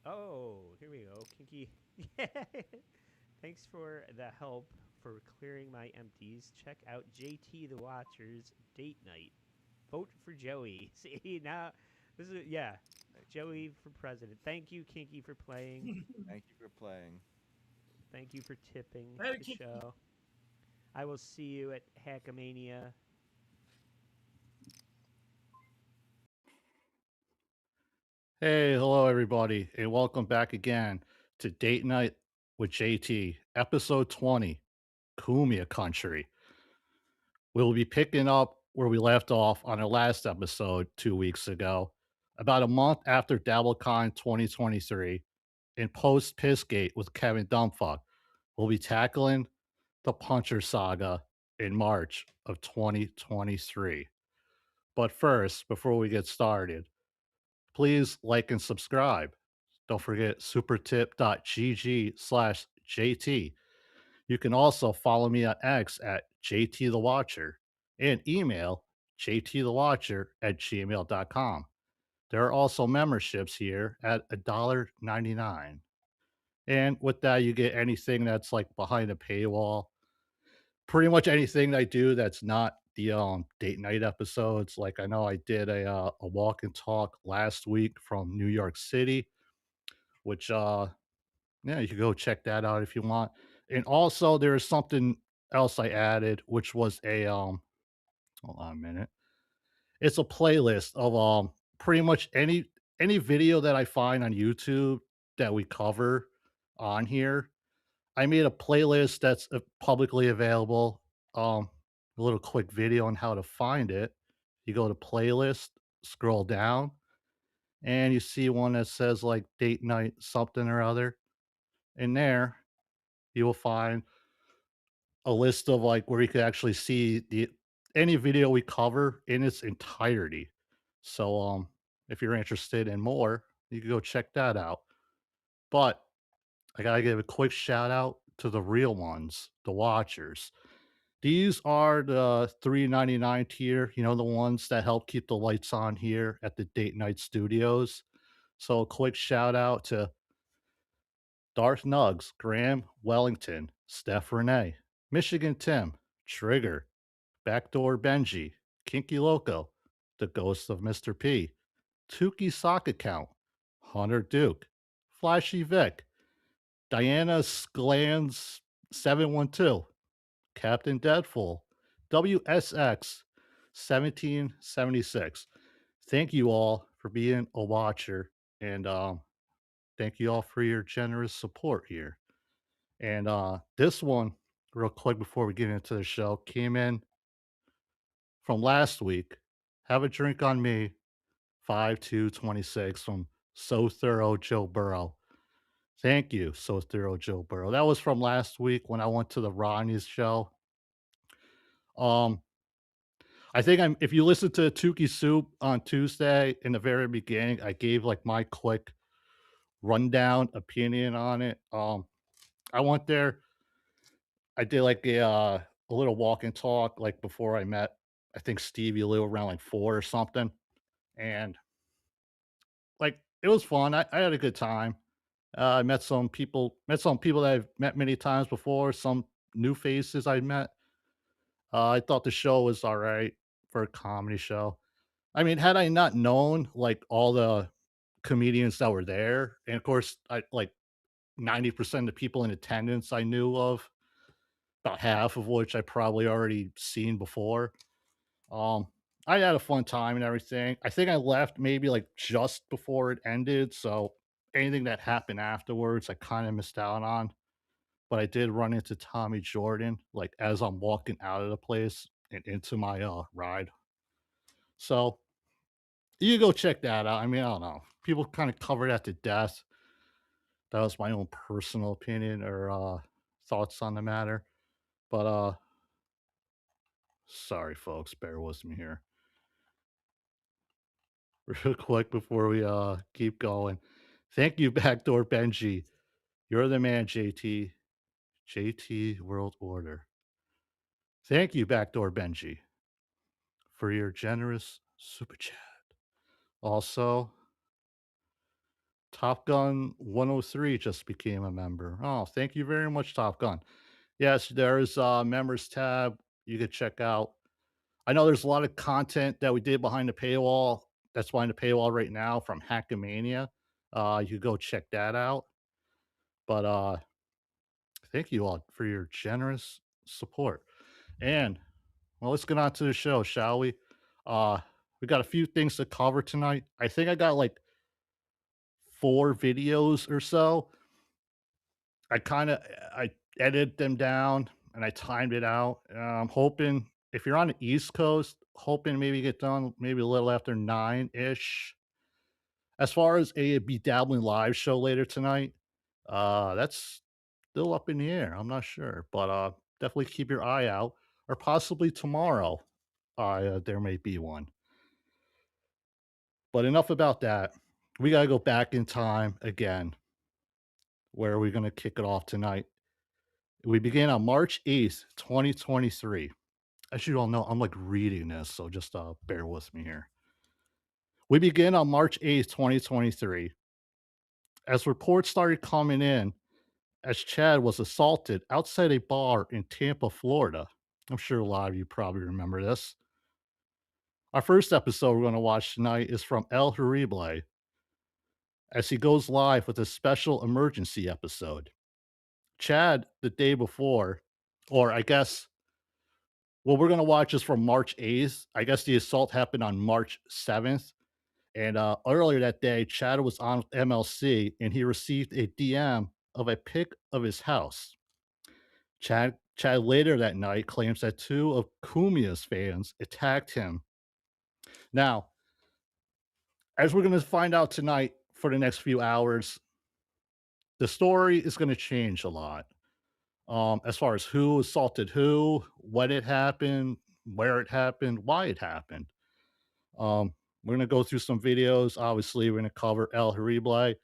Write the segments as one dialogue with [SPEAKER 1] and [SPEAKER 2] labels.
[SPEAKER 1] Oh, here we go. Kinky. Thanks for the help for clearing my empties. Check out JT the Watcher's date night. Vote for Joey. See, now, this is, yeah, Joey for president. Thank you, Kinky, for playing.
[SPEAKER 2] Thank you for playing.
[SPEAKER 1] Thank you for tipping
[SPEAKER 3] Later,
[SPEAKER 1] the
[SPEAKER 3] Kinky.
[SPEAKER 1] show. I will see you at Hackamania.
[SPEAKER 4] Hey, hello everybody, and welcome back again to Date Night with JT, episode 20, Cumia Country. We'll be picking up where we left off on our last episode 2 weeks ago, about a month after DabbleCon 2023, and post Pissgate with Kevin Dumpfuck. We'll be tackling the Puncher saga in March of 2023. But first, before we get started, please like and subscribe. Don't forget supertip.gg/JT. You can also follow me on X at JT the Watcher and email jtthewatcher@gmail.com. There are also memberships here at $1.99. And with that, you get anything that's like behind a paywall. Pretty much anything I do that's not the date night episodes. Like I know I did a walk and talk last week from New York City, which yeah, you can go check that out if you want. And also there is something else I added, which was a hold on a minute. It's a playlist of pretty much any video that I find on YouTube that we cover on here. I made a playlist that's publicly available. A little quick video on how to find it. You go to playlist, scroll down, and you see one that says like date night something or other. In there, you will find a list of like where you can actually see the any video we cover in its entirety. So if you're interested in more, you can go check that out. But I gotta give a quick shout out to the real ones, the watchers. These are the 3.99 tier, you know, the ones that help keep the lights on here at the Date Night Studios. So a quick shout out to Darth Nugs, Graham Wellington, Steph Renee, Michigan Tim, Trigger, Backdoor Benji, Kinky Loco, The Ghost of Mr. P, Tukey Sock Account, Hunter Duke, Flashy Vic, Diana Sklans 712, Captain Deadful, WSX 1776. Thank you all for being a watcher, and thank you all for your generous support here. And this one, real quick before we get into the show, came in from last week. Have a drink on me, 5226 from So Thorough Joe Burrow. Thank you, So Thorough Joe Burrow. That was from last week when I went to the Ronnie's show. Um, I think if you listen to Tukey Soup on Tuesday in the very beginning, I gave like my quick rundown opinion on it. I went there, I did like a little walk and talk like before I met I think Stevie Lou around like 4 or something. And like it was fun. I had a good time. I met some people that I've met many times before, some new faces I met. I thought the show was all right for a comedy show. I mean, had I not known like all the comedians that were there, and of course, I like 90% of the people in attendance I knew of, about half of which I probably already seen before. Um, I had a fun time and everything. I think I left maybe like just before it ended, so anything that happened afterwards, I kind of missed out on. But I did run into Tommy Jordan like as I'm walking out of the place and into my ride. So you go check that out. I mean, I don't know. People kind of covered that to death. That was my own personal opinion or thoughts on the matter. But sorry folks, bear with me here. Real quick before we keep going. Thank you, Backdoor Benji. You're the man, JT. JT World Order. Thank you, Backdoor Benji, for your generous super chat. Also, Top Gun 103 just became a member. Oh, thank you very much, Top Gun. Yes, there's a members tab you could check out. I know there's a lot of content that we did behind the paywall that's behind the paywall right now from Hackamania. You could go check that out. But thank you all for your generous support. And well, let's get on to the show, shall we? Uh we got a few things to cover tonight. I think I got like 4 videos or so. I edited them down and I timed it out. I'm hoping if you're on the East Coast, hoping maybe get done maybe a little after 9-ish. As far as a BeDabblin live show later tonight, that's still up in the air. I'm not sure, but definitely keep your eye out, or possibly tomorrow. There may be one. But enough about that. We gotta go back in time again. Where are we gonna kick it off tonight? We began on March 8th, 2023. As you all know, I'm like reading this, so just bear with me here. We begin on March 8th, 2023. As reports started coming in, as Chad was assaulted outside a bar in Tampa, Florida. I'm sure a lot of you probably remember this. Our first episode we're going to watch tonight is from El Horrible, as he goes live with a special emergency episode. Chad, the day before, or I guess what we're going to watch is from March 8th. I guess the assault happened on March 7th. And earlier that day, Chad was on MLC and he received a DM of a pic of his house. Chad later that night claims that two of Cumia's fans attacked him. Now, as we're going to find out tonight for the next few hours, the story is going to change a lot. As far as who assaulted who, what it happened, where it happened, why it happened. We're going to go through some videos. Obviously, we're going to cover El Horrible. I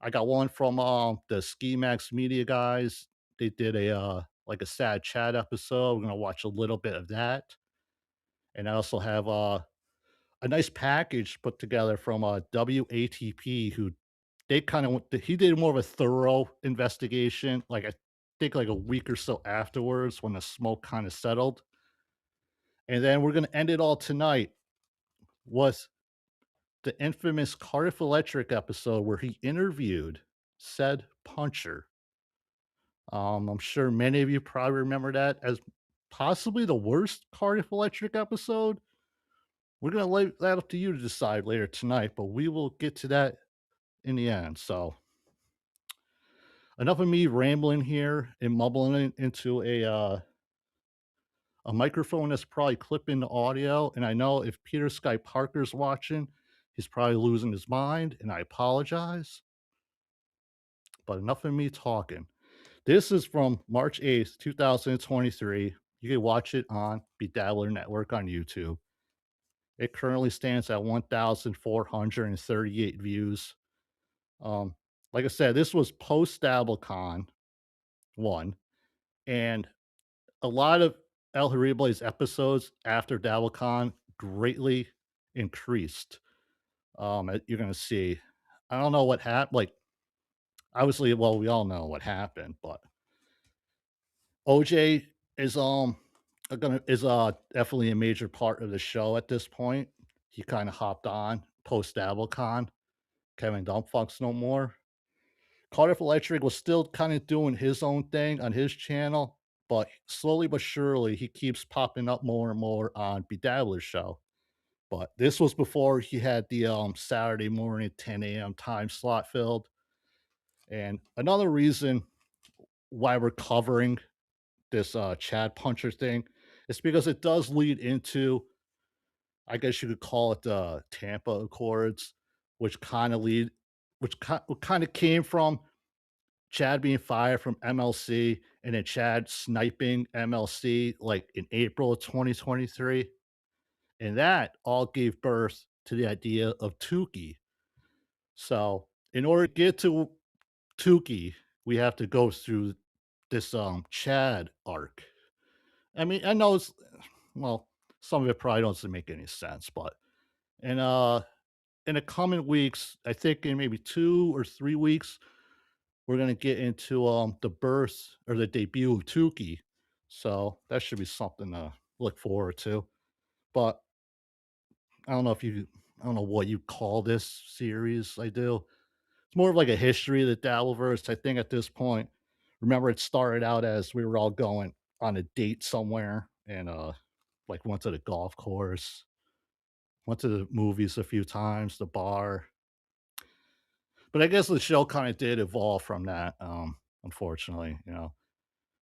[SPEAKER 4] got one from the Ski Max Media guys. They did a like a sad chat episode. We're going to watch a little bit of that. And I also have a nice package put together from WATP, who they kind of he did more of a thorough investigation. Like I think like a week or so afterwards, when the smoke kind of settled. And then we're going to end it all tonight with the infamous Cardiff Electric episode where he interviewed said puncher. I'm sure many of you probably remember that as possibly the worst Cardiff Electric episode. We're going to leave that up to you to decide later tonight, but we will get to that in the end. So, enough of me rambling here and mumbling into a microphone that's probably clipping the audio. And I know if Peter Sky Parker's watching, he's probably losing his mind, and I apologize. But enough of me talking. This is from March 8th, 2023. You can watch it on BeDabblin Network on YouTube. It currently stands at 1,438 views. Like I said, this was post DabbleCon 1, and a lot of El Horrible's episodes after DabbleCon greatly increased. You're going to see. I don't know what happened. Like, obviously, well, we all know what happened, but OJ is definitely a major part of the show at this point. He kind of hopped on post DabbleCon. Kevin don't fucks no more. Cardiff Electric was still kind of doing his own thing on his channel, but slowly but surely he keeps popping up more and more on BeDabbler's show. But this was before he had the Saturday morning 10 a.m. time slot filled. And another reason why we're covering this Chad Puncher thing is because it does lead into, I guess you could call it the Tampa Accords, which kind of came from Chad being fired from MLC and then Chad sniping MLC like in April of 2023. And that all gave birth to the idea of Tukey. So, in order to get to Tukey, we have to go through this Chad arc. I mean, I know it's, well, some of it probably doesn't make any sense, but in the coming weeks, I think in maybe 2 or 3 weeks, we're gonna get into the birth or the debut of Tukey. So that should be something to look forward to. But I don't know if you I don't know what you call this series. I do. It's more of like a history of the Dabbleverse. I think at this point, remember it started out as we were all going on a date somewhere and like went to the golf course, went to the movies a few times, the bar. But I guess the show kind of did evolve from that, unfortunately, you know.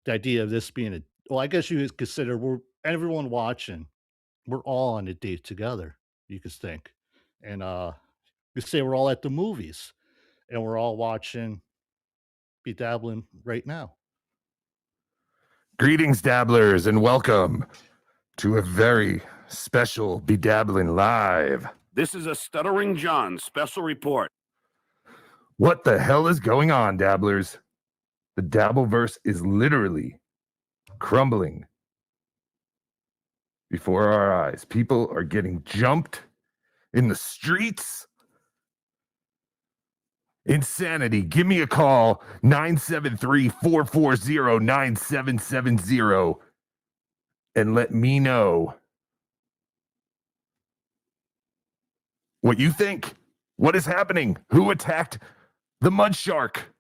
[SPEAKER 4] The idea of this being a well, I guess you could consider we're everyone watching, we're all on a date together, you could think. And you could say we're all at the movies and we're all watching Be Dabbling right now.
[SPEAKER 2] Greetings, dabblers, and welcome to a very special BeDabblin Live.
[SPEAKER 3] This is a Stuttering John special report.
[SPEAKER 2] What the hell is going on, dabblers? The dabbleverse is literally crumbling before our eyes. People are getting jumped in the streets. Insanity. Give me a call, 973-440-9770. and let me know what you think. What is happening? Who attacked the mud shark?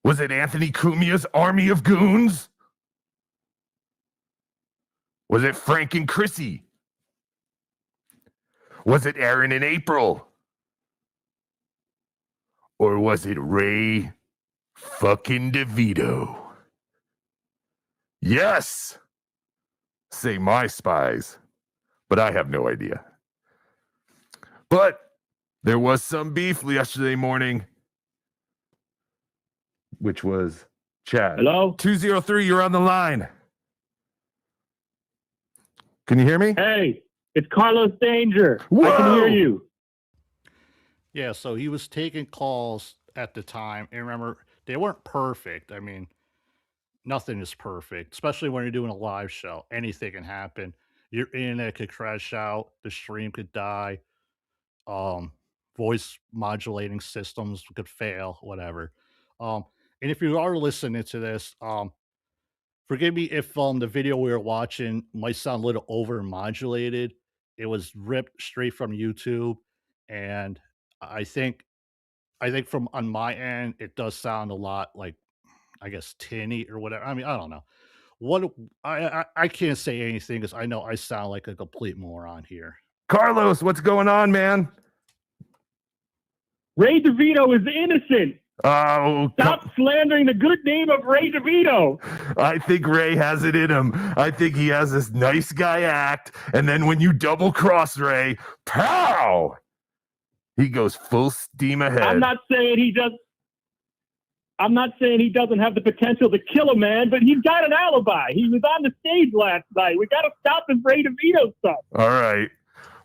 [SPEAKER 2] Was it Anthony Cumia's army of goons? Was it Frank and Chrissy? Was it Aaron and April? Or was it Ray fucking DeVito? Yes! Say my spies, but I have no idea. But there was some beef yesterday morning, which was Chad.
[SPEAKER 5] Hello?
[SPEAKER 2] 203, you're on the line. Can you hear me?
[SPEAKER 5] Hey, it's Carlos Danger.
[SPEAKER 2] Whoa!
[SPEAKER 5] I can hear you.
[SPEAKER 4] Yeah, so he was taking calls at the time. And remember, they weren't perfect. I mean, nothing is perfect, especially when you're doing a live show. Anything can happen. Your internet could crash out, the stream could die, voice modulating systems could fail, whatever. And if you are listening to this, forgive me if the video we were watching might sound a little over modulated. It was ripped straight from YouTube, and I think from on my end, it does sound a lot like, I guess, tinny or whatever. I mean, I don't know. What I can't say anything because I know I sound like a complete moron here.
[SPEAKER 2] Carlos, what's going on, man?
[SPEAKER 5] Ray DeVito is innocent.
[SPEAKER 2] Oh,
[SPEAKER 5] Stop slandering the good name of Ray DeVito.
[SPEAKER 2] I think Ray has it in him. I think he has this nice guy act, and then when you double cross Ray, pow! He goes full steam ahead.
[SPEAKER 5] I'm not saying he doesn't have the potential to kill a man, but he's got an alibi. He was on the stage last night. We got to stop this Ray DeVito stuff.
[SPEAKER 2] All right.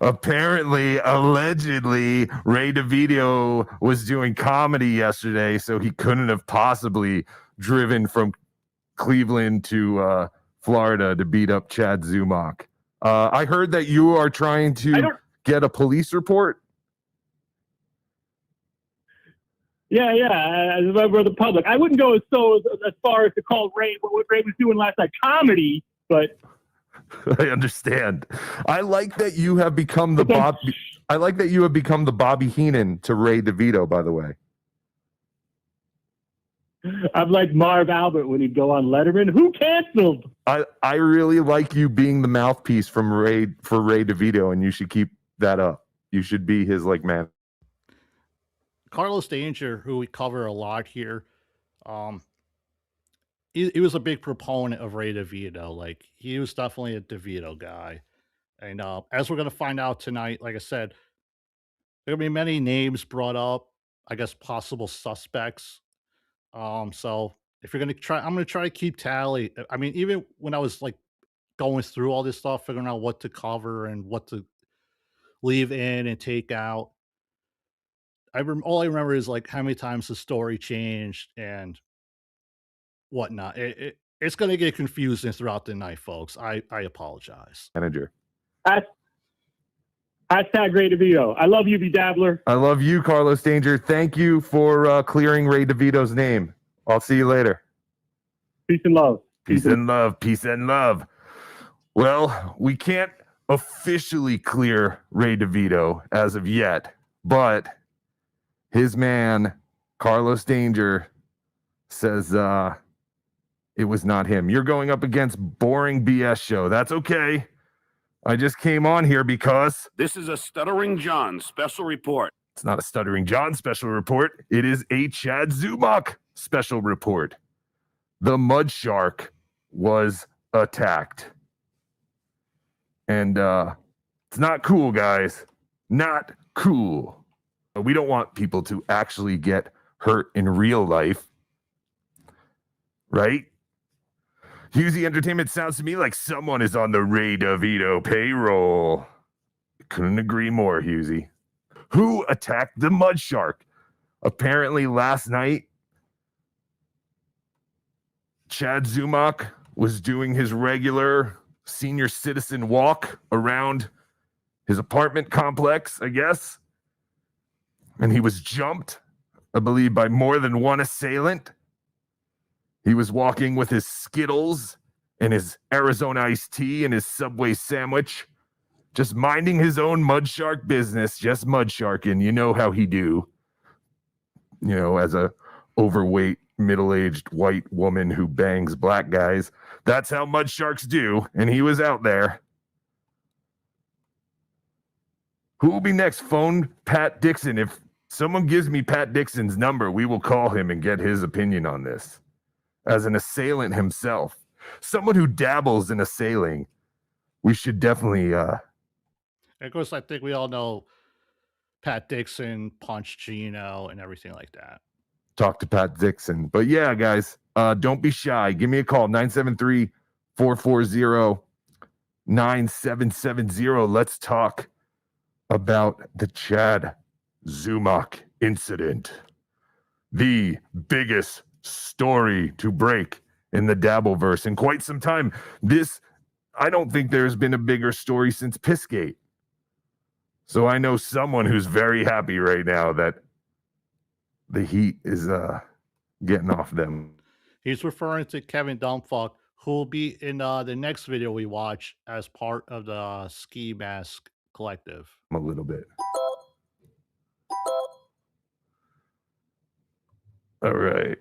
[SPEAKER 2] Apparently, allegedly, Ray DeVito was doing comedy yesterday, so he couldn't have possibly driven from Cleveland to Florida to beat up Chad Zumach. I heard that you are trying to get a police report.
[SPEAKER 5] Yeah, as a member of the public. I wouldn't go as far as to call Ray what Ray was doing last night comedy, but
[SPEAKER 2] I understand. I like that you have become the Bobby Heenan to Ray DeVito, by the way.
[SPEAKER 5] I'm like Marv Albert when he'd go on Letterman. Who canceled?
[SPEAKER 2] I really like you being the mouthpiece for Ray DeVito, and you should keep that up. You should be his man.
[SPEAKER 4] Carlos Danger, who we cover a lot here, he was a big proponent of Ray DeVito. Like, he was definitely a DeVito guy. And as we're going to find out tonight, like I said, there will be many names brought up, I guess possible suspects. So if you're going to try, I'm going to try to keep tally. I mean, even when I was going through all this stuff, figuring out what to cover and what to leave in and take out, all I remember is how many times the story changed and whatnot. It's going to get confusing throughout the night, folks. I apologize.
[SPEAKER 2] Manager.
[SPEAKER 5] Hashtag Ray DeVito. I love you, BeDabbler.
[SPEAKER 2] I love you, Carlos Danger. Thank you for clearing Ray DeVito's name. I'll see you later.
[SPEAKER 5] Peace and love.
[SPEAKER 2] Peace and love. Peace and love. Well, we can't officially clear Ray DeVito as of yet, but his man, Carlos Danger, says it was not him. You're going up against Boring BS Show. That's okay. I just came on here because
[SPEAKER 3] This is a Stuttering John special report.
[SPEAKER 2] it's not a Stuttering John special report. It is a Chad Zumach special report. The mud shark was attacked. And it's not cool, guys. Not cool. We don't want people to actually get hurt in real life. Right? Husey Entertainment sounds to me like someone is on the Ray DeVito payroll. Couldn't agree more, Husey. Who attacked the mud shark? Apparently last night, Chad Zumach was doing his regular senior citizen walk around his apartment complex, I guess. And he was jumped, I believe, by more than one assailant. He was walking with his Skittles and his Arizona iced tea and his Subway sandwich, just minding his own mud shark business, just mud sharking. You know how he do. You know, as a overweight, middle-aged white woman who bangs black guys. That's how mud sharks do, and he was out there. Who will be next? Phone Pat Dixon. If someone gives me Pat Dixon's number, we will call him and get his opinion on this. As an assailant himself, someone who dabbles in assailing, we should definitely...
[SPEAKER 4] Of course, I think we all know Pat Dixon, Punch Gino, and everything like that.
[SPEAKER 2] talk to Pat Dixon. But yeah, guys, don't be shy. Give me a call, 973-440-9770. Let's talk about the Chad Zumock incident. The biggest story to break in the Dabbleverse in quite some time. I don't think there's been a bigger story since Pissgate. So I know someone who's very happy right now that the heat is getting off them.
[SPEAKER 4] He's referring to Kevin Dumbfuck, who will be in the next video we watch as part of the Ski Mask Collective.
[SPEAKER 2] A little bit. All right.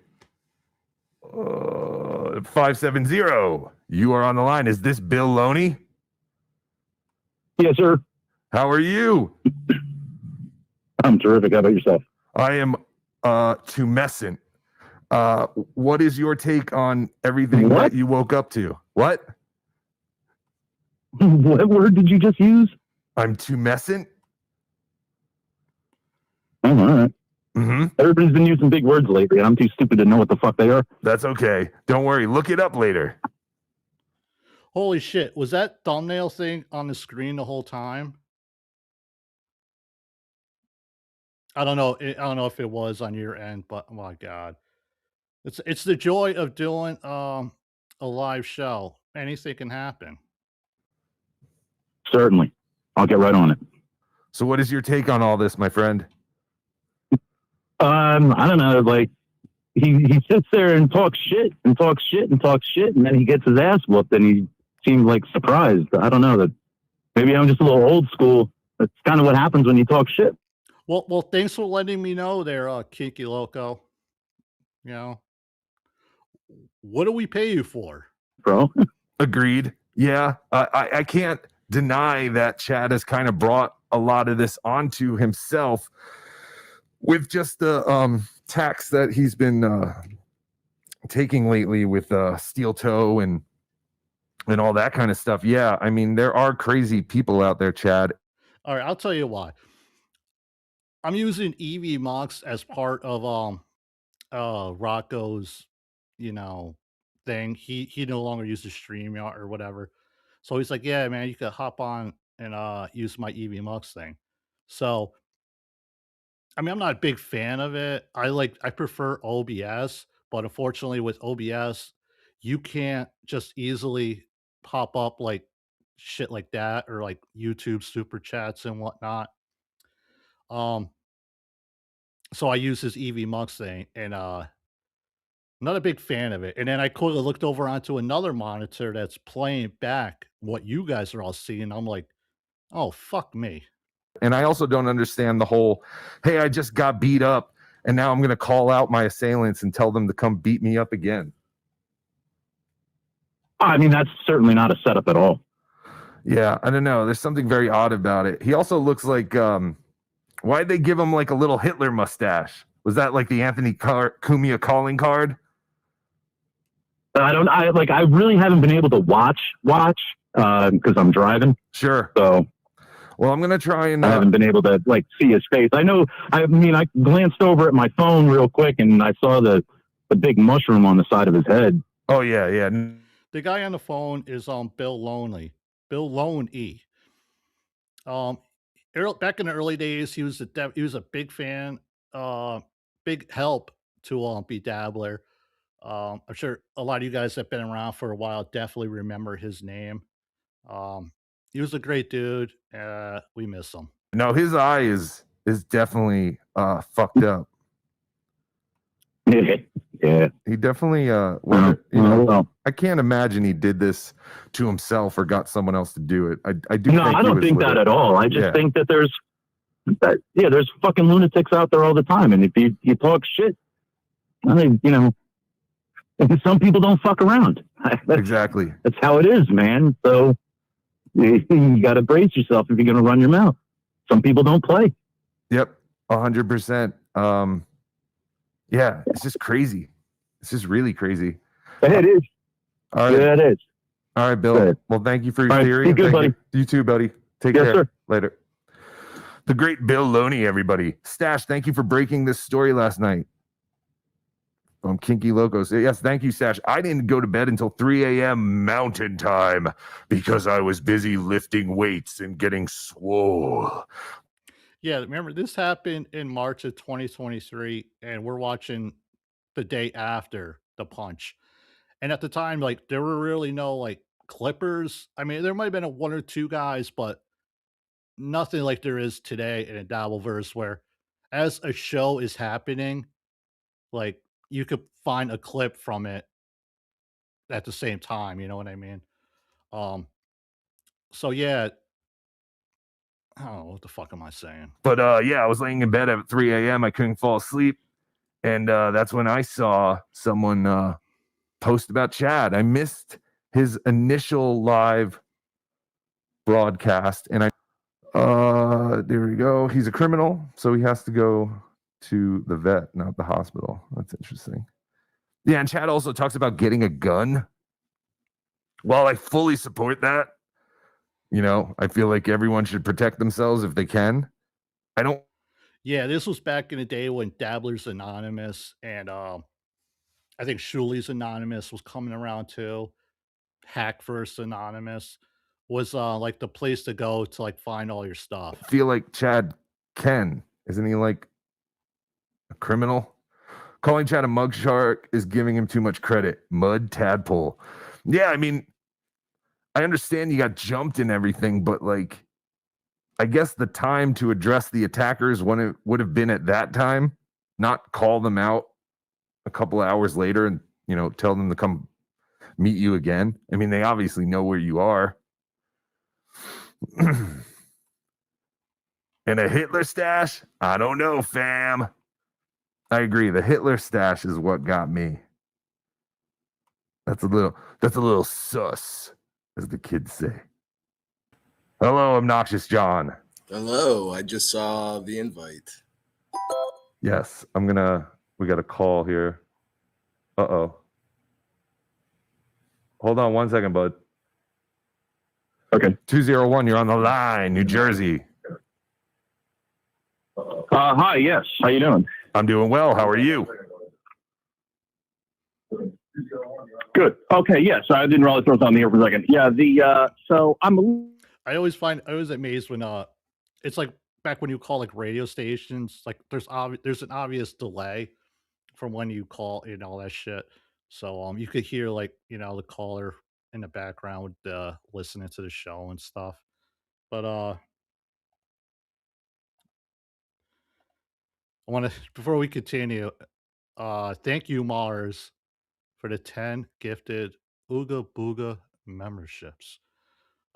[SPEAKER 2] 570. You are on the line. Is this Bill Loney?
[SPEAKER 5] Yes, sir.
[SPEAKER 2] How are you?
[SPEAKER 5] I'm terrific. How about yourself?
[SPEAKER 2] I am tumescent. What is your take on everything that you woke up to? What?
[SPEAKER 5] What word did you just use?
[SPEAKER 2] I'm tumescent.
[SPEAKER 5] Oh, all right.
[SPEAKER 2] Mm-hmm.
[SPEAKER 5] Everybody's been using big words lately, and I'm too stupid to know what the fuck they are.
[SPEAKER 2] That's okay. Don't worry. Look it up later.
[SPEAKER 4] Holy shit. Was that thumbnail thing on the screen the whole time? I don't know. I don't know if it was on your end, but oh my God. It's the joy of doing a live show. Anything can happen.
[SPEAKER 5] Certainly. I'll get right on it.
[SPEAKER 2] So what is your take on all this, my friend?
[SPEAKER 5] I don't know. Like, he sits there and talks shit and talks shit and talks shit, and then he gets his ass whooped, and he seems like surprised. I don't know. That maybe I'm just a little old school. That's kind of what happens when you talk shit.
[SPEAKER 4] Well, thanks for letting me know there, Kinky Loco. You know, what do we pay you for?
[SPEAKER 5] Bro.
[SPEAKER 2] Agreed. Yeah, I can't deny that Chad has kind of brought a lot of this onto himself with just the tax that he's been taking lately with steel toe and all that kind of stuff. Yeah, I mean, there are crazy people out there, Chad.
[SPEAKER 4] All right, I'll tell you why. I'm using EV Mux as part of Rocco's, thing. He no longer uses StreamYard or whatever. So he's like, yeah, man, you could hop on and use my EV Mux thing. So I mean, I'm not a big fan of it. I prefer OBS, but unfortunately with OBS, you can't just easily pop up like shit like that or like YouTube super chats and whatnot. So I use this EV Mux thing and not a big fan of it. And then I quickly looked over onto another monitor that's playing back what you guys are all seeing. I'm like, oh, fuck me.
[SPEAKER 2] And I also don't understand the whole, hey, I just got beat up and now I'm going to call out my assailants and tell them to come beat me up again.
[SPEAKER 5] I mean, that's certainly not a setup at all.
[SPEAKER 2] Yeah, I don't know. There's something very odd about it. He also looks like, why'd they give him like a little Hitler mustache? Was that like the Anthony Cumia calling card?
[SPEAKER 5] I really haven't been able to watch because I'm driving.
[SPEAKER 2] Sure.
[SPEAKER 5] So,
[SPEAKER 2] well, I'm gonna try and.
[SPEAKER 5] I haven't been able to like see his face. I know. I mean, I glanced over at my phone real quick and I saw the big mushroom on the side of his head.
[SPEAKER 2] Oh yeah, yeah.
[SPEAKER 4] The guy on the phone is Bill Loney. Bill Loney. Back in the early days, he was a big fan, big help to BeDabbler. I'm sure a lot of you guys that have been around for a while definitely remember his name. He was a great dude. We miss him.
[SPEAKER 2] No, his eye is definitely fucked up.
[SPEAKER 5] Yeah, Yeah.
[SPEAKER 2] He definitely
[SPEAKER 5] Well,
[SPEAKER 2] I can't imagine he did this to himself or got someone else to do it. I do.
[SPEAKER 5] no,
[SPEAKER 2] think
[SPEAKER 5] I
[SPEAKER 2] he
[SPEAKER 5] don't
[SPEAKER 2] was
[SPEAKER 5] think
[SPEAKER 2] with
[SPEAKER 5] that
[SPEAKER 2] it.
[SPEAKER 5] at all. I just
[SPEAKER 2] Yeah.
[SPEAKER 5] think that there's fucking lunatics out there all the time, and if you talk shit, I mean, some people don't fuck around.
[SPEAKER 2] Exactly.
[SPEAKER 5] That's how it is, man. So you got to brace yourself if you're going to run your mouth. Some people don't play.
[SPEAKER 2] Yep, 100%. Yeah, it's just crazy. It's just really crazy.
[SPEAKER 5] It is.
[SPEAKER 2] All right.
[SPEAKER 5] Yeah, it is.
[SPEAKER 2] All right, Bill.
[SPEAKER 5] Good.
[SPEAKER 2] Well, thank you for your
[SPEAKER 5] All right,
[SPEAKER 2] theory.
[SPEAKER 5] be
[SPEAKER 2] and
[SPEAKER 5] good,
[SPEAKER 2] thank
[SPEAKER 5] buddy.
[SPEAKER 2] You too, buddy. Take
[SPEAKER 5] Yes,
[SPEAKER 2] care.
[SPEAKER 5] sir.
[SPEAKER 2] Later. The great Bill Loney, everybody. Stash, thank you for breaking this story last night. From Kinky Locos. Yes, thank you, Stash. I didn't go to bed until 3 a.m. Mountain Time because I was busy lifting weights and getting swole.
[SPEAKER 4] Yeah, remember this happened in March of 2023, and we're watching the day after the punch. And at the time, like there were really no like clippers. I mean, there might have been a one or two guys, but nothing like there is today in a dabbleverse where as a show is happening, like you could find a clip from it at the same time, you know what I mean? Um so yeah, I don't know what the fuck am I saying?
[SPEAKER 2] But yeah, I was laying in bed at 3 a.m. I couldn't fall asleep. And that's when I saw someone post about Chad. I missed his initial live broadcast. And there we go. He's a criminal, so he has to go to the vet, not the hospital. That's interesting. Yeah, and Chad also talks about getting a gun. While I fully support that, I feel like everyone should protect themselves if they can. I don't.
[SPEAKER 4] Yeah, this was back in the day when Dabblers Anonymous and I think Shuli's Anonymous was coming around too. Hackverse Anonymous was like the place to go to like find all your stuff.
[SPEAKER 2] Feel like Chad can. Isn't he like a criminal? Calling Chad a mug shark is giving him too much credit. Mud tadpole. Yeah, I mean, I understand you got jumped and everything, but like, I guess the time to address the attackers when it would have been at that time, not call them out a couple of hours later and, tell them to come meet you again. I mean, they obviously know where you are. And a Hitler stash? I don't know, fam. I agree. The Hitler stash is what got me. That's a little sus, as the kids say. Hello, Obnoxious John.
[SPEAKER 6] Hello, I just saw the invite.
[SPEAKER 2] Yes, we got a call here. Uh-oh. Hold on one second, bud.
[SPEAKER 5] Okay.
[SPEAKER 2] 201, you're on the line, New Jersey.
[SPEAKER 5] Hi, yes. How you doing?
[SPEAKER 2] I'm doing well. How are you?
[SPEAKER 5] Good. Okay, yes. I didn't realize I was on the air for a second. Yeah, so
[SPEAKER 4] I always amazed when it's like back when you call like radio stations, like there's an obvious delay from when you call and all that shit. So you could hear like, the caller in the background listening to the show and stuff. But I want to before we continue, thank you Mars for the 10 gifted Ooga Booga memberships.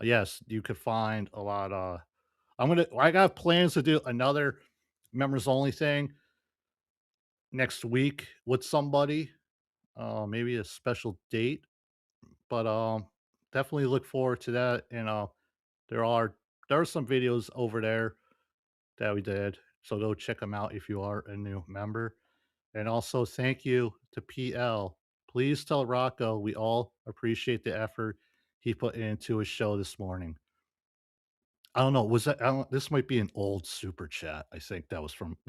[SPEAKER 4] Yes, you could find a lot I got plans to do another members only thing next week with somebody. Maybe a special date. But definitely look forward to that. And there are some videos over there that we did. So go check them out if you are a new member. And also thank you to PL. Please tell Rocco we all appreciate the effort he put into his show this morning. I don't know. This might be an old super chat. I think that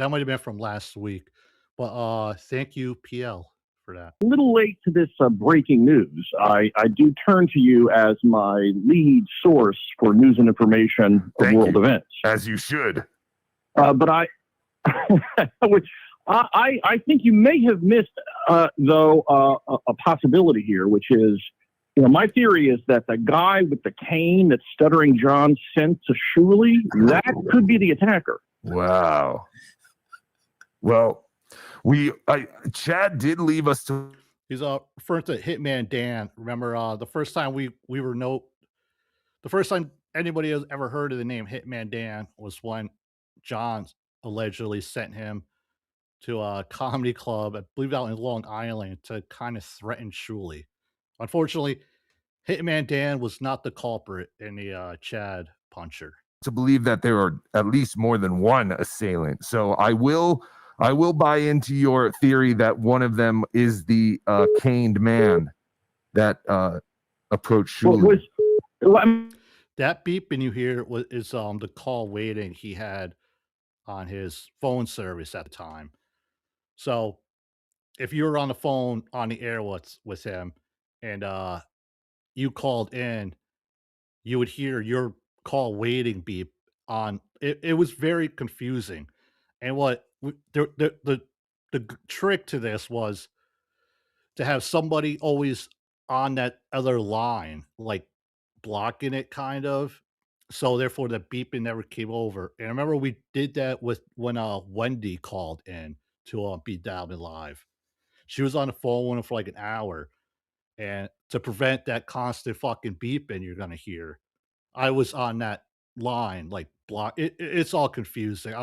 [SPEAKER 4] might have been from last week. But thank you, PL, for that.
[SPEAKER 5] a little late to this breaking news. I do turn to you as my lead source for news and information of
[SPEAKER 2] Thank
[SPEAKER 5] world
[SPEAKER 2] you.
[SPEAKER 5] events.
[SPEAKER 2] As you should.
[SPEAKER 5] But I think you may have missed, though, a possibility here, which is, my theory is that the guy with the cane that Stuttering John sent to Shuley, that could be the attacker.
[SPEAKER 2] Wow. Well, Chad did leave us to.
[SPEAKER 4] He's referring to Hitman Dan. Remember, the first time the first time anybody has ever heard of the name Hitman Dan was when John allegedly sent him to a comedy club, I believe out in Long Island, to kind of threaten Shuley. Unfortunately, Hitman Dan was not the culprit in the Chad puncher.
[SPEAKER 2] To believe that there are at least more than one assailant. So I will buy into your theory that one of them is the caned man that approached Shuley.
[SPEAKER 4] That beeping you hear is the call waiting he had on his phone service at the time. So if you were on the phone on the air with him and you called in, you would hear your call waiting beep on it. It was very confusing. And the trick to this was to have somebody always on that other line, like blocking it kind of. So therefore the beeping never came over. And I remember we did that with when Wendy called in to BeDabblin Live. She was on the phone with him for like an hour. And to prevent that constant fucking beeping you're gonna hear, I was on that line, like block. It's all confusing.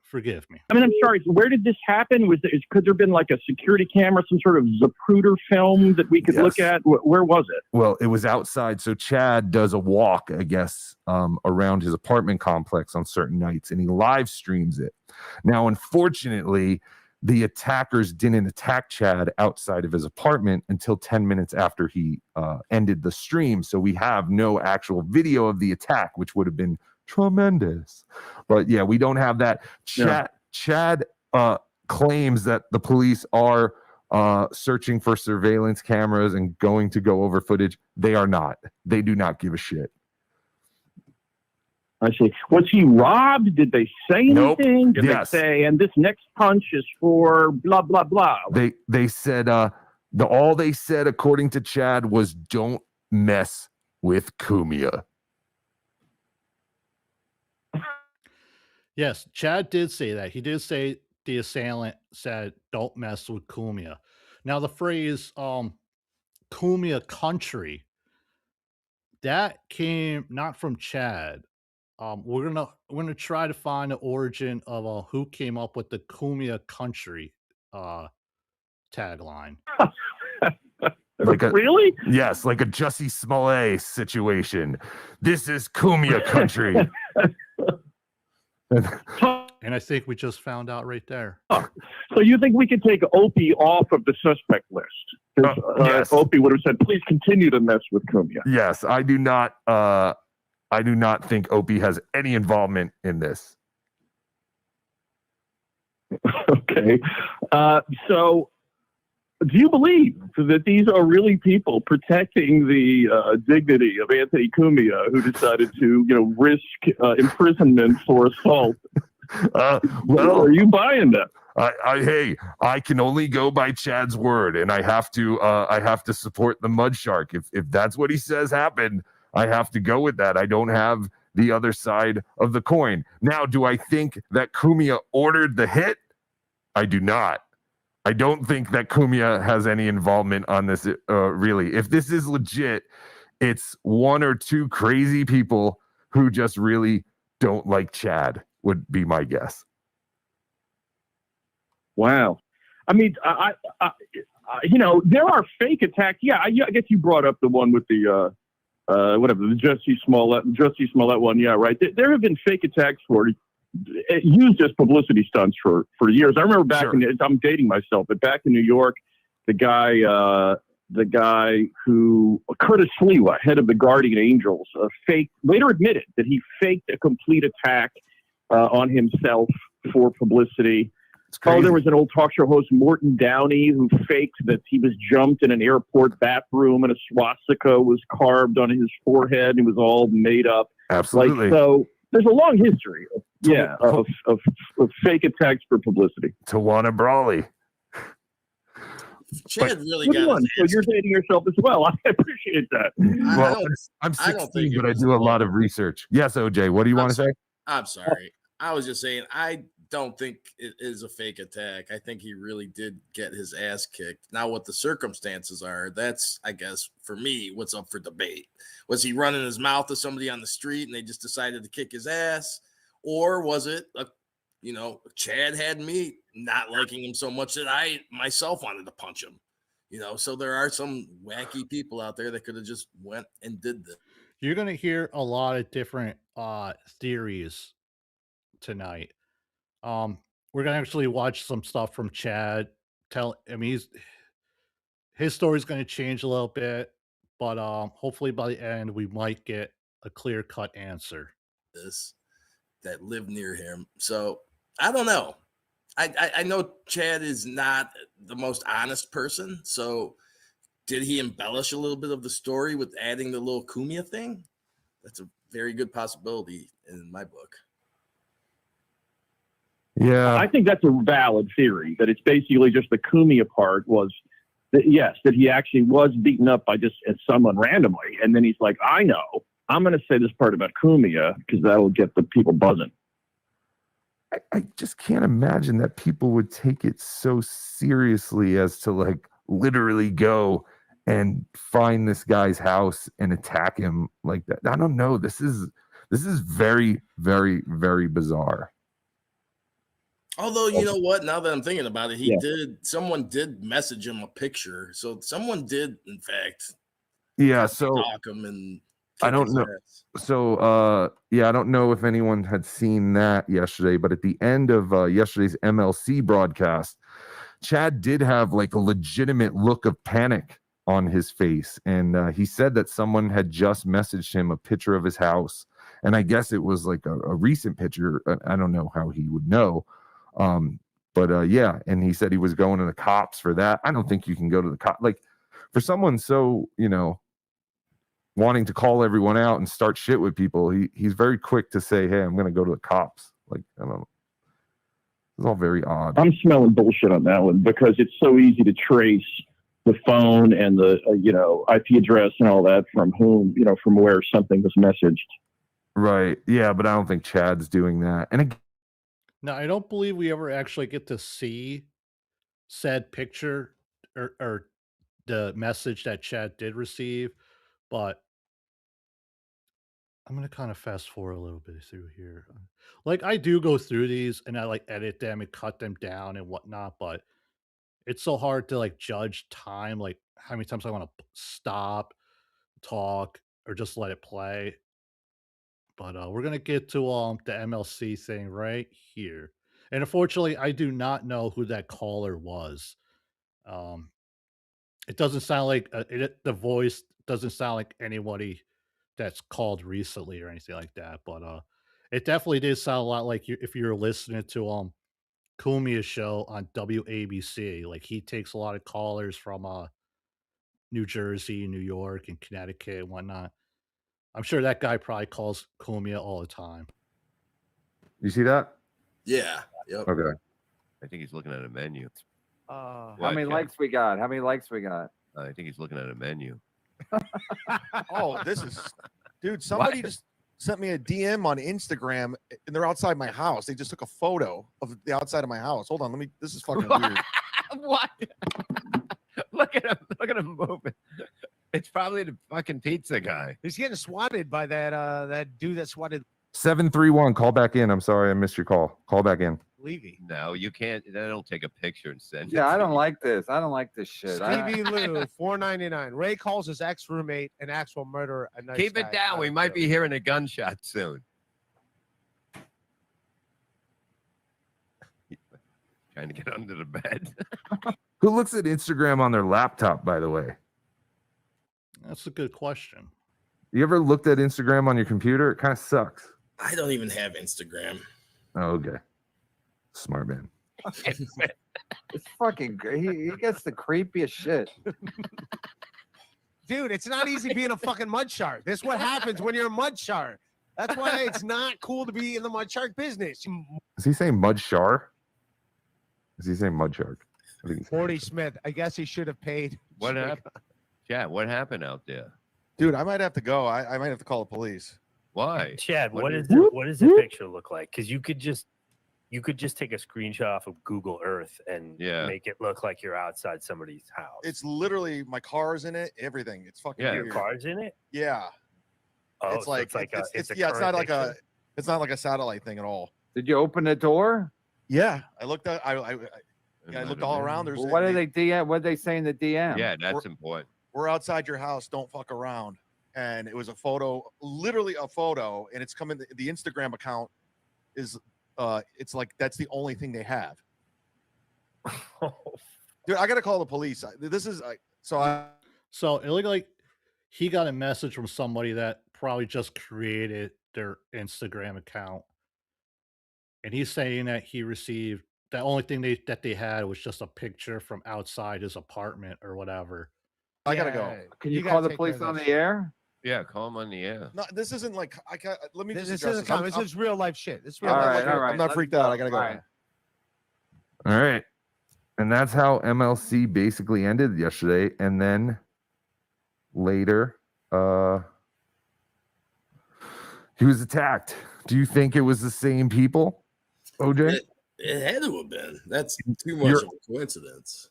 [SPEAKER 4] Forgive me.
[SPEAKER 7] I mean, I'm sorry. So where did this happen? Could there have been like a security camera, some sort of Zapruder film that we could look at? Where was it?
[SPEAKER 2] Well, it was outside. So Chad does a walk, I guess, around his apartment complex on certain nights, and he live streams it. Now, unfortunately, the attackers didn't attack Chad outside of his apartment until 10 minutes after he ended the stream. So we have no actual video of the attack, which would have been tremendous. But yeah, we don't have that. Chad claims that the police are searching for surveillance cameras and going to go over footage. They are not. They do not give a shit.
[SPEAKER 7] I see. Was he robbed? Did they say anything? Did they say, and this next punch is for blah, blah, blah?
[SPEAKER 2] They said, all they said, according to Chad, was don't mess with Cumia.
[SPEAKER 4] Yes, Chad did say that. He did say the assailant said, don't mess with Cumia. Now, the phrase, Cumia country, that came not from Chad. We're gonna try to find the origin of who came up with the Cumia country tagline.
[SPEAKER 7] Really?
[SPEAKER 2] Yes, like a Jussie Smollett situation. This is Cumia country.
[SPEAKER 4] And I think we just found out right there.
[SPEAKER 7] So you think we could take Opie off of the suspect list?
[SPEAKER 2] Yes.
[SPEAKER 7] Opie would have said, please continue to mess with Cumia.
[SPEAKER 2] Yes, I do not think Opie has any involvement in this.
[SPEAKER 7] Okay. So do you believe that these are really people protecting the dignity of Anthony Cumia, who decided to, risk imprisonment for assault?
[SPEAKER 2] Well,
[SPEAKER 7] are you buying that?
[SPEAKER 2] I can only go by Chad's word, and I have to support the Mud Shark. If that's what he says happened, I have to go with that. I don't have the other side of the coin. Now, do I think that Cumia ordered the hit? I do not. I don't think that Cumia has any involvement on this, really. If this is legit, it's one or two crazy people who just really don't like Chad, would be my guess.
[SPEAKER 7] Wow. I mean, I there are fake attacks. Yeah, I guess you brought up the one with the the Jussie Smollett one. Yeah, right. There have been fake attacks used as publicity stunts for years. I remember I'm dating myself, but back in New York, the guy who Curtis Sliwa, head of the Guardian Angels, later admitted that he faked a complete attack on himself for publicity. Oh, there was an old talk show host, Morton Downey, who faked that he was jumped in an airport bathroom and a swastika was carved on his forehead. It was all made up.
[SPEAKER 2] Absolutely.
[SPEAKER 7] So there's a long history of fake attacks for publicity.
[SPEAKER 2] Tawana Brawley.
[SPEAKER 6] Chad really got
[SPEAKER 7] So you're dating yourself as well. I appreciate that.
[SPEAKER 2] Well, I'm 16, but I do a lot of research. Yes, OJ, what do you want to say?
[SPEAKER 6] I'm sorry. I was just saying, I don't think it is a fake attack. I think he really did get his ass kicked. Now, what the circumstances are, that's, I guess, for me, what's up for debate. Was he running his mouth to somebody on the street and they just decided to kick his ass? Or was it, Chad had me not liking him so much that I myself wanted to punch him? So there are some wacky people out there that could have just went and did this.
[SPEAKER 4] You're going to hear a lot of different theories tonight. We're going to actually watch some stuff from Chad. His story's going to change a little bit, but hopefully by the end we might get a clear-cut answer.
[SPEAKER 6] That live near him. So I don't know. I know Chad is not the most honest person. So did he embellish a little bit of the story with adding the little Cumia thing? That's a very good possibility in my book.
[SPEAKER 2] Yeah,
[SPEAKER 7] I think that's a valid theory, that it's basically just the Cumia part was that, yes, that he actually was beaten up by just someone randomly. And then he's like, I know, I'm going to say this part about Cumia because that'll get the people buzzing.
[SPEAKER 2] I just can't imagine that people would take it so seriously as to like literally go and find this guy's house and attack him like that. I don't know. This is very, very, very bizarre.
[SPEAKER 6] Although, you know what? Now that I'm thinking about it, someone did message him a picture. So someone did, in fact, stalk him and
[SPEAKER 2] I don't know. So, I don't know if anyone had seen that yesterday, but at the end of yesterday's MLC broadcast, Chad did have like a legitimate look of panic on his face. And he said that someone had just messaged him a picture of his house. And I guess it was like a recent picture. I don't know how he would know. And he said he was going to the cops for that. I don't think you can go to the cop. Like for someone so, wanting to call everyone out and start shit with people, he's very quick to say, hey, I'm going to go to the cops. Like, I don't know. It's all very odd.
[SPEAKER 7] I'm smelling bullshit on that one because it's so easy to trace the phone and the, IP address and all that from whom, from where something was messaged.
[SPEAKER 2] Right. Yeah. But I don't think Chad's doing that. And
[SPEAKER 4] now, I don't believe we ever actually get to see said picture or the message that Chad did receive, but I'm going to kind of fast forward a little bit through here. Like I do go through these and I like edit them and cut them down and whatnot, but it's so hard to like judge time, like how many times I want to stop, talk, or just let it play. But we're going to get to the MLC thing right here. And unfortunately, I do not know who that caller was. It doesn't sound like the voice doesn't sound like anybody that's called recently or anything like that. But it definitely did sound a lot like if you're listening to Cumia's show on WABC. Like he takes a lot of callers from New Jersey, New York, and Connecticut and whatnot. I'm sure that guy probably calls Cumia all the time.
[SPEAKER 2] You see that?
[SPEAKER 6] Yeah. Yep.
[SPEAKER 2] Okay.
[SPEAKER 8] I think he's looking at a menu.
[SPEAKER 9] How many likes we got?
[SPEAKER 8] I think he's looking at a menu.
[SPEAKER 10] Oh, this is, dude, somebody just sent me a DM on Instagram and they're outside my house. They just took a photo of the outside of my house. Hold on. This is fucking weird.
[SPEAKER 8] What? Look at him moving. It's probably the fucking pizza guy.
[SPEAKER 11] He's getting swatted by that dude that swatted
[SPEAKER 2] 731. Call back in. I'm sorry, I missed your call. Call back in.
[SPEAKER 11] Levy.
[SPEAKER 8] No, you can't. They don't take a picture and send it.
[SPEAKER 9] Yeah, I don't like this. I don't like this shit.
[SPEAKER 11] Stevie Lou, $4.99. Ray calls his ex-roommate an actual murderer. A nice
[SPEAKER 8] Keep it
[SPEAKER 11] guy.
[SPEAKER 8] down. We might be hearing a gunshot soon. Trying to get under the bed.
[SPEAKER 2] Who looks at Instagram on their laptop, by the way?
[SPEAKER 4] That's a good question.
[SPEAKER 2] You ever looked at Instagram on your computer? It kind of sucks.
[SPEAKER 6] I don't even have Instagram.
[SPEAKER 2] Oh, okay. Smart man.
[SPEAKER 9] It's fucking great. He gets the creepiest shit.
[SPEAKER 11] Dude, it's not easy being a fucking mud shark. This is what happens when you're a mud shark. That's why it's not cool to be in the mud shark business.
[SPEAKER 2] Is he saying mud shark? Is he saying mud shark?
[SPEAKER 11] 40 Smith. I guess he should have paid.
[SPEAKER 8] What happened? Yeah, what happened out there?
[SPEAKER 10] Dude, I might have to go. I might have to call the police.
[SPEAKER 8] Why?
[SPEAKER 12] Chad, what does the picture look like? Because you could just You could just take a screenshot off of Google Earth and make it look like you're outside somebody's house.
[SPEAKER 10] It's literally my car's in it, everything. It's fucking
[SPEAKER 12] your
[SPEAKER 10] weird.
[SPEAKER 12] car's in it?
[SPEAKER 10] Yeah.
[SPEAKER 12] Oh,
[SPEAKER 10] it's
[SPEAKER 12] so
[SPEAKER 10] like
[SPEAKER 12] it's like
[SPEAKER 10] it's
[SPEAKER 12] a
[SPEAKER 10] yeah, it's not like
[SPEAKER 12] current
[SPEAKER 10] it's not like a satellite thing at all.
[SPEAKER 9] Did you open the door?
[SPEAKER 10] Yeah, I looked at I looked all around. There's
[SPEAKER 9] Well, what did they DM? What did they say in the DM?
[SPEAKER 8] Yeah, that's important.
[SPEAKER 10] We're outside your house. Don't fuck around. And it was a photo, literally a photo, and it's coming. The Instagram account is, it's like that's the only thing they have. Dude, I gotta call the police. This is so
[SPEAKER 4] it looked like he got a message from somebody that probably just created their Instagram account, and he's saying that he received the only thing that they had was just a picture from outside his apartment or whatever.
[SPEAKER 10] I gotta go.
[SPEAKER 9] Can you call the police on the air?
[SPEAKER 8] Yeah, call him on the air.
[SPEAKER 10] No, this isn't like I can't. Let me
[SPEAKER 11] This
[SPEAKER 10] just.
[SPEAKER 11] isn't
[SPEAKER 10] address
[SPEAKER 11] this is real life shit. This is real
[SPEAKER 9] All
[SPEAKER 11] life.
[SPEAKER 9] right, all right.
[SPEAKER 10] I'm not freaked out. I gotta go.
[SPEAKER 2] All right. And that's how MLC basically ended yesterday. And then later, he was attacked. Do you think it was the same people, OJ?
[SPEAKER 6] It had to have been. That's too much of a coincidence.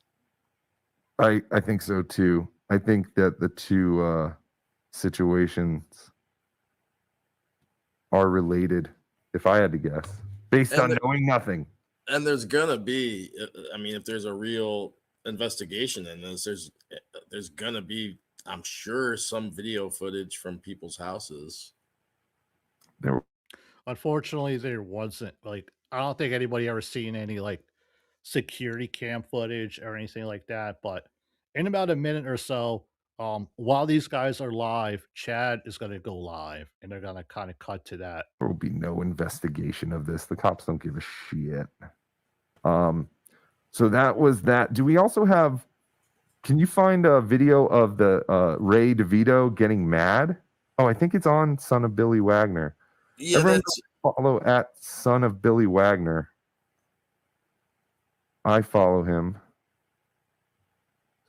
[SPEAKER 2] I think so too. I think that the two situations are related, if I had to guess, based on knowing nothing.
[SPEAKER 6] And there's gonna be, I mean, if there's a real investigation in this, there's gonna be, I'm sure, some video footage from people's houses.
[SPEAKER 4] Unfortunately, there wasn't. Like, I don't think anybody ever seen any like security cam footage or anything like that. But in about a minute or so, while these guys are live, Chad is going to go live, and they're going to kind of cut to that.
[SPEAKER 2] There will be no investigation of this. The cops don't give a shit. So that was that. Do we also have? Can you find a video of the Ray DeVito getting mad? Oh, I think it's on Son of Billy Wagner.
[SPEAKER 6] Yeah,
[SPEAKER 2] Everyone follow at Son of Billy Wagner. I follow him.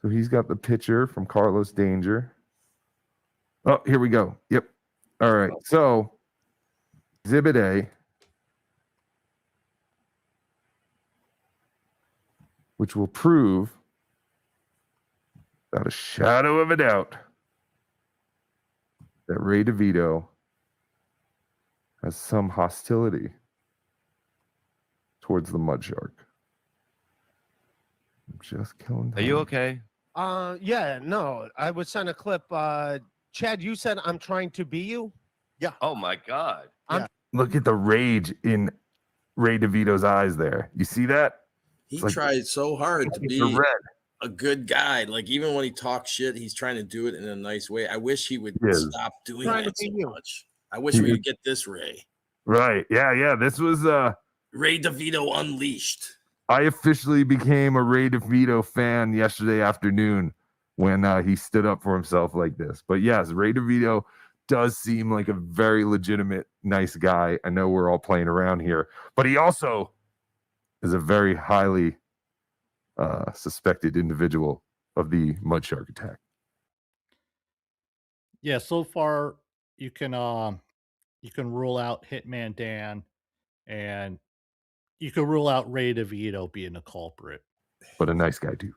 [SPEAKER 2] So he's got the picture from Carlos Danger. Oh, here we go. Yep. All right. So Exhibit A, which will prove without a shadow of a doubt that Ray DeVito has some hostility towards the mud shark. I'm just killing time.
[SPEAKER 8] Are you okay?
[SPEAKER 11] Yeah, no. I would send a clip. Chad, you said I'm trying to be you.
[SPEAKER 10] Yeah.
[SPEAKER 8] Oh my God.
[SPEAKER 2] Look at the rage in Ray DeVito's eyes there. You see that?
[SPEAKER 6] He
[SPEAKER 2] It's like-
[SPEAKER 6] tried so hard to
[SPEAKER 2] it's
[SPEAKER 6] be
[SPEAKER 2] red.
[SPEAKER 6] a good guy. Like, even when he talks shit, he's trying to do it in a nice way. I wish he would
[SPEAKER 2] Yes.
[SPEAKER 6] stop doing
[SPEAKER 11] Trying
[SPEAKER 6] that
[SPEAKER 11] to
[SPEAKER 6] so
[SPEAKER 11] be you.
[SPEAKER 6] much. I wish we would get this Ray.
[SPEAKER 2] Right. Yeah. This was
[SPEAKER 6] Ray DeVito Unleashed.
[SPEAKER 2] I officially became a Ray DeVito fan yesterday afternoon when he stood up for himself like this. But yes, Ray DeVito does seem like a very legitimate, nice guy. I know we're all playing around here, but he also is a very highly suspected individual of the mud shark attack.
[SPEAKER 4] Yeah, so far you can rule out Hitman Dan, and you can rule out Ray DeVito being a culprit.
[SPEAKER 2] But a nice guy too.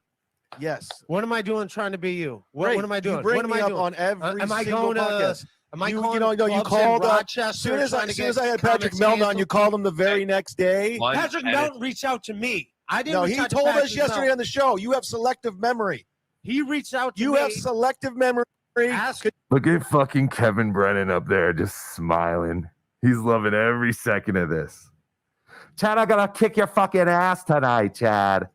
[SPEAKER 10] Yes.
[SPEAKER 11] What am I doing trying to be you? What,
[SPEAKER 10] Ray,
[SPEAKER 11] what am I doing?
[SPEAKER 10] You bring
[SPEAKER 11] What am
[SPEAKER 10] me
[SPEAKER 11] I
[SPEAKER 10] up
[SPEAKER 11] doing?
[SPEAKER 10] on every
[SPEAKER 11] am I
[SPEAKER 10] single
[SPEAKER 11] going
[SPEAKER 10] podcast.
[SPEAKER 11] to? Am I
[SPEAKER 10] you
[SPEAKER 11] calling
[SPEAKER 10] know, you
[SPEAKER 11] clubs in
[SPEAKER 10] called
[SPEAKER 11] Rochester?
[SPEAKER 10] As soon as I had Patrick
[SPEAKER 11] comics
[SPEAKER 10] Melton on,
[SPEAKER 11] canceled?
[SPEAKER 10] you called him the very next day.
[SPEAKER 11] Patrick Melton reached out to me. I didn't.
[SPEAKER 10] No,
[SPEAKER 11] reach
[SPEAKER 10] he
[SPEAKER 11] out to
[SPEAKER 10] told us
[SPEAKER 11] Patrick
[SPEAKER 10] yesterday
[SPEAKER 11] Melton.
[SPEAKER 10] on the show. You have selective memory.
[SPEAKER 11] He reached out to
[SPEAKER 10] You
[SPEAKER 11] me.
[SPEAKER 10] have selective memory.
[SPEAKER 2] Look at fucking Kevin Brennan up there just smiling. He's loving every second of this. Chad, I'm gonna kick your fucking ass tonight, Chad.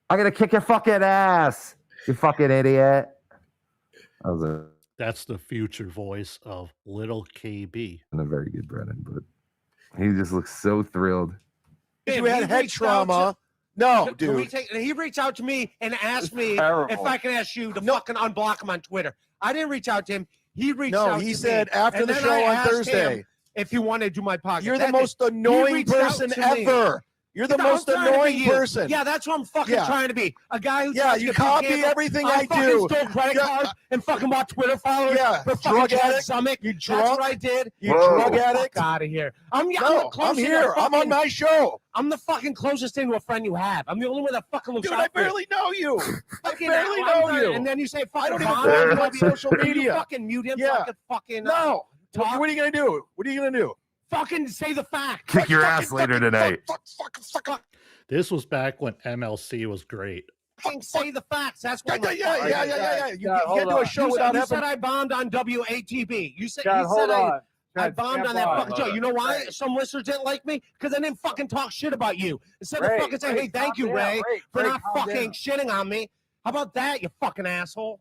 [SPEAKER 2] I'm gonna kick your fucking ass, you fucking idiot.
[SPEAKER 4] That's the future voice of little KB.
[SPEAKER 2] And a very good Brennan, but he just looks so thrilled.
[SPEAKER 10] You had
[SPEAKER 11] He
[SPEAKER 10] head
[SPEAKER 11] reached out
[SPEAKER 10] trauma.
[SPEAKER 11] to-
[SPEAKER 10] No,
[SPEAKER 11] Can we
[SPEAKER 10] dude.
[SPEAKER 11] he reached out to me and asked me
[SPEAKER 10] terrible.
[SPEAKER 11] if I can ask you to fucking unblock him on Twitter. I didn't reach out to him. He reached
[SPEAKER 10] No,
[SPEAKER 11] out
[SPEAKER 10] he
[SPEAKER 11] to
[SPEAKER 10] said
[SPEAKER 11] me.
[SPEAKER 10] after
[SPEAKER 11] And
[SPEAKER 10] the
[SPEAKER 11] then
[SPEAKER 10] show
[SPEAKER 11] I
[SPEAKER 10] on
[SPEAKER 11] asked
[SPEAKER 10] Thursday.
[SPEAKER 11] him if he wanted to do my podcast.
[SPEAKER 10] You're the
[SPEAKER 11] That's it.
[SPEAKER 10] most
[SPEAKER 11] He
[SPEAKER 10] annoying
[SPEAKER 11] reached out
[SPEAKER 10] person
[SPEAKER 11] to me.
[SPEAKER 10] ever. You're the
[SPEAKER 11] I'm
[SPEAKER 10] most
[SPEAKER 11] trying to be
[SPEAKER 10] annoying
[SPEAKER 11] you.
[SPEAKER 10] person.
[SPEAKER 11] Yeah, that's what I'm fucking
[SPEAKER 10] Yeah.
[SPEAKER 11] trying to be. A guy who
[SPEAKER 10] Yeah,
[SPEAKER 11] tries to
[SPEAKER 10] you
[SPEAKER 11] get
[SPEAKER 10] copy
[SPEAKER 11] candle.
[SPEAKER 10] everything
[SPEAKER 11] I
[SPEAKER 10] I
[SPEAKER 11] fucking
[SPEAKER 10] do.
[SPEAKER 11] stole credit
[SPEAKER 10] Yeah,
[SPEAKER 11] cards and fucking bought Twitter followers.
[SPEAKER 10] Yeah,
[SPEAKER 11] for fucking
[SPEAKER 10] drug
[SPEAKER 11] Chad
[SPEAKER 10] addict.
[SPEAKER 11] Summit.
[SPEAKER 10] You
[SPEAKER 11] That's
[SPEAKER 10] drunk?
[SPEAKER 11] what I did.
[SPEAKER 10] You
[SPEAKER 2] Whoa.
[SPEAKER 10] drug addict?
[SPEAKER 11] Fuck out of here. I'm
[SPEAKER 10] No, I'm
[SPEAKER 11] closest
[SPEAKER 10] here.
[SPEAKER 11] to
[SPEAKER 10] I'm on
[SPEAKER 11] fucking-
[SPEAKER 10] my show.
[SPEAKER 11] I'm the fucking closest thing to a friend you have. I'm the only one that fucking looks
[SPEAKER 10] Dude,
[SPEAKER 11] out
[SPEAKER 10] I
[SPEAKER 11] for you.
[SPEAKER 10] barely know you. I
[SPEAKER 11] Fucking
[SPEAKER 10] barely
[SPEAKER 11] hell, I'm
[SPEAKER 10] know
[SPEAKER 11] done.
[SPEAKER 10] you.
[SPEAKER 11] And then you say fucking
[SPEAKER 10] I don't even
[SPEAKER 11] Bob
[SPEAKER 10] follow
[SPEAKER 11] on
[SPEAKER 10] you on
[SPEAKER 11] W.
[SPEAKER 10] social
[SPEAKER 11] Can you
[SPEAKER 10] media.
[SPEAKER 11] fucking mute him so
[SPEAKER 10] Yeah.
[SPEAKER 11] I could fucking
[SPEAKER 10] No.
[SPEAKER 11] talk?
[SPEAKER 10] What are you gonna do? What are you gonna do?
[SPEAKER 11] Fucking say the fact.
[SPEAKER 2] Kick your ass later tonight.
[SPEAKER 11] Fuck.
[SPEAKER 4] This was back when MLC was great.
[SPEAKER 11] Fucking say the facts. That's
[SPEAKER 10] Yeah,
[SPEAKER 11] what
[SPEAKER 10] yeah. You can't do a show without
[SPEAKER 11] you
[SPEAKER 10] having.
[SPEAKER 11] said I bombed on WATP. You said
[SPEAKER 9] Chad,
[SPEAKER 11] you
[SPEAKER 9] hold
[SPEAKER 11] said
[SPEAKER 9] on.
[SPEAKER 11] I
[SPEAKER 9] Chad,
[SPEAKER 11] bombed
[SPEAKER 9] stand
[SPEAKER 11] on that
[SPEAKER 9] by.
[SPEAKER 11] fucking show. You know why? Some listeners didn't like me because I didn't fucking talk shit about you. Instead of
[SPEAKER 9] Ray,
[SPEAKER 11] fucking saying,
[SPEAKER 9] Ray,
[SPEAKER 11] "Hey, thank
[SPEAKER 9] calm
[SPEAKER 11] you,
[SPEAKER 9] down.
[SPEAKER 11] Ray, for
[SPEAKER 9] Ray,
[SPEAKER 11] not
[SPEAKER 9] calm
[SPEAKER 11] fucking
[SPEAKER 9] down.
[SPEAKER 11] shitting on me." How about that, you fucking asshole?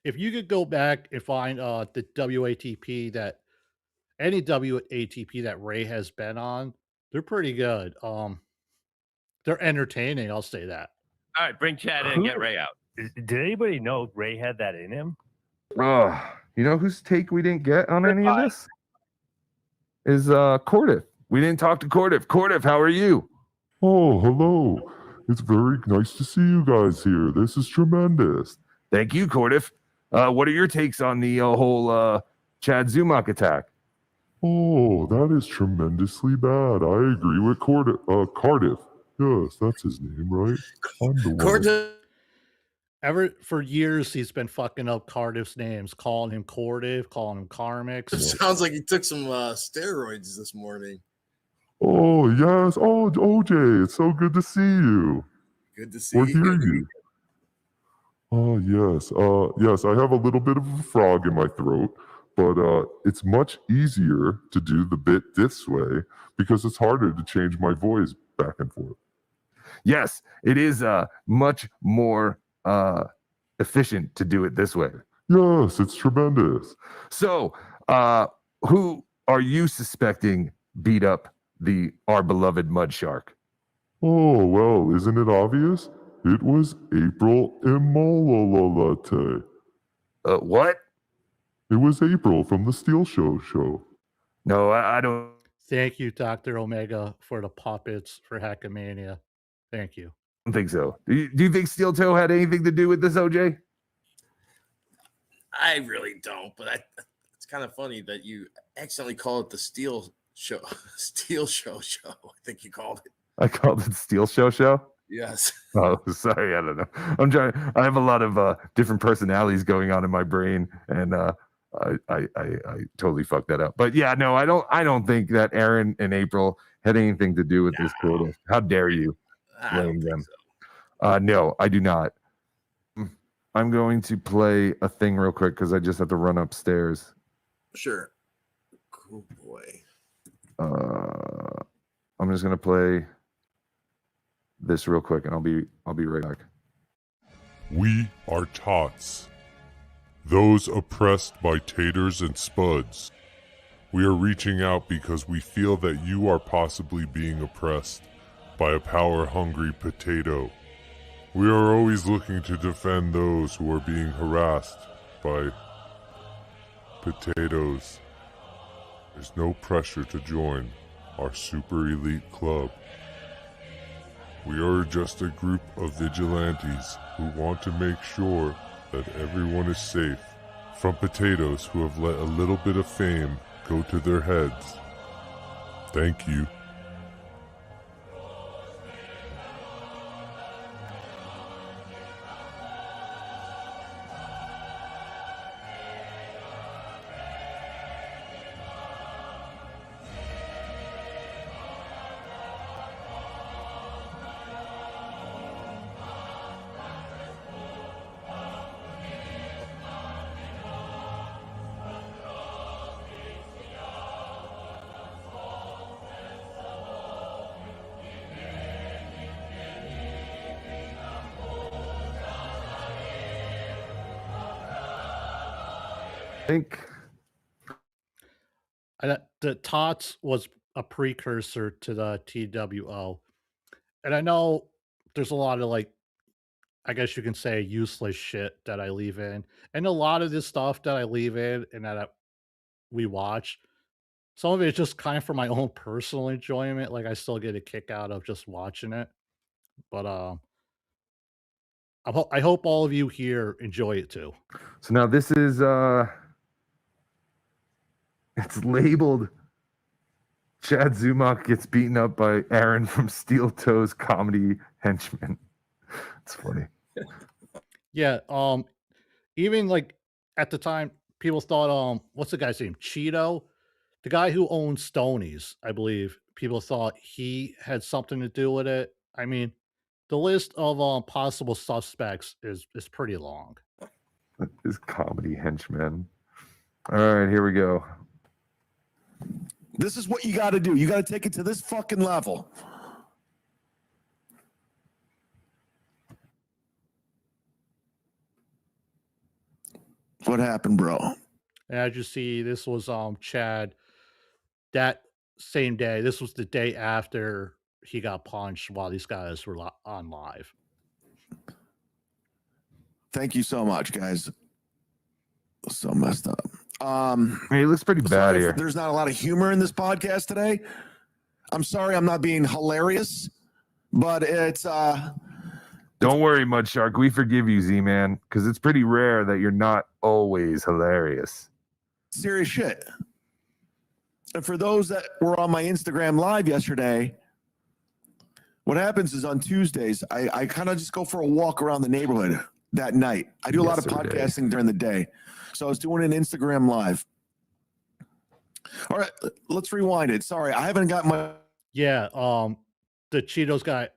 [SPEAKER 4] If you could go back and find the WATP that any WATP that Ray has been on, they're pretty good. They're entertaining. I'll say that.
[SPEAKER 8] All right, bring Chad in and get Ray out.
[SPEAKER 12] Did anybody know Ray had that in him?
[SPEAKER 2] You know whose take we didn't get on any of this? Is Cardiff. We didn't talk to Cardiff. Cardiff, how are you?
[SPEAKER 13] Oh, hello. It's very nice to see you guys here. This is tremendous.
[SPEAKER 2] Thank you, Cardiff. What are your takes on the whole Chad Zumach attack?
[SPEAKER 13] Oh, that is tremendously bad. I agree with Cardiff. Yes, that's his name, right? I'm the one.
[SPEAKER 6] Cardiff.
[SPEAKER 4] For years, he's been fucking up Cardiff's names, calling him Cardiff, calling him Carmix.
[SPEAKER 6] Sounds like he took some steroids this morning.
[SPEAKER 13] Oh, yes. Oh, OJ, it's so good to see you.
[SPEAKER 6] Good to see
[SPEAKER 13] Or
[SPEAKER 6] you.
[SPEAKER 13] hear you. Oh, yes. Yes, I have a little bit of a frog in my throat, but it's much easier to do the bit this way because it's harder to change my voice back and forth.
[SPEAKER 2] Yes, it is much more efficient to do it this way.
[SPEAKER 13] Yes, it's tremendous.
[SPEAKER 2] So, who are you suspecting beat up our beloved mud shark?
[SPEAKER 13] Oh, well, isn't it obvious? It was April Immolalate.
[SPEAKER 2] What?
[SPEAKER 13] It was April from the Steel show.
[SPEAKER 2] No, I don't.
[SPEAKER 4] Thank you, Dr. Omega, for the puppets for Hackamania. Thank you.
[SPEAKER 2] I don't think so. Do you think Steel Toe had anything to do with this, OJ?
[SPEAKER 6] I really don't, but it's kind of funny that you accidentally call it the Steel Show. Steel Show. I think you called it.
[SPEAKER 2] I called it Steel Show?
[SPEAKER 6] Yes.
[SPEAKER 2] Oh, sorry. I don't know. I have a lot of different personalities going on in my brain, and I totally fucked that up. But yeah, no, I don't think that Aaron and April had anything to do with this quota. How dare you blame them? So. No, I do not. I'm going to play a thing real quick because I just have to run upstairs.
[SPEAKER 6] Sure. Cool boy.
[SPEAKER 2] I'm just gonna play this real quick, and I'll be right back.
[SPEAKER 13] We are tots, those oppressed by taters and spuds. We are reaching out because we feel that you are possibly being oppressed by a power-hungry potato. We are always looking to defend those who are being harassed by potatoes. There's no pressure to join our super elite club. We are just a group of vigilantes who want to make sure that everyone is safe from potatoes who have let a little bit of fame go to their heads. Thank you.
[SPEAKER 2] think
[SPEAKER 4] the TOTS was a precursor to the TWO. And I know there's a lot of I guess you can say useless shit that I leave in. And a lot of this stuff that I leave in and that we watch, some of it's just kind of for my own personal enjoyment. Like I still get a kick out of just watching it. But I hope all of you here enjoy it too.
[SPEAKER 2] So now this is it's labeled Chad Zumach gets beaten up by Aaron from Steel Toes Comedy Henchman. It's funny.
[SPEAKER 4] Yeah, even like at the time, people thought, what's the guy's name? Cheeto, the guy who owns Stonies, I believe. People thought he had something to do with it. I mean, the list of possible suspects is pretty long.
[SPEAKER 2] His comedy henchman. All right, here we go.
[SPEAKER 14] This is what you got to do. You got to take it to this fucking level. What happened, bro?
[SPEAKER 4] And as you see, this was Chad that same day. This was the day after he got punched while these guys were on live.
[SPEAKER 14] Thank you so much, guys. So messed up.
[SPEAKER 2] He looks pretty bad here.
[SPEAKER 14] There's not a lot of humor in this podcast today. I'm sorry I'm not being hilarious, but it's
[SPEAKER 2] Don't worry, Mud Shark. We forgive you, Z-Man, because it's pretty rare that you're not always hilarious.
[SPEAKER 14] serious shit. And for those that were on my Instagram live yesterday, what happens is on Tuesdays, I kind of just go for a walk around the neighborhood that night. I do a lot of podcasting during the day. So I was doing an Instagram live. All right, let's rewind it. Sorry, I haven't got my.
[SPEAKER 4] Yeah, the Cheetos guy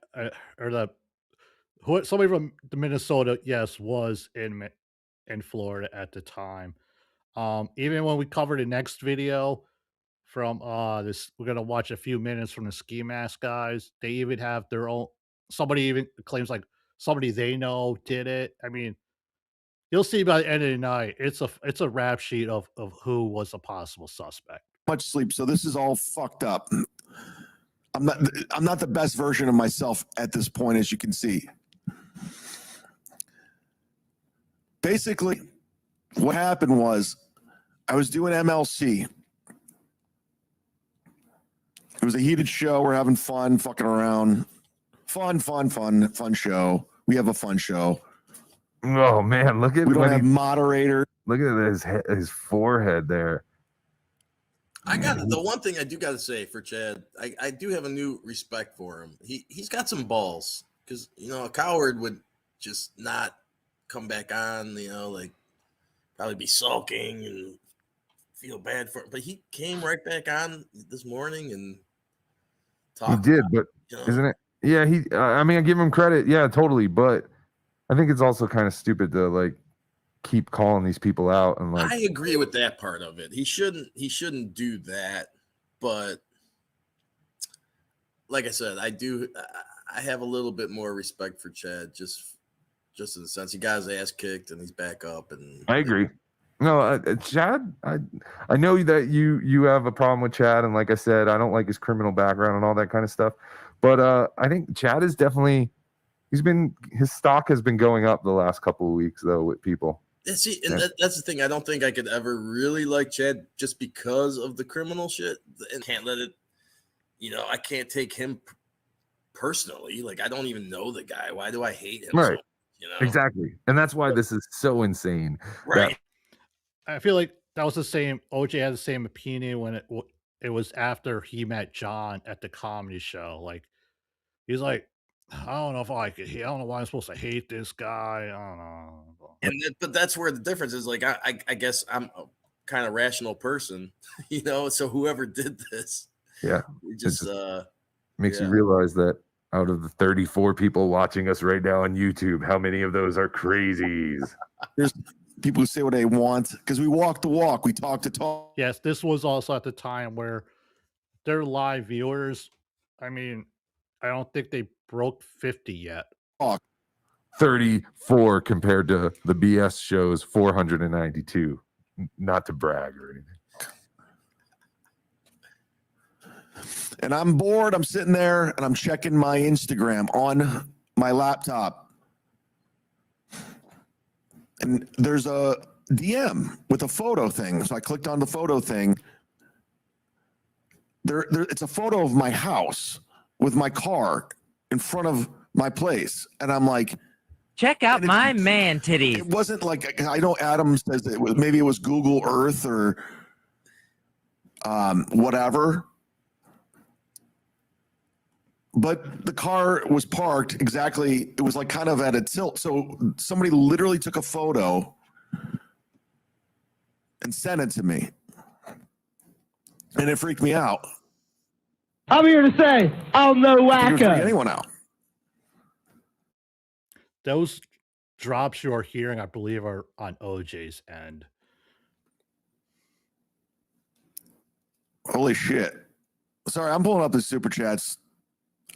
[SPEAKER 4] or somebody from the Minnesota, yes, was in Florida at the time. Even when we cover the next video from this, we're gonna watch a few minutes from the Ski Mask guys. They even have their own. Somebody even claims like somebody they know did it. I mean, you'll see by the end of the night, it's a rap sheet of who was a possible suspect.
[SPEAKER 14] Much sleep, so this is all fucked up. I'm not the best version of myself at this point, as you can see. Basically, what happened was I was doing MLC. It was a heated show. We're having fun, fucking around. Fun show. We have a fun show.
[SPEAKER 2] Oh man, look at
[SPEAKER 14] we don't have moderator.
[SPEAKER 2] Look at his forehead there.
[SPEAKER 6] I got the one thing I do got to say for Chad. I do have a new respect for him. He's got some balls because a coward would just not come back on. Like probably be sulking and feel bad for it. But he came right back on this morning and talked.
[SPEAKER 2] He did, but isn't it? Yeah, I mean, I give him credit. Yeah, totally. But I think it's also kind of stupid to like keep calling these people out and like.
[SPEAKER 6] I agree with that part of it. He shouldn't do that. But like I said, I have a little bit more respect for Chad just in the sense he got his ass kicked and he's back up. And
[SPEAKER 2] I agree. No, Chad, I know that you have a problem with Chad, and like I said, I don't like his criminal background and all that kind of stuff. But I think Chad is definitely his stock has been going up the last couple of weeks though with people.
[SPEAKER 6] That's the thing. I don't think I could ever really like Chad just because of the criminal shit, and can't let it. I can't take him personally. Like I don't even know the guy. Why do I hate him?
[SPEAKER 2] Right.
[SPEAKER 6] So,
[SPEAKER 2] Exactly, and that's why this is so insane.
[SPEAKER 6] Right.
[SPEAKER 4] I feel like that was the same. OJ had the same opinion when it was after he met John at the comedy show. Like he's like, I don't know if I don't know why I'm supposed to hate this guy. I don't know.
[SPEAKER 6] But that's where the difference is. Like I guess I'm a kind of rational person, So whoever did this,
[SPEAKER 2] yeah,
[SPEAKER 6] it just
[SPEAKER 2] makes you realize that out of the 34 people watching us right now on YouTube, how many of those are crazies?
[SPEAKER 14] There's people who say what they want because we walk the walk, we talk the talk.
[SPEAKER 4] Yes, this was also at the time where their live viewers, I mean, I don't think they broke 50 yet.
[SPEAKER 2] 34 compared to the BS show's 492. Not to brag or anything.
[SPEAKER 14] And I'm bored. I'm sitting there and I'm checking my Instagram on my laptop. And there's a DM with a photo thing. So I clicked on the photo thing. it's a photo of my house with my car in front of my place, and I'm like,
[SPEAKER 15] check out my man titties.
[SPEAKER 14] It wasn't like, I know Adam says it was, maybe it was Google Earth or whatever, but the car was parked exactly. It was like kind of at a tilt. So somebody literally took a photo and sent it to me, and it freaked me out.
[SPEAKER 16] I'm here to say, I'm no
[SPEAKER 14] I think it would freak
[SPEAKER 16] wacko.
[SPEAKER 14] anyone out.
[SPEAKER 4] Those drops you are hearing, I believe, are on OJ's end.
[SPEAKER 14] Holy shit! Sorry, I'm pulling up the super chats.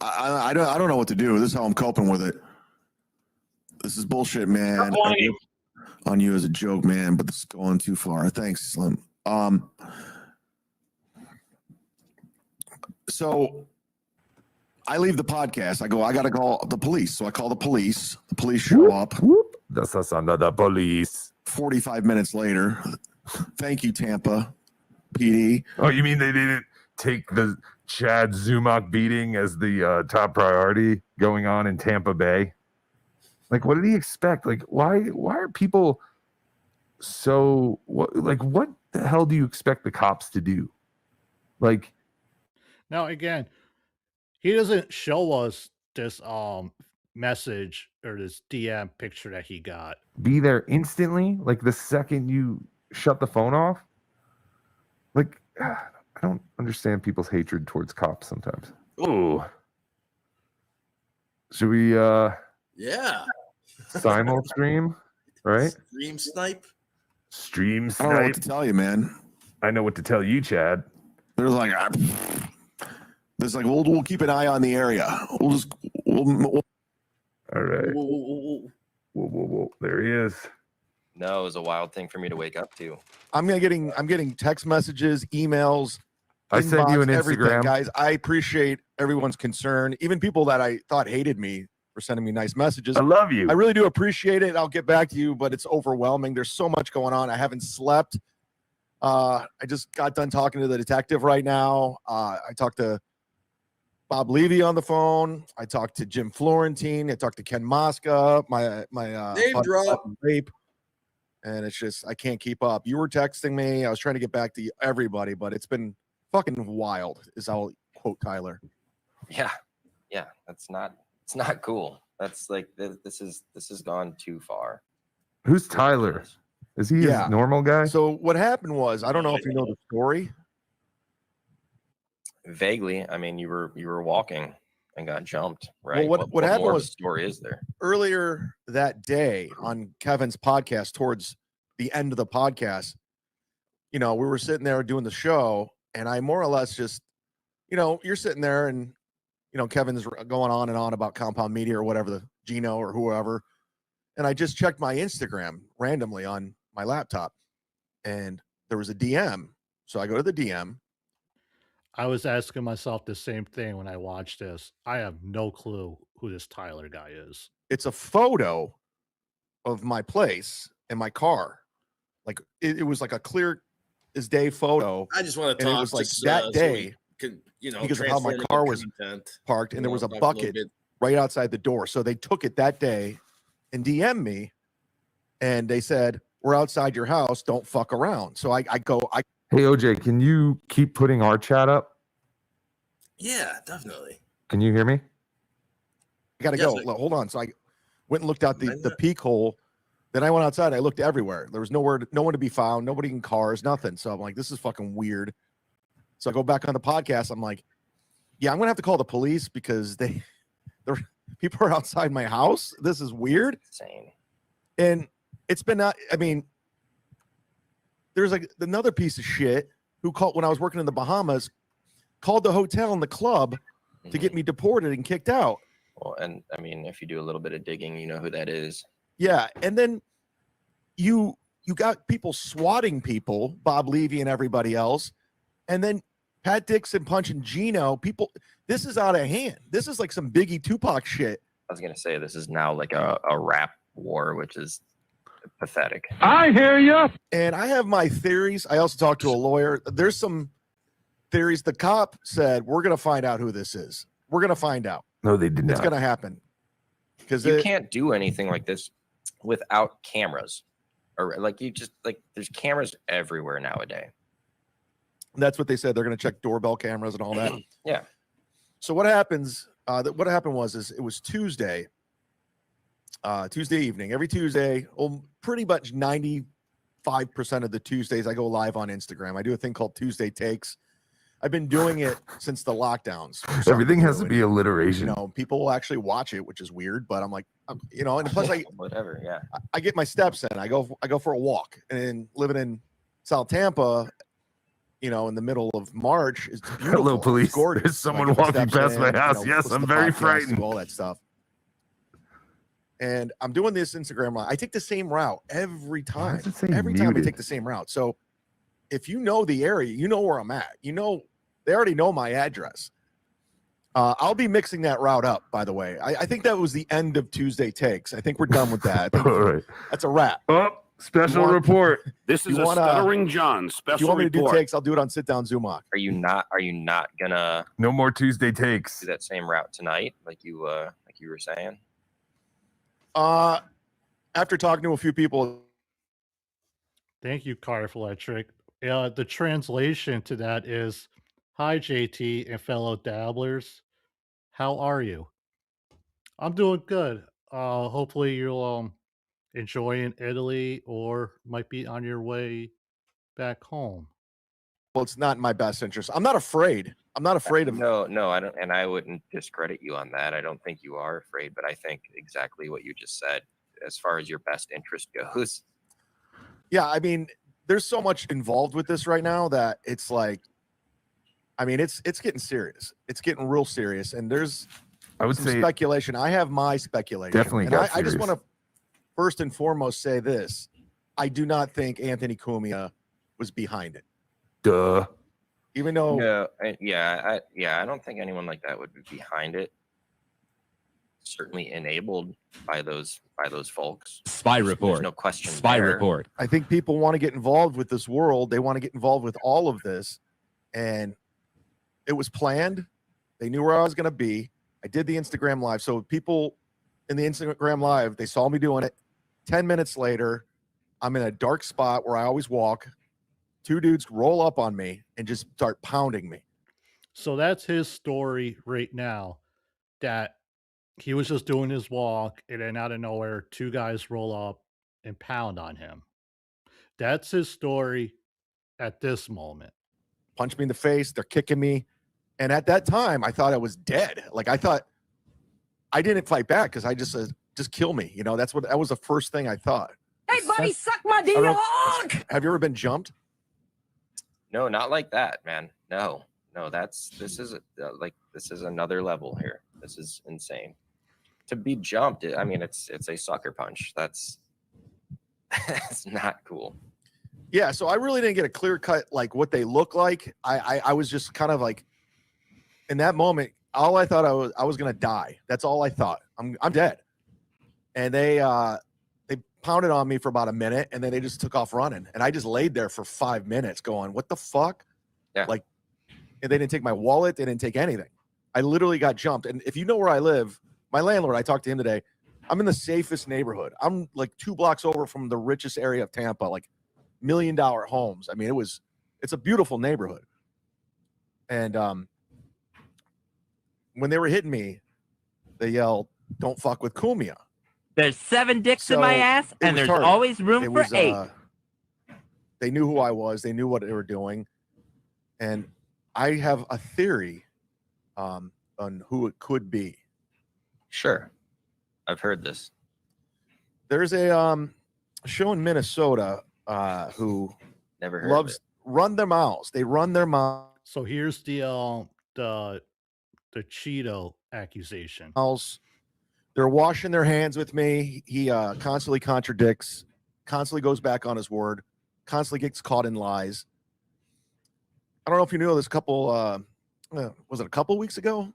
[SPEAKER 14] I don't know what to do. This is how I'm coping with it. This is bullshit, man. On you as a joke, man, but this is going too far. Thanks, Slim. So I leave the podcast. I got to call the police. So I call the police. The police show up.
[SPEAKER 2] That's us under the police.
[SPEAKER 14] 45 minutes later. Thank you, Tampa PD.
[SPEAKER 2] Oh, you mean they didn't take the Chad Zumach beating as the top priority going on in Tampa Bay? Like, what did he expect? Like, why are people so what the hell do you expect the cops to do? Like,
[SPEAKER 4] now again, he doesn't show us this message or this DM picture that he got.
[SPEAKER 2] be there instantly, like the second you shut the phone off? Like, I don't understand people's hatred towards cops sometimes. Ooh. Should we
[SPEAKER 6] Yeah.
[SPEAKER 14] simul
[SPEAKER 2] stream, right?
[SPEAKER 6] Stream snipe.
[SPEAKER 2] Stream
[SPEAKER 14] I
[SPEAKER 2] snipe.
[SPEAKER 14] don't know what to tell you, man.
[SPEAKER 2] I know what to tell you, Chad.
[SPEAKER 14] There's like, we'll keep an eye on the area. We'll
[SPEAKER 2] all right. Whoa. There he is.
[SPEAKER 17] No, it was a wild thing for me to wake up to.
[SPEAKER 10] I'm getting text messages, emails.
[SPEAKER 2] I sent you an
[SPEAKER 10] everything,
[SPEAKER 2] Instagram.
[SPEAKER 10] guys. I appreciate everyone's concern, even people that I thought hated me for sending me nice messages.
[SPEAKER 2] I love you.
[SPEAKER 10] I really do appreciate it. I'll get back to you, but it's overwhelming. There's so much going on. I haven't slept. I just got done talking to the detective right now. I talked to Bob Levy on the phone. I talked to Jim Florentine. I talked to Ken Mosca, my
[SPEAKER 6] Name drop.
[SPEAKER 10] rape. And it's just, I can't keep up. You were texting me. I was trying to get back to everybody, but it's been fucking wild, is I'll quote Tyler.
[SPEAKER 17] Yeah. It's not cool. That's like, this has gone too far.
[SPEAKER 2] Who's Tyler? Is he a normal guy?
[SPEAKER 10] So what happened was, I don't know if you know the story.
[SPEAKER 17] Vaguely. I mean, you were walking and got jumped, right?
[SPEAKER 10] Well, what happened
[SPEAKER 17] more of
[SPEAKER 10] was
[SPEAKER 17] a story is there?
[SPEAKER 10] Earlier that day on Kevin's podcast, towards the end of the podcast, we were sitting there doing the show, and I more or less just, you're sitting there and, Kevin's going on and on about Compound Media or whatever, the Gino or whoever. And I just checked my Instagram randomly on my laptop, and there was a DM. So I go to the DM.
[SPEAKER 4] I was asking myself the same thing when I watched this. I have no clue who this Tyler guy is.
[SPEAKER 10] It's a photo of my place and my car. Like it was like a clear as day photo.
[SPEAKER 6] I just want to
[SPEAKER 10] and
[SPEAKER 6] talk.
[SPEAKER 10] it was like
[SPEAKER 6] just,
[SPEAKER 10] that
[SPEAKER 6] so
[SPEAKER 10] day
[SPEAKER 6] we could,
[SPEAKER 10] because of how my
[SPEAKER 6] transform it
[SPEAKER 10] car
[SPEAKER 6] into
[SPEAKER 10] was
[SPEAKER 6] content.
[SPEAKER 10] parked, and there was a
[SPEAKER 6] talk little
[SPEAKER 10] bucket
[SPEAKER 6] bit.
[SPEAKER 10] right outside the door. So they took it that day and DM'd me, and they said, "We're outside your house. Don't fuck around." So I go.
[SPEAKER 2] Hey, OJ, can you keep putting our chat up?
[SPEAKER 6] Yeah, definitely.
[SPEAKER 2] Can you hear me?
[SPEAKER 10] I gotta
[SPEAKER 6] Yes,
[SPEAKER 10] go. Hold on. So I went and looked out the peak hole. Then I went outside. I looked everywhere. There was no one to be found. Nobody in cars. Nothing. So I'm like, this is fucking weird. So I go back on the podcast. I'm like, yeah, I'm gonna have to call the police because the people are outside my house. This is weird.
[SPEAKER 17] Insane.
[SPEAKER 10] And it's been not. I mean, there's like another piece of shit who called when I was working in the Bahamas. Called the hotel and the club to get me deported and kicked out.
[SPEAKER 17] Well, and I mean, if you do a little bit of digging, you know who that is.
[SPEAKER 10] Yeah, and then you got people swatting people, Bob Levy and everybody else, and then Pat Dixon punching Gino. People, this is out of hand. This is like some Biggie Tupac shit.
[SPEAKER 17] I was gonna say this is now like a rap war, which is pathetic.
[SPEAKER 10] I hear you. And I have my theories. I also talked to a lawyer. There's theories. The cop said, we're going to find out who this is. We're going to find out.
[SPEAKER 2] No, they did not.
[SPEAKER 10] It's going to happen. Because
[SPEAKER 17] you can't do anything like this without cameras. Or like there's cameras everywhere nowadays.
[SPEAKER 10] That's what they said. They're going to check doorbell cameras and all that.
[SPEAKER 17] Yeah.
[SPEAKER 10] So what happens? What happened was it was Tuesday evening. Every Tuesday, pretty much 95% of the Tuesdays, I go live on Instagram. I do a thing called Tuesday Takes. I've been doing it since the lockdowns.
[SPEAKER 2] Everything has to be alliteration.
[SPEAKER 10] People will actually watch it, which is weird, but I'm like, and plus
[SPEAKER 17] whatever. Yeah.
[SPEAKER 10] I get my steps in. I go for a walk, and living in South Tampa, in the middle of March is beautiful.
[SPEAKER 2] Hello, police.
[SPEAKER 10] It's gorgeous.
[SPEAKER 2] There's someone walking past my house. Yes,
[SPEAKER 10] listen
[SPEAKER 2] I'm
[SPEAKER 10] to
[SPEAKER 2] very
[SPEAKER 10] podcasts,
[SPEAKER 2] frightened.
[SPEAKER 10] do all that stuff. And I'm doing this Instagram live. I take the same route every time. Every time I take the same route. So if you know the area, you know where I'm at. They already know my address. I'll be mixing that route up, by the way. I think that was the end of Tuesday Takes. I think we're done with that.
[SPEAKER 2] All right.
[SPEAKER 10] That's a wrap.
[SPEAKER 2] Oh, special report.
[SPEAKER 3] This is a Stuttering John special
[SPEAKER 10] If you want me to do
[SPEAKER 3] report.
[SPEAKER 10] takes, I'll do it on Sit Down Zoom.
[SPEAKER 17] Are you not gonna
[SPEAKER 2] no more Tuesday Takes?
[SPEAKER 17] Do that same route tonight, like you were saying?
[SPEAKER 10] After talking to a few people.
[SPEAKER 4] Thank you, Cardiff Electric. The translation to that is, "Hi, JT and fellow dabblers. How are you? I'm doing good. Hopefully you'll enjoying Italy or might be on your way back home."
[SPEAKER 10] Well, it's not in my best interest. I'm not afraid. I'm not afraid of.
[SPEAKER 17] No, I don't, and I wouldn't discredit you on that. I don't think you are afraid, but I think exactly what you just said, as far as your best interest goes.
[SPEAKER 10] Yeah, I mean, there's so much involved with this right now that it's like, I mean, it's getting serious. It's getting real serious, and there's some speculation. I have my speculation.
[SPEAKER 2] Definitely
[SPEAKER 10] and
[SPEAKER 2] got
[SPEAKER 10] I just
[SPEAKER 2] serious.
[SPEAKER 10] want to first and foremost say this: I do not think Anthony Cumia was behind it.
[SPEAKER 2] Duh.
[SPEAKER 10] Even though,
[SPEAKER 17] I don't think anyone like that would be behind it. Certainly enabled by those folks.
[SPEAKER 15] Spy report.
[SPEAKER 17] There's no question.
[SPEAKER 15] Spy
[SPEAKER 17] there.
[SPEAKER 15] report.
[SPEAKER 10] I think people want to get involved with this world. They want to get involved with all of this, and it was planned. They knew where I was going to be. I did the Instagram live, so people in the Instagram live, they saw me doing it. 10 minutes later, I'm in a dark spot where I always walk. Two dudes roll up on me and just start pounding me.
[SPEAKER 4] So that's his story right now, that he was just doing his walk, and then out of nowhere, two guys roll up and pound on him. That's his story at this moment.
[SPEAKER 10] Punch me in the face. They're kicking me. And at that time, I thought I was dead. Like, I thought I didn't fight back because I just said, just kill me. That was the first thing I thought.
[SPEAKER 15] Hey, buddy, suck my D-Hawk!
[SPEAKER 10] Have you ever been jumped?
[SPEAKER 17] No, not like that, man. No, this is another level here. This is insane. To be jumped, I mean, it's a sucker punch. That's not cool.
[SPEAKER 10] Yeah, so I really didn't get a clear cut like what they look like. I was just kind of like, in that moment, all I thought I was gonna die. That's all I thought. I'm dead. And they pounded on me for about a minute, and then they just took off running. And I just laid there for 5 minutes going, what the fuck?
[SPEAKER 17] Yeah.
[SPEAKER 10] Like, and they didn't take my wallet. They didn't take anything. I literally got jumped. And if you know where I live, my landlord, I talked to him today. I'm in the safest neighborhood. I'm like 2 blocks over from the richest area of Tampa, like $1 million homes. I mean, it's a beautiful neighborhood. And when they were hitting me, they yelled, "Don't fuck with Cumia."
[SPEAKER 15] There's 7 dicks in
[SPEAKER 10] So,
[SPEAKER 15] my ass,
[SPEAKER 10] it
[SPEAKER 15] and
[SPEAKER 10] was
[SPEAKER 15] there's
[SPEAKER 10] targeted.
[SPEAKER 15] always room
[SPEAKER 10] It
[SPEAKER 15] for
[SPEAKER 10] was,
[SPEAKER 15] 8.
[SPEAKER 10] They knew who I was. They knew what they were doing. And I have a theory on who it could be.
[SPEAKER 17] Sure. I've heard this.
[SPEAKER 10] There's a show in Minnesota who
[SPEAKER 17] Never heard
[SPEAKER 10] loves
[SPEAKER 17] of
[SPEAKER 10] run their mouths. They run their mouths.
[SPEAKER 4] So here's the Cheeto accusation.
[SPEAKER 10] They're washing their hands with me. He constantly contradicts, constantly goes back on his word, constantly gets caught in lies. I don't know if you knew this couple, was it a couple weeks ago?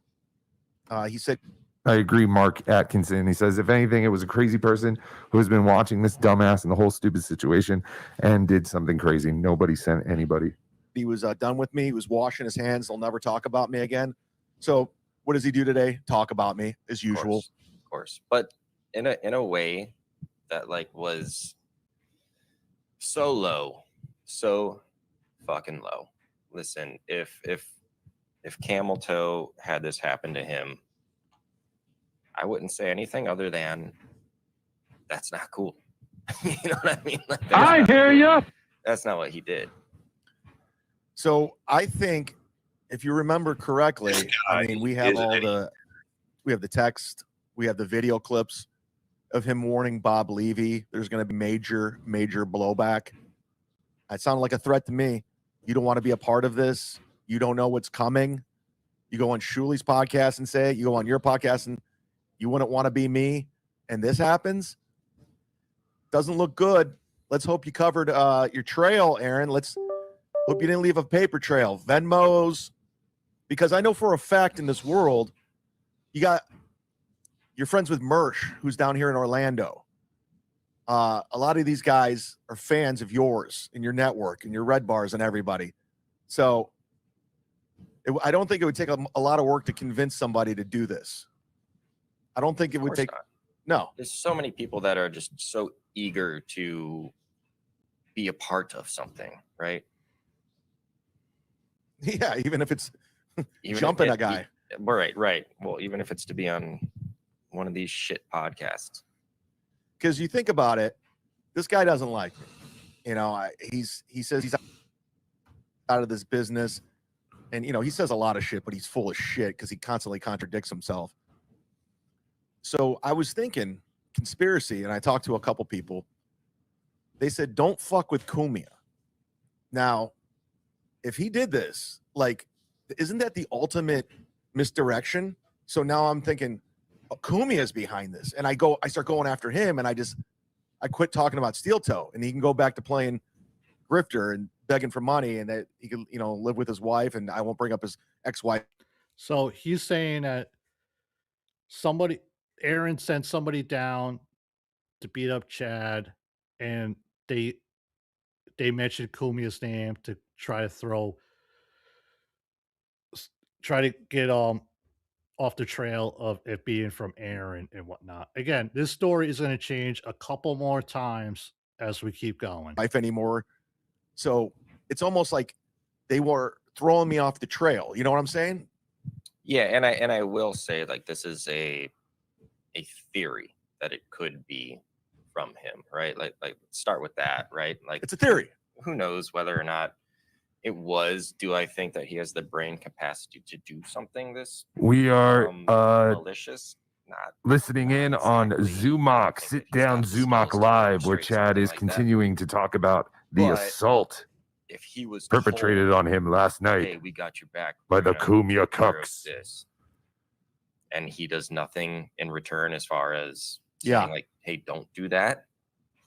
[SPEAKER 10] He said,
[SPEAKER 2] I agree, Mark Atkinson. He says, if anything, it was a crazy person who has been watching this dumbass and the whole stupid situation and did something crazy. Nobody sent anybody.
[SPEAKER 10] he was done with me. He was washing his hands. He'll never talk about me again. So what does he do today? Talk about me as usual.
[SPEAKER 17] Of course. But in a way that like was so low, so fucking low. Listen, if Camel Toe had this happen to him, I wouldn't say anything other than that's not cool. You know what I mean? Like,
[SPEAKER 16] I hear you.
[SPEAKER 17] That's not what he did.
[SPEAKER 10] So I think if you remember correctly, I mean, we have the text, we have the video clips of him warning Bob Levy there's going to be major blowback. That sounded like a threat to me. You don't want to be a part of this. You don't know what's coming. You go on Shuli's podcast and say it. You go on your podcast and you wouldn't want to be me. And this happens. Doesn't look good. Let's hope you covered your trail, Aaron. Let's hope you didn't leave a paper trail. Venmos. Because I know for a fact in this world, you're friends with Mersh, who's down here in Orlando. A lot of these guys are fans of yours and your network and your Red Bars and everybody. So I don't think it would take a lot of work to convince somebody to do this. I don't think it would take. No.
[SPEAKER 17] There's so many people that are just so eager to be a part of something, right?
[SPEAKER 10] Yeah, even if it's jumping a guy.
[SPEAKER 17] Right. Well, even if it's to be on one of these shit podcasts.
[SPEAKER 10] Because you think about it, this guy doesn't like me. You know, he says he's out of this business. And, you know, he says a lot of shit, but he's full of shit because he constantly contradicts himself. So I was thinking conspiracy, and I talked to a couple people. They said, don't fuck with Cumia. Now, if he did this, like, isn't that the ultimate misdirection? So now I'm thinking, Cumia is behind this. And I start going after him, and I quit talking about Steel Toe, and he can go back to playing grifter and begging for money, and that he can, you know, live with his wife, and I won't bring up his ex-wife.
[SPEAKER 4] So he's saying that Aaron sent somebody down to beat up Chad, and they mentioned Cumia's name to try to get off the trail of it being from Aaron and whatnot. Again, this story is going to change a couple more times as we keep going.
[SPEAKER 10] Life anymore. So it's almost like they were throwing me off the trail. You know what I'm saying?
[SPEAKER 17] Yeah, and I will say, like, this is a theory that it could be from him, right? Like start with that, right? Like,
[SPEAKER 10] it's a theory.
[SPEAKER 17] Who knows whether or not it was? Do I think that he has the brain capacity to do something this
[SPEAKER 2] We are
[SPEAKER 17] malicious? Not
[SPEAKER 2] listening in on Zumok, Sit Down Zumok Live, where Chad is continuing to talk about the assault
[SPEAKER 17] if he was
[SPEAKER 2] perpetrated on him last night.
[SPEAKER 17] Hey, we got your back
[SPEAKER 2] by the Cumia cucks.
[SPEAKER 17] And he does nothing in return as far as
[SPEAKER 10] Yeah.
[SPEAKER 17] saying, like, hey, don't do that.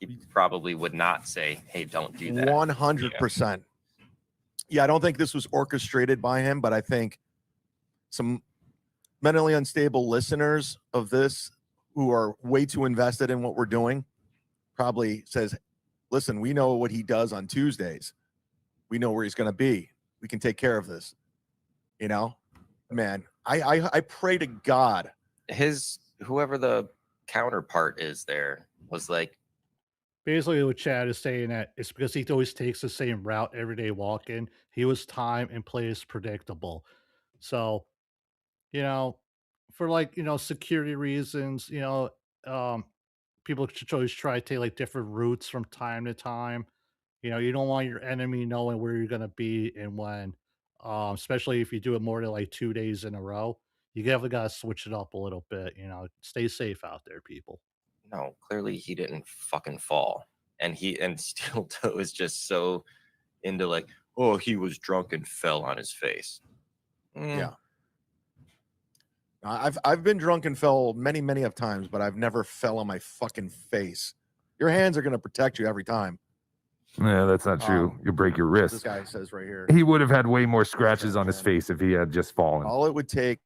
[SPEAKER 17] He probably would not say, hey, don't do that.
[SPEAKER 10] 100%. Yeah, I don't think this was orchestrated by him, but I think some mentally unstable listeners of this who are way too invested in what we're doing probably says, listen, we know what he does on Tuesdays. We know where he's going to be. We can take care of this. You know, man, I pray to God.
[SPEAKER 17] Whoever the counterpart is there was like,
[SPEAKER 4] basically what Chad is saying that it's because he always takes the same route every day walking. He was time and place predictable. So, you know, for like, you know, security reasons, you know, people should always try to take like different routes from time to time. You know, you don't want your enemy knowing where you're going to be and when, especially if you do it more than like 2 days in a row. You definitely got to switch it up a little bit, you know, stay safe out there, people.
[SPEAKER 17] no, clearly he didn't fucking fall. And Steel Toe is just so into like, oh, he was drunk and fell on his face.
[SPEAKER 10] Yeah. I've been drunk and fell many of times, but I've never fell on my fucking face. Your hands are going to protect you every time.
[SPEAKER 2] Yeah, that's not true. You'll break your wrist.
[SPEAKER 10] This guy says right here.
[SPEAKER 2] He would have had way more scratches on his face if he had just fallen.
[SPEAKER 10] All it would take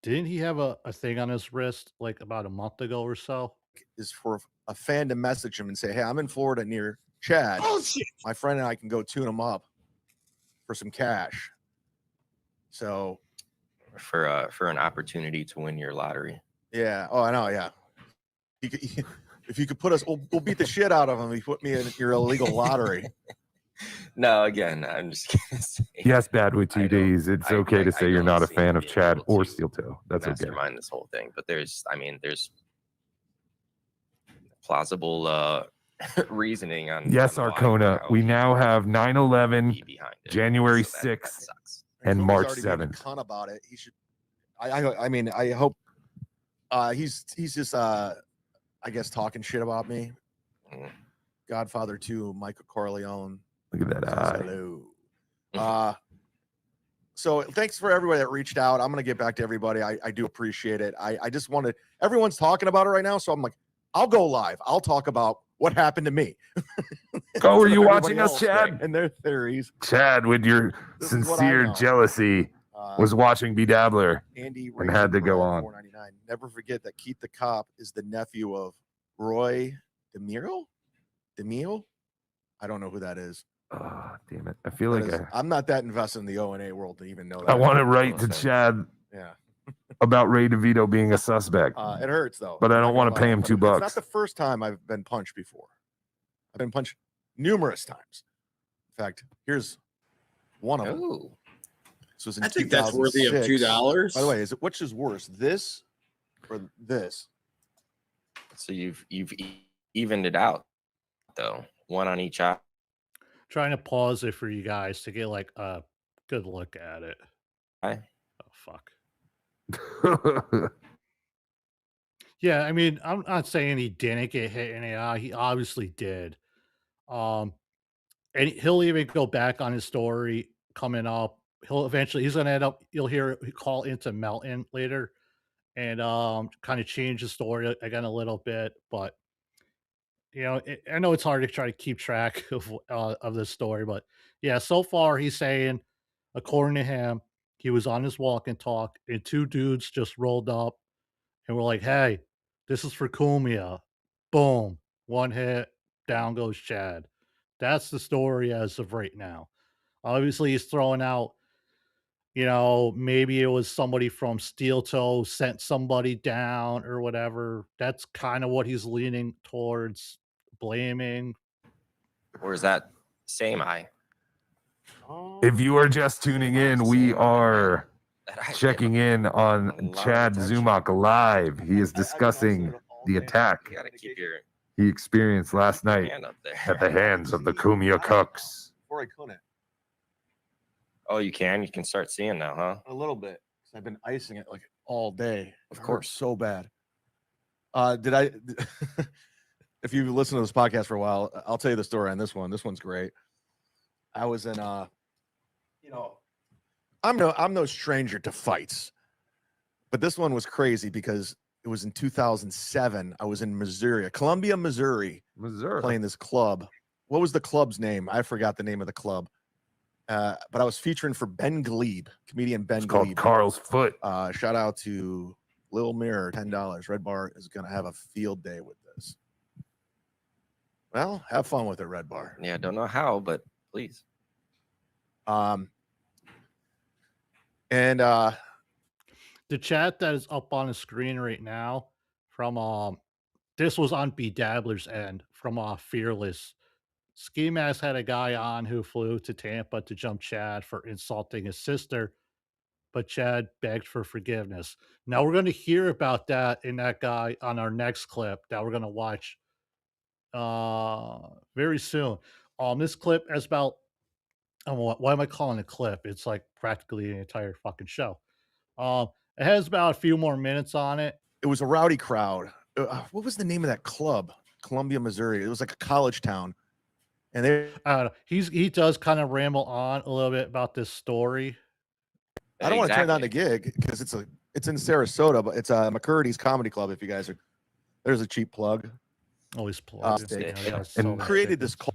[SPEAKER 4] Didn't he have a thing on his wrist like about a month ago or so?
[SPEAKER 10] is for a fan to message him and say, hey, I'm in Florida near Chad.
[SPEAKER 11] Bullshit.
[SPEAKER 10] My friend and I can go tune him up for some cash. So
[SPEAKER 17] for an opportunity to win your lottery.
[SPEAKER 10] yeah. Oh, I know. Yeah. If you could put us, we'll beat the shit out of him. If you put me in your illegal lottery.
[SPEAKER 17] No, again, I'm just gonna say.
[SPEAKER 2] Yes, bad with 2 Ds. It's okay to say you're not a fan of Chad or Steel Toe. That's okay.
[SPEAKER 17] Mastermind this whole thing, but there's plausible reasoning on.
[SPEAKER 2] Yes,
[SPEAKER 17] on
[SPEAKER 2] Arcona. We now have 9/11, January 6th, and
[SPEAKER 10] Kumi's
[SPEAKER 2] March
[SPEAKER 10] already being a
[SPEAKER 2] 7th.
[SPEAKER 10] cunt about it. He should. I mean, I hope. He's just I guess talking shit about me. Godfather 2, Michael Corleone.
[SPEAKER 2] Look at that eye.
[SPEAKER 10] Hello. So thanks for everybody that reached out. I'm gonna get back to everybody. I do appreciate it. I just wanted, everyone's talking about it right now, so I'm like, I'll go live. I'll talk about what happened to me.
[SPEAKER 2] Oh, are you watching us, Chad?
[SPEAKER 10] And their theories.
[SPEAKER 2] Chad, with your
[SPEAKER 10] This is what I
[SPEAKER 2] sincere
[SPEAKER 10] know.
[SPEAKER 2] jealousy, was watching BeDabbler
[SPEAKER 10] Andy
[SPEAKER 2] and had to go on.
[SPEAKER 10] $4.99. Never forget that Keith the Cop is the nephew of Roy DeMille. I don't know who that is.
[SPEAKER 2] Oh, damn it. I feel like
[SPEAKER 10] I'm not that invested in the O&A world to even know that.
[SPEAKER 2] I want to write to Chad
[SPEAKER 10] Yeah.
[SPEAKER 2] about Ray DeVito being a suspect.
[SPEAKER 10] It hurts though.
[SPEAKER 2] But I don't want to pay him $2.
[SPEAKER 10] It's not the first time I've been punched before. I've been punched numerous times. In fact, here's one of them.
[SPEAKER 17] Ooh.
[SPEAKER 10] This was in
[SPEAKER 6] I think that's worthy of
[SPEAKER 10] 2006.
[SPEAKER 6] $2.
[SPEAKER 10] By the way, which is worse, this or this?
[SPEAKER 17] So you've evened it out, though. One on each eye.
[SPEAKER 4] Trying to pause it for you guys to get like a good look at it.
[SPEAKER 17] Hi.
[SPEAKER 4] Oh fuck. Yeah, I mean, I'm not saying he didn't get hit in the eye. He obviously did. And he'll even go back on his story coming up. He's gonna end up. You'll hear he call into Melton later, and kind of change the story again a little bit. But you know, I know it's hard to try to keep track of this story, but yeah, so far he's saying, according to him, he was on his walk and talk, and two dudes just rolled up and were like, "Hey, this is for Cumia." Boom, one hit, down goes Chad. That's the story as of right now. Obviously, he's throwing out, you know, maybe it was somebody from Steel Toe sent somebody down or whatever. That's kind of what he's leaning towards blaming.
[SPEAKER 17] Or is that same eye?
[SPEAKER 2] If you are just tuning in, we are checking in on Chad Zumach live. He is discussing the attack
[SPEAKER 17] You gotta keep your
[SPEAKER 2] he experienced last night
[SPEAKER 17] hand up there.
[SPEAKER 2] at the hands of the Cumia Cooks.
[SPEAKER 10] Before I couldn't.
[SPEAKER 17] Oh, you can start seeing now, huh?
[SPEAKER 10] A little bit. I've been icing it like all day.
[SPEAKER 17] Of
[SPEAKER 10] It
[SPEAKER 17] course.
[SPEAKER 10] hurts so bad. If you've listened to this podcast for a while, I'll tell you the story on this one. This one's great. I was in you know, I'm no stranger to fights. But this one was crazy because it was in 2007. I was in Missouri, Columbia, Missouri, playing this club. What was the club's name? I forgot the name of the club. But I was featuring for Ben Glebe, comedian Ben
[SPEAKER 2] It's
[SPEAKER 10] Glebe.
[SPEAKER 2] called Carl's Foot.
[SPEAKER 10] Shout out to Lil Mirror, $10. Red Bar is going to have a field day with this. Well, have fun with it, Red Bar.
[SPEAKER 17] Yeah, don't know how, but please.
[SPEAKER 10] And
[SPEAKER 4] The chat that is up on the screen right now from this was on BeDabbler's end from Fearless. Ski Mask had a guy on who flew to Tampa to jump Chad for insulting his sister, but Chad begged for forgiveness. Now we're going to hear about that in that guy on our next clip that we're going to watch very soon. This clip is about why am I calling it a clip? It's like practically an entire fucking show. It has about a few more minutes on it.
[SPEAKER 10] it was a rowdy crowd. What was the name of that club? Columbia, Missouri. It was like a college town. And they
[SPEAKER 4] I don't know. He does kind of ramble on a little bit about this story.
[SPEAKER 10] I don't want to turn down the gig because it's in Sarasota, but it's McCurdy's Comedy Club. If you guys are, there's a cheap plug.
[SPEAKER 4] Always plug.
[SPEAKER 2] And
[SPEAKER 10] created this club.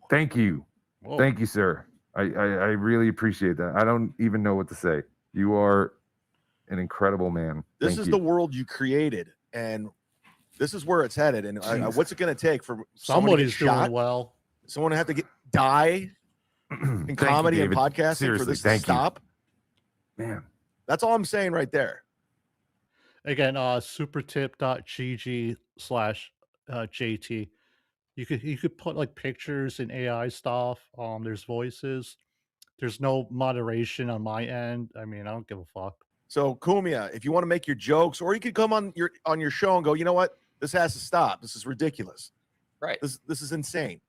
[SPEAKER 2] Thank you.
[SPEAKER 4] Whoa.
[SPEAKER 2] Thank you, sir. I really appreciate that. I don't even know what to say. You are an incredible man.
[SPEAKER 10] This
[SPEAKER 2] Thank
[SPEAKER 10] is
[SPEAKER 2] you.
[SPEAKER 10] the world you created, and this is where it's headed. And
[SPEAKER 4] Jeez.
[SPEAKER 10] what's it going to take for
[SPEAKER 4] Somebody's
[SPEAKER 10] someone to get
[SPEAKER 4] doing
[SPEAKER 10] shot?
[SPEAKER 4] well.
[SPEAKER 10] Someone have to die in
[SPEAKER 2] you,
[SPEAKER 10] comedy and
[SPEAKER 2] David.
[SPEAKER 10] podcasting for
[SPEAKER 2] Seriously,
[SPEAKER 10] this to
[SPEAKER 2] thank you.
[SPEAKER 10] stop.
[SPEAKER 2] Man,
[SPEAKER 10] that's all I'm saying right there.
[SPEAKER 4] Again, supertip.gg/JT. You could put like pictures and AI stuff. There's voices. There's no moderation on my end. I mean, I don't give a fuck.
[SPEAKER 10] So Cumia, if you want to make your jokes, or you could come on your show and go, you know what, this has to stop. This is ridiculous.
[SPEAKER 17] Right.
[SPEAKER 10] This is insane.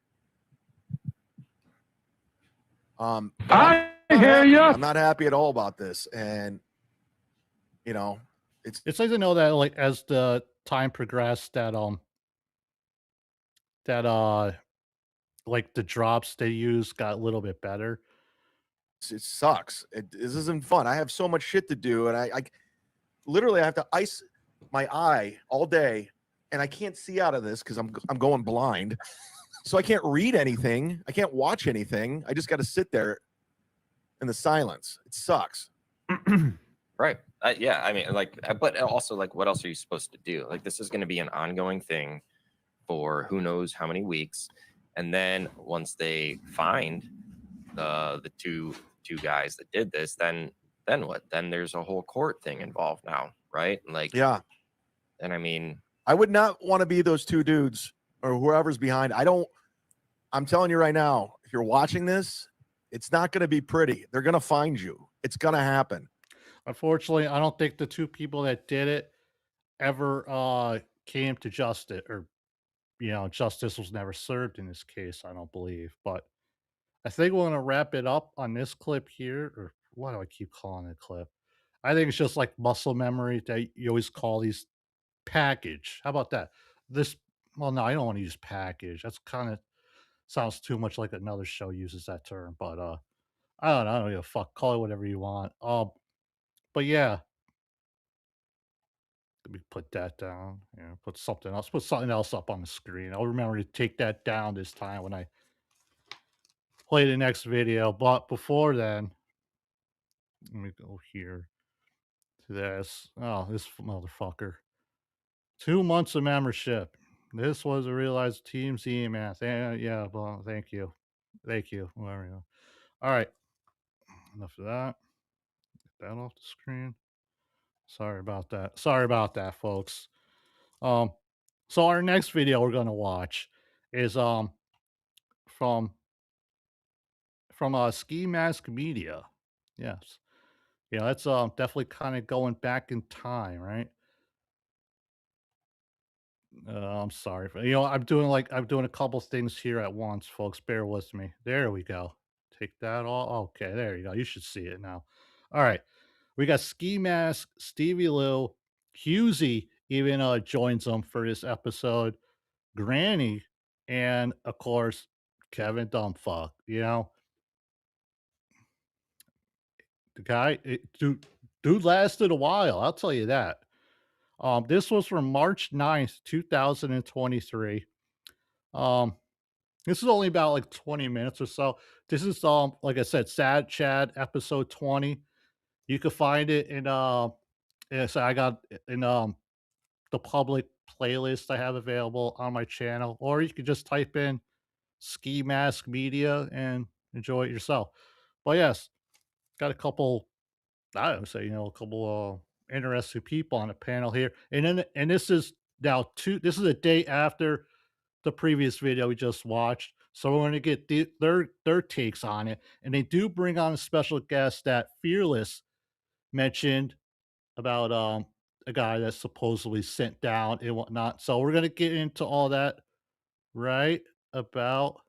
[SPEAKER 16] I hear ya.
[SPEAKER 10] I'm not happy at all about this, and you know,
[SPEAKER 4] It's nice to know that like as the time progressed that like the drops they use got a little bit better.
[SPEAKER 10] it sucks. This isn't fun. I have so much shit to do, and I literally have to ice my eye all day, and I can't see out of this because I'm going blind. So I can't read anything. I can't watch anything. I just got to sit there in the silence. It sucks.
[SPEAKER 17] Right. Yeah. I mean, like, but also, like, what else are you supposed to do? Like, this is going to be an ongoing thing for who knows how many weeks, and then once they find the two guys that did this, then what? Then there's a whole court thing involved now, right? Like,
[SPEAKER 10] yeah.
[SPEAKER 17] And I mean,
[SPEAKER 10] I would not want to be those two dudes or whoever's behind. I'm telling you right now, if you're watching this, it's not going to be pretty. They're going to find you. It's going to happen.
[SPEAKER 4] Unfortunately, I don't think the two people that did it ever came to justice, or justice was never served in this case. I don't believe, but I think we're going to wrap it up on this clip here. Or why do I keep calling it a clip? I think it's just like muscle memory that you always call these package. How about that? Well, no, I don't want to use package. That's kind of sounds too much like another show uses that term. But I don't know. I don't give a fuck. Call it whatever you want. But yeah, let me put that down. Put something else. Put something else up on the screen. I'll remember to take that down this time when I play the next video. But before then, let me go here to this. Oh, this motherfucker. 2 months of membership. This was a realized Teams email. Yeah, well, thank you. Thank you. There we go. All right. Enough of that. Get that off the screen. Sorry about that. Sorry about that, folks. So our next video we're gonna watch is from Ski Mask Media. Yes. That's definitely kind of going back in time, right? I'm sorry for I'm doing a couple things here at once, folks. Bear with me. There we go. Take that all. Okay, there you go. You should see it now. All right. We got Ski Mask, Stevie Lou, Husey even joins them for this episode, Granny, and of course Kevin Dumbfuck. The guy, dude lasted a while. I'll tell you that. This was from March 9th, 2023. This is only about like 20 minutes or so. This is like I said, Sad Chad episode 20. You can find it in so I got in the public playlist I have available on my channel, or you could just type in Ski Mask Media and enjoy it yourself. But yes, got a couple, I would say, a couple interesting people on the panel here. And this is now this is a day after the previous video we just watched. So we're going to get their takes on it. And they do bring on a special guest that Fearless mentioned about a guy that's supposedly sent down and whatnot. So we're going to get into all that right about.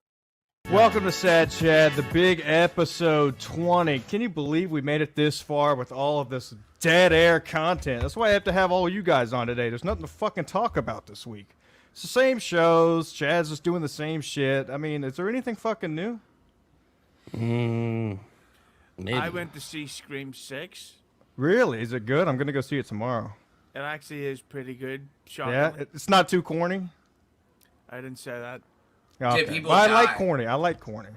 [SPEAKER 18] Welcome to Sad Chad, the big episode 20. Can you believe we made it this far with all of this dead air content? That's why I have to have all you guys on today. There's nothing to fucking talk about this week. It's the same shows. Chad's just doing the same shit. I mean, is there anything fucking new?
[SPEAKER 19] Maybe. I went to see Scream 6.
[SPEAKER 18] Really? Is it good? I'm going to go see it tomorrow.
[SPEAKER 19] It actually is pretty good. Shockingly.
[SPEAKER 18] Yeah? It's not too corny?
[SPEAKER 19] I didn't say that.
[SPEAKER 18] Okay. Well, I like corny. I like corny.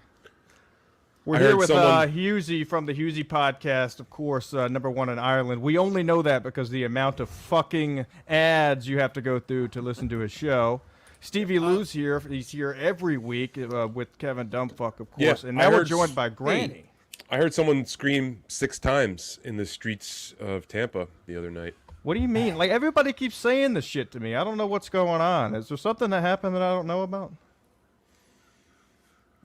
[SPEAKER 18] We're here with Husey from the Husey podcast, of course, #1 in Ireland. We only know that because the amount of fucking ads you have to go through to listen to his show. Stevie Lou's here. He's here every week with Kevin Dumbfuck, of
[SPEAKER 20] Yeah,
[SPEAKER 18] course. And now we're joined by Granny.
[SPEAKER 20] I heard someone scream 6 times in the streets of Tampa the other night.
[SPEAKER 18] What do you mean? Like, everybody keeps saying this shit to me. I don't know what's going on. Is there something that happened that I don't know about?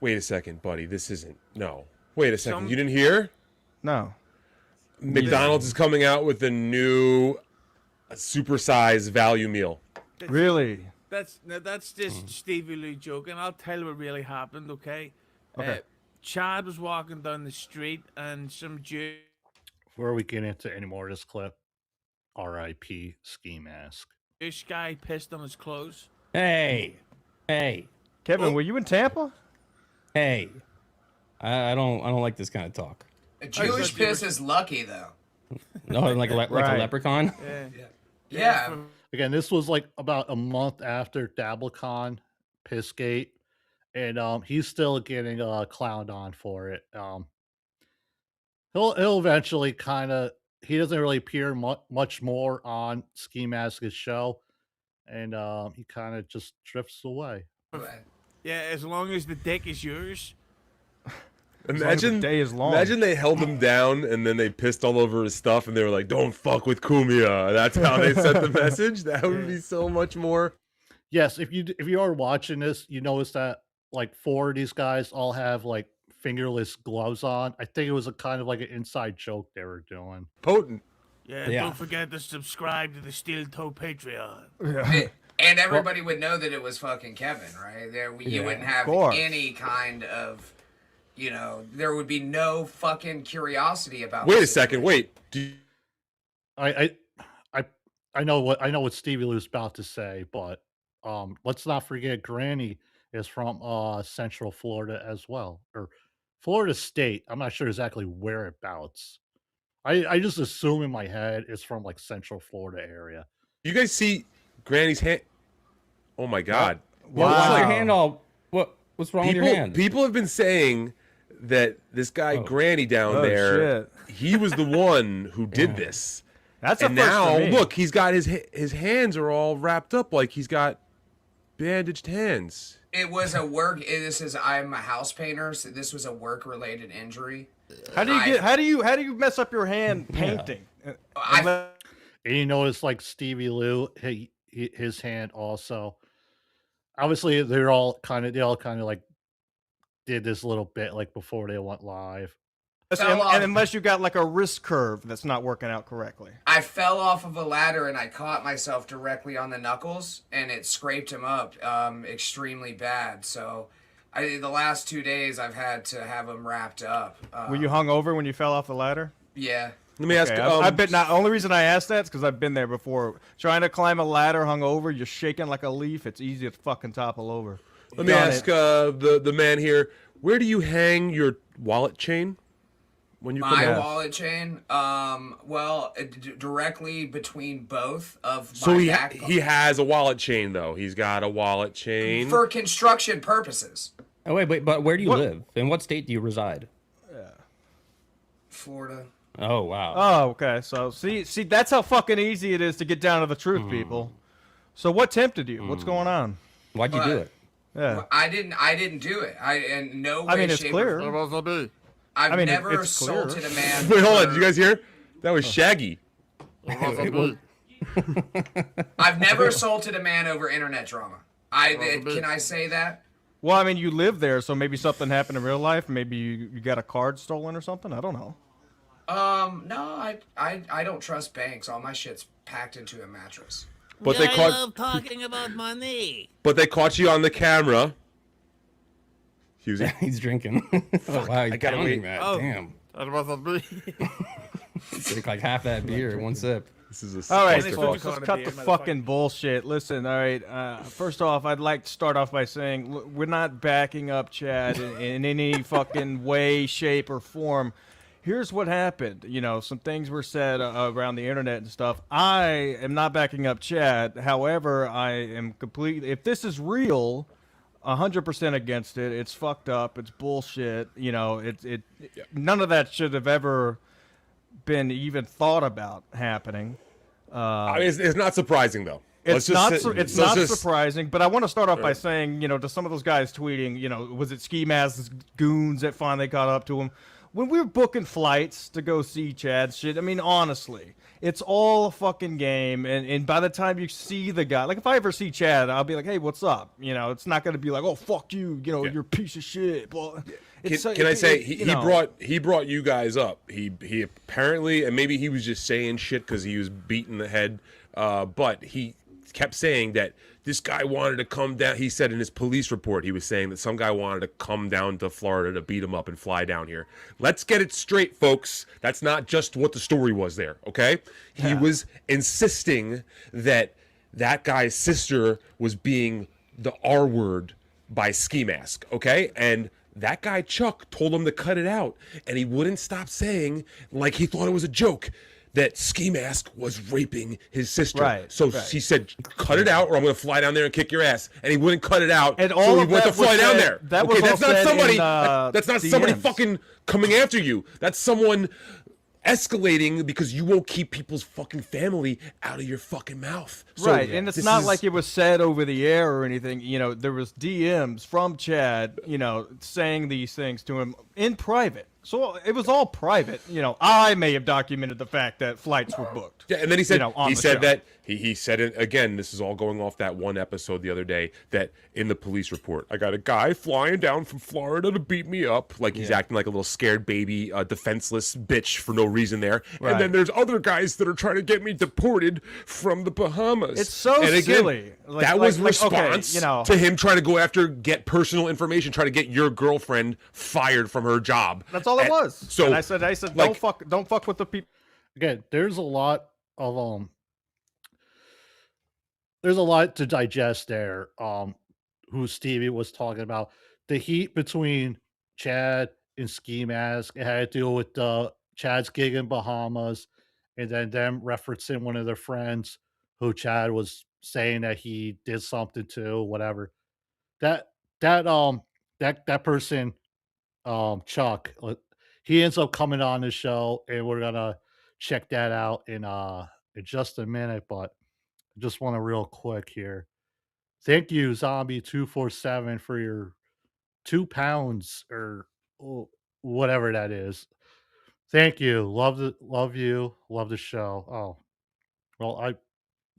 [SPEAKER 20] Wait a second, buddy. This isn't... No. Wait a second. You didn't hear?
[SPEAKER 18] No.
[SPEAKER 20] McDonald's is coming out with a new supersized value meal.
[SPEAKER 18] Really?
[SPEAKER 19] That's just Stevie Lou joke, and I'll tell you what really happened. Okay.
[SPEAKER 18] Okay.
[SPEAKER 19] Chad was walking down the street, and some Jew.
[SPEAKER 4] Before we get into any more of this clip, R.I.P. Ski Mask.
[SPEAKER 19] This guy pissed on his clothes.
[SPEAKER 21] Hey,
[SPEAKER 18] Kevin, were you in Tampa?
[SPEAKER 21] Hey, I don't like this kind of talk.
[SPEAKER 22] A Jewish piss is lucky though.
[SPEAKER 21] No, like a leprechaun.
[SPEAKER 22] Yeah.
[SPEAKER 4] Again, this was like about a month after DabbleCon Pissgate, and he's still getting clowned on for it. He'll eventually he doesn't really appear much more on Ski Mask's show, and he kind of just drifts away.
[SPEAKER 19] Yeah, as long as the dick is yours.
[SPEAKER 20] Imagine
[SPEAKER 18] day is long.
[SPEAKER 20] Imagine they held him down and then they pissed all over his stuff and they were like, "Don't fuck with Cumia." That's how they sent the message. That would be so much more.
[SPEAKER 4] Yes, if you are watching this, you notice that like 4 of these guys all have like fingerless gloves on. I think it was a kind of like an inside joke they were doing.
[SPEAKER 20] Potent.
[SPEAKER 19] Yeah,
[SPEAKER 21] Yeah.
[SPEAKER 19] don't forget to subscribe to the Steel Toe Patreon.
[SPEAKER 22] And everybody would know that it was fucking Kevin, right? You wouldn't have any kind of, there would be no fucking curiosity about.
[SPEAKER 20] Wait a second. Wait.
[SPEAKER 4] I know what Stevie Lou's about to say, but let's not forget Granny is from Central Florida as well, or Florida State. I'm not sure exactly whereabouts. I just assume in my head it's from like Central Florida area.
[SPEAKER 20] You guys see Granny's hand? Oh my God!
[SPEAKER 21] Wow. Why's your hand all? What's wrong with your hand?
[SPEAKER 20] People have been saying that this guy Granny down there, he was the one who did this.
[SPEAKER 18] That's
[SPEAKER 20] and
[SPEAKER 18] a first
[SPEAKER 20] now
[SPEAKER 18] for me.
[SPEAKER 20] look, he's got his hands are all wrapped up like he's got bandaged hands.
[SPEAKER 22] It was I'm a house painter, so this was a work related injury.
[SPEAKER 18] How do you mess up your hand painting?
[SPEAKER 4] And you notice like Stevie Lou, his hand also. Obviously, they all kind of like did this little bit like before they went live.
[SPEAKER 18] And unless you got like a wrist curve that's not working out correctly.
[SPEAKER 22] I fell off of a ladder and I caught myself directly on the knuckles, and it scraped him up extremely bad. So the last 2 days I've had to have him wrapped up.
[SPEAKER 18] Were you hung over when you fell off the ladder?
[SPEAKER 22] Yeah.
[SPEAKER 20] Let me ask.
[SPEAKER 18] I've been. The only reason I asked that is because I've been there before. Trying to climb a ladder hung over, you're shaking like a leaf. It's easy to fucking topple over.
[SPEAKER 20] Let me ask the man here. Where do you hang your wallet chain when you
[SPEAKER 22] My wallet chain, directly between both of my
[SPEAKER 20] So
[SPEAKER 22] back
[SPEAKER 20] he has a wallet chain though. He's got a wallet chain
[SPEAKER 22] for construction purposes.
[SPEAKER 21] Oh wait, but where do you live? In what state do you reside?
[SPEAKER 22] Florida.
[SPEAKER 21] Oh wow.
[SPEAKER 18] Oh, okay. So see, that's how fucking easy it is to get down to the truth, people. So what tempted you? What's going on?
[SPEAKER 21] Why'd you do it?
[SPEAKER 18] Yeah.
[SPEAKER 22] I didn't do it. In no way,
[SPEAKER 18] I mean, it's
[SPEAKER 22] shape,
[SPEAKER 18] clear.
[SPEAKER 22] or form. I've
[SPEAKER 18] I mean,
[SPEAKER 22] never
[SPEAKER 18] it's clear.
[SPEAKER 22] assaulted a man.
[SPEAKER 20] Wait, hold on. Did you guys hear? That was Shaggy.
[SPEAKER 22] I've never assaulted a man over internet drama. Can I say that?
[SPEAKER 18] Well, I mean, you live there, so maybe something happened in real life. Maybe you got a card stolen or something. I don't know.
[SPEAKER 22] No, I don't trust banks. All my shit's packed into a mattress.
[SPEAKER 20] But they
[SPEAKER 19] I love talking about money.
[SPEAKER 20] But they caught you on the camera.
[SPEAKER 21] He's drinking. Oh, wow, he's
[SPEAKER 20] I gotta
[SPEAKER 21] pounding
[SPEAKER 20] wait.
[SPEAKER 21] that.
[SPEAKER 19] Oh,
[SPEAKER 21] Damn.
[SPEAKER 19] that wasn't me.
[SPEAKER 21] Drink like half that beer in one sip.
[SPEAKER 20] This is a
[SPEAKER 18] All right,
[SPEAKER 20] clusterfuck.
[SPEAKER 18] folks, let's cut the fucking bullshit. Listen, all right. First off, I'd like to start off by saying we're not backing up Chad in any fucking way, shape, or form. Here's what happened. Some things were said around the internet and stuff. I am not backing up Chad. However, I am completely. If this is real, 100% against it. It's fucked up. It's bullshit. None of that should have ever been even thought about happening.
[SPEAKER 20] I mean, it's not surprising though.
[SPEAKER 18] It's not surprising, but I want to start off by saying, to some of those guys tweeting, was it Ski Mask's goons that finally caught up to him? When we were booking flights to go see Chad shit, I mean, honestly, it's all a fucking game. And by the time you see the guy, like if I ever see Chad, I'll be like, hey, what's up? It's not going to be like, oh, fuck you, you're a piece of shit. Well,
[SPEAKER 20] can I say he brought you guys up? He apparently, and maybe he was just saying shit because he was beating the head, but he kept saying that this guy wanted to come down. He said in his police report, he was saying that some guy wanted to come down to Florida to beat him up and fly down here. Let's get it straight, folks. That's not just what the story was there, okay? He was insisting that that guy's sister was being the R word by Ski Mask, okay? And that guy, Chuck, told him to cut it out, and he wouldn't stop saying, like he thought it was a joke, that Ski Mask was raping his sister.
[SPEAKER 18] Right,
[SPEAKER 20] so he said, cut it out or I'm going to fly down there and kick your ass. And he wouldn't cut it out.
[SPEAKER 18] And all
[SPEAKER 20] so he
[SPEAKER 18] of
[SPEAKER 20] went to
[SPEAKER 18] that was
[SPEAKER 20] fly down
[SPEAKER 18] said-
[SPEAKER 20] there.
[SPEAKER 18] that
[SPEAKER 20] okay,
[SPEAKER 18] was all
[SPEAKER 20] that's not
[SPEAKER 18] said
[SPEAKER 20] somebody.
[SPEAKER 18] in,
[SPEAKER 20] That's not somebody
[SPEAKER 18] DMs.
[SPEAKER 20] fucking coming after you. That's someone escalating because you won't keep people's fucking family out of your fucking mouth. So
[SPEAKER 18] Right, and it's not like it was said over the air or anything. There was DMs from Chad, saying these things to him in private. So it was all private. I may have documented the fact that flights were booked.
[SPEAKER 20] Yeah, and then he said
[SPEAKER 18] on
[SPEAKER 20] he
[SPEAKER 18] the
[SPEAKER 20] said
[SPEAKER 18] show.
[SPEAKER 20] that he said it again. This is all going off that one episode the other day that in the police report, I got a guy flying down from Florida to beat me up, like he's acting like a little scared baby, defenseless bitch for no reason there.
[SPEAKER 18] Right.
[SPEAKER 20] And then there's other guys that are trying to get me deported from the Bahamas.
[SPEAKER 18] It's so
[SPEAKER 20] and again,
[SPEAKER 18] silly.
[SPEAKER 20] That was
[SPEAKER 18] okay,
[SPEAKER 20] response to him trying to go after, get personal information, try to get your girlfriend fired from her job.
[SPEAKER 18] That's all it was.
[SPEAKER 20] So
[SPEAKER 18] and I said,
[SPEAKER 20] like-
[SPEAKER 18] don't fuck with the people.
[SPEAKER 4] Again, there's a lot of there's a lot to digest there. Who Stevie was talking about, the heat between Chad and Ski Mask. It had to do with Chad's gig in Bahamas, and then them referencing one of their friends who Chad was saying that he did something to, whatever. That person, Chuck, he ends up coming on the show, and we're gonna check that out in just a minute. But I just want to real quick here. Thank you, Zombie247, for your £2 or whatever that is. Thank you. Love you. Love the show. Oh, well,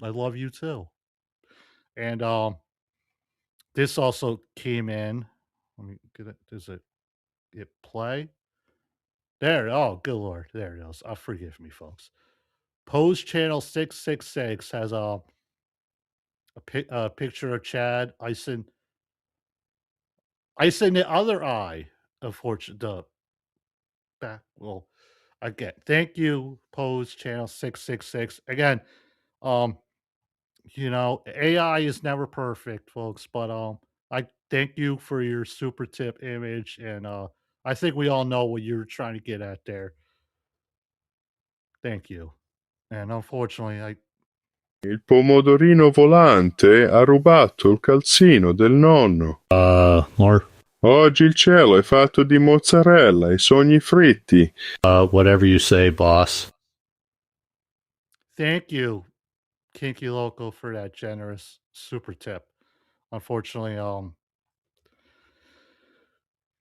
[SPEAKER 4] I love you too. And this also came in. Let me get it. Does it play? There. Oh, good Lord. There it is. Forgive me, folks. Pose Channel 666 has a picture of Chad icing the other eye. Unfortunately, back. Well, again, thank you, Pose Channel 666. Again, AI is never perfect, folks, but I thank you for your super tip image, and I think we all know what you're trying to get at there. Thank you. And unfortunately,
[SPEAKER 13] Il pomodorino volante ha rubato il calzino del nonno.
[SPEAKER 1] More.
[SPEAKER 13] Oggi il cielo è fatto di mozzarella e sogni fritti.
[SPEAKER 1] Whatever you say, boss.
[SPEAKER 4] Thank you, Kinky Loco, for that generous super tip. Unfortunately,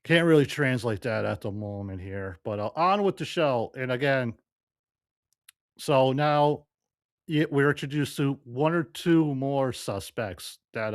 [SPEAKER 4] can't really translate that at the moment here. But on with the show. And again, so now we're introduced to one or two more suspects that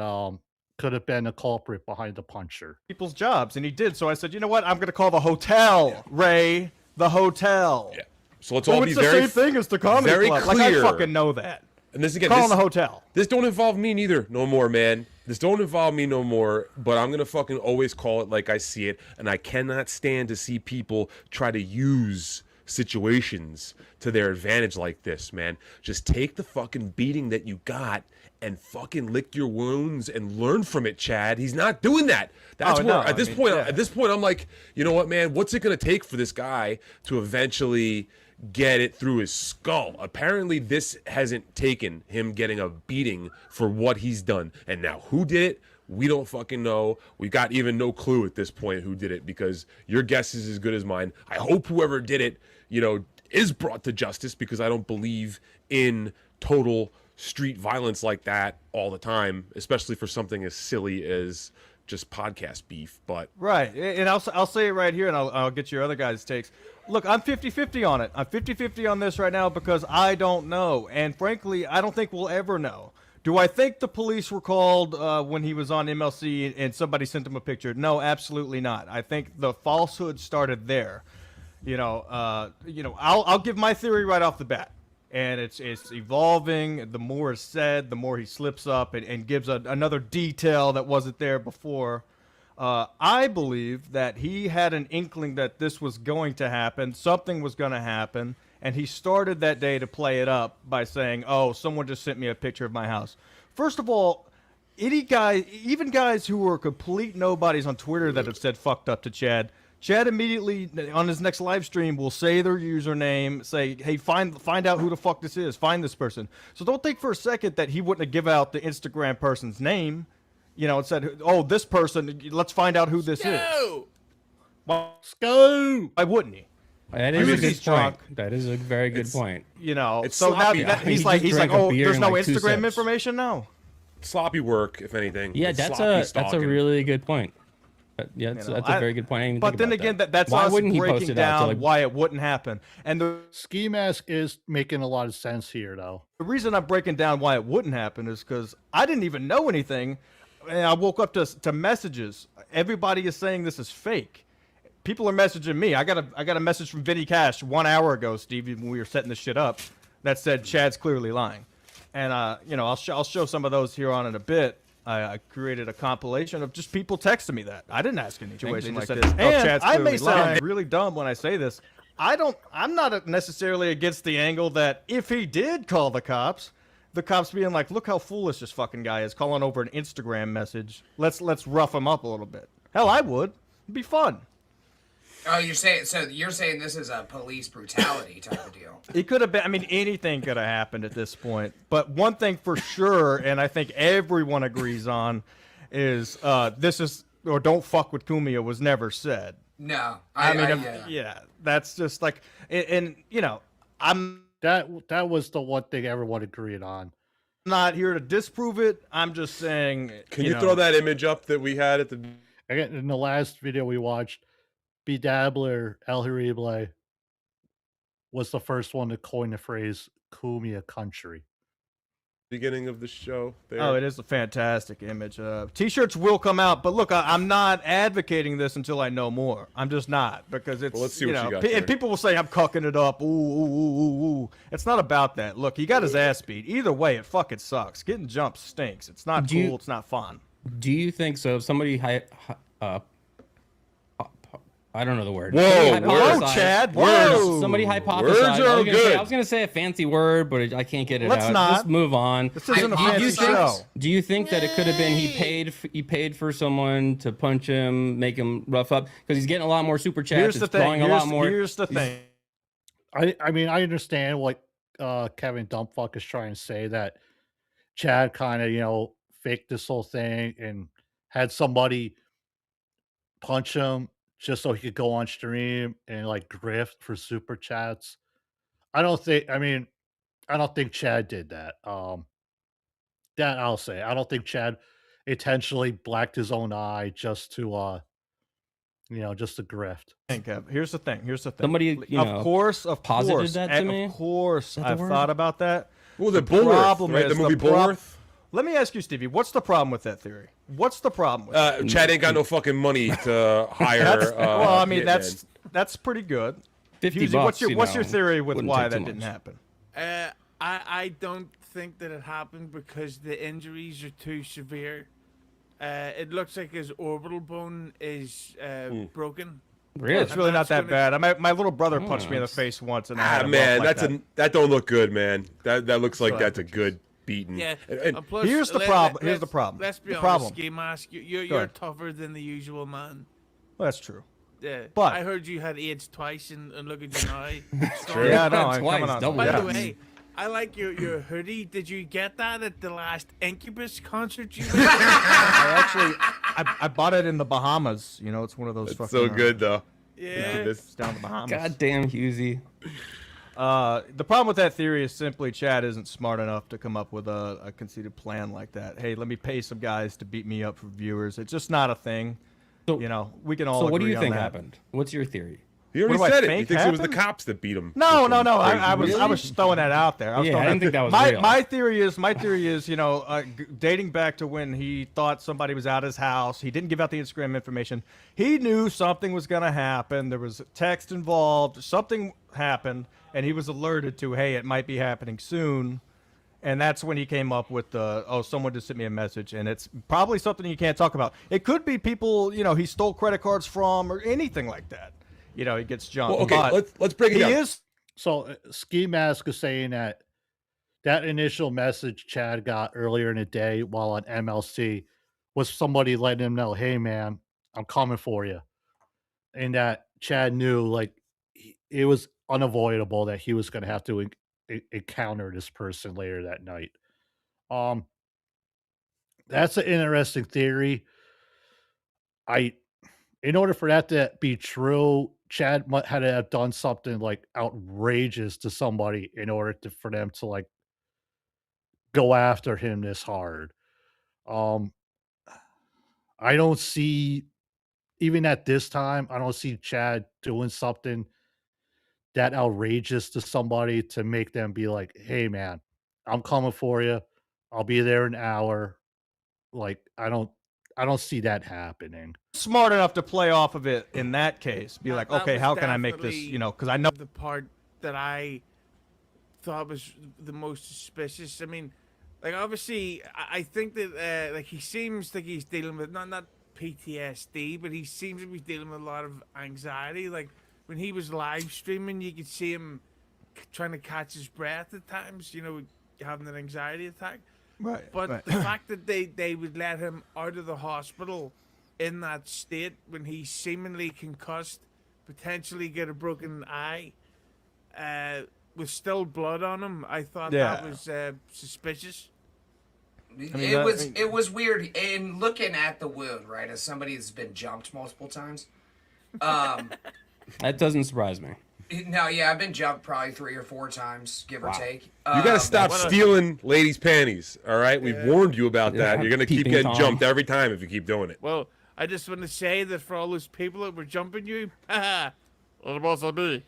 [SPEAKER 4] could have been the culprit behind the puncher.
[SPEAKER 18] People's jobs, and he did. So I said, you know what? I'm going to call the hotel, Ray. The hotel.
[SPEAKER 20] Yeah. So let's all be
[SPEAKER 18] it's the
[SPEAKER 20] very
[SPEAKER 18] same thing as the comedy
[SPEAKER 20] very
[SPEAKER 18] club.
[SPEAKER 20] clear.
[SPEAKER 18] Like, I fucking know that.
[SPEAKER 20] And this again,
[SPEAKER 18] Calling the hotel.
[SPEAKER 20] This don't involve me neither, no more, man. This don't involve me no more. But I'm gonna fucking always call it like I see it, and I cannot stand to see people try to use situations to their advantage like this, man. Just take the fucking beating that you got and fucking lick your wounds and learn from it, Chad. He's not doing that. That's where at this point I'm like, you know what, man? What's it gonna take for this guy to eventually get it through his skull? Apparently this hasn't taken him getting a beating for what he's done. And now who did it? We don't fucking know. We got even no clue at this point who did it, because your guess is as good as mine. I hope whoever did it, is brought to justice, because I don't believe in total street violence like that all the time, especially for something as silly as just podcast beef. But
[SPEAKER 18] right, and I'll say it right here, and I'll get your other guys' takes. Look, I'm 50-50 on it. I'm 50-50 on this right now because I don't know, and frankly, I don't think we'll ever know. Do I think the police were called when he was on MLC and somebody sent him a picture? No, absolutely not. I think the falsehood started there. I'll give my theory right off the bat, and it's evolving. The more is said, the more he slips up and gives another detail that wasn't there before. I believe that he had an inkling that this was going to happen, something was going to happen, and he started that day to play it up by saying, "Oh, someone just sent me a picture of my house." First of all, even guys who were complete nobodies on Twitter that have said "fucked up" to Chad immediately on his next live stream will say their username, say, "Hey, find out who the fuck this is, find this person." So don't think for a second that he wouldn't have given out the Instagram person's name, and said, "Oh, this person, let's find out who this is." Let's go. Why wouldn't he?
[SPEAKER 21] That is a good point. That is a very good point.
[SPEAKER 20] It's
[SPEAKER 18] So now
[SPEAKER 20] sloppy.
[SPEAKER 18] he's like, "Oh, there's no
[SPEAKER 21] like 2
[SPEAKER 18] Instagram
[SPEAKER 21] sips.
[SPEAKER 18] information now."
[SPEAKER 20] Sloppy work, if anything.
[SPEAKER 21] Yeah,
[SPEAKER 20] It's
[SPEAKER 21] that's
[SPEAKER 20] sloppy
[SPEAKER 21] a
[SPEAKER 20] stalking.
[SPEAKER 21] really good point. That's a very good point. I didn't even
[SPEAKER 18] But
[SPEAKER 21] think
[SPEAKER 18] then
[SPEAKER 21] about
[SPEAKER 18] again,
[SPEAKER 21] that.
[SPEAKER 18] that's
[SPEAKER 21] Why
[SPEAKER 18] us
[SPEAKER 21] wouldn't he post
[SPEAKER 18] breaking
[SPEAKER 21] it out to,
[SPEAKER 18] down why it wouldn't happen. And the
[SPEAKER 4] ski mask is making a lot of sense here, though.
[SPEAKER 18] The reason I'm breaking down why it wouldn't happen is because I didn't even know anything, and I woke up to messages. Everybody is saying this is fake. People are messaging me. I got a message from Vinny Cash 1 hour ago, Stevie, when we were setting this shit up, that said Chad's clearly lying. And I'll show some of those here on in a bit. I created a compilation of just people texting me that. I didn't ask anything.
[SPEAKER 4] Situation
[SPEAKER 18] They just
[SPEAKER 4] like
[SPEAKER 18] said,
[SPEAKER 4] this.
[SPEAKER 18] And
[SPEAKER 4] Chad's
[SPEAKER 18] I may
[SPEAKER 4] clearly
[SPEAKER 18] sound
[SPEAKER 4] lying.
[SPEAKER 18] really dumb when I say this. I'm not necessarily against the angle that if he did call the cops being like, "Look how foolish this fucking guy is, calling over an Instagram message. Let's rough him up a little bit." Hell, I would. It'd be fun.
[SPEAKER 22] Oh, you're saying this is a police brutality type of deal.
[SPEAKER 18] It could have been. I mean, anything could have happened at this point. But one thing for sure, and I think everyone agrees on, is this is or "don't fuck with Cumia" was never said.
[SPEAKER 22] No,
[SPEAKER 18] yeah, that's just like, and I'm
[SPEAKER 4] that was the one thing everyone agreed on.
[SPEAKER 18] not here to disprove it. I'm just saying.
[SPEAKER 20] Can you throw that image up that we had at the?
[SPEAKER 4] Again, in the last video we watched, BeDabbler El Horrible was the first one to coin the phrase "Cumia country."
[SPEAKER 20] Beginning of the show there.
[SPEAKER 18] Oh, it is a fantastic image. T-shirts will come out, but look, I'm not advocating this until I know more. I'm just not, because it's,
[SPEAKER 20] Well, let's see what you got
[SPEAKER 18] and
[SPEAKER 20] there.
[SPEAKER 18] people will say I'm cucking it up. Ooh, ooh, ooh, ooh, ooh. It's not about that. Look, he got his ass beat. Either way, it fucking sucks. Getting jumped stinks. It's not cool. It's not fun.
[SPEAKER 21] Do you think so? If somebody I don't know the word.
[SPEAKER 18] Whoa, Chad. Whoa.
[SPEAKER 21] Somebody hypothesized.
[SPEAKER 20] Words are good.
[SPEAKER 21] I was gonna say a fancy word, but I can't get it
[SPEAKER 18] Let's
[SPEAKER 21] out.
[SPEAKER 18] not.
[SPEAKER 21] Let's move on.
[SPEAKER 18] This isn't a fancy show.
[SPEAKER 21] Do you think that it could have been he paid for someone to punch him, make him rough up, because he's getting a lot more super chats.
[SPEAKER 18] Here's the
[SPEAKER 21] it's
[SPEAKER 18] thing.
[SPEAKER 21] drawing a lot more.
[SPEAKER 18] Here's the thing.
[SPEAKER 4] I mean, I understand what Kevin Dumpfuck is trying to say, that Chad kind of, faked this whole thing and had somebody punch him just so he could go on stream and grift for super chats. I don't think Chad did that. That I'll say. I don't think Chad intentionally blacked his own eye just to just to grift.
[SPEAKER 18] Here's the thing.
[SPEAKER 21] Somebody,
[SPEAKER 18] of course,
[SPEAKER 21] posited that to me.
[SPEAKER 18] Of course,
[SPEAKER 21] that the
[SPEAKER 18] I've
[SPEAKER 21] word?
[SPEAKER 18] thought about that.
[SPEAKER 20] Well, the Bullworth, right? The movie Bullworth.
[SPEAKER 18] Let me ask you, Stevie, what's the problem with that theory? What's the problem with it?
[SPEAKER 20] Chad ain't got no fucking money to hire.
[SPEAKER 18] Well, I mean, that's pretty good.
[SPEAKER 21] $50.
[SPEAKER 18] What's your theory with
[SPEAKER 21] wouldn't
[SPEAKER 18] why
[SPEAKER 21] take
[SPEAKER 18] that
[SPEAKER 21] too
[SPEAKER 18] didn't
[SPEAKER 21] much.
[SPEAKER 18] happen?
[SPEAKER 19] I don't think that it happened because the injuries are too severe. It looks like his orbital bone is broken.
[SPEAKER 18] Really? It's really not that bad. My little brother punched me in the face once, and I had
[SPEAKER 20] man,
[SPEAKER 18] like
[SPEAKER 20] that don't look good, man. That looks like that's a good beating.
[SPEAKER 19] Yeah.
[SPEAKER 20] And
[SPEAKER 19] plus,
[SPEAKER 18] here's the problem. Here's the problem.
[SPEAKER 19] Let's be
[SPEAKER 18] The
[SPEAKER 19] honest,
[SPEAKER 18] problem.
[SPEAKER 19] Ski Mask, you're
[SPEAKER 18] ahead.
[SPEAKER 19] tougher than the usual man.
[SPEAKER 18] Well, that's true.
[SPEAKER 19] Yeah.
[SPEAKER 18] But-
[SPEAKER 19] I heard you had AIDS twice, and look at you now.
[SPEAKER 20] True.
[SPEAKER 18] Yeah, no, I'm
[SPEAKER 21] Twice,
[SPEAKER 18] coming on.
[SPEAKER 21] double.
[SPEAKER 19] By
[SPEAKER 18] Yeah.
[SPEAKER 19] the way, I like your hoodie. Did you get that at the last Incubus concert you went to?
[SPEAKER 18] I bought it in the Bahamas. It's one of those
[SPEAKER 20] It's
[SPEAKER 18] fucking.
[SPEAKER 20] so good though.
[SPEAKER 19] Yeah.
[SPEAKER 18] It's down the Bahamas.
[SPEAKER 21] Goddamn Husey.
[SPEAKER 18] The problem with that theory is simply Chad isn't smart enough to come up with a conceited plan like that. Hey, let me pay some guys to beat me up for viewers. It's just not a thing.
[SPEAKER 21] So,
[SPEAKER 18] you know, we can all.
[SPEAKER 21] So what do you think
[SPEAKER 18] that.
[SPEAKER 21] happened? What's your theory?
[SPEAKER 20] He already said it. He thinks it was the cops that beat him.
[SPEAKER 18] No. I was throwing that out there.
[SPEAKER 21] I didn't think that was real.
[SPEAKER 18] My theory is, you know, dating back to when he thought somebody was at his house. He didn't give out the Instagram information. He knew something was going to happen. There was a text involved. Something happened, and he was alerted to, hey, it might be happening soon. And that's when he came up with someone just sent me a message, and it's probably something you can't talk about. It could be people, you know, he stole credit cards from or anything like that. You know, he gets jumped.
[SPEAKER 20] Well, okay, let's break it down.
[SPEAKER 4] So Ski Mask is saying that initial message Chad got earlier in the day while on MLC was somebody letting him know, hey, man, I'm coming for you. And that Chad knew, like, it was unavoidable that he was going to have to encounter this person later that night. That's an interesting theory. In order for that to be true, Chad had to have done something like outrageous to somebody in order for them to like go after him this hard. I don't see, even at this time, I don't see Chad doing something that outrageous to somebody to make them be like, hey man, I'm coming for you. I'll be there in an hour. Like, I don't see that happening.
[SPEAKER 18] Smart enough to play off of it in that case. Be like, okay, how can I make this, you know, because I know
[SPEAKER 19] the part that I thought was the most suspicious. I mean, like, obviously, I think that, like, he seems like he's dealing with, not PTSD, but he seems to be dealing with a lot of anxiety. Like, when he was live streaming, you could see him trying to catch his breath at times, you know, having an anxiety attack.
[SPEAKER 18] Right.
[SPEAKER 19] But the fact that they would let him out of the hospital in that state when he's seemingly concussed, potentially get a broken eye, with still blood on him, I thought that was suspicious.
[SPEAKER 22] It was weird. In looking at the wound, right, as somebody that's been jumped multiple times,
[SPEAKER 21] that doesn't surprise me.
[SPEAKER 22] No, yeah, I've been jumped probably 3 or 4 times, give or take.
[SPEAKER 20] You got to stop stealing ladies' panties, all right? We've warned you about that. You're going to keep getting jumped every time if you keep doing it.
[SPEAKER 19] Well, I just want to say that for all those people that were jumping you, what about me?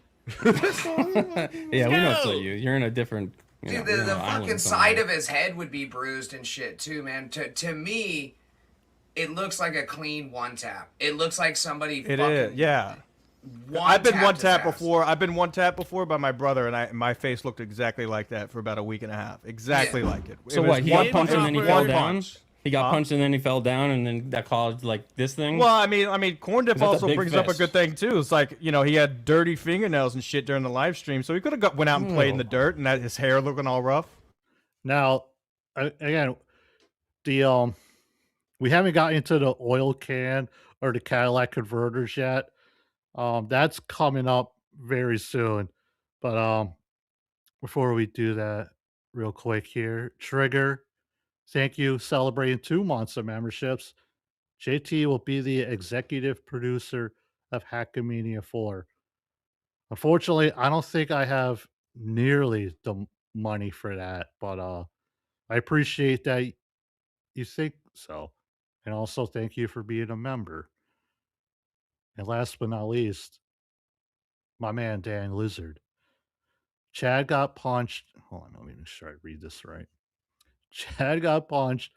[SPEAKER 21] Yeah, we know it's not you. You're in a different...
[SPEAKER 22] Dude, the fucking side of his head would be bruised and shit, too, man. To me, it looks like a clean one tap. It looks like somebody
[SPEAKER 18] It is, yeah. I've been one tap before. I've been one tap before by my brother, and my face looked exactly like that for about a week and a half. Exactly like it.
[SPEAKER 21] So what? He got punched and then he fell down. He got punched and then he fell down, and then that caused like this thing.
[SPEAKER 18] Well, I mean, Corn Dip also brings up a good thing too. It's like, you know, he had dirty fingernails and shit during the live stream, so he could have went out and played in the dirt, and that his hair looking all rough.
[SPEAKER 4] Now, again, the we haven't got into the oil can or the Cadillac converters yet. That's coming up very soon. But before we do that, real quick here, Trigger, thank you, celebrating 2 months of memberships. JT will be the executive producer of Hackamania 4. Unfortunately, I don't think I have nearly the money for that, but I appreciate that you think so. And also thank you for being a member. And last but not least, my man Dan Lizard. Chad got punched. Hold on, let me make sure I read this right. Chad got punched,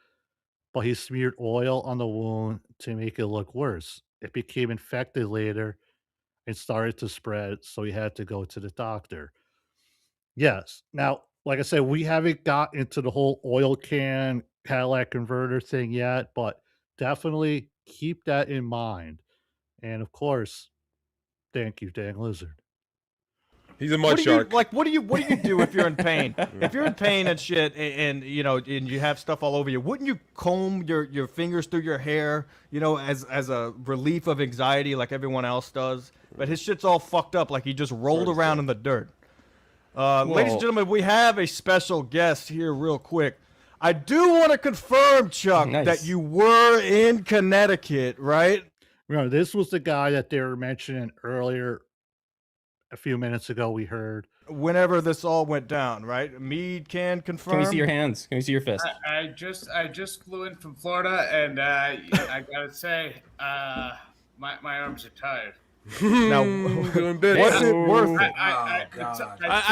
[SPEAKER 4] but he smeared oil on the wound to make it look worse. It became infected later and started to spread, so he had to go to the doctor. Yes. Now, like I said, we haven't got into the whole oil can Cadillac converter thing yet, but definitely keep that in mind. And of course, thank you, Dan Lizard.
[SPEAKER 20] He's a mud shark.
[SPEAKER 18] What do you do if you're in pain? If you're in pain and shit, and you know, and you have stuff all over you, wouldn't you comb your fingers through your hair, you know, as a relief of anxiety like everyone else does? But his shit's all fucked up, like he just rolled around in the dirt. Ladies and gentlemen, we have a special guest here real quick. I do want to confirm, Chuck, that you were in Connecticut, right?
[SPEAKER 4] Remember, this was the guy that they were mentioning earlier a few minutes ago we heard.
[SPEAKER 18] Whenever this all went down, right? Mead can confirm.
[SPEAKER 21] Can we see your hands? Can we see your fist?
[SPEAKER 5] I just flew in from Florida, and I gotta say, my arms are tired.
[SPEAKER 18] Now,
[SPEAKER 20] doing bit.
[SPEAKER 18] what's it worth?
[SPEAKER 19] I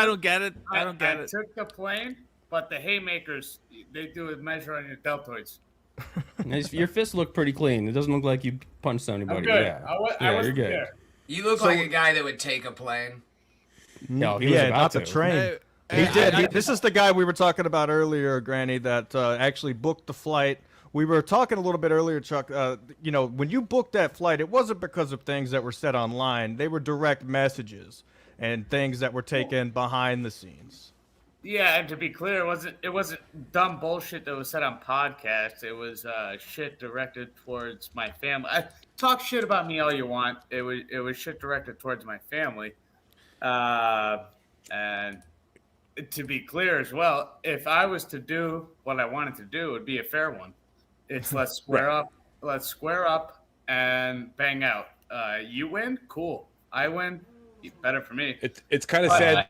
[SPEAKER 19] don't get it. I don't get
[SPEAKER 5] I
[SPEAKER 19] it.
[SPEAKER 5] took the plane, but the haymakers, they do a measure on your deltoids.
[SPEAKER 21] Your fists look pretty clean. It doesn't look like you punched anybody.
[SPEAKER 5] I'm good.
[SPEAKER 21] Yeah,
[SPEAKER 5] I
[SPEAKER 21] you're
[SPEAKER 5] wasn't
[SPEAKER 21] good.
[SPEAKER 5] there.
[SPEAKER 22] You look like a guy that would take a plane.
[SPEAKER 21] No, he was
[SPEAKER 18] yeah,
[SPEAKER 21] about
[SPEAKER 18] not
[SPEAKER 21] to.
[SPEAKER 18] the train. He did. This is the guy we were talking about earlier, Granny, that actually booked the flight. We were talking a little bit earlier, Chuck. You know, when you booked that flight, it wasn't because of things that were said online. They were direct messages and things that were taken behind the scenes.
[SPEAKER 5] Yeah, and to be clear, it wasn't dumb bullshit that was said on podcasts. It was shit directed towards my family. Talk shit about me all you want. It was shit directed towards my family. And to be clear as well, if I was to do what I wanted to do, it would be a fair one. It's let's square up and bang out. You win, cool. I win, better for me.
[SPEAKER 20] It's kind of sad.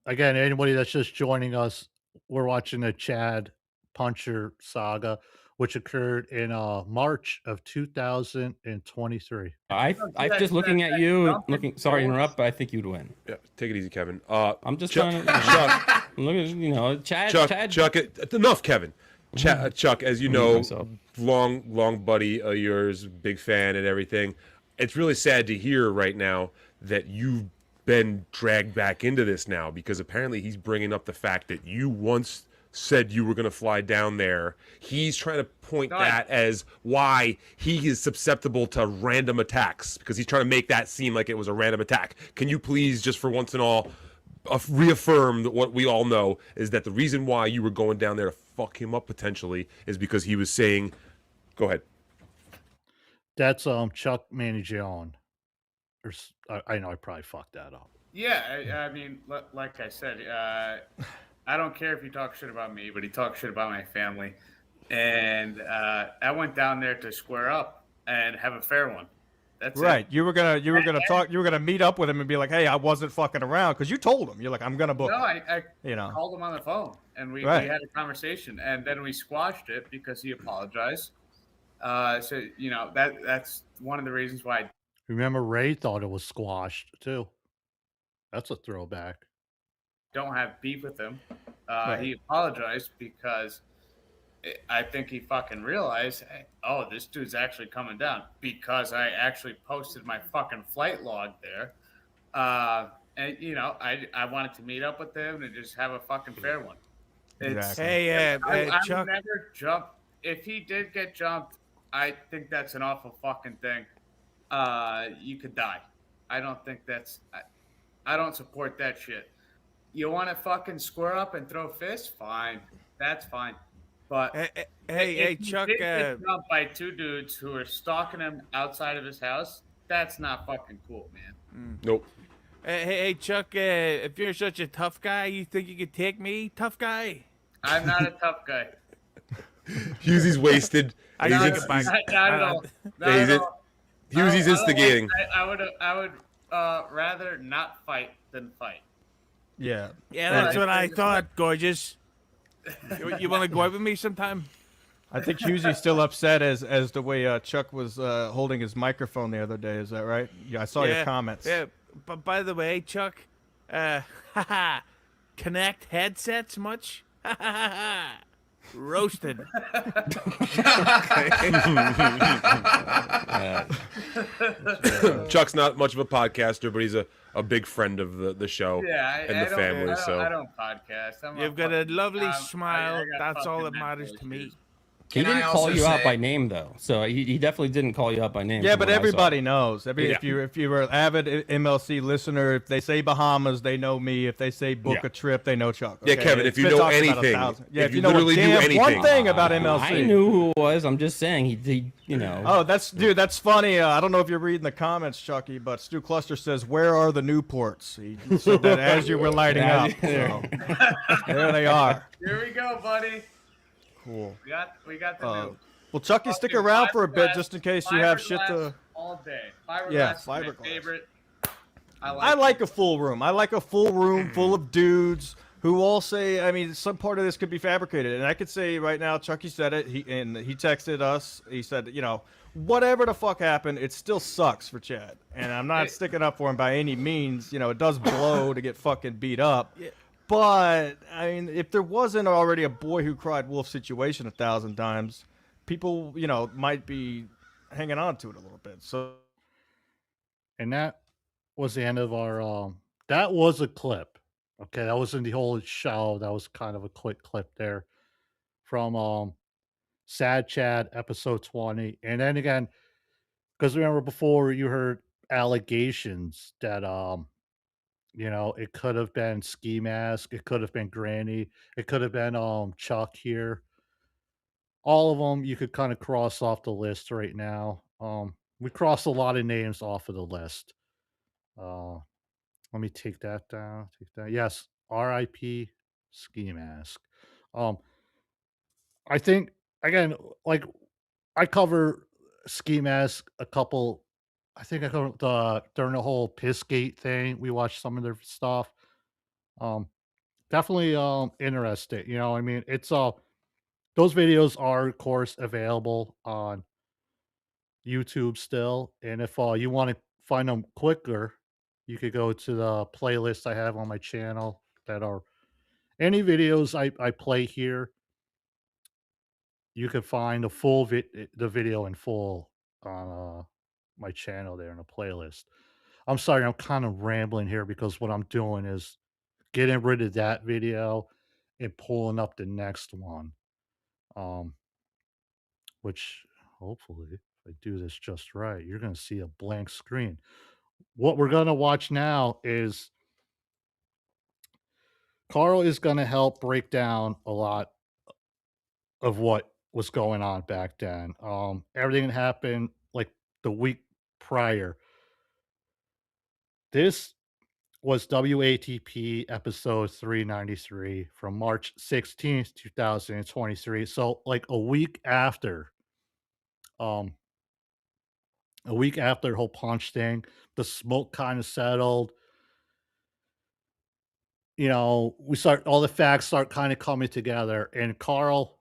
[SPEAKER 4] Again, anybody that's just joining us, we're watching the Chad Puncher saga, which occurred in March of 2023.
[SPEAKER 21] I just looking at you, sorry to interrupt, but I think you'd win.
[SPEAKER 20] Yeah, take it easy, Kevin.
[SPEAKER 21] I'm just trying to
[SPEAKER 20] Chuck.
[SPEAKER 21] Look at Chad.
[SPEAKER 20] Chuck, enough, Kevin. Chuck, as you know, long buddy of yours, big fan and everything. It's really sad to hear right now that you've been dragged back into this now, because apparently he's bringing up the fact that you once said you were going to fly down there. He's trying to point that as why he is susceptible to random attacks, because he's trying to make that seem like it was a random attack. Can you please, just for once and all, reaffirm that what we all know is that the reason why you were going down there to fuck him up potentially is because he was saying, go ahead.
[SPEAKER 4] That's Chuck Manigione. I know I probably fucked that up.
[SPEAKER 5] Yeah, I mean, like I said, I don't care if you talk shit about me, but he talks shit about my family. And I went down there to square up and have a fair one. That's
[SPEAKER 18] right.
[SPEAKER 5] it.
[SPEAKER 18] You were gonna meet up with him and be like, "Hey, I wasn't fucking around," because you told him. You're like, "I'm gonna book."
[SPEAKER 5] No,
[SPEAKER 18] him.
[SPEAKER 5] I called him on the phone and we
[SPEAKER 18] Right.
[SPEAKER 5] had a conversation, and then we squashed it because he apologized. So that's one of the reasons why.
[SPEAKER 4] Remember, Ray thought it was squashed too. That's a throwback.
[SPEAKER 5] Don't have beef with him.
[SPEAKER 4] Right.
[SPEAKER 5] He apologized because I think he fucking realized, oh, this dude's actually coming down, because I actually posted my fucking flight log there. And I wanted to meet up with him and just have a fucking fair one.
[SPEAKER 19] Exactly.
[SPEAKER 5] I
[SPEAKER 19] Chuck.
[SPEAKER 5] would never jump. If he did get jumped, I think that's an awful fucking thing. You could die. I don't think that's. I don't support that shit. You want to fucking square up and throw fists? Fine, that's fine. But
[SPEAKER 19] hey, Chuck.
[SPEAKER 5] Did get jumped by two dudes who are stalking him outside of his house. That's not fucking cool, man.
[SPEAKER 20] Nope.
[SPEAKER 19] Hey, Chuck. If you're such a tough guy, you think you could take me, tough guy?
[SPEAKER 5] I'm not a tough guy.
[SPEAKER 20] Hughesy's wasted.
[SPEAKER 5] Not at all.
[SPEAKER 20] Hughesy's instigating.
[SPEAKER 5] I would rather not fight than fight.
[SPEAKER 18] Yeah.
[SPEAKER 19] Yeah, that's what I thought, gorgeous. You want to go out with me sometime?
[SPEAKER 18] I think Hughesy's still upset as the way Chuck was holding his microphone the other day. Is that right? Yeah, I saw your comments.
[SPEAKER 19] Yeah, but by the way, Chuck, Connect headsets much? Roasted.
[SPEAKER 20] Chuck's not much of a podcaster, but he's a big friend of the show and the family.
[SPEAKER 5] I don't podcast.
[SPEAKER 19] You've got a lovely smile. That's all that matters to me.
[SPEAKER 21] He didn't call you out by name though, so he definitely didn't call you out by name.
[SPEAKER 18] Yeah, but everybody knows. If you're an avid MLC listener, if they say Bahamas, they know me. If they say book a trip, they know Chuck.
[SPEAKER 20] Yeah, Kevin, if you know anything,
[SPEAKER 18] if you know one thing about MLC,
[SPEAKER 21] I knew who it was. I'm just saying he you know.
[SPEAKER 18] Oh, that's funny. I don't know if you're reading the comments, Chucky, but Stu Cluster says, "Where are the Newports?" He said that as you were lighting up. So, there they are.
[SPEAKER 5] Here we go, buddy.
[SPEAKER 18] Cool.
[SPEAKER 5] We got the new.
[SPEAKER 18] Well, Chucky, stick around for a bit just in case you have shit to.
[SPEAKER 5] All day. Fiberglass
[SPEAKER 18] Yeah,
[SPEAKER 5] is my
[SPEAKER 18] fiberglass.
[SPEAKER 5] favorite.
[SPEAKER 18] I like a full room. I like a full room full of dudes who all say, I mean, some part of this could be fabricated. And I could say right now, Chucky said it, he texted us. He said, you know, whatever the fuck happened, it still sucks for Chad. And I'm not sticking up for him by any means. You know, it does blow to get fucking beat up. But, I mean, if there wasn't already a boy who cried wolf situation 1,000 times, people, you know, might be hanging on to it a little bit. So,
[SPEAKER 4] and that was the end of our, that was a clip. Okay, that wasn't the whole show. That was kind of a quick clip there from Sad Chad episode 20. And then again, because remember before you heard allegations that you know, it could have been Ski Mask, it could have been Granny, it could have been Chuck here. All of them you could kind of cross off the list right now. We crossed a lot of names off of the list. Let me take that down. Yes, R.I.P. Ski Mask. I think again, like I cover Ski Mask a couple. I think I covered during the whole Pissgate thing. We watched some of their stuff. Definitely interesting. You know, I mean, it's those videos are of course available on YouTube still, and if you want to find them quicker, you could go to the playlist I have on my channel that are any videos I play here. You can find the video in full on my channel there in the playlist. I'm sorry, I'm kind of rambling here because what I'm doing is getting rid of that video and pulling up the next one. Which hopefully, if I do this just right, you're going to see a blank screen. What we're going to watch now is Carl is going to help break down a lot of what was going on back then. Everything that happened like the week prior. This was WATP episode 393 from March 16th, 2023. So like a week after the whole punch thing, the smoke kind of settled. You know, all the facts start kind of coming together, and Carl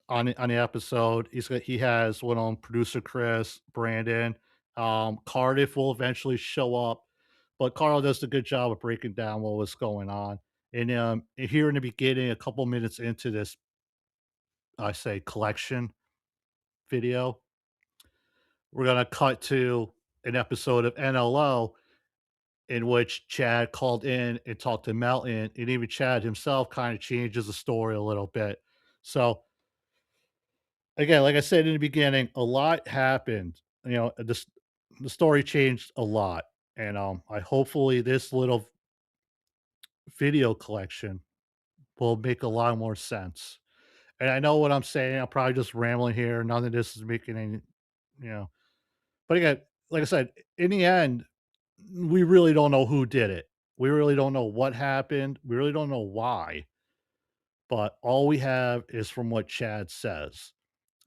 [SPEAKER 4] on the episode, he has one on producer Chris, Brandon, Cardiff will eventually show up, but Carl does a good job of breaking down what was going on. And here in the beginning, a couple minutes into this, I say collection video, we're gonna cut to an episode of NLO in which Chad called in and talked to Melton, and even Chad himself kind of changes the story a little bit. So again, like I said in the beginning, a lot happened. You know, the story changed a lot, and I hopefully this little video collection will make a lot more sense. And I know what I'm saying. I'm probably just rambling here. None of this is making any, you know. But again, like I said, in the end, we really don't know who did it. We really don't know what happened. We really don't know why. But all we have is from what Chad says.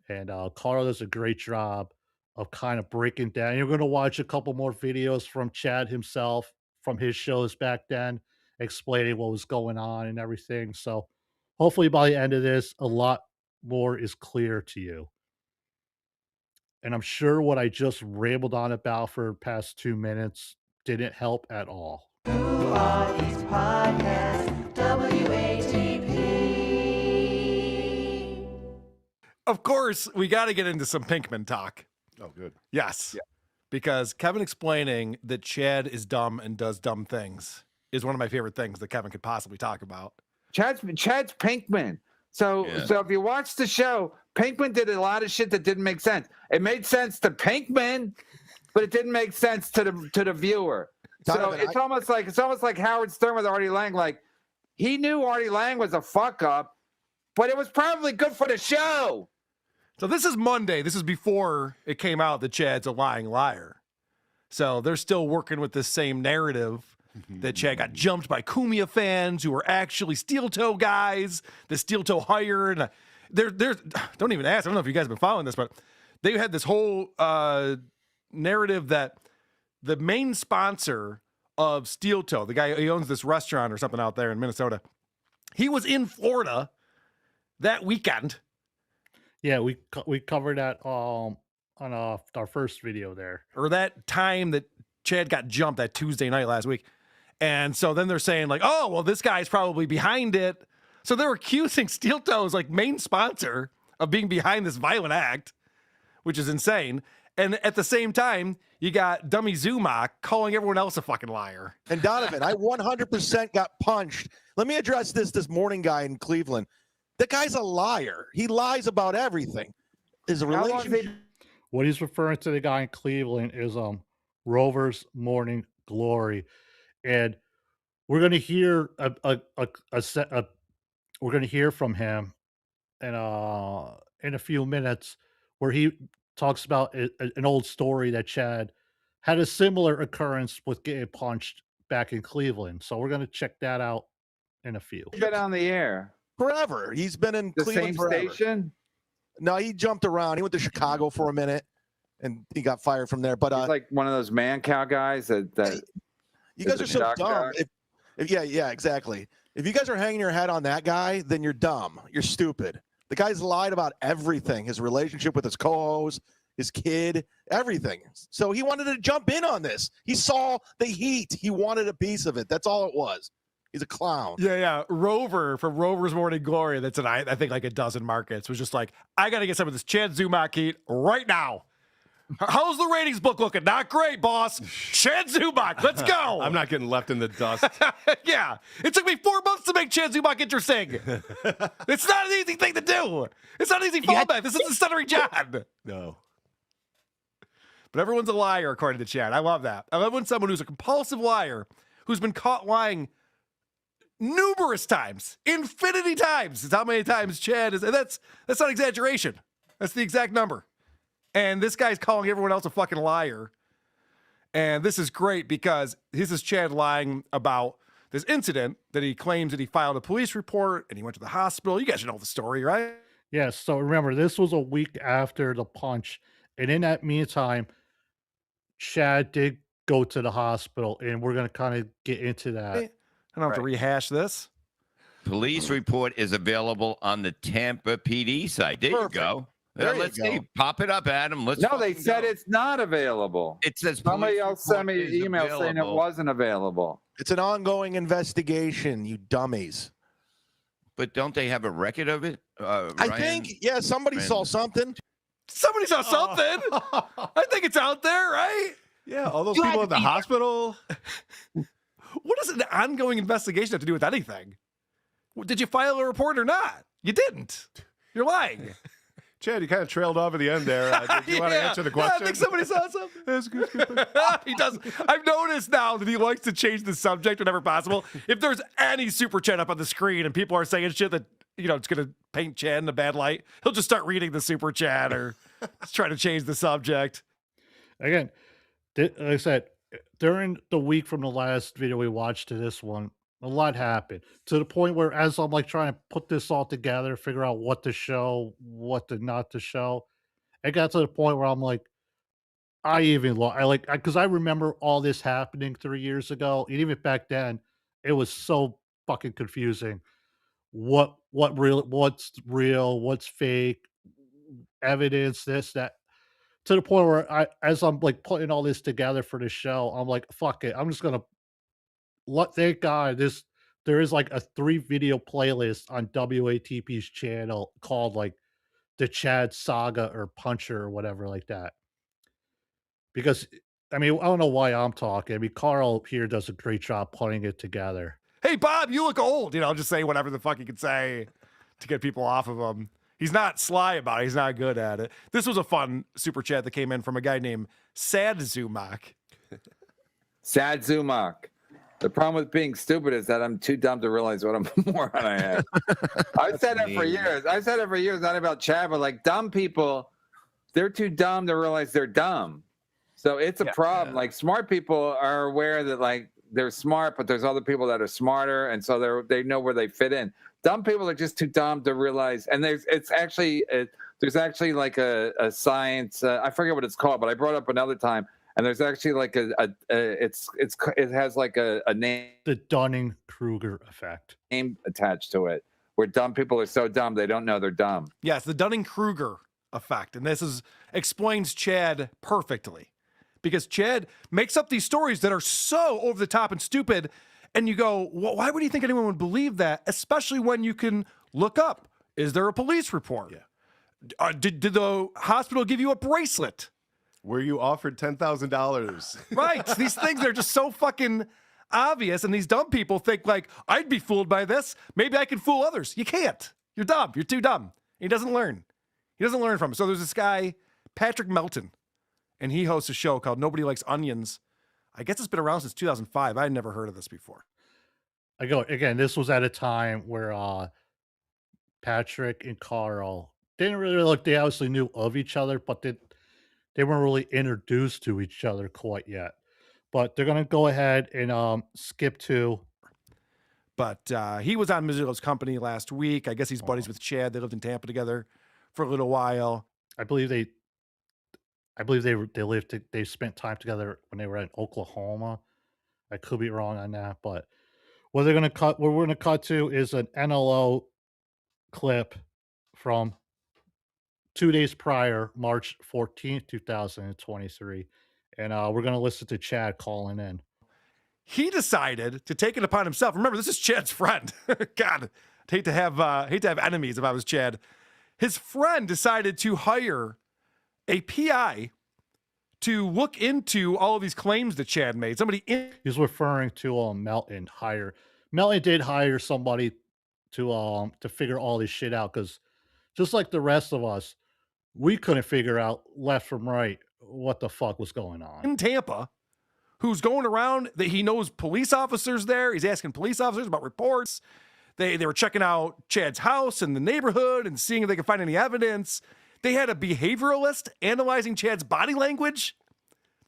[SPEAKER 4] And Carl does a great job of kind of breaking down. You're going to watch a couple more videos from Chad himself from his shows back then, explaining what was going on and everything. So hopefully by the end of this, a lot more is clear to you. And I'm sure what I just rambled on about for the past 2 minutes didn't help at all.
[SPEAKER 7] Who are these podcasts? WATP.
[SPEAKER 9] Of course, we got to get into some Pinkman talk.
[SPEAKER 10] Oh, good.
[SPEAKER 9] Yes.
[SPEAKER 10] Yeah.
[SPEAKER 9] Because Kevin explaining that Chad is dumb and does dumb things is one of my favorite things that Kevin could possibly talk about.
[SPEAKER 23] Chad's Pinkman. So if you watch the show, Pinkman did a lot of shit that didn't make sense. It made sense to Pinkman, but it didn't make sense to the viewer.
[SPEAKER 10] Donovan,
[SPEAKER 23] So it's almost like Howard Stern with Artie Lang. Like he knew Artie Lang was a fuck up, but it was probably good for the show.
[SPEAKER 9] So this is Monday. This is before it came out that Chad's a lying liar. So they're still working with this same narrative that Chad got jumped by Cumia fans who were actually steel toe guys, the steel toe hired. They're don't even ask. I don't know if you guys have been following this, but they had this whole narrative that the main sponsor of Steel Toe, the guy who owns this restaurant or something out there in Minnesota, he was in Florida that weekend.
[SPEAKER 4] Yeah, we covered that on our first video there.
[SPEAKER 9] Or that time that Chad got jumped that Tuesday night last week. And so then they're saying like, oh, well, this guy's probably behind it. So they're accusing Steel Toe's like main sponsor of being behind this violent act, which is insane. And at the same time, you got Dummy Zumock calling everyone else a fucking liar.
[SPEAKER 10] And Donovan, I 100% got punched. Let me address this morning guy in Cleveland. The guy's a liar. He lies about everything. His relationship.
[SPEAKER 4] What he's referring to, the guy in Cleveland, is Rover's Morning Glory, and we're gonna hear we're gonna hear from him in a few minutes, where he talks about an old story that Chad had a similar occurrence with getting punched back in Cleveland. So we're gonna check that out in a few.
[SPEAKER 23] He's been on the air
[SPEAKER 10] forever. He's been in
[SPEAKER 23] the
[SPEAKER 10] Cleveland
[SPEAKER 23] same
[SPEAKER 10] forever.
[SPEAKER 23] station.
[SPEAKER 10] No, he jumped around. He went to Chicago for a minute, and he got fired from there. But
[SPEAKER 23] He's like one of those man cow guys that
[SPEAKER 10] you guys
[SPEAKER 23] is
[SPEAKER 10] are
[SPEAKER 23] a
[SPEAKER 10] so
[SPEAKER 23] shock
[SPEAKER 10] dumb.
[SPEAKER 23] jock.
[SPEAKER 10] Yeah, exactly. If you guys are hanging your head on that guy, then you're dumb. You're stupid. The guy's lied about everything: his relationship with his co-host, his kid, everything. So he wanted to jump in on this. He saw the heat. He wanted a piece of it. That's all it was. He's a clown.
[SPEAKER 9] Yeah. Rover from Rover's Morning Glory, that's in, I think, like a dozen markets, was just like, I got to get some of this Chad Zumock heat right now. How's the ratings book looking? Not great, boss. Chad Zumock, let's go.
[SPEAKER 8] I'm not getting left in the dust.
[SPEAKER 9] Yeah. It took me 4 months to make Chad Zumock interesting. It's not an easy thing to do. It's not an easy fallback. This is the stuttering John.
[SPEAKER 8] No.
[SPEAKER 9] But everyone's a liar, according to Chad. I love that. I love when someone who's a compulsive liar, who's been caught lying numerous times, infinity times. It's how many times Chad is, and that's not exaggeration. That's the exact number. And this guy's calling everyone else a fucking liar. And this is great because this is Chad lying about this incident that he claims that he filed a police report and he went to the hospital. You guys know the story, right?
[SPEAKER 4] Yes. So remember, this was a week after the punch, and in that meantime, Chad did go to the hospital, and we're going to kind of get into that.
[SPEAKER 9] I don't have to rehash this.
[SPEAKER 12] Police report is available on the Tampa PD site. There you go. Let's see. Pop it up, Adam. Let's.
[SPEAKER 23] No, they said it's not available.
[SPEAKER 12] It says
[SPEAKER 23] somebody
[SPEAKER 12] police
[SPEAKER 23] else sent me
[SPEAKER 12] report
[SPEAKER 23] an
[SPEAKER 12] is
[SPEAKER 23] email saying it
[SPEAKER 12] available.
[SPEAKER 23] wasn't available.
[SPEAKER 10] It's an ongoing investigation, you dummies.
[SPEAKER 12] But don't they have a record of it?
[SPEAKER 10] I think, yeah, somebody saw something.
[SPEAKER 9] Somebody saw something. I think it's out there, right?
[SPEAKER 8] Yeah, all those people at the hospital.
[SPEAKER 9] What does an ongoing investigation have to do with anything? Did you file a report or not? You didn't. You're lying.
[SPEAKER 8] Chad, you kind of trailed off at the end there. Do you want to answer the question?
[SPEAKER 9] I think somebody saw something.
[SPEAKER 8] That's good.
[SPEAKER 9] He does. I've noticed now that he likes to change the subject whenever possible. If there's any super chat up on the screen and people are saying shit that, it's going to paint Chad in a bad light, he'll just start reading the super chat or just try to change the subject.
[SPEAKER 4] Again, like I said, during the week from the last video we watched to this one, a lot happened, to the point where, as I'm like trying to put this all together, figure out what to show, what to not to show, it got to the point where I'm like, because I remember all this happening 3 years ago, and even back then, it was so fucking confusing. What's real, what's fake, evidence, this, that. To the point where as I'm like putting all this together for the show, I'm like, fuck it. I'm just gonna thank God there is like a 3-video playlist on WATP's channel called like the Chad Saga or Puncher or whatever like that. Because I don't know why I'm talking. Carl here does a great job putting it together.
[SPEAKER 9] Hey, Bob, you look old. Just say whatever the fuck he could say to get people off of him. He's not sly about it. He's not good at it. This was a fun super chat that came in from a guy named Sad Zumock.
[SPEAKER 23] Sad Zumock. The problem with being stupid is that I'm too dumb to realize what a moron I am. I've said it for years. I've said it for years, not about Chad, but like dumb people, they're too dumb to realize they're dumb. So it's a problem. Like smart people are aware that like they're smart, but there's other people that are smarter, and so they know where they fit in. Dumb people are just too dumb to realize. And there's actually like a science. I forget what it's called, but I brought up another time. And there's actually like it has like a name,
[SPEAKER 4] the Dunning-Kruger effect,
[SPEAKER 23] name attached to it, where dumb people are so dumb they don't know they're dumb.
[SPEAKER 9] Yes, the Dunning-Kruger effect. And this explains Chad perfectly. Because Chad makes up these stories that are so over the top and stupid. And you go, well, why would you think anyone would believe that? Especially when you can look up, is there a police report? Yeah. Did the hospital give you a bracelet?
[SPEAKER 8] Were you offered $10,000?
[SPEAKER 9] Right. These things are just so fucking obvious. And these dumb people think like, I'd be fooled by this. Maybe I can fool others. You can't. You're dumb. You're too dumb. He doesn't learn. He doesn't learn from it. So there's this guy, Patrick Melton, and he hosts a show called Nobody Likes Onions. I guess it's been around since 2005. I had never heard of this before.
[SPEAKER 4] This was at a time where Patrick and Carl didn't really look, they obviously knew of each other, but they weren't really introduced to each other quite yet. But they're going to go ahead and skip to.
[SPEAKER 9] But he was on Mizzilo's company last week. I guess he's buddies with Chad. They lived in Tampa together for a little while.
[SPEAKER 4] I believe they spent time together when they were in Oklahoma. I could be wrong on that, but what we're going to cut to is an NLO clip from 2 days prior, March 14th, 2023. And we're going to listen to Chad calling in.
[SPEAKER 9] He decided to take it upon himself. Remember, this is Chad's friend. God, I'd hate to have enemies if I was Chad. His friend decided to hire a PI to look into all of these claims that Chad made.
[SPEAKER 4] He's referring to Melton. Melton did hire somebody to figure all this shit out, because just like the rest of us, we couldn't figure out left from right what the fuck was going on.
[SPEAKER 9] In Tampa, who's going around, that he knows police officers there. He's asking police officers about reports. They were checking out Chad's house and the neighborhood and seeing if they could find any evidence. They had a behavioralist analyzing Chad's body language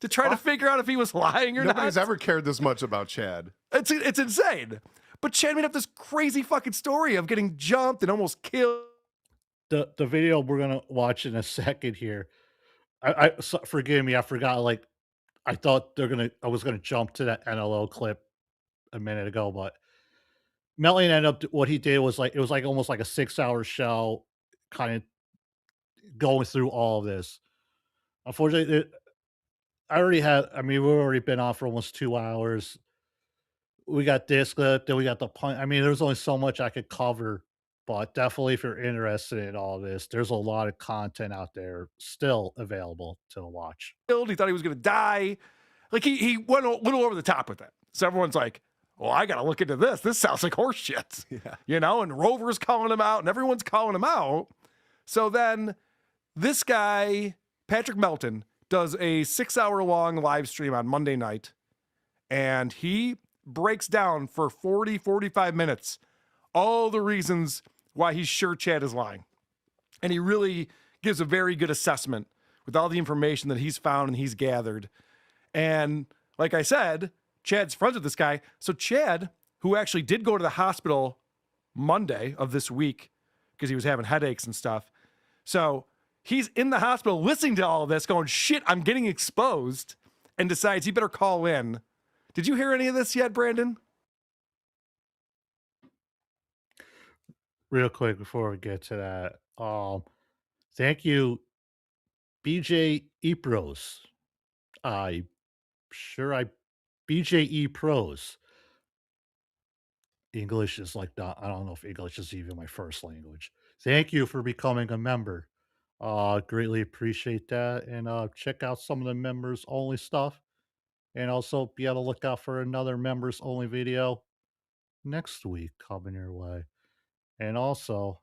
[SPEAKER 9] to try to figure out if he was lying or not.
[SPEAKER 8] Nobody's ever cared this much about Chad.
[SPEAKER 9] It's insane. But Chad made up this crazy fucking story of getting jumped and almost killed.
[SPEAKER 4] The video we're gonna watch in a second here. Forgive me, I forgot. Like, I thought I was gonna jump to that NLO clip a minute ago, but Melton ended up. What he did was it was almost like a 6-hour show, kind of going through all of this. Unfortunately, we've already been on for almost 2 hours. We got this clip, then we got the point. I mean, there's only so much I could cover, but definitely if you're interested in all this, there's a lot of content out there still available to watch.
[SPEAKER 9] He thought he was going to die. Like, he went a little over the top with it. So everyone's like, well, I got to look into this. This sounds like horse shit. Yeah. You know, and Rover's calling him out and everyone's calling him out. So then this guy, Patrick Melton, does a 6-hour long live stream on Monday night. And he breaks down for 45 minutes all the reasons why he's sure Chad is lying. And he really gives a very good assessment with all the information that he's found and he's gathered. And like I said, Chad's friends with this guy. So Chad, who actually did go to the hospital Monday of this week because he was having headaches and stuff. So he's in the hospital listening to all of this going, shit, I'm getting exposed, and decides he better call in. Did you hear any of this yet, Brandon?
[SPEAKER 4] Real quick before we get to that, thank you, BJ Epros. BJE Pros. English is like not, I don't know if English is even my first language. Thank you for becoming a member. Greatly appreciate that. And check out some of the members only stuff. And also be on the lookout for another members only video next week coming your way. And also,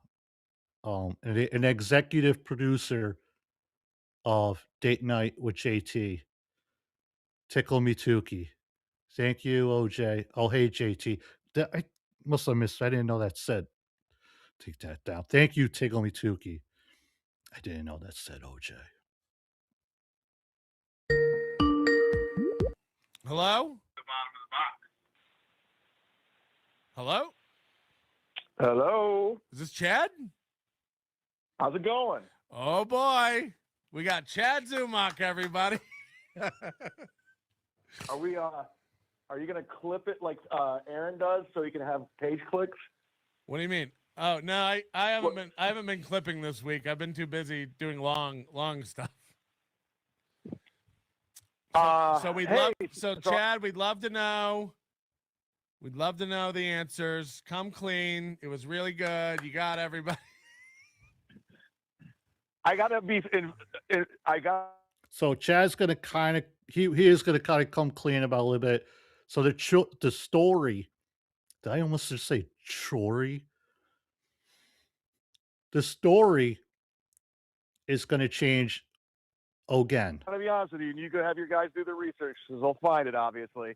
[SPEAKER 4] an executive producer of Date Night with JT, Tickle Me Tukey. Thank you, OJ. Oh, hey, JT. I must have missed. I didn't know that said. Take that down. Thank you, Tickle Me Tukey. I didn't know that said OJ.
[SPEAKER 19] Hello? Hello?
[SPEAKER 16] Hello.
[SPEAKER 19] Is this Chad?
[SPEAKER 16] How's it going?
[SPEAKER 19] Oh boy. We got Chad Zumach, everybody.
[SPEAKER 10] Are we? Are you gonna clip it like Aaron does, so you can have page clicks?
[SPEAKER 3] What do you mean? Oh no, I haven't been clipping this week. I've been too busy doing long stuff. So we'd
[SPEAKER 10] hey,
[SPEAKER 3] love. So Chad, we'd love to know. We'd love to know the answers. Come clean. It was really good. You got everybody.
[SPEAKER 10] I gotta be. I got.
[SPEAKER 4] So Chad's gonna kind of he is gonna kind of come clean about a little bit. So the story. Did I almost just say story? The story is going to change again.
[SPEAKER 10] I'm gonna be honest with you, and you can have your guys do the research because they'll find it. Obviously,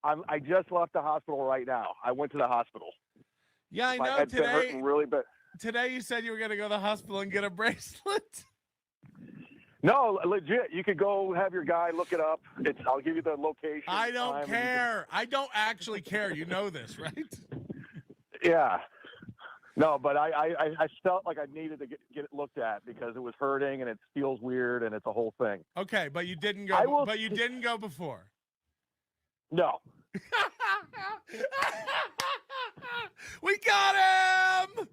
[SPEAKER 10] I just left the hospital right now. I went to the hospital.
[SPEAKER 3] Yeah, I
[SPEAKER 10] My
[SPEAKER 3] know.
[SPEAKER 10] head's been hurting really bad.
[SPEAKER 3] Today you said you were going to go to the hospital and get a bracelet.
[SPEAKER 10] No, legit. You could go have your guy look it up. I'll give you the location.
[SPEAKER 3] I don't care. I don't actually care. You know this, right?
[SPEAKER 10] Yeah. No, but I felt like I needed to get it looked at because it was hurting and it feels weird and it's a whole thing.
[SPEAKER 3] Okay, but you didn't go. But you didn't go before.
[SPEAKER 10] No.
[SPEAKER 3] We got him.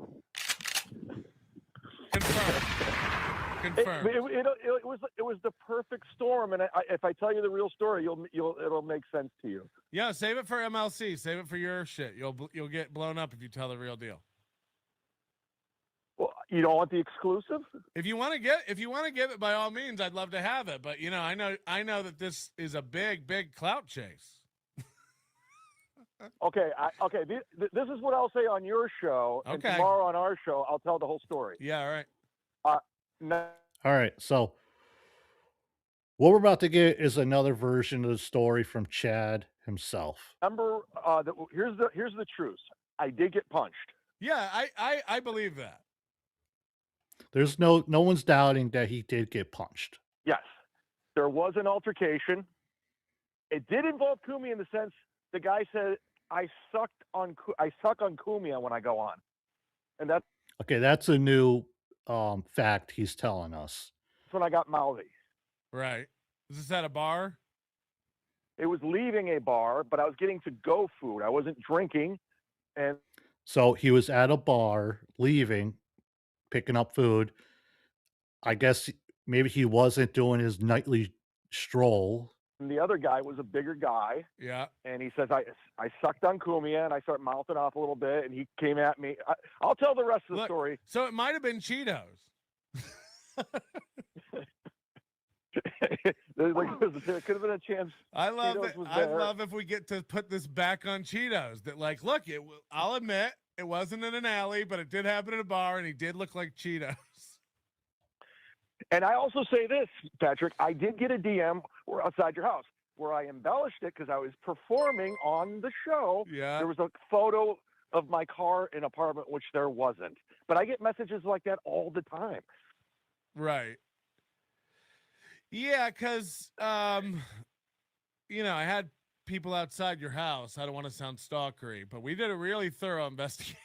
[SPEAKER 3] Confirmed.
[SPEAKER 10] It was the perfect storm, and if I tell you the real story, it'll make sense to you.
[SPEAKER 3] Yeah, save it for MLC. Save it for your shit. You'll get blown up if you tell the real deal.
[SPEAKER 10] Well, you don't want the exclusive?
[SPEAKER 3] If you want to give it, by all means, I'd love to have it. But I know that this is a big clout chase.
[SPEAKER 10] Okay, this is what I'll say on your show, and tomorrow on our show, I'll tell the whole story.
[SPEAKER 3] Yeah, all right.
[SPEAKER 4] All right, so what we're about to get is another version of the story from Chad himself.
[SPEAKER 10] Remember, here's the truth. I did get punched.
[SPEAKER 3] Yeah, I believe that.
[SPEAKER 4] There's no one's doubting that he did get punched.
[SPEAKER 10] Yes, there was an altercation. It did involve Cumia in the sense the guy said I suck on Cumia when I go on, and that's
[SPEAKER 4] okay. That's a new fact he's telling us.
[SPEAKER 10] when I got mouthy.
[SPEAKER 3] Right. Is this at a bar?
[SPEAKER 10] It was leaving a bar, but I was getting to-go food. I wasn't drinking, and
[SPEAKER 4] so he was at a bar, leaving, picking up food. I guess maybe he wasn't doing his nightly stroll.
[SPEAKER 10] And the other guy was a bigger guy.
[SPEAKER 3] Yeah.
[SPEAKER 10] And he says, I sucked on Cumia, and I start mouthing off a little bit, and he came at me. I'll tell the rest of the story.
[SPEAKER 3] So it might have been Cheetos.
[SPEAKER 10] There could have been a chance.
[SPEAKER 3] I love if we get to put this back on Cheetos. That look, I'll admit it wasn't in an alley, but it did happen in a bar, and he did look like Cheetos.
[SPEAKER 10] And I also say this, Patrick, I did get a DM outside your house where I embellished it because I was performing on the show.
[SPEAKER 3] Yeah.
[SPEAKER 10] There was a photo of my car in an apartment, which there wasn't. But I get messages like that all the time.
[SPEAKER 3] Right. Yeah, because, I had people outside your house. I don't want to sound stalkery, but we did a really thorough investigation.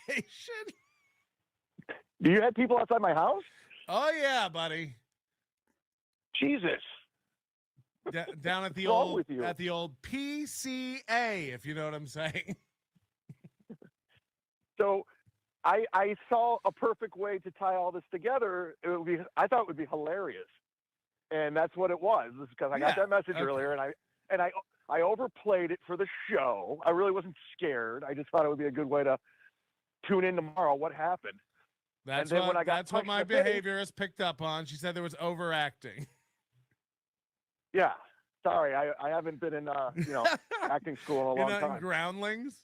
[SPEAKER 10] You had people outside my house?
[SPEAKER 3] Oh, yeah, buddy.
[SPEAKER 10] Jesus.
[SPEAKER 3] Down at the old PCA, if you know what I'm saying.
[SPEAKER 10] So I saw a perfect way to tie all this together. I thought it would be hilarious. And that's what it was. This is because I got that message earlier, and I overplayed it for the show. I really wasn't scared. I just thought it would be a good way to tune in tomorrow. What happened?
[SPEAKER 3] That's what my behavior has picked up on. She said there was overacting.
[SPEAKER 10] Yeah. Sorry, I haven't been in acting school in a long time.
[SPEAKER 3] In Groundlings?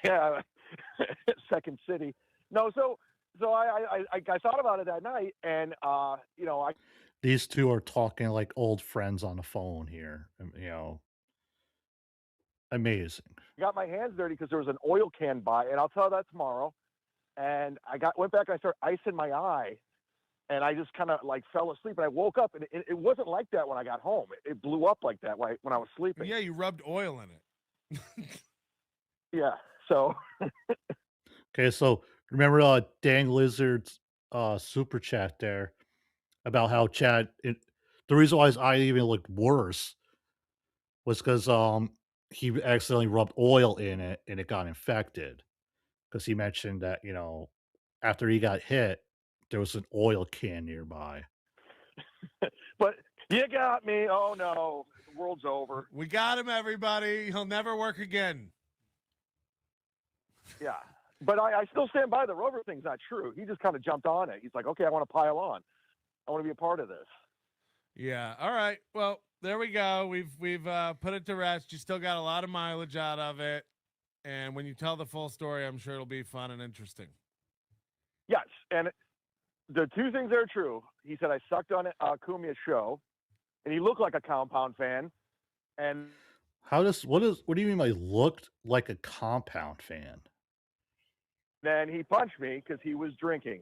[SPEAKER 10] Yeah, Second City. No, so I thought about it that night, and
[SPEAKER 4] these two are talking like old friends on the phone here. Amazing.
[SPEAKER 10] I got my hands dirty because there was an oil can by, and I'll tell that tomorrow. And went back and I started icing my eye, and I just kind of fell asleep. And I woke up, and it wasn't like that when I got home. It blew up like that when I was sleeping.
[SPEAKER 3] Yeah, you rubbed oil in it.
[SPEAKER 10] Yeah. So.
[SPEAKER 4] Okay, so remember Dang Lizard's super chat there about how Chad the reason why his eye even looked worse was because he accidentally rubbed oil in it and it got infected. Because he mentioned that after he got hit, there was an oil can nearby.
[SPEAKER 8] But you got me. Oh no, the world's over.
[SPEAKER 3] We got him, everybody. He'll never work again.
[SPEAKER 8] Yeah. But I still stand by the Rover thing's not true. He just kind of jumped on it. He's like, okay, I want to pile on. I want to be a part of this.
[SPEAKER 3] Yeah. All right. Well, there we go. We've put it to rest. You still got a lot of mileage out of it, and when you tell the full story, I'm sure it'll be fun and interesting.
[SPEAKER 8] Yes, and the two things that are true. He said I sucked on Cumia's show, and he looked like a Compound fan. And
[SPEAKER 4] what do you mean by looked like a Compound fan?
[SPEAKER 8] then he punched me because he was drinking.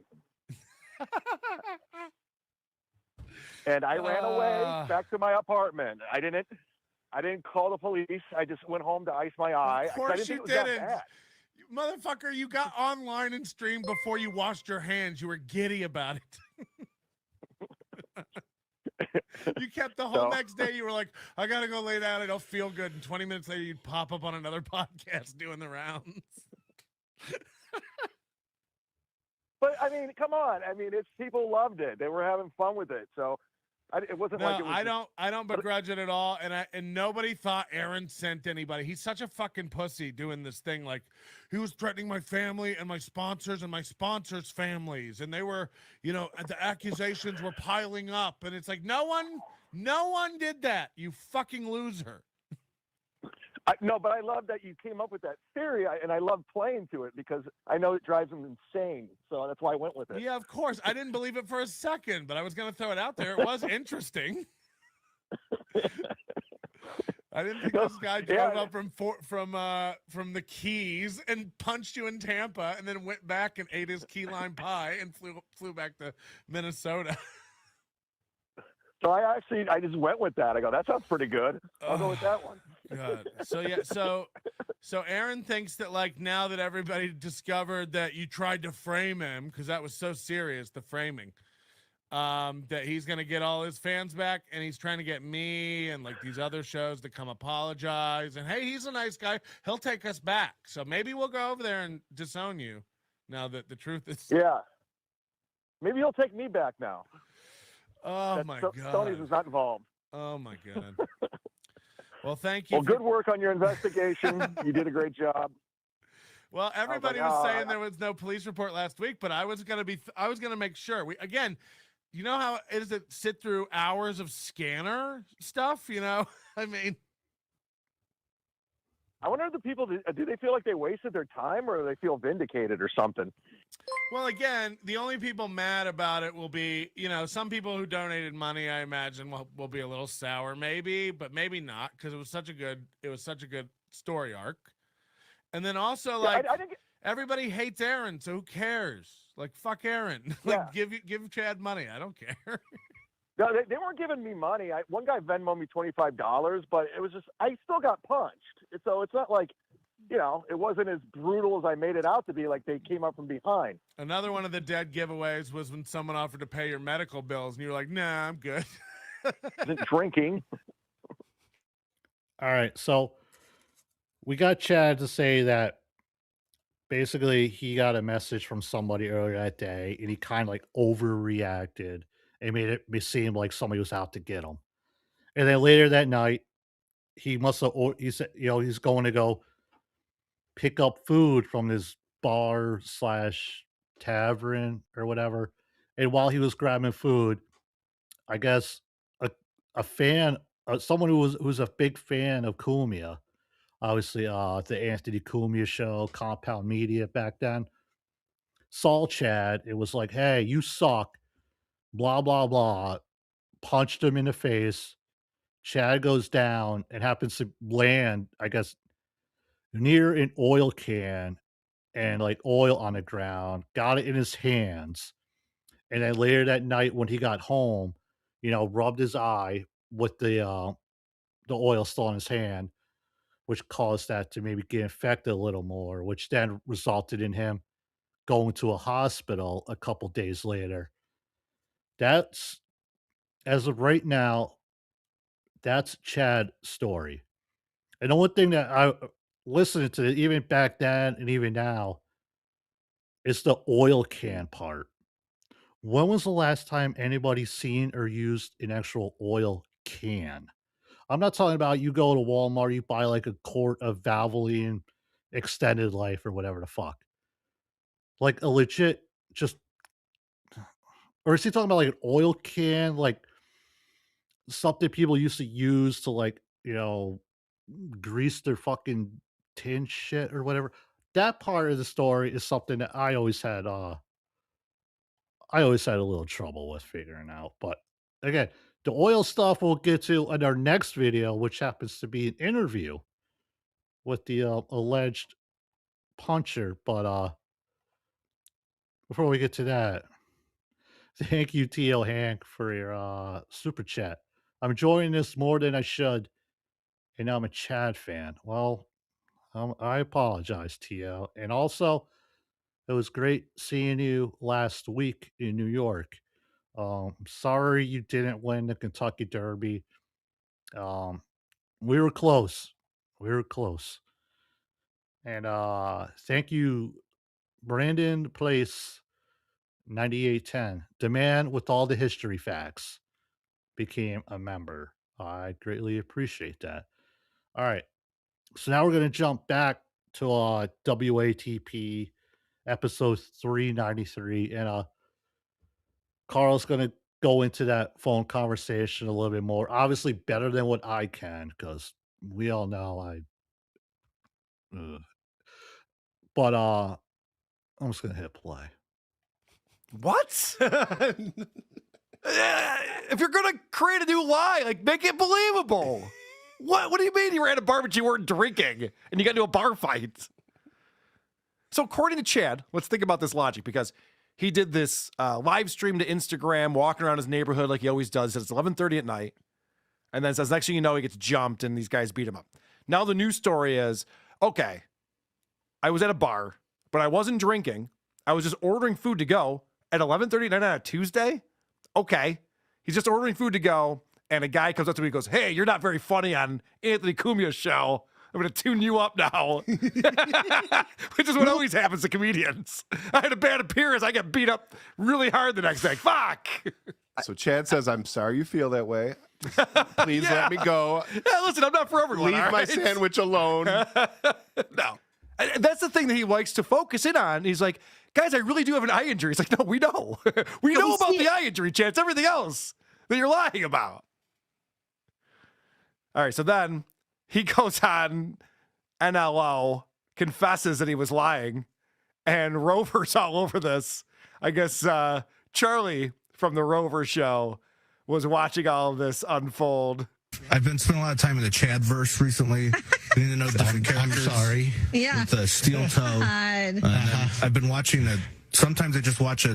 [SPEAKER 8] And I ran away back to my apartment. I didn't call the police. I just went home to ice my eye.
[SPEAKER 3] Of course
[SPEAKER 8] I didn't
[SPEAKER 3] you
[SPEAKER 8] think it was that
[SPEAKER 3] didn't.
[SPEAKER 8] bad.
[SPEAKER 3] Motherfucker, you got online and streamed before you washed your hands. You were giddy about it. You kept the whole next day. You were like, I got to go lay down. I don't feel good. And 20 minutes later, you'd pop up on another podcast doing the rounds.
[SPEAKER 8] But, I mean, come on. I mean, people loved it. They were having fun with it. So it wasn't like it was
[SPEAKER 3] I don't begrudge it at all. And nobody thought Aaron sent anybody. He's such a fucking pussy doing this thing. Like, he was threatening my family and my sponsors and my sponsors' families. And they were, the accusations were piling up. And it's like, no one did that. You fucking loser.
[SPEAKER 8] No, but I love that you came up with that theory, and I love playing to it because I know it drives them insane. So that's why I went with it.
[SPEAKER 3] Yeah, of course. I didn't believe it for a second, but I was going to throw it out there. It was interesting. I didn't think this guy drove up from the Keys and punched you in Tampa, and then went back and ate his key lime pie and flew back to Minnesota.
[SPEAKER 8] So I just went with that. I go, that sounds pretty good. I'll go with that one.
[SPEAKER 3] God. So yeah, so Aaron thinks that, like, now that everybody discovered that you tried to frame him, because that was so serious, the framing, that he's gonna get all his fans back, and he's trying to get me and like these other shows to come apologize. And hey, he's a nice guy. He'll take us back. So maybe we'll go over there and disown you now that the truth is.
[SPEAKER 8] Yeah. Maybe he'll take me back now.
[SPEAKER 3] Oh my God.
[SPEAKER 8] Sony's is not involved.
[SPEAKER 3] Oh my God. Well, thank you.
[SPEAKER 8] Well, good work on your investigation. You did a great job.
[SPEAKER 3] Well, everybody was saying there was no police report last week, but I was gonna make sure. Again, you know how it is to sit through hours of scanner stuff. I mean,
[SPEAKER 8] I wonder if the people do they feel like they wasted their time, or do they feel vindicated or something?
[SPEAKER 3] Well, again, the only people mad about it will be, some people who donated money, I imagine will be a little sour, maybe, but maybe not, because it was such a good story arc. And then also, like, everybody hates Aaron, so who cares? Like, fuck Aaron. Like, give Chad money. I don't care.
[SPEAKER 8] No, they weren't giving me money. One guy Venmoed me $25, but it was just I still got punched. So it's not like, it wasn't as brutal as I made it out to be. Like, they came up from behind.
[SPEAKER 3] Another one of the dead giveaways was when someone offered to pay your medical bills, and you were like, "Nah, I'm good."
[SPEAKER 8] Drinking.
[SPEAKER 4] All right, so we got Chad to say that basically he got a message from somebody earlier that day, and he kind of like overreacted and made it seem like somebody was out to get him. And then later that night, he said, he's going to go pick up food from this bar / tavern or whatever. And while he was grabbing food, I guess a fan, someone who's a big fan of Cumia, obviously the Anthony Cumia show, Compound Media back then, saw Chad. It was like, hey, you suck, blah, blah, blah. Punched him in the face. Chad goes down and happens to land, I guess, near an oil can and like oil on the ground, got it in his hands. And then later that night when he got home, rubbed his eye with the oil still in his hand, which caused that to maybe get infected a little more, which then resulted in him going to a hospital a couple days later. That's as of right now, that's Chad's story. And the one thing that I listening to, even back then and even now, is the oil can part. When was the last time anybody seen or used an actual oil can? I'm not talking about you go to Walmart, you buy like a quart of Valvoline extended life or whatever the fuck. Like a legit just, or is he talking about like an oil can, like something people used to use to like, grease their fucking tin shit or whatever? That part of the story is something that I always had a little trouble with figuring out. But again, the oil stuff we'll get to in our next video, which happens to be an interview with the alleged puncher. But before we get to that, thank you, T.O. Hank, for your super chat. I'm enjoying this more than I should, and I'm a Chad fan. Well, I apologize, T.O. And also, it was great seeing you last week in New York. Sorry you didn't win the Kentucky Derby. We were close. We were close. And thank you, Brandon Place 9810. The man with all the history facts became a member. I greatly appreciate that. All right. So now we're going to jump back to WATP episode 393. And Carl's going to go into that phone conversation a little bit more. Obviously, better than what I can, because we all know but I'm just gonna hit play.
[SPEAKER 9] What? If you're gonna create a new lie, like make it believable. What do you mean you were at a bar but you weren't drinking and you got into a bar fight? So according to Chad, let's think about this logic, because he did this live stream to Instagram, walking around his neighborhood like he always does. It's 11:30 at night, and then says next thing you know he gets jumped and these guys beat him up. Now the news story is, okay, I was at a bar, but I wasn't drinking. I was just ordering food to go at 11:30 at night on a Tuesday. Okay, he's just ordering food to go, and a guy comes up to me and goes, "Hey, you're not very funny on Anthony Cumia's show. I'm going to tune you up now." Which is what always happens to comedians. I had a bad appearance. I got beat up really hard the next day. Fuck.
[SPEAKER 11] So Chad says, "I'm sorry you feel that way. Please let me go.
[SPEAKER 9] Yeah, listen, I'm not for everyone.
[SPEAKER 11] Leave
[SPEAKER 9] all
[SPEAKER 11] my
[SPEAKER 9] right?
[SPEAKER 11] sandwich alone."
[SPEAKER 9] No. And that's the thing that he likes to focus in on. He's like, "Guys, I really do have an eye injury." It's like, no, we know. We know about the eye injury, Chad. It's everything else that you're lying about. All right, so then he goes on NLO, confesses that he was lying, and Rover's all over this. I guess Charlie from the Rover show was watching all of this unfold.
[SPEAKER 14] I've been spending a lot of time in the Chadverse recently. Getting to know different characters. I'm sorry.
[SPEAKER 15] Yeah.
[SPEAKER 14] With the steel toe. I've been watching it. Sometimes I just watch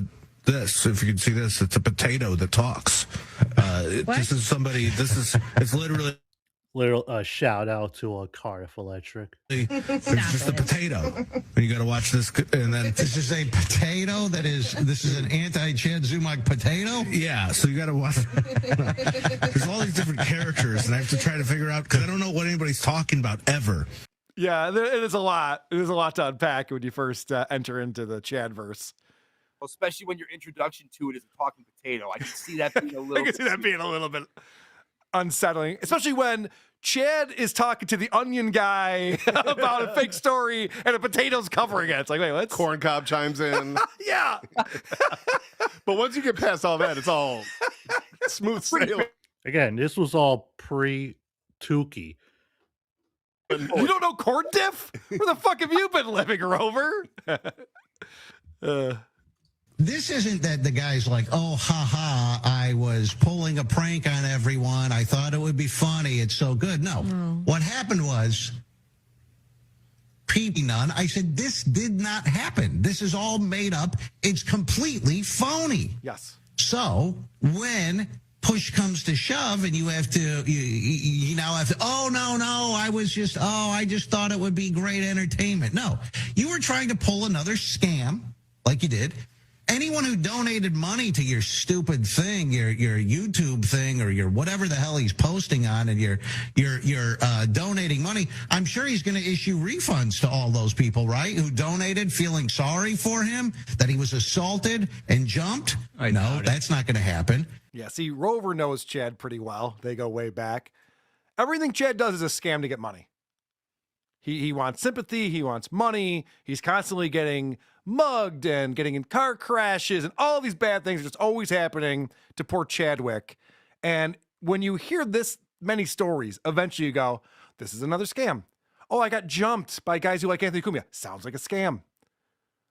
[SPEAKER 14] this. If you can see this, it's a potato that talks. This is somebody. It's literally.
[SPEAKER 4] Little shout out to Cardiff Electric.
[SPEAKER 14] It's just a potato. And you got to watch this. And then this is a potato this is an anti-Chad Zumach potato? Yeah, so you got to watch. There's all these different characters, and I have to try to figure out, because I don't know what anybody's talking about ever.
[SPEAKER 9] Yeah, it is a lot. It is a lot to unpack when you first enter into the Chadverse.
[SPEAKER 24] Especially when your introduction to it is a talking potato. I can see that being a little.
[SPEAKER 9] I can see that being a little bit unsettling, especially when Chad is talking to the Onion guy about a fake story and a potato's covering it. It's like, wait, what?
[SPEAKER 11] Corn Cob chimes in.
[SPEAKER 9] Yeah.
[SPEAKER 11] But once you get past all that, it's all smooth sailing.
[SPEAKER 4] Again, this was all pre-Tukey.
[SPEAKER 9] You don't know corn diff? Where the fuck have you been living, Rover?
[SPEAKER 14] This isn't that the guy's like, oh, ha, I was pulling a prank on everyone. I thought it would be funny. It's so good. No. What happened was, none. I said, this did not happen. This is all made up. It's completely phony.
[SPEAKER 9] Yes.
[SPEAKER 14] So when push comes to shove and you have to, you now have to, oh, no, I just thought it would be great entertainment. No, you were trying to pull another scam like you did. anyone who donated money to your stupid thing, your YouTube thing, or your whatever the hell he's posting on, and you're donating money, I'm sure he's going to issue refunds to all those people, right? Who donated, feeling sorry for him that he was assaulted and jumped. No, that's not going to happen.
[SPEAKER 9] Yeah, see, Rover knows Chad pretty well. They go way back. Everything Chad does is a scam to get money. He wants sympathy. He wants money. He's constantly getting mugged and getting in car crashes, and all these bad things are just always happening to poor Chadwick. And when you hear this many stories, eventually you go, this is another scam. Oh, I got jumped by guys who like Anthony Cumia. Sounds like a scam.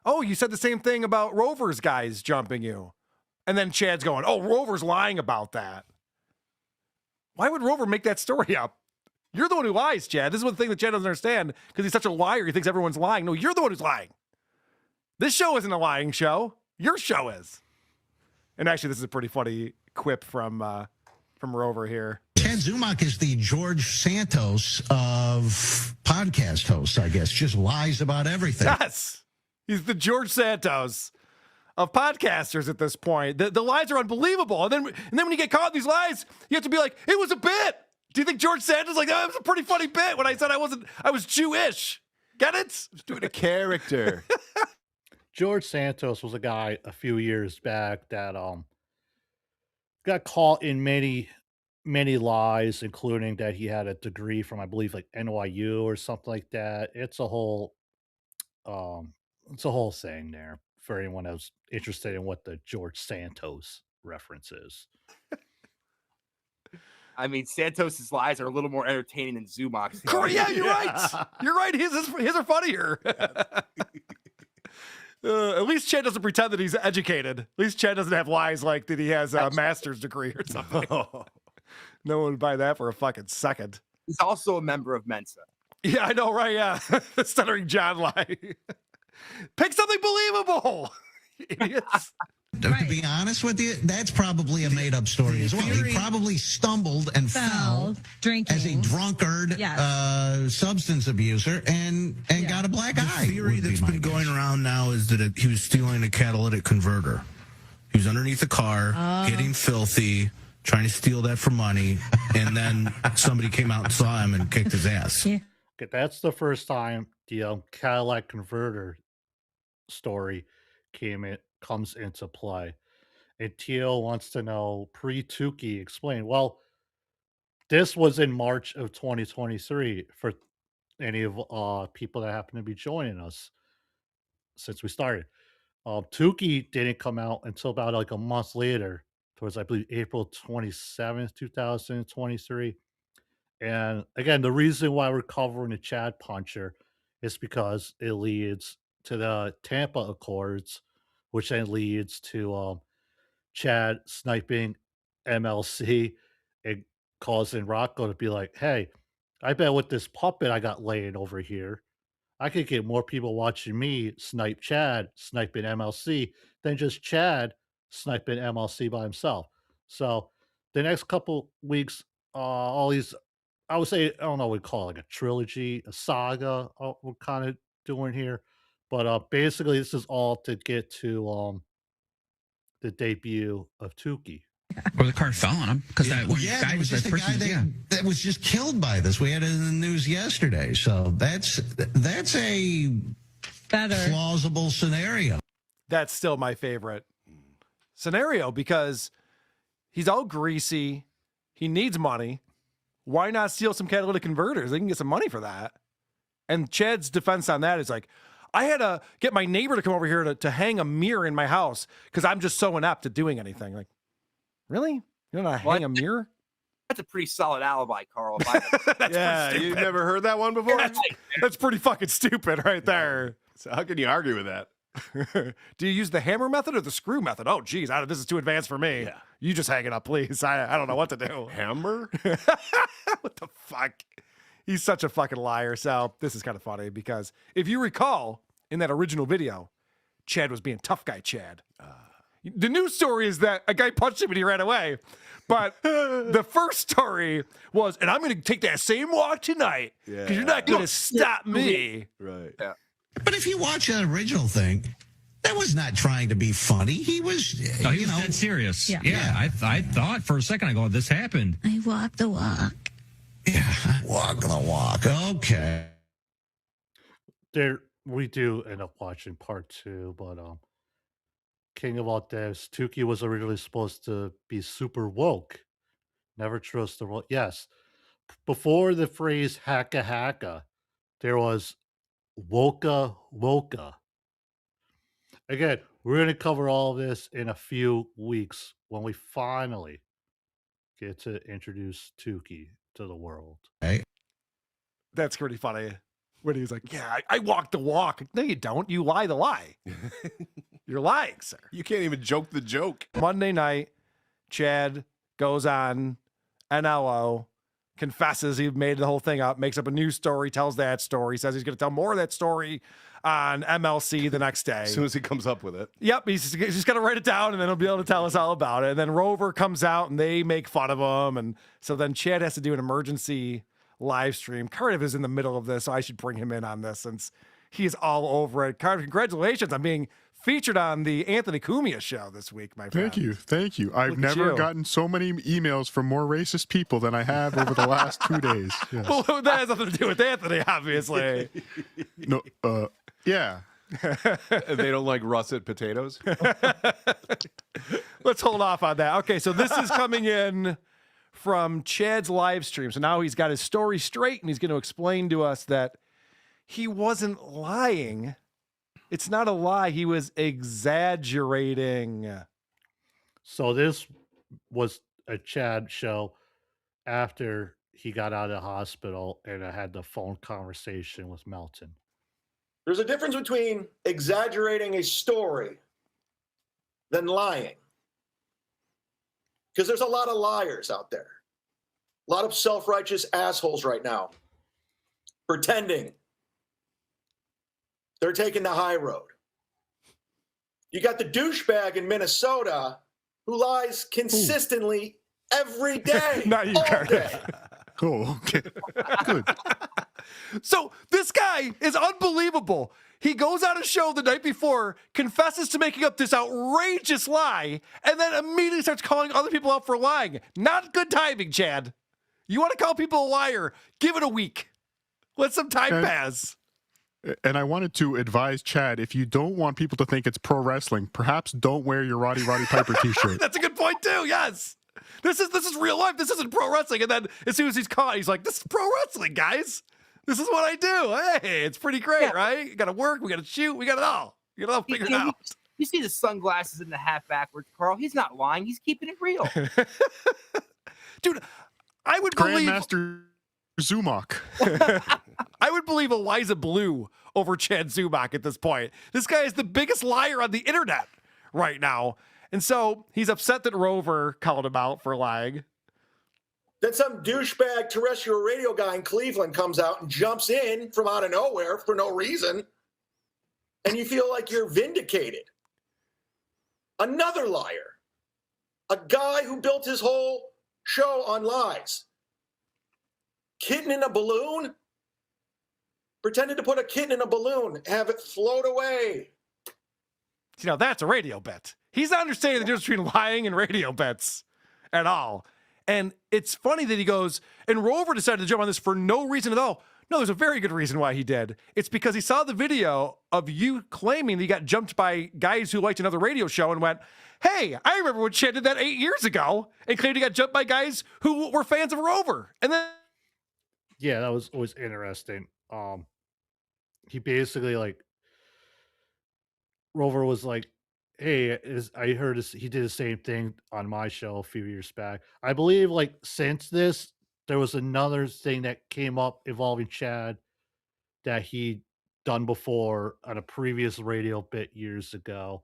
[SPEAKER 9] Oh, you said the same thing about Rover's guys jumping you. And then Chad's going, oh, Rover's lying about that. Why would Rover make that story up? You're the one who lies, Chad. This is one thing that Chad doesn't understand because he's such a liar. He thinks everyone's lying. No, you're the one who's lying. This show isn't a lying show. Your show is. And actually, this is a pretty funny quip from Rover here.
[SPEAKER 14] Chad Zumock is the George Santos of podcast hosts, I guess. Just lies about everything.
[SPEAKER 9] Yes. He's the George Santos of podcasters at this point. The lies are unbelievable. And then when you get caught in these lies, you have to be like, it was a bit. Do you think George Santos like, that was a pretty funny bit when I said I was Jewish? Get it?
[SPEAKER 11] Just doing a character.
[SPEAKER 4] George Santos was a guy a few years back that got caught in many lies, including that he had a degree from, I believe, like NYU or something like that. It's a whole thing there for anyone who's interested in what the George Santos reference is.
[SPEAKER 24] I mean, Santos's lies are a little more entertaining than Zumock's.
[SPEAKER 9] Yeah, you're right. You're right. His are funnier. At least Chad doesn't pretend that he's educated. At least Chad doesn't have lies like that he has a master's degree or something. No one would buy that for a fucking second.
[SPEAKER 24] He's also a member of Mensa.
[SPEAKER 9] Yeah, I know, right? Yeah. The Stuttering John lie. Pick something believable. Idiots.
[SPEAKER 14] To be honest with you, that's probably a made-up story as well. He probably stumbled and fell
[SPEAKER 2] drinking
[SPEAKER 14] as a drunkard, substance abuser, and got a black eye.
[SPEAKER 6] The theory that's been going around now is that he was stealing a catalytic converter. He was underneath the car, getting filthy, trying to steal that for money, and then somebody came out and saw him and kicked his ass.
[SPEAKER 4] Okay, that's the first time the Cadillac converter story comes into play. And Teal wants to know, pre-Tukey, explain. Well, this was in March of 2023 for any of people that happen to be joining us since we started. Tukey didn't come out until about like a month later, towards, I believe, April 27th, 2023. And again, the reason why we're covering the Chad Puncher is because it leads to the Tampa Accords, which then leads to Chad sniping MLC and causing Rocco to be like, hey, I bet with this puppet I got laying over here, I could get more people watching me snipe Chad, sniping MLC, than just Chad sniping MLC by himself. So the next couple weeks, all these, I would say, I don't know what we call it, like a trilogy, a saga, we're kind of doing here. But basically, this is all to get to the debut of Tukey.
[SPEAKER 6] Or the car fell on him because that
[SPEAKER 14] guy was just the guy that was just killed by this. We had it in the news yesterday, so that's a plausible scenario.
[SPEAKER 9] That's still my favorite scenario because he's all greasy. He needs money. Why not steal some catalytic converters? They can get some money for that. And Chad's defense on that is like, I had to get my neighbor to come over here to hang a mirror in my house because I'm just so inept at doing anything. Like, really? You don't know how to hang a mirror?
[SPEAKER 24] That's a pretty solid alibi, Carl.
[SPEAKER 11] Yeah, you never heard that one before?
[SPEAKER 9] That's pretty fucking stupid right there.
[SPEAKER 11] So how can you argue with that?
[SPEAKER 9] Do you use the hammer method or the screw method? Oh, geez, this is too advanced for me. Yeah. You just hang it up, please. I don't know what to do.
[SPEAKER 11] Hammer?
[SPEAKER 9] What the fuck? He's such a fucking liar. So this is kind of funny because if you recall in that original video, Chad was being tough guy Chad. The news story is that a guy punched him and he ran away. But the first story was, and I'm going to take that same walk tonight because you're not going to stop me.
[SPEAKER 11] Right.
[SPEAKER 24] Yeah.
[SPEAKER 14] But if you watch that original thing, That was not trying to be funny. He was,
[SPEAKER 2] No, he was dead serious. Yeah. I thought for a second, I go, this happened.
[SPEAKER 13] I walk the walk.
[SPEAKER 14] Yeah, walk the walk. Okay.
[SPEAKER 4] We do end up watching part 2, but King of all devs, Tukey was originally supposed to be super woke. Never trust the world. Yes. Before the phrase hacka hacka, there was woka woka. Again, we're going to cover all of this in a few weeks when we finally get to introduce Tukey to the world.
[SPEAKER 14] Hey.
[SPEAKER 9] That's pretty funny. When he's like, yeah, I walk the walk. No, you don't. You lie the lie. You're lying, sir.
[SPEAKER 11] You can't even joke the joke.
[SPEAKER 9] Monday night, Chad goes on NLO, confesses he made the whole thing up, makes up a new story, tells that story, says he's going to tell more of that story on MLC the next day.
[SPEAKER 11] As soon as he comes up with it.
[SPEAKER 9] Yep, he's just going to write it down, and then he'll be able to tell us all about it. And then Rover comes out, and they make fun of him. And so then Chad has to do an emergency live stream. Cardiff is in the middle of this, so I should bring him in on this since he's all over it. Cardiff, congratulations on being featured on the Anthony Cumia show this week, my friend.
[SPEAKER 15] Thank you. I've
[SPEAKER 9] Look at
[SPEAKER 15] never
[SPEAKER 9] you.
[SPEAKER 15] gotten so many emails from more racist people than I have over the last 2 days. Yes.
[SPEAKER 9] Well, that has nothing to do with Anthony, obviously.
[SPEAKER 15] No, yeah.
[SPEAKER 11] They don't like russet potatoes.
[SPEAKER 9] Let's hold off on that. Okay, so this is coming in from Chad's live stream. So now he's got his story straight, and he's going to explain to us that he wasn't lying. It's not a lie. He was exaggerating.
[SPEAKER 4] So this was a Chad show after he got out of the hospital, and I had the phone conversation with Melton.
[SPEAKER 17] There's a difference between exaggerating a story than lying. Because there's a lot of liars out there. A lot of self-righteous assholes right now pretending they're taking the high road. You got the douchebag in Minnesota who lies consistently every day.
[SPEAKER 9] Not you,
[SPEAKER 17] all
[SPEAKER 9] Cardiff.
[SPEAKER 17] day.
[SPEAKER 15] Oh, okay. Good.
[SPEAKER 9] So this guy is unbelievable. He goes on a show the night before, confesses to making up this outrageous lie, and then immediately starts calling other people out for lying. Not good timing, Chad. You want to call people a liar, give it a week. Let some time pass.
[SPEAKER 15] And I wanted to advise Chad, if you don't want people to think it's pro wrestling, perhaps don't wear your Roddy Piper t-shirt.
[SPEAKER 9] That's a good point too, yes. This is real life. This isn't pro wrestling. And then as soon as he's caught, he's like, this is pro wrestling, guys. This is what I do. Hey, it's pretty great, right? You got to work. We got to shoot. We got it all. You got it all figured out.
[SPEAKER 24] You see the sunglasses and the hat backwards, Carl. He's not lying. He's keeping it real.
[SPEAKER 9] Dude, I would believe
[SPEAKER 15] Grandmaster Zumach.
[SPEAKER 9] I would believe Eliza Blue over Chad Zumach at this point. This guy is the biggest liar on the internet right now. And so he's upset that Rover called him out for lying.
[SPEAKER 17] Then some douchebag terrestrial radio guy in Cleveland comes out and jumps in from out of nowhere for no reason. And you feel like you're vindicated. Another liar. A guy who built his whole show on lies. Kitten in a balloon? Pretended to put a kitten in a balloon, have it float away.
[SPEAKER 9] You know, that's a radio bet. He's not understanding the difference between lying and radio bets at all. And it's funny that he goes, and Rover decided to jump on this for no reason at all. No, there's a very good reason why he did. It's because he saw the video of you claiming that you got jumped by guys who liked another radio show and went, hey, I remember when Chad did that 8 years ago, and claimed he got jumped by guys who were fans of Rover. And then
[SPEAKER 4] Yeah, that was always interesting. He basically Rover was like, hey, I heard he did the same thing on my show a few years back. I believe since this, there was another thing that came up involving Chad that he'd done before on a previous radio bit years ago.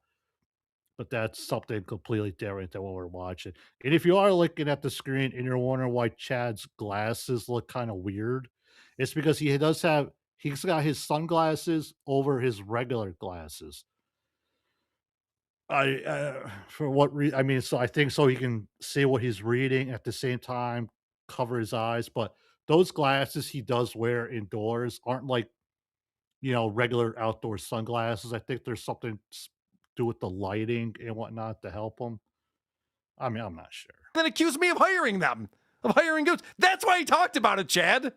[SPEAKER 4] But that's something completely different than what we're watching. And if you are looking at the screen and you're wondering why Chad's glasses look kind of weird, it's because he's got his sunglasses over his regular glasses. For what reason? I mean, so I think so he can see what he's reading at the same time, cover his eyes. But those glasses he does wear indoors aren't regular outdoor sunglasses. I think there's something do with the lighting and whatnot to help him. I mean, I'm not sure.
[SPEAKER 9] Then accused me of hiring them, of hiring goats. That's why he talked about it, Chad.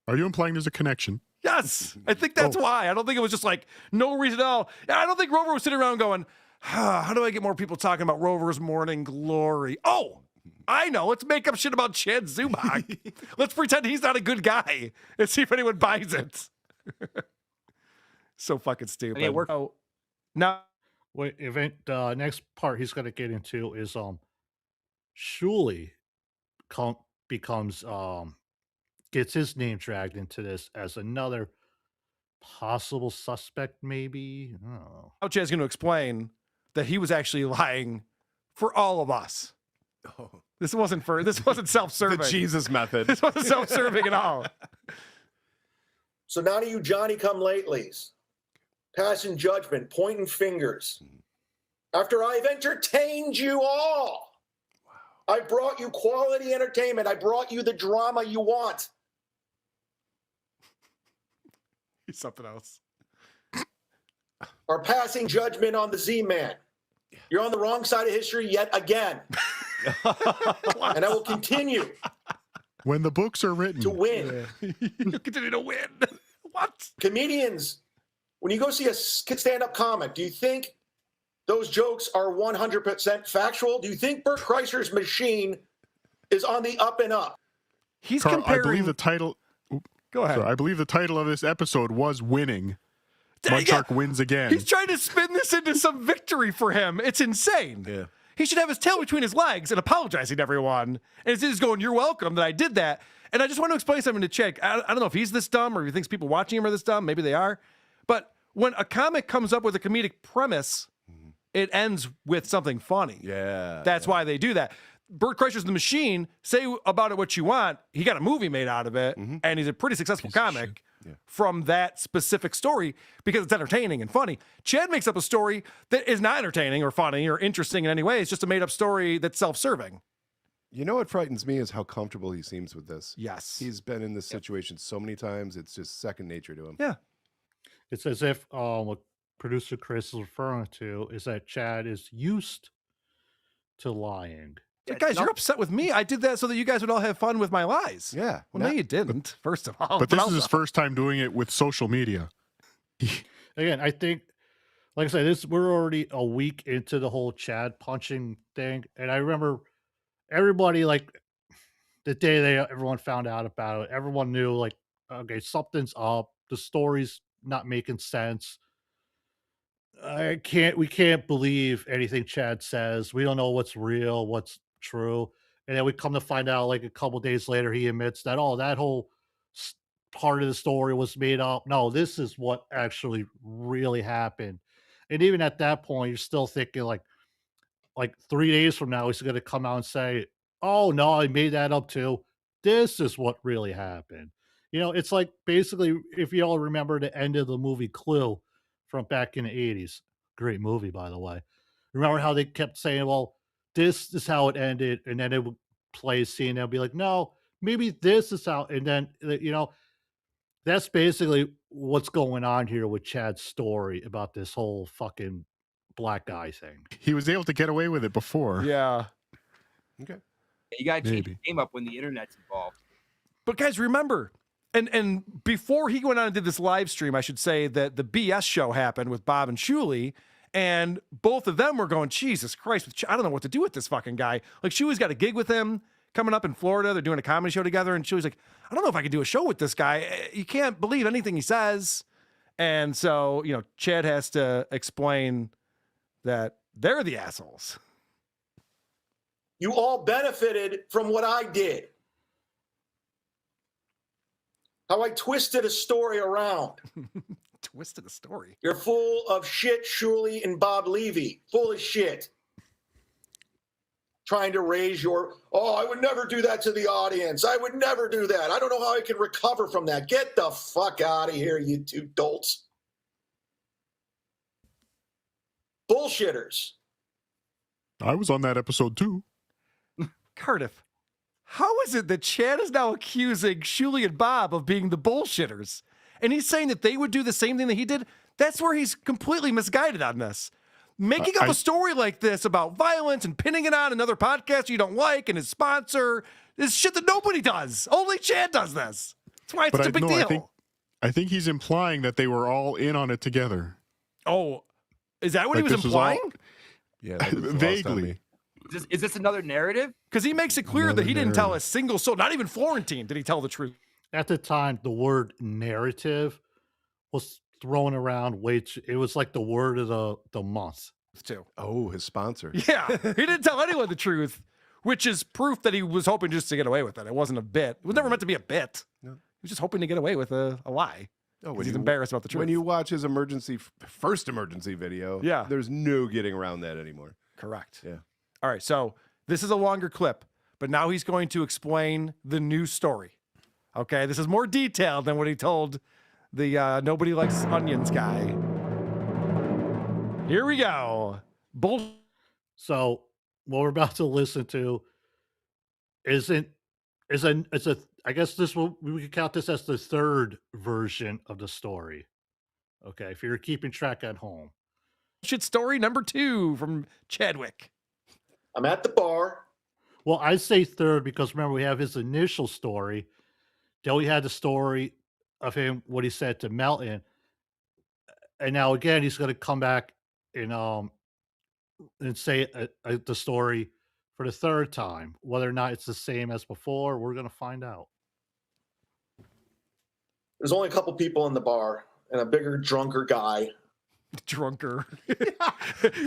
[SPEAKER 15] Are you implying there's a connection?
[SPEAKER 9] Yes, I think that's why. I don't think it was just like no reason at all. I don't think Rover was sitting around going, how do I get more people talking about Rover's Morning Glory? Oh, I know. Let's make up shit about Chad Zumach. Let's pretend he's not a good guy and see if anyone buys it. So fucking stupid.
[SPEAKER 24] it worked.
[SPEAKER 9] Oh, now,
[SPEAKER 4] Wait, next part he's gonna get into is Shuli becomes gets his name dragged into this as another possible suspect, maybe. I don't know.
[SPEAKER 9] now Chad's going to explain that he was actually lying for all of us.
[SPEAKER 11] Oh.
[SPEAKER 9] This wasn't self-serving.
[SPEAKER 11] The Jesus method.
[SPEAKER 9] This wasn't self-serving at all.
[SPEAKER 17] So none of you Johnny come latelys, passing judgment, pointing fingers. After I've entertained you all, I brought you quality entertainment. I brought you the drama you want.
[SPEAKER 9] He's something else.
[SPEAKER 17] Are passing judgment on the Z-Man. You're on the wrong side of history yet again. And I will continue
[SPEAKER 15] When the books are written.
[SPEAKER 17] to win.
[SPEAKER 9] You'll continue to win. What?
[SPEAKER 17] Comedians, when you go see a stand-up comic, do you think those jokes are 100% factual? Do you think Bert Kreischer's machine is on the up and up?
[SPEAKER 9] He's
[SPEAKER 15] Carl,
[SPEAKER 9] comparing.
[SPEAKER 15] I believe the title.
[SPEAKER 9] Go ahead.
[SPEAKER 15] Sorry, I believe the title of this episode was "Winning."
[SPEAKER 9] Yeah.
[SPEAKER 15] Mudshark wins again.
[SPEAKER 9] He's trying to spin this into some victory for him. It's insane.
[SPEAKER 11] Yeah.
[SPEAKER 9] He should have his tail between his legs and apologizing to everyone. And instead he's going, "You're welcome that I did that." And I just want to explain something to Chad. I don't know if he's this dumb or if he thinks people watching him are this dumb. Maybe they are. But when a comic comes up with a comedic premise, it ends with something funny.
[SPEAKER 11] Yeah.
[SPEAKER 9] That's why they do that. Bert Kreischer's The Machine, say about it what you want. He got a movie made out of it, and he's a pretty successful comic from that specific story because it's entertaining and funny. Chad makes up a story that is not entertaining or funny or interesting in any way. It's just a made-up story that's self-serving.
[SPEAKER 11] You know what frightens me is how comfortable he seems with this.
[SPEAKER 9] Yes.
[SPEAKER 11] He's been in this situation so many times, it's just second nature to him.
[SPEAKER 9] Yeah.
[SPEAKER 4] It's as if what producer Chris is referring to is that Chad is used to lying.
[SPEAKER 9] But guys, you're upset with me. I did that so that you guys would all have fun with my lies.
[SPEAKER 11] Yeah.
[SPEAKER 9] Well, no, you didn't, first of all.
[SPEAKER 15] But this is his first time doing it with social media.
[SPEAKER 4] Again, I think, like I said, we're already a week into the whole Chad punching thing. And I remember everybody, like, the day everyone found out about it, everyone knew, like, okay, something's up. The story's not making sense. We can't believe anything Chad says. We don't know what's real, what's true. And then we come to find out, like, a couple days later, he admits that, that whole part of the story was made up. No, this is what actually really happened. And even at that point, you're still thinking, like 3 days from now, he's going to come out and say, oh, no, I made that up too. This is what really happened. You know, it's like basically, if you all remember the end of the movie Clue from back in the 80s, great movie, by the way. Remember how they kept saying, well, this is how it ended. And then it would play a scene. They'll be like, no, maybe this is how. And then, you know, that's basically what's going on here with Chad's story about this whole fucking black guy thing.
[SPEAKER 15] He was able to get away with it before.
[SPEAKER 9] Yeah.
[SPEAKER 11] Okay.
[SPEAKER 24] You got to change
[SPEAKER 15] Maybe.
[SPEAKER 24] the game up when the internet's involved.
[SPEAKER 9] But guys, remember, and before he went on and did this live stream, I should say that the BS show happened with Bob and Shuli, and both of them were going, Jesus Christ, I don't know what to do with this fucking guy. Like, Shuli's got a gig with him coming up in Florida. They're doing a comedy show together, and Shuli's like, I don't know if I can do a show with this guy. You can't believe anything he says. And so, you know, Chad has to explain that they're the assholes.
[SPEAKER 17] You all benefited from what I did. How I twisted a story around.
[SPEAKER 9] Twisted a story.
[SPEAKER 17] You're full of shit, Shuli and Bob Levy. Full of shit. Trying to raise your, I would never do that to the audience. I would never do that. I don't know how I can recover from that. Get the fuck out of here, you two dolts. Bullshitters.
[SPEAKER 15] I was on that episode too.
[SPEAKER 9] Cardiff, how is it that Chad is now accusing Shuli and Bob of being the bullshitters? And he's saying that they would do the same thing that he did? That's where he's completely misguided on this. making up a story like this about violence and pinning it on another podcast you don't like and his sponsor is shit that nobody does. Only Chad does this. That's why it's such a big deal.
[SPEAKER 15] I think he's implying that they were all in on it together.
[SPEAKER 9] Oh, is that what he was implying?
[SPEAKER 11] Yeah,
[SPEAKER 15] vaguely.
[SPEAKER 24] Is this another narrative?
[SPEAKER 9] Because he makes it clear that he didn't tell a single soul, not even Florentine, did he tell the truth.
[SPEAKER 4] At the time, the word narrative was thrown around it was like the word of the month.
[SPEAKER 9] Too.
[SPEAKER 11] Oh, his sponsor.
[SPEAKER 9] Yeah, he didn't tell anyone the truth, which is proof that he was hoping just to get away with it. It wasn't a bit. It was never meant to be a bit.
[SPEAKER 11] No.
[SPEAKER 9] He was just hoping to get away with a lie.
[SPEAKER 11] Oh,
[SPEAKER 9] he's embarrassed about the truth.
[SPEAKER 11] When you watch his first emergency video,
[SPEAKER 9] yeah,
[SPEAKER 11] there's no getting around that anymore.
[SPEAKER 9] Correct.
[SPEAKER 11] Yeah.
[SPEAKER 9] All right, so this is a longer clip, but now he's going to explain the new story. Okay, this is more detailed than what he told the Nobody Likes Onions guy. Here we go.
[SPEAKER 4] So what we're about to listen to I guess we could count this as the third version of the story. Okay, if you're keeping track at home.
[SPEAKER 9] Shit story number 2 from Chadwick.
[SPEAKER 17] I'm at the bar.
[SPEAKER 4] Well, I say third because remember we have his initial story. Then we had the story of him, what he said to Melton. And now again, he's going to come back and say the story for the third time. Whether or not it's the same as before, we're going to find out.
[SPEAKER 17] There's only a couple people in the bar and a bigger, drunker guy.
[SPEAKER 9] Drunker.
[SPEAKER 11] He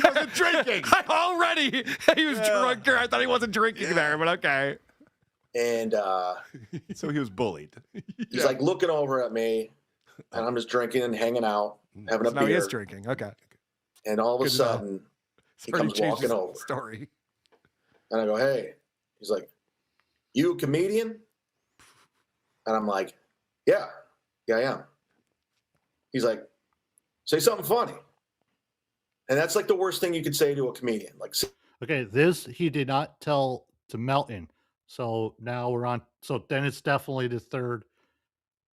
[SPEAKER 11] wasn't drinking.
[SPEAKER 9] Already, he was drunker. I thought he wasn't drinking there, but okay.
[SPEAKER 17] And
[SPEAKER 11] so he was bullied.
[SPEAKER 17] He's like looking over at me, and I'm just drinking and hanging out, having a beer.
[SPEAKER 9] Now he is drinking. Okay.
[SPEAKER 17] And all of a sudden, he comes walking over.
[SPEAKER 9] Story.
[SPEAKER 17] And I go, hey. He's like, you a comedian? And I'm like, yeah, I am. He's like, say something funny. And that's like the worst thing you could say to a comedian. Like,
[SPEAKER 4] okay, this he did not tell to Melton. So now we're on. So then it's definitely the third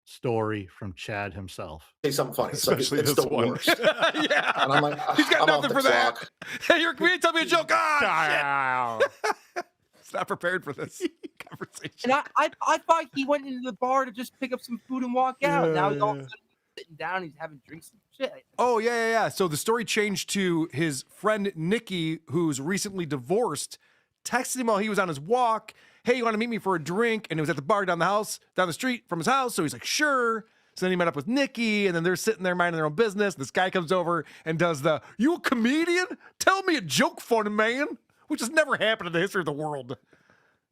[SPEAKER 4] story from Chad himself.
[SPEAKER 17] Say something funny. It's, like, it's the worst.
[SPEAKER 9] Yeah.
[SPEAKER 17] And I'm like,
[SPEAKER 9] he's got nothing for that.
[SPEAKER 17] Clock.
[SPEAKER 9] Hey, you're a comedian, tell me a joke. Ah, shit. It's not prepared for this conversation.
[SPEAKER 24] And I thought he went into the bar to just pick up some food and walk out. Now he's all of a sudden sitting down, he's having drinks and shit.
[SPEAKER 9] Oh, yeah. So the story changed to his friend Nikki, who's recently divorced, texted him while he was on his walk. Hey, you want to meet me for a drink? And it was at the bar down the street from his house. So he's like, sure. So then he met up with Nikki, and then they're sitting there minding their own business. This guy comes over and does you a comedian? Tell me a joke, funny man. Which has never happened in the history of the world.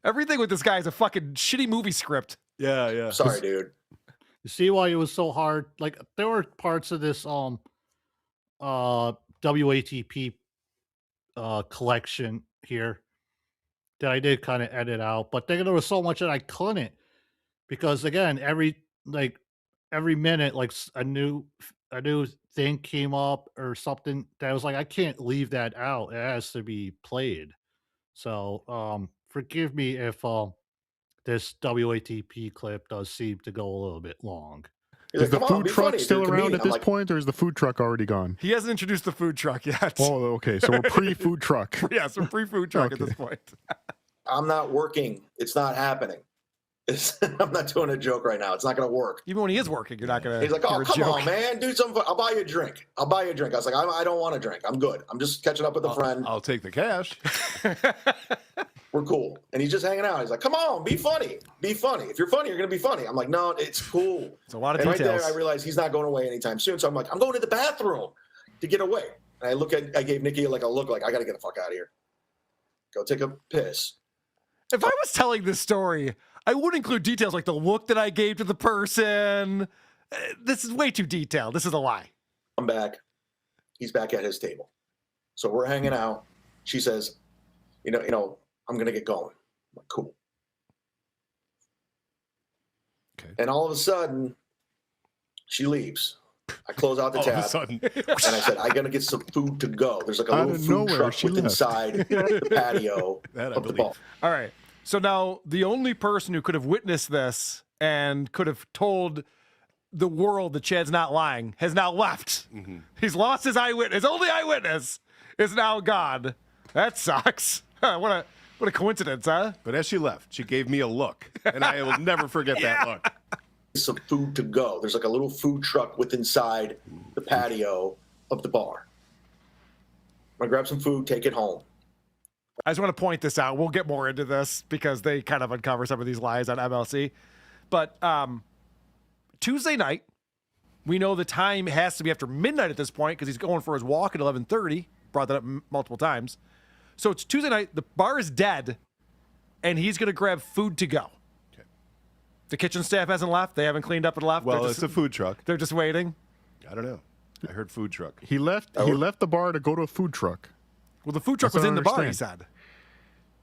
[SPEAKER 9] Everything with this guy is a fucking shitty movie script.
[SPEAKER 11] Yeah.
[SPEAKER 17] Sorry, dude.
[SPEAKER 4] You see why it was so hard? Like there were parts of this WATP collection here that I did kind of edit out, but then there was so much that I couldn't because again, every minute like a new thing came up or something that was like I can't leave that out. It has to be played. So forgive me if this WATP clip does seem to go a little bit long.
[SPEAKER 15] Is the food truck still around at this point, or is the food truck already gone?
[SPEAKER 9] He hasn't introduced the food truck yet.
[SPEAKER 15] Oh, okay. So we're pre-food truck.
[SPEAKER 9] Yes, we're pre-food truck at this point.
[SPEAKER 17] I'm not working. It's not happening. I'm not doing a joke right now. It's not going to work.
[SPEAKER 9] Even when he is working, you're not going to.
[SPEAKER 17] He's like, oh, come on, man. Do something. I'll buy you a drink. I was like, I don't want a drink. I'm good. I'm just catching up with a friend.
[SPEAKER 11] I'll take the cash.
[SPEAKER 17] We're cool. And he's just hanging out. He's like, come on, be funny. Be funny. If you're funny, you're going to be funny. I'm like, no, it's cool.
[SPEAKER 9] It's a lot of
[SPEAKER 17] and
[SPEAKER 9] details.
[SPEAKER 17] Right there, I realized he's not going away anytime soon. So I'm like, I'm going to the bathroom to get away. And I gave Nikki like a look like, I got to get the fuck out of here. Go take a piss.
[SPEAKER 9] If I was telling this story, I would include details like the look that I gave to the person. This is way too detailed. This is a lie.
[SPEAKER 17] I'm back. He's back at his table. So we're hanging out. She says, you know, I'm going to get going. I'm like, cool.
[SPEAKER 11] Okay.
[SPEAKER 17] And all of a sudden, she leaves. I close out the tab. And I said, I got to get some food to go. There's like a little food truck inside the patio of the bar.
[SPEAKER 9] All right. So now the only person who could have witnessed this and could have told the world that Chad's not lying has now left. Mm-hmm. He's lost his only eyewitness is now gone. That sucks. What a coincidence, huh?
[SPEAKER 11] But as she left, she gave me a look, and I will never forget that look.
[SPEAKER 17] Some food to go. There's like a little food truck with inside the patio of the bar. I'm gonna grab some food, take it home.
[SPEAKER 9] I just want to point this out. We'll get more into this because they kind of uncover some of these lies on MLC. But Tuesday night, we know the time has to be after midnight at this point because he's going for his walk at 11:30. Brought that up multiple times. So it's Tuesday night. The bar is dead, and he's going to grab food to go. Okay. The kitchen staff hasn't left. They haven't cleaned up and left.
[SPEAKER 11] Well, it's a food truck.
[SPEAKER 9] They're just waiting.
[SPEAKER 11] I don't know. I heard food truck.
[SPEAKER 15] He left the bar to go to a food truck.
[SPEAKER 9] Well, the food truck was in the bar, he said.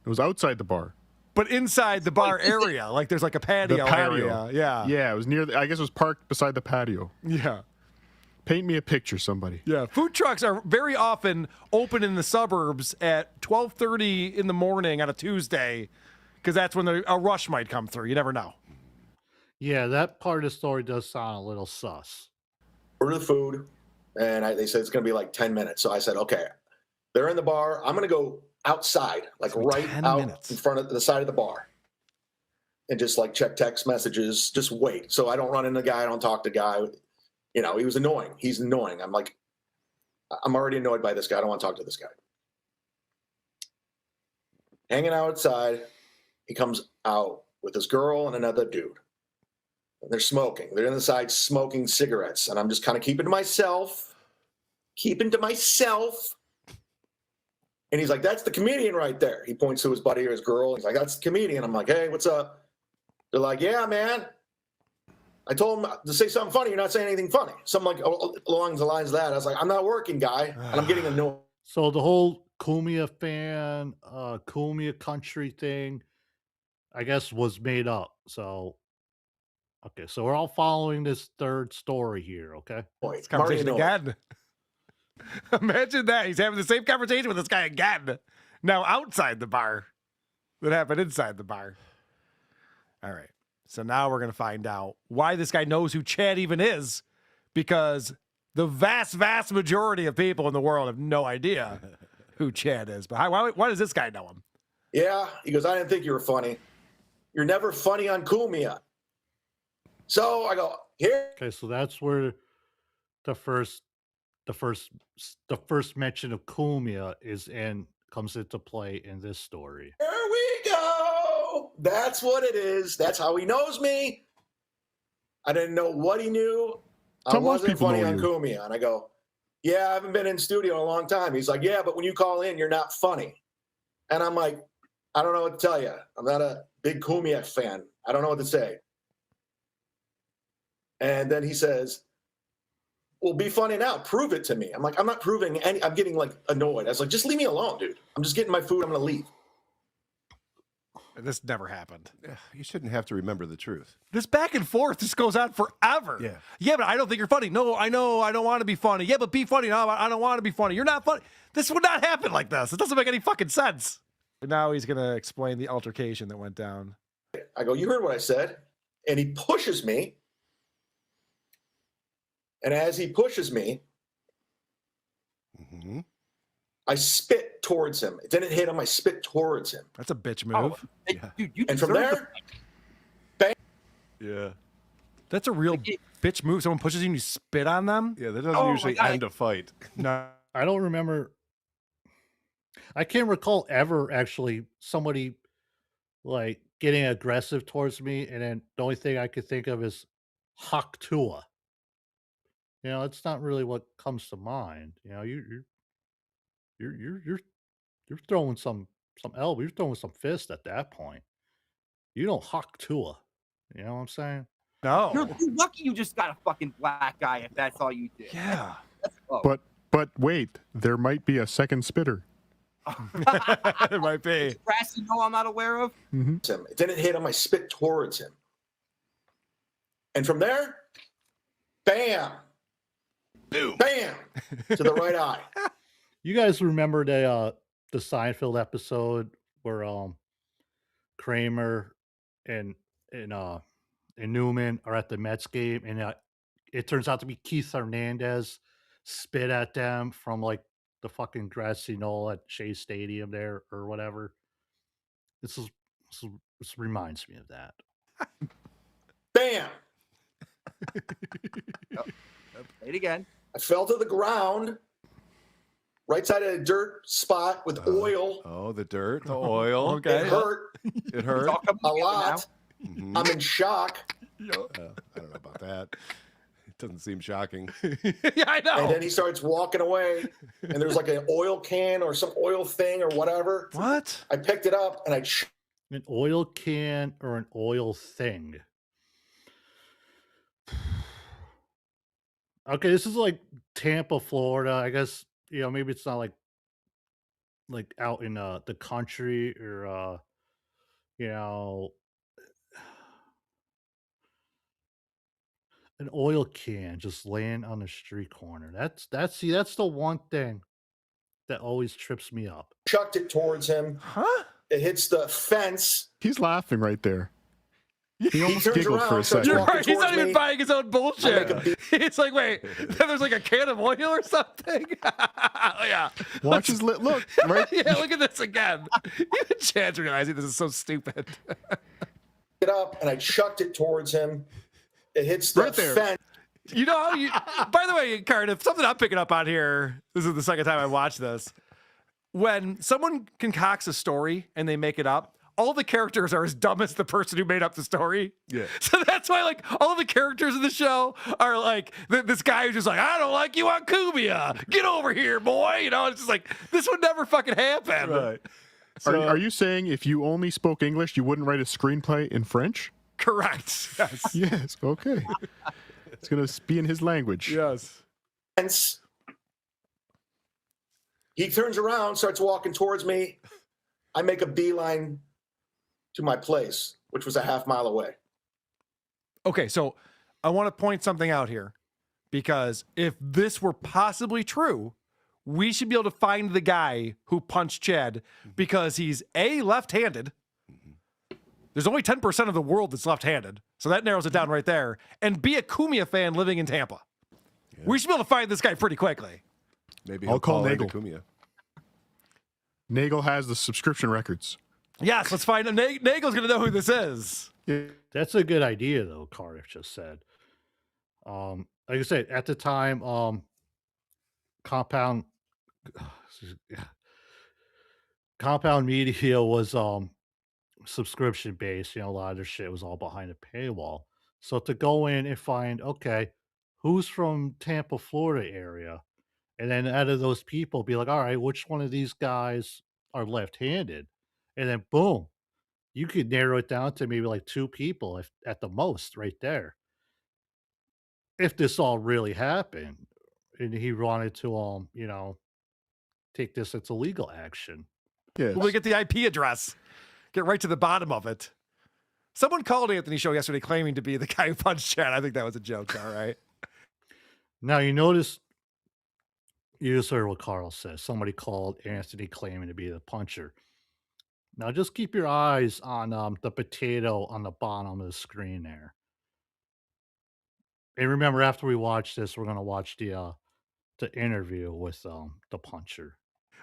[SPEAKER 15] It was outside the bar.
[SPEAKER 9] But inside the bar area, like there's like a patio area. Yeah.
[SPEAKER 15] Yeah, it was near, I guess it was parked beside the patio.
[SPEAKER 9] Yeah.
[SPEAKER 15] Paint me a picture, somebody.
[SPEAKER 9] Yeah, food trucks are very often open in the suburbs at 12:30 in the morning on a Tuesday because that's when a rush might come through. You never know.
[SPEAKER 4] Yeah, that part of the story does sound a little sus.
[SPEAKER 17] Order the food, and they said it's going to be like 10 minutes. So I said, okay, they're in the bar. I'm going to go outside, like right out in front of the side of the bar, and just like check text messages, just wait. So I don't run into the guy. I don't talk to the guy. You know, he was annoying. He's annoying. I'm like, I'm already annoyed by this guy. I don't want to talk to this guy. Hanging outside, he comes out with this girl and another dude. And they're smoking. They're inside smoking cigarettes. And I'm just kind of keeping to myself. And he's like, that's the comedian right there. He points to his buddy or his girl. He's like, that's the comedian. I'm like, hey, what's up? They're like, yeah, man. I told him to say something funny. You're not saying anything funny. Something like along the lines of that. I was like, I'm not working, guy. And I'm getting annoyed.
[SPEAKER 4] So the whole Cumia fan, Cumia country thing, I guess, was made up. So, okay. So we're all following this third story here, okay?
[SPEAKER 9] This conversation again. Imagine that. He's having the same conversation with this guy again. Now outside the bar. That happened inside the bar. All right. So now we're going to find out why this guy knows who Chad even is, because the vast, vast majority of people in the world have no idea who Chad is. But why does this guy know him?
[SPEAKER 17] Yeah. He goes, I didn't think you were funny. You're never funny on Cumia. So I go, here.
[SPEAKER 4] Okay, so that's where the first mention of Cumia comes into play in this story.
[SPEAKER 17] Here we go. That's what it is. That's how he knows me. I didn't know what he knew. I wasn't funny on Cumia. And I go, yeah, I haven't been in studio in a long time. He's like, yeah, but when you call in, you're not funny. And I'm like, I don't know what to tell you. I'm not a big Cumia fan. I don't know what to say. And then he says, well, be funny now. Prove it to me. I'm like, I'm not proving any. I'm getting like annoyed. I was like, just leave me alone, dude. I'm just getting my food. I'm going to leave.
[SPEAKER 9] This never happened.
[SPEAKER 11] You shouldn't have to remember the truth.
[SPEAKER 9] This back and forth, this goes on forever. Yeah, but I don't think you're funny. No, I know. I don't want to be funny. Yeah, but be funny. No, I don't want to be funny. You're not funny. This would not happen like this. It doesn't make any fucking sense. And now he's going to explain the altercation that went down.
[SPEAKER 17] I go, you heard what I said. And he pushes me. And as he pushes me, I spit towards him. It didn't hit him. I spit towards him.
[SPEAKER 9] That's a bitch move.
[SPEAKER 24] Dude, you
[SPEAKER 17] and from there, bang.
[SPEAKER 11] Yeah.
[SPEAKER 9] That's a real bitch move. Someone pushes you and you spit on them?
[SPEAKER 11] Yeah, that doesn't usually end a fight.
[SPEAKER 9] No.
[SPEAKER 4] I don't remember. I can't recall ever actually somebody like getting aggressive towards me, and then the only thing I could think of is Hak Tua. You know, it's not really what comes to mind. You know, you're throwing some elbow, you're throwing some fist at that point. You don't Hak Tua. You know what I'm saying?
[SPEAKER 9] No.
[SPEAKER 24] You're lucky you just got a fucking black guy if that's all you did.
[SPEAKER 9] Yeah.
[SPEAKER 15] But wait, there might be a second spitter.
[SPEAKER 9] It might be.
[SPEAKER 24] Grass, you know, I'm not aware of.
[SPEAKER 17] It didn't hit him. I spit towards him. And from there, bam. Boom. Bam. To the right eye.
[SPEAKER 4] You guys remember the Seinfeld episode where Kramer and Newman are at the Mets game, and it turns out to be Keith Hernandez spit at them from like the fucking grassy knoll at Shea Stadium there or whatever. This reminds me of that.
[SPEAKER 17] Bam!
[SPEAKER 24] Say it again.
[SPEAKER 17] I fell to the ground, right side of a dirt spot with oil.
[SPEAKER 11] Oh, the dirt, the oil.
[SPEAKER 9] Okay.
[SPEAKER 17] It hurt
[SPEAKER 11] It hurt.
[SPEAKER 17] a lot.
[SPEAKER 11] Mhm.
[SPEAKER 17] I'm in shock.
[SPEAKER 11] I don't know about that. It doesn't seem shocking.
[SPEAKER 9] Yeah, I know.
[SPEAKER 17] And then he starts walking away, and there's like an oil can or some oil thing or whatever.
[SPEAKER 9] What?
[SPEAKER 17] I picked it up and I
[SPEAKER 4] An oil can or an oil thing. Okay, this is like Tampa, Florida. I guess, maybe it's not like out in the country or you know an oil can just laying on the street corner. That's the one thing that always trips me up.
[SPEAKER 17] chucked it towards him.
[SPEAKER 9] Huh?
[SPEAKER 17] It hits the fence.
[SPEAKER 15] He's laughing right there. He almost
[SPEAKER 17] turns
[SPEAKER 15] giggled for
[SPEAKER 17] around,
[SPEAKER 15] a
[SPEAKER 17] starts
[SPEAKER 15] second.
[SPEAKER 9] You're
[SPEAKER 17] walking
[SPEAKER 9] right. He's not
[SPEAKER 17] towards
[SPEAKER 9] even
[SPEAKER 17] me.
[SPEAKER 9] buying his own
[SPEAKER 17] I
[SPEAKER 9] bullshit.
[SPEAKER 17] make
[SPEAKER 9] It's like, wait, then there's like a can of oil or something. Yeah.
[SPEAKER 15] Watch his look, right?
[SPEAKER 9] Yeah, look at this again. Even Chad's realizing this is so stupid.
[SPEAKER 17] it up and I chucked it towards him. It hits the
[SPEAKER 15] Right there.
[SPEAKER 17] fence.
[SPEAKER 9] You know, by the way, Cardiff, something I'm picking up on here. This is the second time I watched this. When someone concocts a story and they make it up, all the characters are as dumb as the person who made up the story.
[SPEAKER 11] Yeah.
[SPEAKER 9] So that's why, like, all the characters in the show are like this guy who's just like, I don't like you on Cumia. Get over here, boy. It's just like, this would never fucking happen.
[SPEAKER 11] Right.
[SPEAKER 15] Are you saying if you only spoke English, you wouldn't write a screenplay in French?
[SPEAKER 9] Correct. Yes.
[SPEAKER 15] Yes. Okay. It's going to be in his language.
[SPEAKER 9] Yes.
[SPEAKER 17] Fence. He turns around, starts walking towards me. I make a beeline to my place, which was a half mile away.
[SPEAKER 9] Okay, so I want to point something out here, because if this were possibly true, we should be able to find the guy who punched Chad, because he's A, left-handed. There's only 10% of the world that's left-handed, so that narrows it down right there. And be a Cumia fan living in Tampa. Yeah. We should be able to find this guy pretty quickly.
[SPEAKER 11] Maybe
[SPEAKER 15] I'll call
[SPEAKER 11] into
[SPEAKER 15] Nagel.
[SPEAKER 11] Cumia.
[SPEAKER 15] Nagel has the subscription records.
[SPEAKER 9] Yes, let's find him. Nagel's going to know who this is.
[SPEAKER 4] Yeah. That's a good idea, though, Cardiff just said. Like I said, at the time, Compound Media was subscription based. A lot of their shit was all behind a paywall. So to go in and find, okay, who's from Tampa, Florida area, and then out of those people, be like, all right, which one of these guys are left-handed, and then boom, you could narrow it down to maybe like 2 people, if at the most, right there. If this all really happened, and he wanted to, take this into legal action.
[SPEAKER 15] Yes.
[SPEAKER 9] We'll get the IP address. Get right to the bottom of it. Someone called Anthony's show yesterday claiming to be the guy who punched Chad. I think that was a joke, all right?
[SPEAKER 4] Now, you notice, you just heard what Carl says. Somebody called Anthony claiming to be the puncher. Now, just keep your eyes on the potato on the bottom of the screen there. And remember, after we watch this, we're going to watch the interview with the puncher.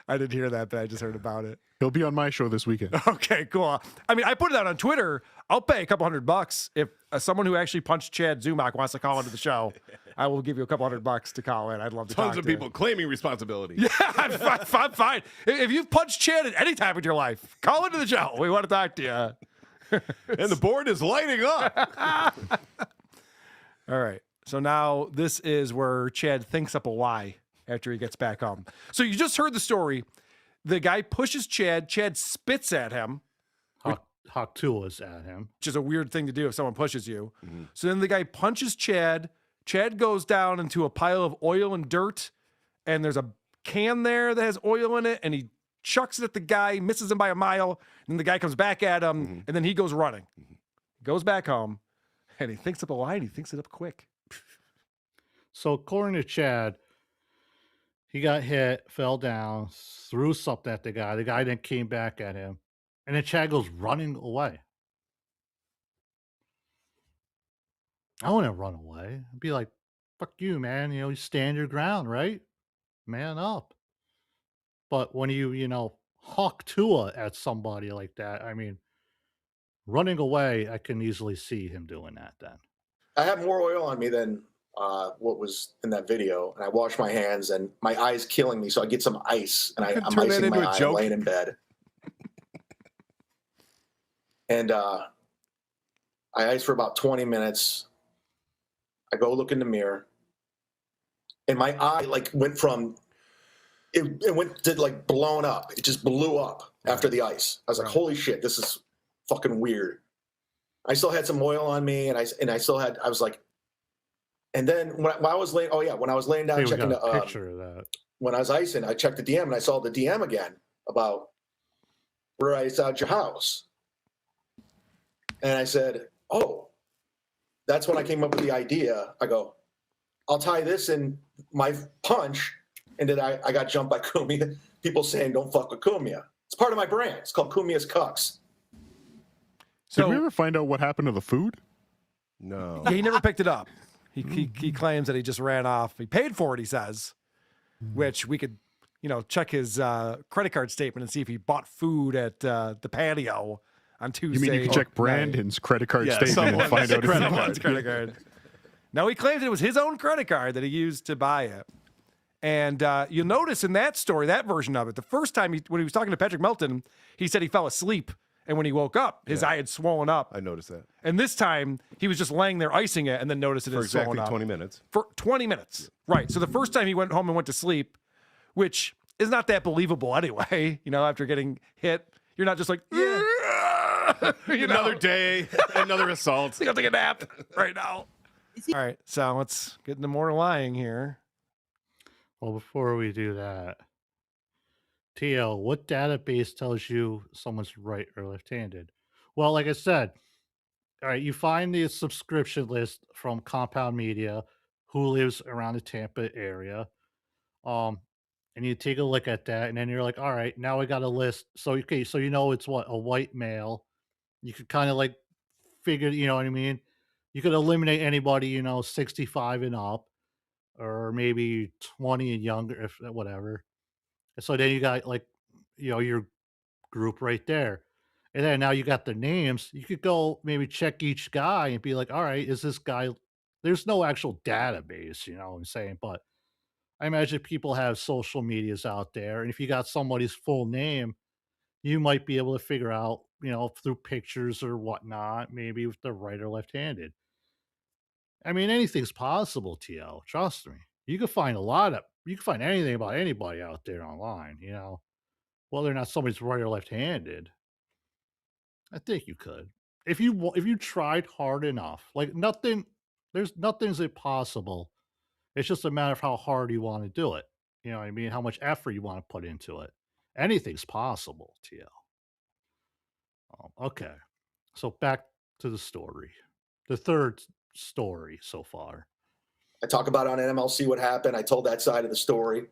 [SPEAKER 9] I didn't hear that, but I just heard about it.
[SPEAKER 15] He'll be on my show this weekend.
[SPEAKER 9] Okay, cool. I mean, I put it out on Twitter. I'll pay a couple $100 if someone who actually punched Chad Zumock wants to call into the show. I will give you a couple $100 to call in. I'd love to talk
[SPEAKER 11] Tons of people claiming responsibility.
[SPEAKER 9] Yeah, I'm fine. If you've punched Chad at any time in your life, call into the show. We want to talk to you.
[SPEAKER 11] And the board is lighting up.
[SPEAKER 9] All right. So now this is where Chad thinks up a lie after he gets back home. So you just heard the story. The guy pushes Chad. Chad spits at him.
[SPEAKER 4] Haktulas at him.
[SPEAKER 9] Which is a weird thing to do if someone pushes you. Mm-hmm. So then the guy punches Chad. Chad goes down into a pile of oil and dirt. And there's a can there that has oil in it. And he chucks it at the guy, misses him by a mile. And the guy comes back at him. Mm-hmm. And then he goes running. Mm-hmm. Goes back home. And he thinks up a lie. And he thinks it up quick.
[SPEAKER 4] So according to Chad, he got hit, fell down, threw something at the guy. The guy then came back at him. And then Chad goes running away. I wouldn't run away. I'd be like, fuck you, man. You stand your ground, right? Man up. But when you know, hawk Tua at somebody like that, I mean, running away, I can easily see him doing that then.
[SPEAKER 17] I have more oil on me than what was in that video, and I wash my hands, and my eye's killing me, so I get some ice, and I'm
[SPEAKER 9] turn that
[SPEAKER 17] icing my
[SPEAKER 9] into a
[SPEAKER 17] eye. I'm
[SPEAKER 9] joke.
[SPEAKER 17] laying in bed, and I ice for about 20 minutes. I go look in the mirror, and my eye like went from it went to like blown up. It just blew up after the ice. I was like, holy shit, this is fucking weird. I still had some oil on me, and I still had. I was like, and then when I was laying, when I was laying down
[SPEAKER 4] Hey, we
[SPEAKER 17] checking
[SPEAKER 4] got
[SPEAKER 17] the
[SPEAKER 4] a picture of that.
[SPEAKER 17] when I was icing, I checked the DM and I saw the DM again about where I iced out your house, and I said, oh, that's when I came up with the idea. I go, I'll tie this in my punch, and then I got jumped by Cumia. People saying don't fuck with Cumia. It's part of my brand. It's called Cumia's Cucks.
[SPEAKER 15] Did we ever find out what happened to the food?
[SPEAKER 11] No.
[SPEAKER 9] Yeah, he never picked it up. He claims that he just ran off. He paid for it, he says, which we could, check his credit card statement and see if he bought food at the patio on Tuesday.
[SPEAKER 15] You mean you can check Brandon's credit card statement and find out if he bought it?
[SPEAKER 9] credit card. No, he claims it was his own credit card that he used to buy it. And you'll notice in that story, that version of it, the first time when he was talking to Patrick Melton, he said he fell asleep. And when he woke up, his eye had swollen up.
[SPEAKER 11] I noticed that.
[SPEAKER 9] And this time, he was just laying there icing it and then noticed it had swollen up.
[SPEAKER 11] For exactly 20 minutes.
[SPEAKER 9] For 20 minutes. Right. So the first time he went home and went to sleep, which is not that believable anyway, after getting hit, you're not just like,
[SPEAKER 11] Another day, another assault.
[SPEAKER 9] You got to take a nap right now. All right. So let's get into more lying here.
[SPEAKER 4] Well, before we do that, TL, what database tells you someone's right or left-handed? Well, like I said, all right, you find the subscription list from Compound Media, who lives around the Tampa area, and you take a look at that, and then you're like, all right, now I got a list. So so it's what, a white male. You could kind of like figure, you know what I mean? You could eliminate anybody, 65 and up, or maybe 20 and younger, if whatever. So then you got like, your group right there. And then now you got the names. You could go maybe check each guy and be like, all right, is this guy, there's no actual database, what I'm saying? But I imagine people have social medias out there. And if you got somebody's full name, you might be able to figure out, through pictures or whatnot, maybe if they're right or left-handed. I mean, anything's possible, TL. Trust me. You can find you can find anything about anybody out there online, whether or not somebody's right or left-handed. I think you could. If you tried hard enough, like nothing's impossible. It's just a matter of how hard you want to do it. You know what I mean? How much effort you want to put into it. Anything's possible, TL. Okay. So back to the story. The third story so far.
[SPEAKER 17] I talk about on NMLC what happened. I told that side of the story.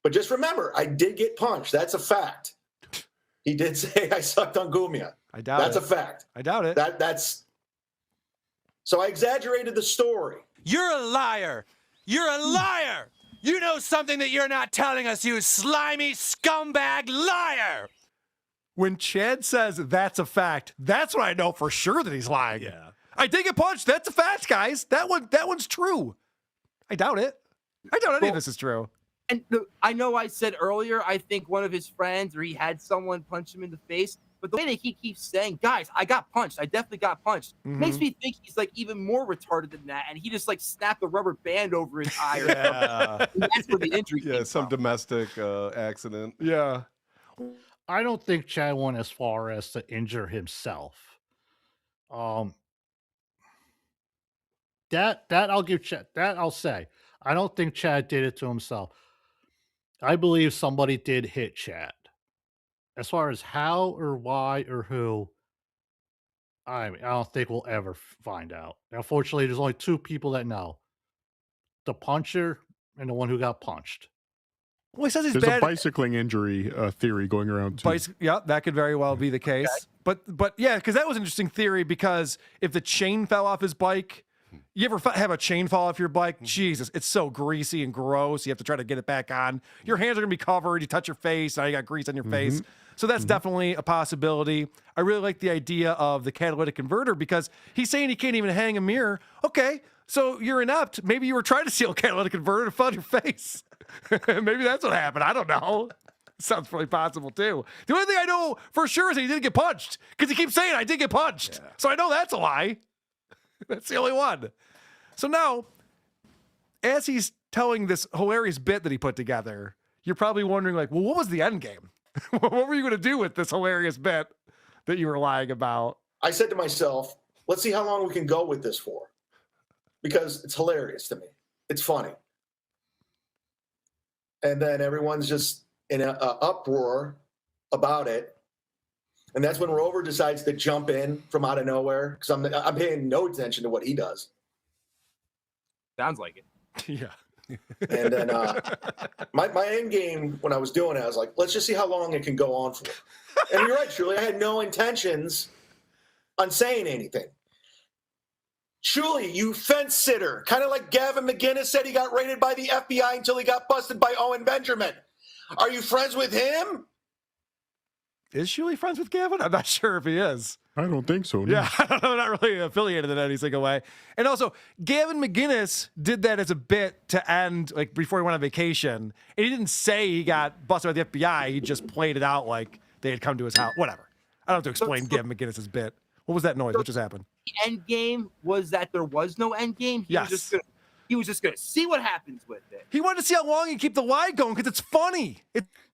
[SPEAKER 17] But just remember, I did get punched. That's a fact. He did say I sucked on Cumia.
[SPEAKER 9] I doubt
[SPEAKER 17] That's
[SPEAKER 9] it.
[SPEAKER 17] a fact.
[SPEAKER 9] I doubt it.
[SPEAKER 17] That's so I exaggerated the story.
[SPEAKER 1] You're a liar. You're a liar. You know something that you're not telling us, you slimy scumbag liar.
[SPEAKER 9] When Chad says that's a fact, that's when I know for sure that he's lying.
[SPEAKER 11] Yeah.
[SPEAKER 9] I did get punched. That's a fact, guys. That one's true. I doubt it. I doubt any of this is true.
[SPEAKER 24] And I know I said earlier, I think one of his friends or he had someone punch him in the face. But the way that he keeps saying, guys, I got punched. I definitely got punched. Makes me think he's like even more retarded than that. And he just like snapped a rubber band over his eye or something. And that's where the injury came
[SPEAKER 11] some
[SPEAKER 24] from.
[SPEAKER 11] domestic accident.
[SPEAKER 9] Yeah.
[SPEAKER 4] I don't think Chad went as far as to injure himself. That I'll give Chad. That I'll say. I don't think Chad did it to himself. I believe somebody did hit Chad. As far as how or why or who, I don't think we'll ever find out. Unfortunately, there's only two people that know: the puncher and the one who got punched.
[SPEAKER 9] Well, he says he's
[SPEAKER 15] There's
[SPEAKER 9] bad.
[SPEAKER 15] a bicycling injury theory going around too.
[SPEAKER 9] Yeah, that could very well be the case. But yeah, because that was an interesting theory. Because if the chain fell off his bike, You ever have a chain fall off your bike? Jesus, it's so greasy and gross. You have to try to get it back on. Your hands are going to be covered. You touch your face. Now you got grease on your face. So that's definitely a possibility. I really like the idea of the catalytic converter because he's saying he can't even hang a mirror. Okay, so you're inept. Maybe you were trying to steal a catalytic converter and fell on your face. Maybe that's what happened. I don't know. Sounds really possible too. The only thing I know for sure is that he didn't get punched because he keeps saying I did get punched. Yeah. So I know that's a lie. That's the only one. So now, as he's telling this hilarious bit that he put together, you're probably wondering, like, well, what was the end game? What were you going to do with this hilarious bit that you were lying about?
[SPEAKER 17] I said to myself, let's see how long we can go with this for. Because it's hilarious to me. It's funny. And then everyone's just in an uproar about it. And that's when Rover decides to jump in from out of nowhere because I'm paying no attention to what he does.
[SPEAKER 24] Sounds like it.
[SPEAKER 9] Yeah.
[SPEAKER 17] And then my end game when I was doing it, I was like, let's just see how long it can go on for. And you're right, Shuli, I had no intentions on saying anything. Shuli, you fence sitter, kind of like Gavin McGinnis said he got raided by the FBI until he got busted by Owen Benjamin. Are you friends with him?
[SPEAKER 9] Is Shuli friends with Gavin? I'm not sure if he is.
[SPEAKER 15] I don't think so. No.
[SPEAKER 9] Yeah, I'm not really affiliated in any single way. And also, Gavin McGinnis did that as a bit to end, like, before he went on vacation. And he didn't say he got busted by the FBI. He just played it out like they had come to his house. Whatever. I don't have to explain Gavin McGinnis' bit. What was that noise? What just happened?
[SPEAKER 24] The end game was that there was no end game. He was just gonna see what happens with it.
[SPEAKER 9] He wanted to see how long he keep the lie going because it's funny.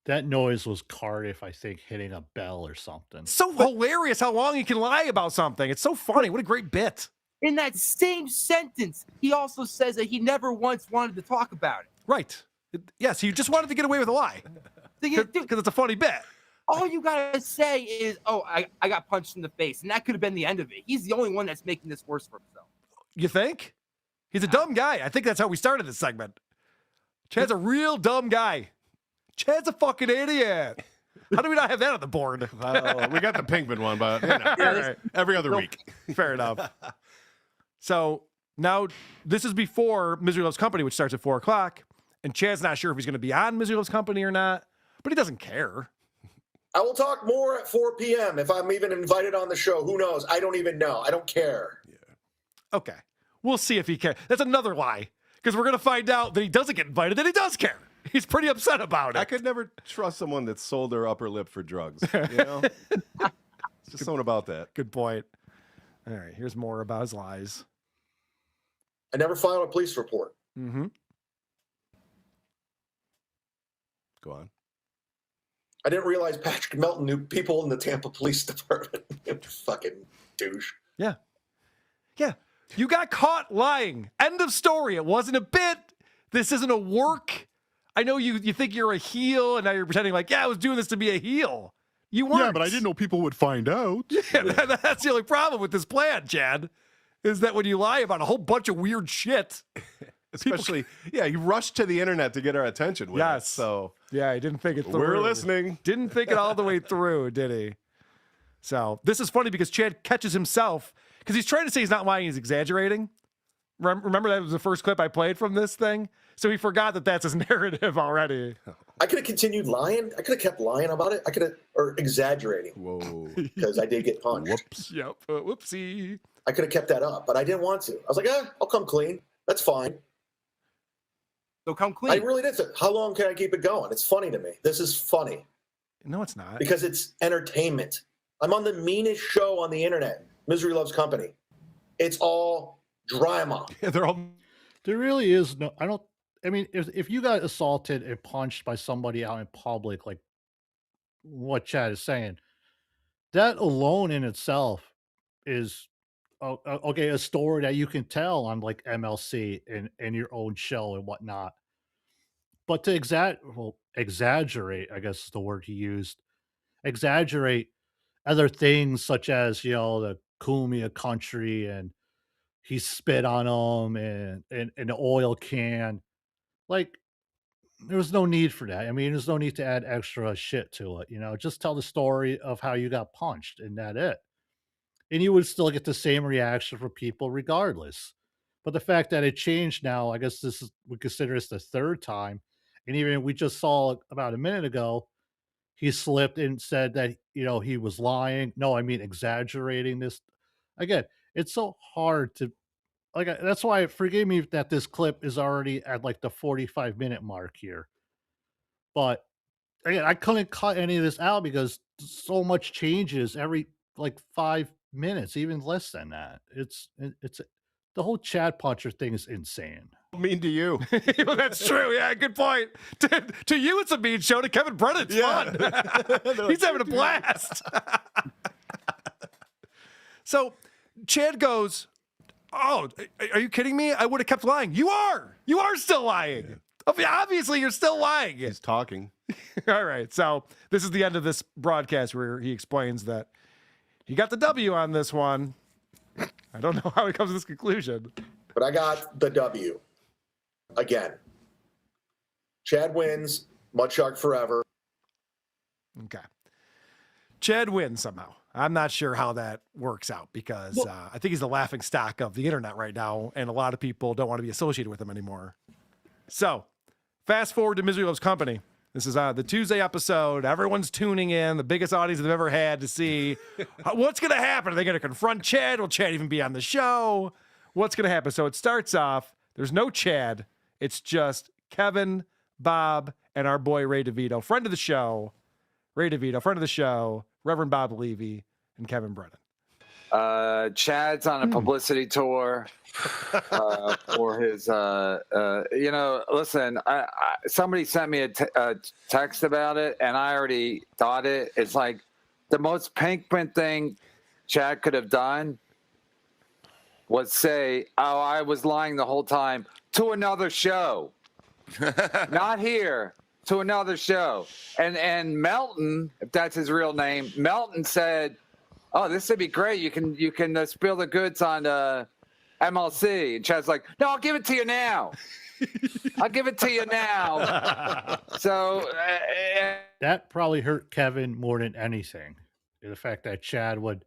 [SPEAKER 4] That noise was Cardiff, I think, hitting a bell or something.
[SPEAKER 9] So hilarious how long he can lie about something. It's so funny. What a great bit.
[SPEAKER 24] In that same sentence, he also says that he never once wanted to talk about it.
[SPEAKER 9] Right. Yes, he just wanted to get away with a lie. Because it's a funny bit.
[SPEAKER 24] All you gotta say is, oh, I got punched in the face. And that could have been the end of it. He's the only one that's making this worse for himself.
[SPEAKER 9] You think? He's a dumb guy. I think that's how we started this segment. Chad's a real dumb guy. Chad's a fucking idiot. How do we not have that on the board?
[SPEAKER 11] We got the Pinkman one, but you know,
[SPEAKER 9] right.
[SPEAKER 11] every other week.
[SPEAKER 9] Fair enough. So now this is before Misery Loves Company, which starts at 4 o'clock. And Chad's not sure if he's going to be on Misery Loves Company or not, but he doesn't care.
[SPEAKER 17] I will talk more at 4 p.m. if I'm even invited on the show. Who knows? I don't even know. I don't care.
[SPEAKER 9] Yeah. Okay. We'll see if he cares. That's another lie. Because we're going to find out that he doesn't get invited, that he does care. He's pretty upset about it.
[SPEAKER 11] I could never trust someone that sold their upper lip for drugs. You know? It's just something about that.
[SPEAKER 9] Good point. All right. Here's more about his lies.
[SPEAKER 17] I never filed a police report.
[SPEAKER 9] Mm-hmm.
[SPEAKER 11] Go on.
[SPEAKER 17] I didn't realize Patrick Melton knew people in the Tampa Police Department. Fucking douche.
[SPEAKER 9] Yeah. Yeah. You got caught lying. End of story. It wasn't a bit. This isn't a work. I know you think you're a heel, and now you're pretending like, yeah, I was doing this to be a heel. You weren't.
[SPEAKER 15] Yeah, but I didn't know people would find out.
[SPEAKER 9] Yeah, that's the only problem with this plan, Chad, is that when you lie about a whole bunch of weird shit.
[SPEAKER 11] Especially, you rushed to the internet to get our attention with it. So,
[SPEAKER 9] yeah, he didn't think it through.
[SPEAKER 11] We're listening.
[SPEAKER 9] Didn't think it all the way through, did he? So this is funny because Chad catches himself because he's trying to say he's not lying, he's exaggerating. Remember that was the first clip I played from this thing? So he forgot that that's his narrative already.
[SPEAKER 17] I could have continued lying. I could have kept lying about it. I could have, or exaggerating.
[SPEAKER 11] Whoa.
[SPEAKER 17] Because I did get punched.
[SPEAKER 11] Whoops.
[SPEAKER 9] Yep. Whoopsie.
[SPEAKER 17] I could have kept that up, but I didn't want to. I was like, I'll come clean. That's fine.
[SPEAKER 24] So come clean.
[SPEAKER 17] I really did. How long can I keep it going? It's funny to me. This is funny.
[SPEAKER 9] No, it's not.
[SPEAKER 17] Because it's entertainment. I'm on the meanest show on the internet, Misery Loves Company. It's all drama.
[SPEAKER 9] Yeah, they're all.
[SPEAKER 4] There really is no. I mean, if you got assaulted and punched by somebody out in public, like what Chad is saying, that alone in itself is okay, a story that you can tell on like MLC and your own show and whatnot. But to exaggerate, I guess is the word he used, exaggerate other things such as, the Cumia country and he spit on them and the oil can. Like, there was no need for that. I mean, there's no need to add extra shit to it, just tell the story of how you got punched and that's it. And you would still get the same reaction from people regardless. But the fact that it changed now, I guess we consider this the third time. And even we just saw about a minute ago, he slipped and said that, he was lying. No, I mean, exaggerating this. Again, it's so hard to, that's why, forgive me that this clip is already at like the 45-minute mark here. But again, I couldn't cut any of this out because so much changes every like 5 minutes, even less than that. It's the whole Chad Puncher thing is insane.
[SPEAKER 9] Mean to you. Well, that's true. Yeah, good point. To you, it's a mean show. To Kevin Brennan, it's fun. He's having a blast. So Chad goes, "Oh, are you kidding me? I would have kept lying." You are still lying. Obviously, you're still lying.
[SPEAKER 11] He's talking.
[SPEAKER 9] All right. So this is the end of this broadcast where he explains that he got the W on this one. I don't know how he comes to this conclusion.
[SPEAKER 17] But I got the W. Again. Chad wins. Mudshark forever.
[SPEAKER 9] Okay. Chad wins somehow. I'm not sure how that works out because I think he's the laughing stock of the internet right now, and a lot of people don't want to be associated with him anymore. So, fast forward to Misery Loves Company. This is the Tuesday episode. Everyone's tuning in. The biggest audience they've ever had to see what's going to happen. Are they going to confront Chad? Will Chad even be on the show? What's going to happen? So it starts off. There's no Chad. It's just Kevin, Bob, and our boy Ray DeVito, friend of the show. Ray DeVito, friend of the show. Reverend Bob Levy and Kevin Brennan.
[SPEAKER 23] Chad's on a publicity tour for his, listen, somebody sent me a text about it, and I already thought it. It's like the most Pinkman thing Chad could have done was say, "Oh, I was lying the whole time," to another show. Not here, to another show. And Melton, if that's his real name, Melton said, "Oh, this would be great. You can spill the goods on MLC." And Chad's like, "No, I'll give it to you now. I'll give it to you now." So
[SPEAKER 4] that probably hurt Kevin more than anything. The fact that Chad would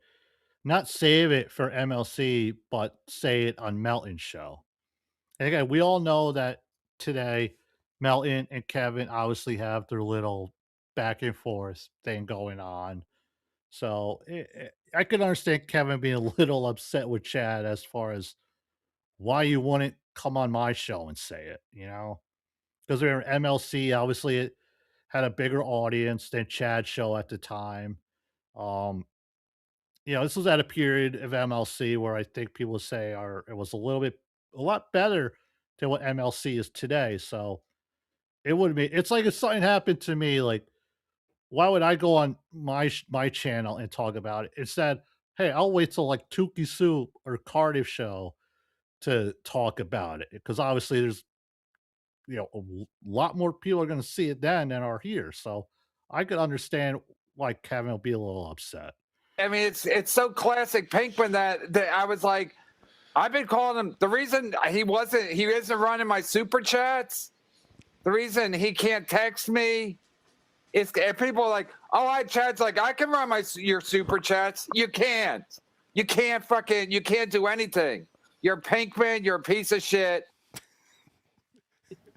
[SPEAKER 4] not save it for MLC, but say it on Melton's show. And again, we all know that today, Melton and Kevin obviously have their little back and forth thing going on. So I can understand Kevin being a little upset with Chad as far as why you wouldn't come on my show and say it, because we were MLC. Obviously, it had a bigger audience than Chad's show at the time. This was at a period of MLC where I think people say it was a lot better than what MLC is today. So it would be. It's like if something happened to me, like, why would I go on my channel and talk about it? Instead, hey, I'll wait till like Tukey Soup or Cardiff show to talk about it, because obviously there's a lot more people are going to see it then than are here. So I could understand why Kevin will be a little upset.
[SPEAKER 23] I mean, it's so classic Pinkman that I was like, I've been calling him. The reason he isn't running my super chats, the reason he can't text me, is people are like, "Oh, Chad's like, I can run your super chats." You can't. You can't do anything. You're Pinkman. You're a piece of shit.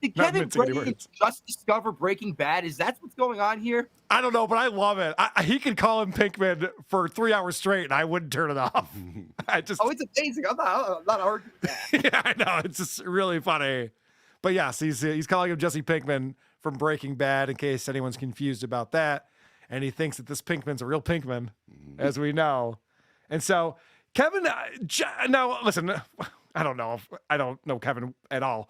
[SPEAKER 24] Did Kevin Brennan just discover Breaking Bad? Is that what's going on here?
[SPEAKER 9] I don't know, but I love it. He could call him Pinkman for 3 hours straight, and I wouldn't turn it off.
[SPEAKER 24] It's amazing. I'm not arguing that.
[SPEAKER 9] Yeah, I know. It's just really funny. But yes, he's calling him Jesse Pinkman from Breaking Bad, in case anyone's confused about that. And he thinks that this Pinkman's a real Pinkman, as we know. And so Kevin, now listen, I don't know Kevin at all.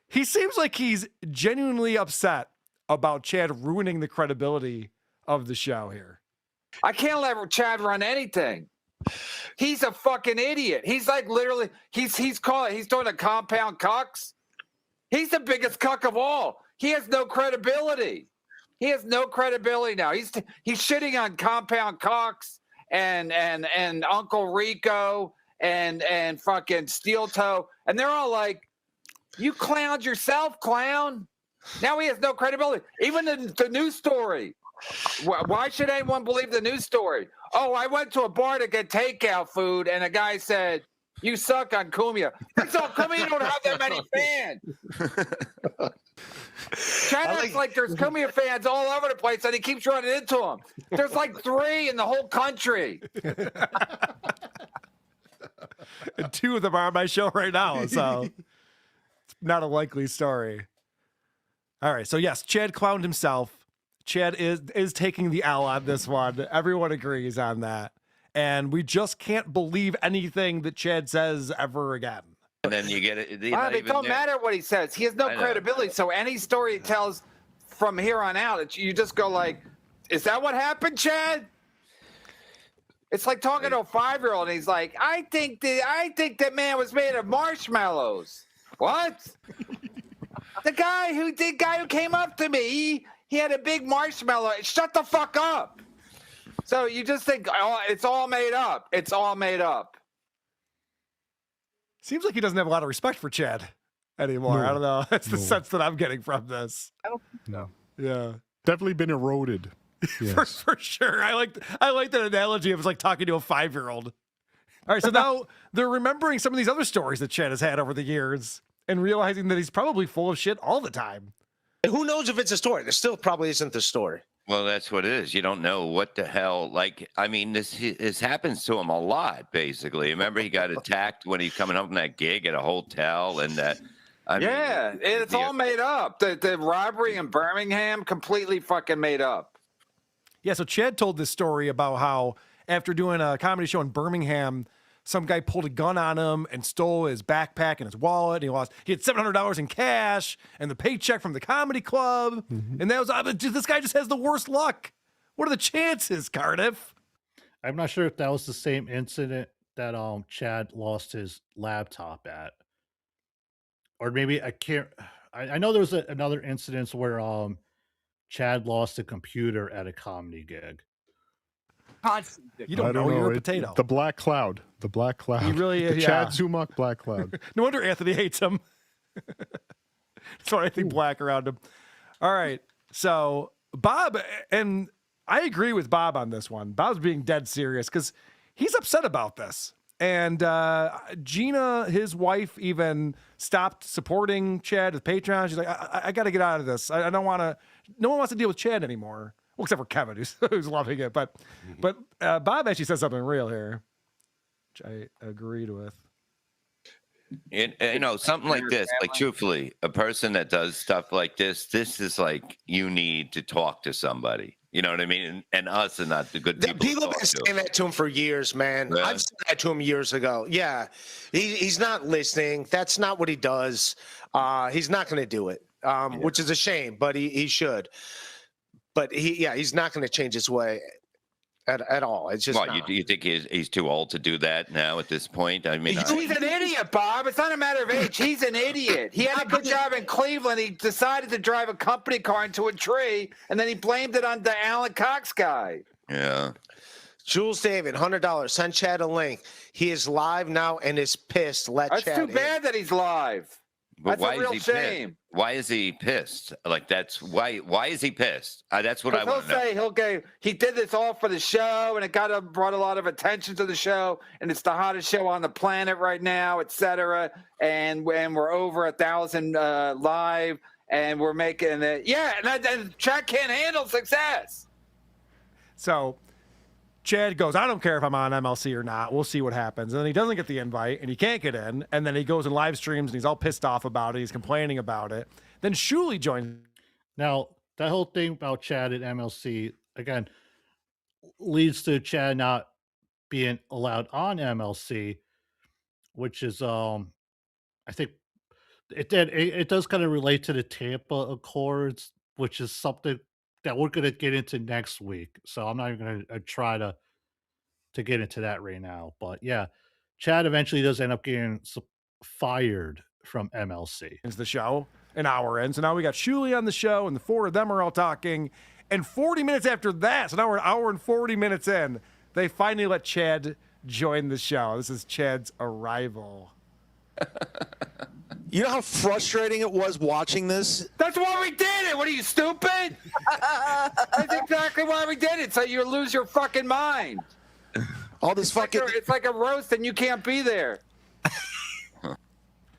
[SPEAKER 9] He seems like he's genuinely upset about Chad ruining the credibility of the show here.
[SPEAKER 23] I can't let Chad run anything. He's a fucking idiot. He's like literally, he's doing a compound cucks. He's the biggest cuck of all. He has no credibility. He has no credibility now. He's shitting on compound cocks and Uncle Rico and fucking Steel Toe, and they're all like, "You clowned yourself, clown." Now he has no credibility. Even the news story. Why should anyone believe the news story? "Oh, I went to a bar to get takeout food, and a guy said, You suck on Cumia. First of all, Cumia don't have that many fans. Chad acts like there's Cumia fans all over the place, and he keeps running into them. There's like 3 in the whole country.
[SPEAKER 9] And 2 of them are on my show right now, so it's not a likely story. All right, so yes, Chad clowned himself. Chad is taking the L on this one. Everyone agrees on that. And we just can't believe anything that Chad says ever again.
[SPEAKER 12] And then you get it.
[SPEAKER 23] It don't matter what he says. He has no credibility. So any story he tells from here on out, you just go like, is that what happened, Chad? It's like talking to a 5-year-old, and he's like, I think that man was made of marshmallows. What? the guy who came up to me, he had a big marshmallow. Shut the fuck up. So you just think, oh, it's all made up. It's all made up.
[SPEAKER 9] Seems like he doesn't have a lot of respect for Chad anymore.
[SPEAKER 15] No.
[SPEAKER 9] I don't know. That's the sense that I'm getting from this.
[SPEAKER 24] I don't think so.
[SPEAKER 9] Yeah.
[SPEAKER 15] Definitely been eroded. Yes.
[SPEAKER 9] for sure. I like that analogy of like talking to a 5-year-old. All right, so now they're remembering some of these other stories that Chad has had over the years and realizing that he's probably full of shit all the time.
[SPEAKER 13] Who knows if it's a story? There still probably isn't the story.
[SPEAKER 12] Well, that's what it is. You don't know what the hell. Like, I mean, this happens to him a lot, basically. Remember, he got attacked when he's coming home from that gig at a hotel, and that.
[SPEAKER 23] It's all made up. The robbery in Birmingham, completely fucking made up.
[SPEAKER 9] Yeah, so Chad told this story about how after doing a comedy show in Birmingham, some guy pulled a gun on him and stole his backpack and his wallet. And he had $700 in cash and the paycheck from the comedy club. Mm-hmm. And that was, this guy just has the worst luck. What are the chances, Cardiff?
[SPEAKER 4] I'm not sure if that was the same incident that Chad lost his laptop at. Or maybe I know there was another incident where Chad lost a computer at a comedy gig.
[SPEAKER 9] You don't know. You're a potato.
[SPEAKER 15] The Black Cloud. The Black Cloud.
[SPEAKER 9] He really
[SPEAKER 15] the
[SPEAKER 9] is.
[SPEAKER 15] Chad Zumach Black Cloud.
[SPEAKER 9] No wonder Anthony hates him. That's why I think black around him. All right. So Bob, and I agree with Bob on this one. Bob's being dead serious because he's upset about this. And Gina, his wife, even stopped supporting Chad with Patreon. She's like, I got to get out of this. I don't want to. No one wants to deal with Chad anymore. Well, except for Kevin, who's loving it. But Bob actually said something real here, which I agreed with.
[SPEAKER 12] Something like this, like truthfully, a person that does stuff like this is like you need to talk to somebody. You know what I mean? And us are not the good people.
[SPEAKER 13] People have been saying that to him for years, man. Yeah. I've said that to him years ago. Yeah, he's not listening. That's not what he does. He's not going to do it, which is a shame, but he should. But he's not going to change his way at all. It's just
[SPEAKER 12] you think he's too old to do that now at this point? I mean,
[SPEAKER 23] he's an idiot, Bob. It's not a matter of age. He's an idiot. He had a good job in Cleveland. He decided to drive a company car into a tree, and then he blamed it on the Alan Cox guy.
[SPEAKER 12] Yeah.
[SPEAKER 13] Jules David, $100. Send Chad a link. He is live now and is pissed.
[SPEAKER 23] That's too bad that he's live.
[SPEAKER 12] But
[SPEAKER 23] that's a real shame.
[SPEAKER 12] Pissed? Why is he pissed? Like that's why is he pissed? That's what I want to know.
[SPEAKER 23] He did this all for the show, and it brought a lot of attention to the show, and it's the hottest show on the planet right now, etc. And when we're over 1,000 live, and we're making it, and Chad can't handle success.
[SPEAKER 9] So Chad goes, I don't care if I'm on MLC or not. We'll see what happens. And then he doesn't get the invite, and he can't get in. And then he goes and live streams, and he's all pissed off about it. He's complaining about it. Then Shuli joins.
[SPEAKER 4] Now, that whole thing about Chad at MLC, again, leads to Chad not being allowed on MLC, which is, I think, it does kind of relate to the Tampa Accords, which is something that we're going to get into next week. So I'm not even going to try to get into that right now. But yeah, Chad eventually does end up getting fired from MLC.
[SPEAKER 9] It's the show, an hour in. So now we got Shuli on the show, and the 4 of them are all talking. And 40 minutes after that, so now we're an hour and 40 minutes in, they finally let Chad join the show. This is Chad's arrival.
[SPEAKER 13] You know how frustrating it was watching this?
[SPEAKER 23] That's why we did it. What are you, stupid? That's exactly why we did it. So you lose your fucking mind.
[SPEAKER 13] All this fucking.
[SPEAKER 23] It's like a roast and you can't be there.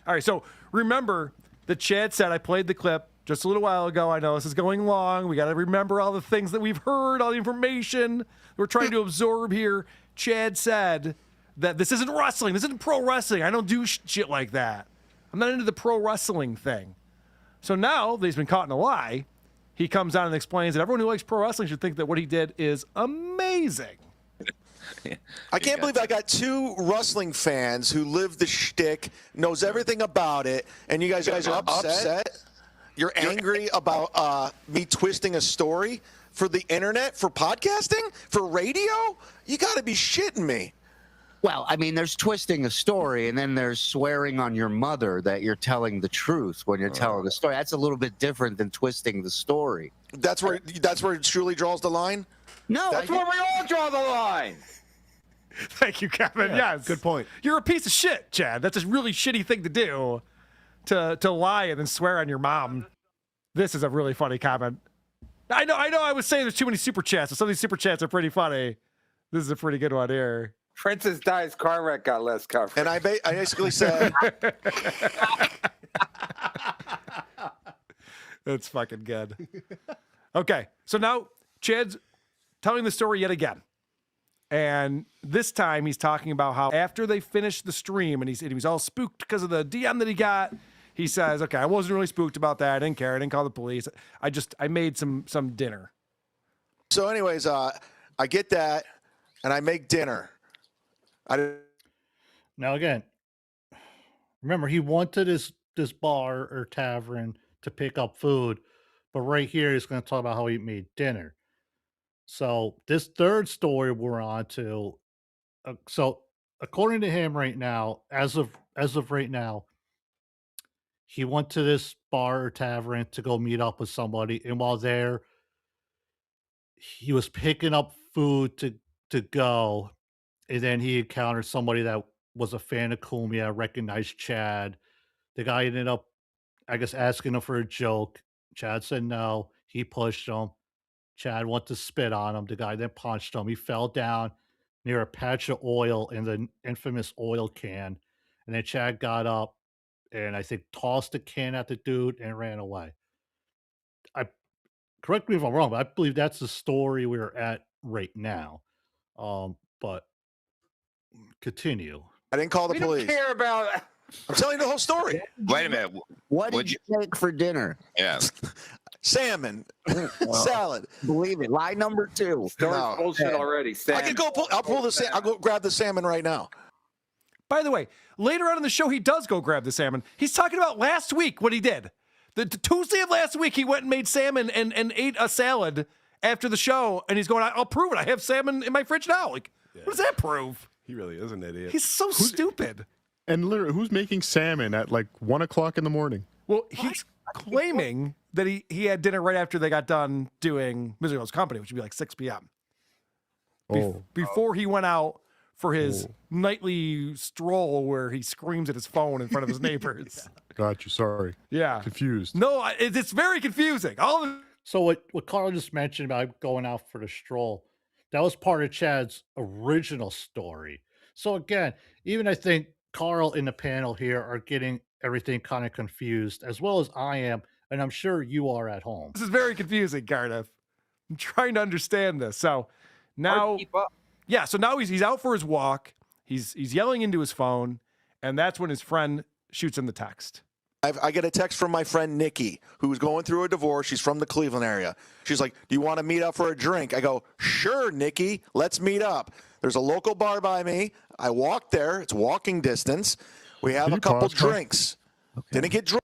[SPEAKER 9] All right, so remember that Chad said, I played the clip just a little while ago. I know this is going long. We got to remember all the things that we've heard, all the information we're trying to absorb here. Chad said that this isn't wrestling. This isn't pro wrestling. I don't do shit like that. I'm not into the pro wrestling thing. So now that he's been caught in a lie, he comes out and explains that everyone who likes pro wrestling should think that what he did is amazing.
[SPEAKER 10] I can't believe I got two wrestling fans who live the shtick, knows everything about it, and you guys are upset. You're angry about me twisting a story for the internet, for podcasting, for radio? You got to be shitting me.
[SPEAKER 5] Well, I mean, there's twisting a story, and then there's swearing on your mother that you're telling the truth when you're telling the story. That's a little bit different than twisting the story.
[SPEAKER 10] That's where it truly draws the line?
[SPEAKER 5] No,
[SPEAKER 23] That's where we all draw the line.
[SPEAKER 9] Thank you, Kevin. Yes.
[SPEAKER 11] Good point.
[SPEAKER 9] You're a piece of shit, Chad. That's a really shitty thing to do, to lie and then swear on your mom. This is a really funny comment. I know I was saying there's too many super chats, so some of these super chats are pretty funny. This is a pretty good one here.
[SPEAKER 23] Princess Di's car wreck got less coverage.
[SPEAKER 10] And I basically said...
[SPEAKER 9] That's fucking good. Okay, so now Chad's telling the story yet again. And this time he's talking about how after they finished the stream and he was all spooked because of the DM that he got, he says, okay, I wasn't really spooked about that. I didn't care. I didn't call the police. I made some dinner.
[SPEAKER 10] So anyways, I get that, and I make dinner.
[SPEAKER 4] Now again, remember he wanted this bar or tavern to pick up food, but right here he's going to talk about how he made dinner. So this third story we're on to, so according to him right now, as of right now, he went to this bar or tavern to go meet up with somebody, and while there, he was picking up food to go, and then he encountered somebody that was a fan of Cumia, recognized Chad. The guy ended up, I guess, asking him for a joke. Chad said no. He pushed him. Chad went to spit on him. The guy then punched him. He fell down near a patch of oil in the infamous oil can. And then Chad got up and I think tossed the can at the dude and ran away. Correct me if I'm wrong, but I believe that's the story we're at right now. But continue.
[SPEAKER 10] I didn't call the
[SPEAKER 23] We
[SPEAKER 10] police.
[SPEAKER 23] don't care about.
[SPEAKER 10] I'm telling you the whole story.
[SPEAKER 12] Wait a minute.
[SPEAKER 5] What did you make for dinner?
[SPEAKER 12] Yeah.
[SPEAKER 10] Salmon, salad.
[SPEAKER 5] Believe it. Lie number 2.
[SPEAKER 23] Story's bullshit already.
[SPEAKER 10] I can go. I'll pull the. I'll go grab the salmon right now.
[SPEAKER 9] By the way, later on in the show, he does go grab the salmon. He's talking about last week what he did. The Tuesday of last week, he went and made salmon and ate a salad after the show, and he's going, I'll prove it. I have salmon in my fridge now. Like, what does that prove?
[SPEAKER 11] He really is an idiot.
[SPEAKER 9] He's so stupid.
[SPEAKER 15] And literally, who's making salmon at like 1 o'clock in the morning?
[SPEAKER 9] Well, he's claiming that he had dinner right after they got done doing Misery Loves Company, which would be like 6 p.m. Before he went out for his nightly stroll where he screams at his phone in front of his neighbors.
[SPEAKER 15] Got you. Sorry.
[SPEAKER 9] Yeah.
[SPEAKER 15] Confused.
[SPEAKER 9] No, it's very confusing.
[SPEAKER 4] So what Carl just mentioned about going out for the stroll, that was part of Chad's original story. So again, even I think Carl in the panel here are getting everything kind of confused, as well as I am, and I'm sure you are at home.
[SPEAKER 9] This is very confusing, Cardiff. I'm trying to understand this. So now, yeah. So now he's out for his walk. He's yelling into his phone, and that's when his friend shoots him the text.
[SPEAKER 10] I get a text from my friend Nikki, who's going through a divorce. She's from the Cleveland area. She's like, do you want to meet up for a drink? I go, sure, Nikki, let's meet up. There's a local bar by me. I walk there. It's walking distance. We have a couple drinks. Okay. Didn't get drunk.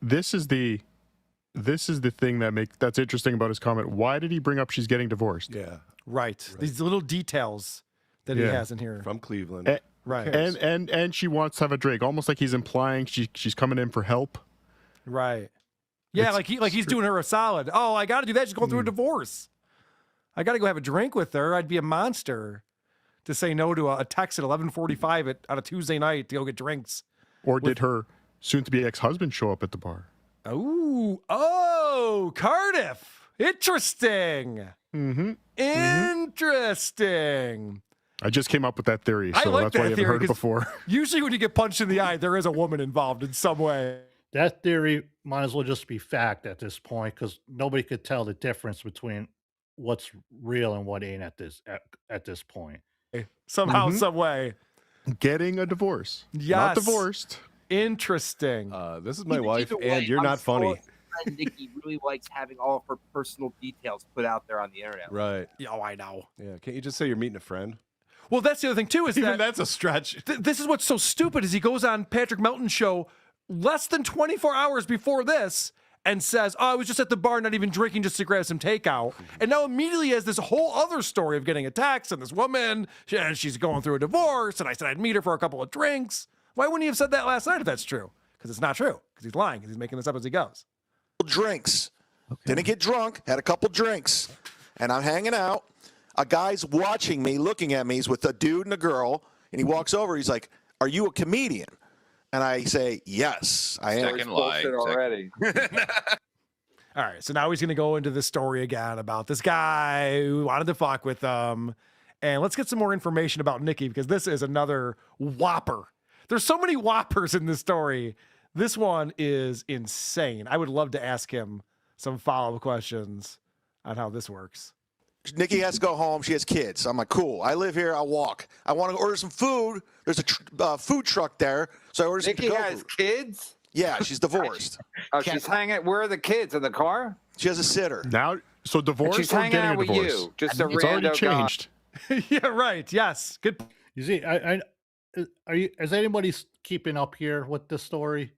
[SPEAKER 15] This is the thing that's interesting about his comment. Why did he bring up she's getting divorced?
[SPEAKER 9] Yeah. Right. These little details that he has in here.
[SPEAKER 11] From Cleveland.
[SPEAKER 9] Right.
[SPEAKER 15] And she wants to have a drink, almost like he's implying she's coming in for help.
[SPEAKER 9] Right. Yeah, like he's doing her a solid. Oh, I got to do that. She's going through a divorce. I got to go have a drink with her. I'd be a monster to say no to a text at 11:45 on a Tuesday night to go get drinks.
[SPEAKER 15] Or did her soon-to-be ex-husband show up at the bar?
[SPEAKER 9] Oh, Cardiff. Interesting.
[SPEAKER 15] Mm-hmm.
[SPEAKER 9] Interesting.
[SPEAKER 15] I just came up with that theory,
[SPEAKER 9] I
[SPEAKER 15] so
[SPEAKER 9] like
[SPEAKER 15] that's why
[SPEAKER 9] that
[SPEAKER 15] you haven't
[SPEAKER 9] theory,
[SPEAKER 15] heard it
[SPEAKER 9] 'cause
[SPEAKER 15] before.
[SPEAKER 9] Usually when you get punched in the eye, there is a woman involved in some way.
[SPEAKER 4] That theory might as well just be fact at this point because nobody could tell the difference between what's real and what ain't at this point.
[SPEAKER 9] Somehow,
[SPEAKER 15] Mhm.
[SPEAKER 9] some way.
[SPEAKER 15] Getting a divorce. Not
[SPEAKER 9] Yes.
[SPEAKER 15] divorced.
[SPEAKER 9] Interesting.
[SPEAKER 11] This is my wife,
[SPEAKER 24] Either way,
[SPEAKER 11] and you're
[SPEAKER 24] I'm
[SPEAKER 11] not
[SPEAKER 24] sure
[SPEAKER 11] funny.
[SPEAKER 24] my friend Nikki really likes having all of her personal details put out there on the internet.
[SPEAKER 11] Right.
[SPEAKER 9] Oh, I know.
[SPEAKER 11] Yeah. Can't you just say you're meeting a friend?
[SPEAKER 9] Well, that's the other thing too. Is
[SPEAKER 11] Even
[SPEAKER 9] that
[SPEAKER 11] that's a stretch.
[SPEAKER 9] This is what's so stupid. Is he goes on Patrick Melton's show less than 24 hours before this and says, "Oh, I was just at the bar, not even drinking, just to grab some takeout," and now immediately has this whole other story of getting a text and this woman, and she's going through a divorce, and I said I'd meet her for a couple of drinks. Why wouldn't he have said that last night if that's true? Because it's not true. Because he's lying. Because he's making this up as he goes.
[SPEAKER 10] Drinks. Didn't get drunk. Had a couple drinks, and I'm hanging out. A guy's watching me, looking at me. He's with a dude and a girl, and he walks over. He's like, "Are you a comedian?" And I say, "Yes, I am."
[SPEAKER 12] Second lie.
[SPEAKER 23] Bullshit already.
[SPEAKER 9] All right, so now he's going to go into the story again about this guy who wanted to fuck with them. And let's get some more information about Nikki because this is another whopper. There's so many whoppers in this story. This one is insane. I would love to ask him some follow-up questions on how this works.
[SPEAKER 10] Nikki has to go home. She has kids. I'm like, cool. I live here. I'll walk. I want to order some food. There's a food truck there. So I order some
[SPEAKER 23] Nikki
[SPEAKER 10] to-go
[SPEAKER 23] has
[SPEAKER 10] food.
[SPEAKER 23] kids?
[SPEAKER 10] Yeah, she's divorced.
[SPEAKER 23] Oh, she's hanging. Where are the kids? In the car?
[SPEAKER 10] She has a sitter.
[SPEAKER 15] Now, so divorce
[SPEAKER 23] she's
[SPEAKER 15] or
[SPEAKER 23] hanging
[SPEAKER 15] getting
[SPEAKER 23] out
[SPEAKER 15] a
[SPEAKER 23] with
[SPEAKER 15] divorce?
[SPEAKER 23] you. Just a
[SPEAKER 15] It's already
[SPEAKER 23] rando guy.
[SPEAKER 15] changed.
[SPEAKER 9] Yeah, right. Yes. Good.
[SPEAKER 4] You see, is anybody keeping up here with this story?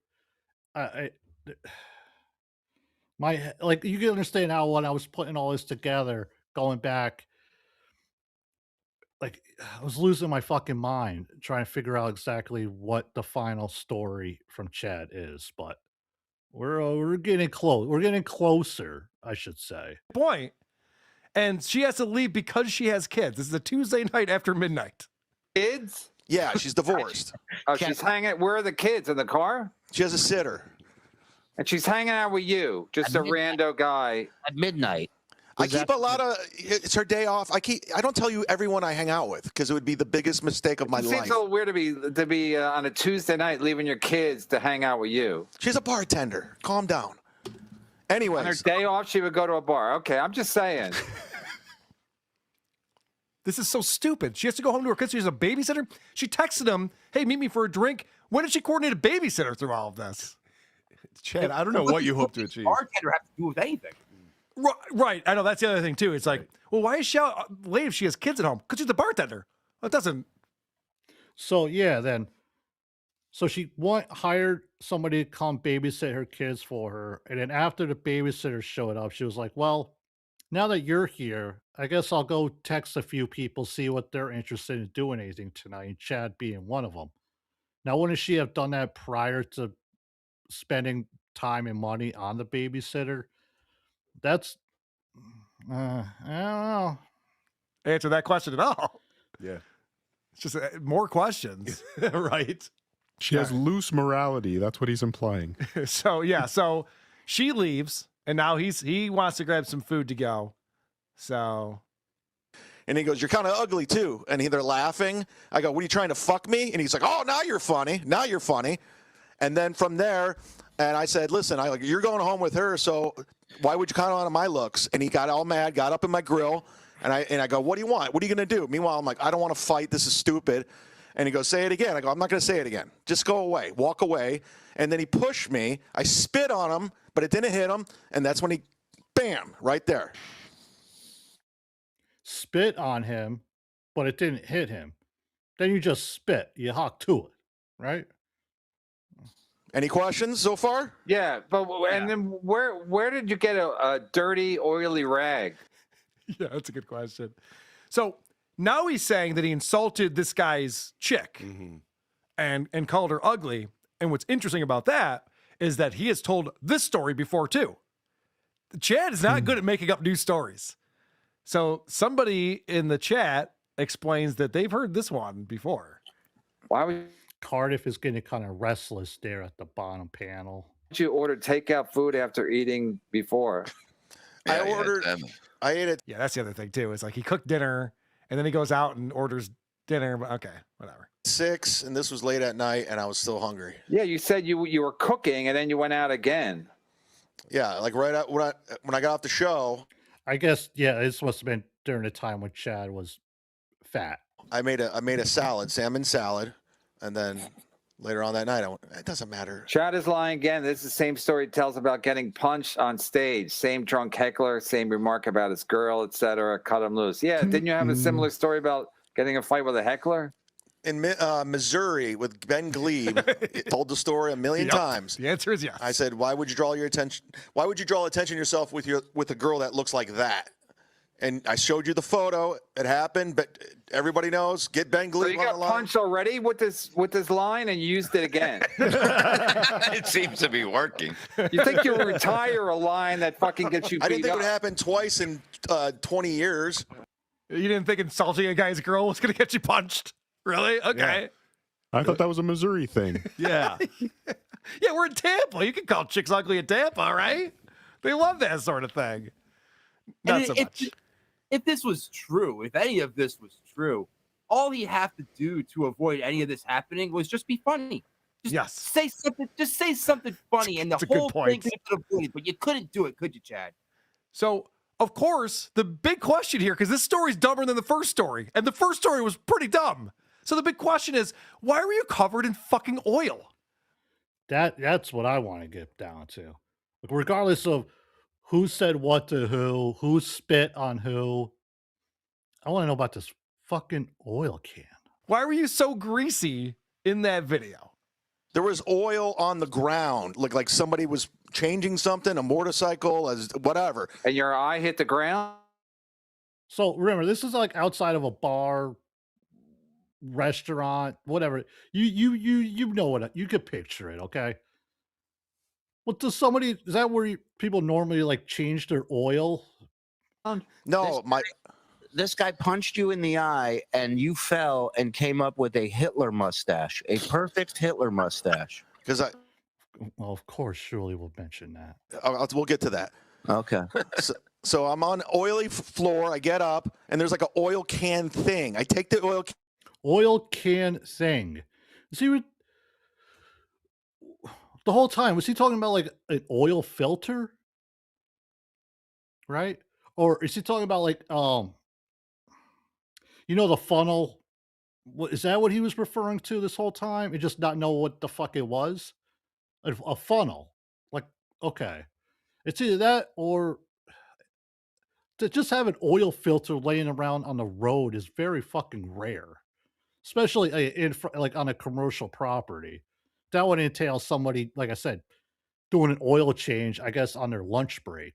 [SPEAKER 4] Like you can understand how when I was putting all this together, going back, like I was losing my fucking mind trying to figure out exactly what the final story from Chad is, but we're getting close. We're getting closer, I should say.
[SPEAKER 9] Point. And she has to leave because she has kids. This is a Tuesday night after midnight.
[SPEAKER 23] Kids?
[SPEAKER 10] Yeah, she's divorced.
[SPEAKER 23] Oh, she's hanging. Where are the kids? In the car?
[SPEAKER 10] She has a sitter.
[SPEAKER 23] And she's hanging out with you. Just a rando guy.
[SPEAKER 5] At midnight.
[SPEAKER 10] I keep a lot of. It's her day off. I don't tell you everyone I hang out with because it would be the biggest mistake of my
[SPEAKER 23] It
[SPEAKER 10] life.
[SPEAKER 23] seems a little weird to be on a Tuesday night leaving your kids to hang out with you.
[SPEAKER 10] She's a bartender. Calm down. Anyways,
[SPEAKER 23] On her day off, she would go to a bar. Okay, I'm just saying.
[SPEAKER 9] This is so stupid. She has to go home to her kids. She has a babysitter. She texted him, "Hey, meet me for a drink." When did she coordinate a babysitter through all of this?
[SPEAKER 11] Chad, I don't know what you hope to achieve.
[SPEAKER 24] Bartender have to do with anything.
[SPEAKER 9] Right. I know that's the other thing too. It's like, well, why is she out late if she has kids at home? Because she's the bartender. That doesn't.
[SPEAKER 4] So yeah, so she hired somebody to come babysit her kids for her, and then after the babysitter showed up, she was like, "Well, now that you're here, I guess I'll go text a few people, see what they're interested in doing anything tonight." And Chad being one of them. Now, wouldn't she have done that prior to spending time and money on the babysitter? That's I don't know.
[SPEAKER 9] Answer that question at all.
[SPEAKER 11] Yeah.
[SPEAKER 9] It's just more questions. Right.
[SPEAKER 15] She has loose morality. That's what he's implying.
[SPEAKER 9] So she leaves, and now he wants to grab some food to go. So.
[SPEAKER 10] and he goes, "You're kind of ugly too." And they're laughing. I go, "What are you trying to fuck me?" And he's like, "Oh, now you're funny. Now you're funny." And then from there, and I said, "Listen, you're going home with her, so why would you count on my looks?" And he got all mad, got up in my grill, and I go, "What do you want? What are you going to do?" Meanwhile, I'm like, "I don't want to fight. This is stupid." And he goes, "Say it again." I go, "I'm not going to say it again. Just go away. Walk away." And then he pushed me. I spit on him, but it didn't hit him. And that's when he, bam, right there.
[SPEAKER 4] Spit on him, but it didn't hit him. Then you just spit. You hawk to it, right?
[SPEAKER 10] Any questions so far?
[SPEAKER 23] Yeah, but and then where did you get a dirty, oily rag?
[SPEAKER 9] Yeah, that's a good question. So now he's saying that he insulted this guy's chick and called her ugly. And what's interesting about that is that he has told this story before too. Chad is not good at making up new stories. So somebody in the chat explains that they've heard this one before.
[SPEAKER 23] Why would
[SPEAKER 4] Cardiff is getting kind of restless there at the bottom panel.
[SPEAKER 23] you order takeout food after eating before?
[SPEAKER 10] I ate it.
[SPEAKER 9] Yeah, that's the other thing too. It's like he cooked dinner and then he goes out and orders dinner. But okay, whatever.
[SPEAKER 10] 6, and this was late at night, and I was still hungry.
[SPEAKER 23] Yeah, you said you were cooking and then you went out again.
[SPEAKER 10] Yeah, like right at, when I got off the show,
[SPEAKER 4] I guess, yeah, this must have been during the time when Chad was fat.
[SPEAKER 10] I made a salad, salmon salad, and then later on that night, it doesn't matter.
[SPEAKER 23] Chad is lying again. This is the same story he tells about getting punched on stage. Same drunk heckler, same remark about his girl, etc. Cut him loose. Yeah, didn't you have a similar story about getting a fight with a heckler?
[SPEAKER 10] In Missouri with Ben Glebe, told the story a million times.
[SPEAKER 9] The answer is yes.
[SPEAKER 10] I said, "Why would you draw your attention? Why would you draw attention to yourself with a girl that looks like that?" And I showed you the photo. It happened, but everybody knows. Get Ben Glebe
[SPEAKER 23] So you
[SPEAKER 10] on
[SPEAKER 23] got
[SPEAKER 10] the line.
[SPEAKER 23] punched already with this line, and you used it again.
[SPEAKER 12] It seems to be working.
[SPEAKER 23] You think you'll retire a line that fucking gets you beat
[SPEAKER 10] I didn't think
[SPEAKER 23] up?
[SPEAKER 10] it would happen twice in 20 years.
[SPEAKER 9] You didn't think insulting a guy's girl was going to get you punched? Really? Okay.
[SPEAKER 15] I thought that was a Missouri thing.
[SPEAKER 9] Yeah. Yeah, we're in Tampa. You can call chicks ugly in Tampa, right? They love that sort of thing. Not so much.
[SPEAKER 24] If this was true, if any of this was true, all he'd have to do to avoid any of this happening was just be funny. Just say something. Just say something funny, and the whole thing could have been avoided. But you couldn't do it, could you, Chad?
[SPEAKER 9] So, of course, the big question here, because this story's dumber than the first story, and the first story was pretty dumb. So the big question is, why were you covered in fucking oil?
[SPEAKER 4] That's what I want to get down to. Like, regardless of who said what to who spit on who, I want to know about this fucking oil can.
[SPEAKER 9] Why were you so greasy in that video?
[SPEAKER 10] There was oil on the ground, like somebody was changing something, a motorcycle, as whatever.
[SPEAKER 23] And your eye hit the ground?
[SPEAKER 4] So remember, this is like outside of a bar, restaurant, whatever. You know what you could picture it, okay? What does somebody is that where people normally like change their oil?
[SPEAKER 10] No,
[SPEAKER 5] this guy punched you in the eye, and you fell and came up with a Hitler mustache, a perfect Hitler mustache.
[SPEAKER 10] Because
[SPEAKER 4] well, of course, surely we'll mention that.
[SPEAKER 10] We'll get to that.
[SPEAKER 5] Okay.
[SPEAKER 10] So I'm on oily floor. I get up, and there's like an oil can thing. I take the
[SPEAKER 4] oil can thing. See, the whole time was he talking about like an oil filter, right? Or is he talking about like the funnel? What is that? What he was referring to this whole time? And just not know what the fuck it was? A funnel, like okay, it's either that or to just have an oil filter laying around on the road is very fucking rare, especially like on a commercial property. That would entail somebody, like I said, doing an oil change, I guess, on their lunch break.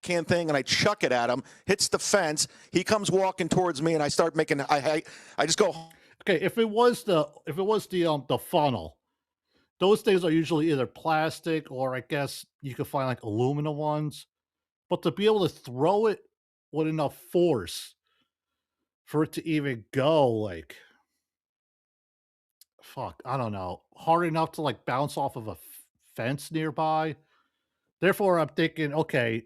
[SPEAKER 10] Can thing, and I chuck it at him. Hits the fence. He comes walking towards me, and I start making. I just go.
[SPEAKER 4] Okay, if it was the funnel, those things are usually either plastic or I guess you could find like aluminum ones. But to be able to throw it with enough force for it to even go like, fuck, I don't know, hard enough to like bounce off of a fence nearby. Therefore, I'm thinking, okay,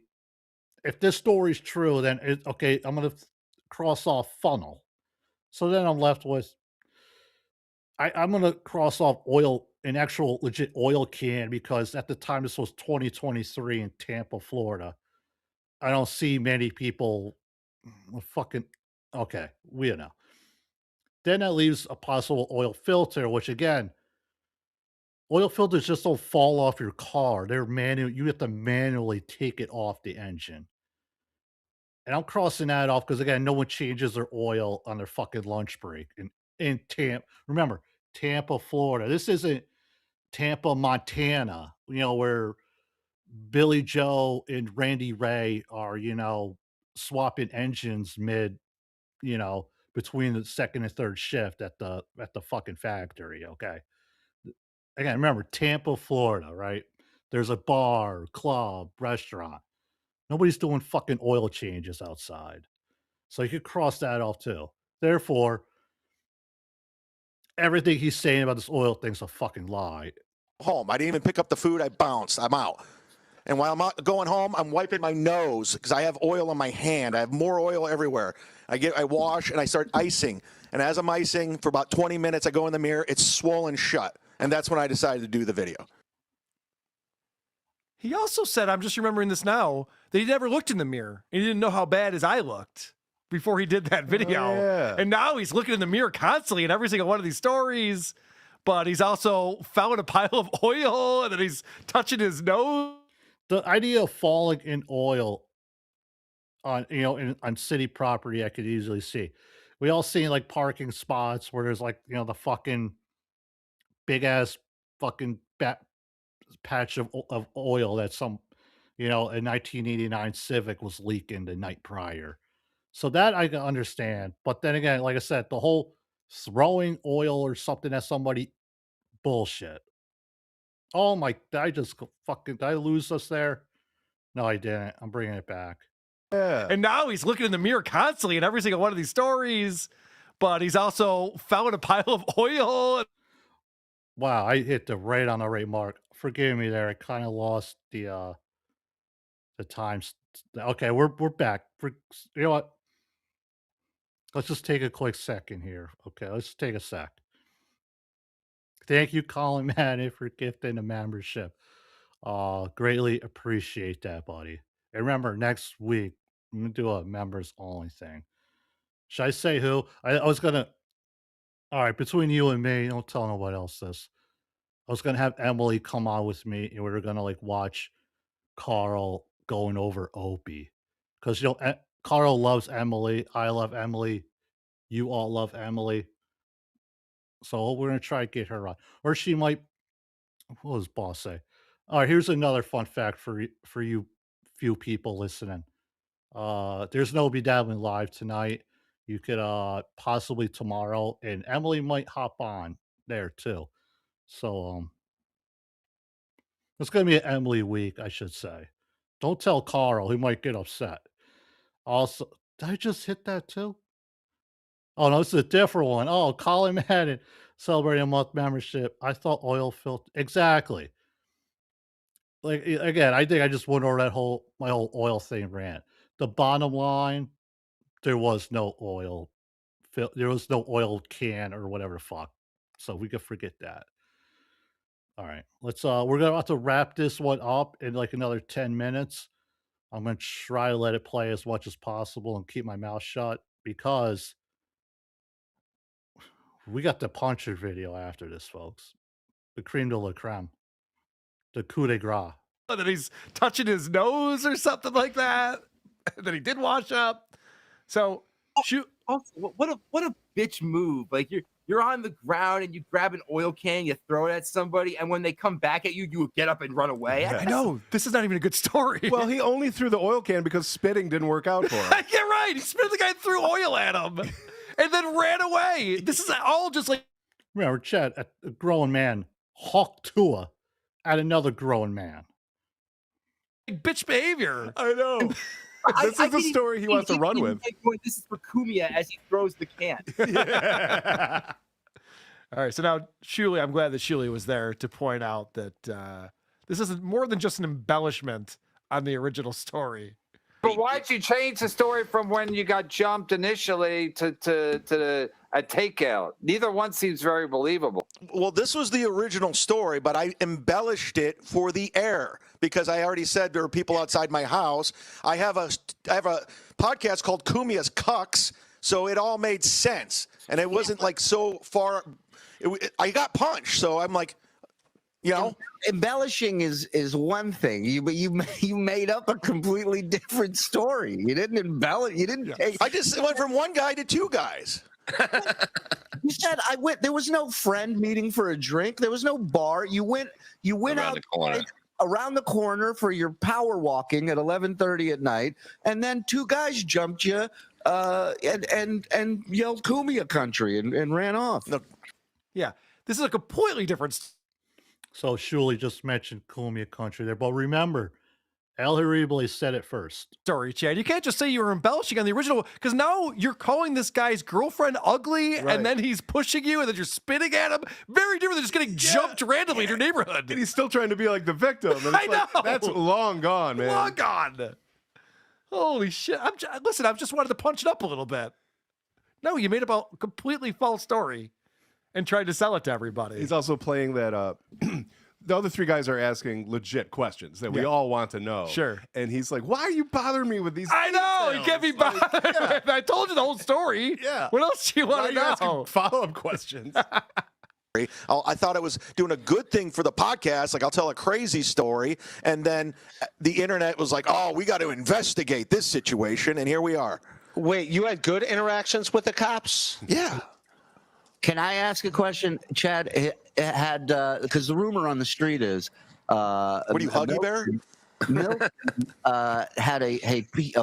[SPEAKER 4] if this story's true, then okay, I'm going to cross off funnel. So then I'm left with, I'm going to cross off oil, an actual legit oil can, because at the time this was 2023 in Tampa, Florida. I don't see many people fucking, okay, we know. Then that leaves a possible oil filter, which again, oil filters just don't fall off your car. They're manual. You have to manually take it off the engine. And I'm crossing that off because again, no one changes their oil on their fucking lunch break. In Tampa, remember, Tampa, Florida. This isn't Tampa, Montana, where Billy Joe and Randy Ray are, swapping engines mid, between the second and third shift at the fucking factory. Okay. Again, remember Tampa, Florida, right? There's a bar, club, restaurant. Nobody's doing fucking oil changes outside. So you could cross that off too. Therefore, everything he's saying about this oil thing's a fucking lie.
[SPEAKER 10] Home. I didn't even pick up the food. I bounced. I'm out. And while I'm going home, I'm wiping my nose because I have oil on my hand. I have more oil everywhere. I wash and I start icing. And as I'm icing for about 20 minutes, I go in the mirror, it's swollen shut. And that's when I decided to do the video.
[SPEAKER 9] He also said, I'm just remembering this now, that he never looked in the mirror. He didn't know how bad his eye looked before he did that video.
[SPEAKER 11] Oh, yeah.
[SPEAKER 9] And now he's looking in the mirror constantly in every single one of these stories. But he's also fell in a pile of oil, and then he's touching his nose.
[SPEAKER 4] The idea of falling in oil on on city property, I could easily see. We all seen like parking spots where there's like the fucking big ass fucking patch of oil that some a 1989 Civic was leaking the night prior. So that I can understand. But then again, like I said, the whole throwing oil or something at somebody, bullshit. Oh my, did I lose us there? No, I didn't. I'm bringing it back.
[SPEAKER 9] Yeah. And now he's looking in the mirror constantly in every single one of these stories. But he's also fell in a pile of oil.
[SPEAKER 4] Wow, I hit the right on the right mark. Forgive me there. I kind of lost the times. Okay, we're back. You know what? Let's just take a quick second here. Okay, let's take a sec. Thank you, Colin Manning, for gifting the membership. Greatly appreciate that, buddy. And remember, next week, I'm going to do a members only thing. Should I say who? I was going to, all right, between you and me, don't tell nobody else this. I was going to have Emily come on with me, and we were going to like watch Carl going over Opie. Because, Carl loves Emily. I love Emily. You all love Emily. So we're going to try to get her on. Or she might, what does boss say? All right, here's another fun fact for you few people listening. There's no BeDabblin live tonight. You could possibly tomorrow, and Emily might hop on there too. So it's gonna be an Emily week, I should say. Don't tell Carl, he might get upset. Also, did I just hit that too? Oh no, it's a different one. Oh, Colin Madden celebrating a month membership. I thought oil filter exactly. Like again, I think I just went over my whole oil thing rant. The bottom line, there was no oil. There was no oil can or whatever the fuck. So we could forget that. All right, let's. We're gonna have to wrap this one up in like another 10 minutes. I'm gonna try to let it play as much as possible and keep my mouth shut because we got the puncher video after this, folks. The creme de la creme, the coup de grace.
[SPEAKER 9] That he's touching his nose or something like that. That he did wash up. So shoot.
[SPEAKER 24] Also, what a bitch move! Like you're on the ground and you grab an oil can, you throw it at somebody, and when they come back at you, you get up and run away.
[SPEAKER 9] I know this is not even a good story.
[SPEAKER 11] Well, he only threw the oil can because spitting didn't work out for him.
[SPEAKER 9] Yeah, right. He spit the guy, threw oil at him, and then ran away. This is all just like.
[SPEAKER 4] Remember, Chad, a grown man hawked Tua at another grown man.
[SPEAKER 9] Bitch behavior.
[SPEAKER 11] I know. This is the story he wants to run with.
[SPEAKER 24] This is for Cumia as he throws the can.
[SPEAKER 9] Yeah. All right. So now, Shuli, I'm glad that Shuli was there to point out that this is more than just an embellishment on the original story.
[SPEAKER 23] But why'd you change the story from when you got jumped initially to a takeout? Neither one seems very believable.
[SPEAKER 10] Well, this was the original story, but I embellished it for the air because I already said there are people outside my house. I have a podcast called Cumia's Cucks, so it all made sense, and it wasn't like so far. I got punched, so I'm like.
[SPEAKER 5] Embellishing is one thing. You made up a completely different story. You didn't embellish. You didn't take.
[SPEAKER 10] I just went from one guy to two guys.
[SPEAKER 5] You said I went. There was no friend meeting for a drink. There was no bar. You went out around the corner for your power walking at 11:30 at night, and then two guys jumped you and yelled "Cumia country" and ran off.
[SPEAKER 9] Yeah, this is a completely different.
[SPEAKER 4] So Shuli just mentioned Cumia country there, but remember, El Harible said it first.
[SPEAKER 9] Sorry, Chad. You can't just say you were embellishing on the original because now you're calling this guy's girlfriend ugly, and then he's pushing you, and then you're spitting at him. Very different than just getting jumped randomly in your neighborhood.
[SPEAKER 11] And he's still trying to be like the victim. And
[SPEAKER 9] I know.
[SPEAKER 11] That's long gone, man.
[SPEAKER 9] Long gone. Holy shit! I just wanted to punch it up a little bit. No, you made up a completely false story and tried to sell it to everybody.
[SPEAKER 11] He's also playing that. The other three guys are asking legit questions that we all want to know.
[SPEAKER 9] Sure.
[SPEAKER 11] And he's like, "Why are you bothering me with these?"
[SPEAKER 9] I know you can't be bothered. I told you the whole story.
[SPEAKER 11] Yeah.
[SPEAKER 9] What else do you want to know?
[SPEAKER 11] Follow-up questions.
[SPEAKER 10] I thought I was doing a good thing for the podcast. Like, I'll tell a crazy story. And then the internet was like, oh, we got to investigate this situation. And here we are.
[SPEAKER 13] Wait, you had good interactions with the cops?
[SPEAKER 10] Yeah.
[SPEAKER 5] Can I ask a question, Chad? It had because the rumor on the street is
[SPEAKER 10] what are you, Huggy Bear?
[SPEAKER 5] Milton had a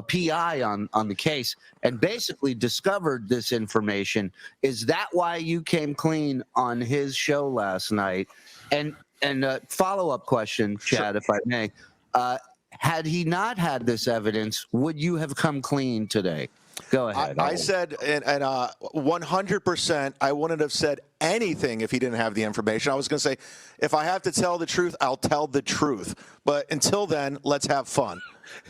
[SPEAKER 5] PI on the case and basically discovered this information. Is that why you came clean on his show last night? And follow-up question, Chad, if I may. Had he not had this evidence, would you have come clean today? Go ahead.
[SPEAKER 10] I said, and 100%, I wouldn't have said anything if he didn't have the information. I was going to say, if I have to tell the truth, I'll tell the truth. But until then, let's have fun.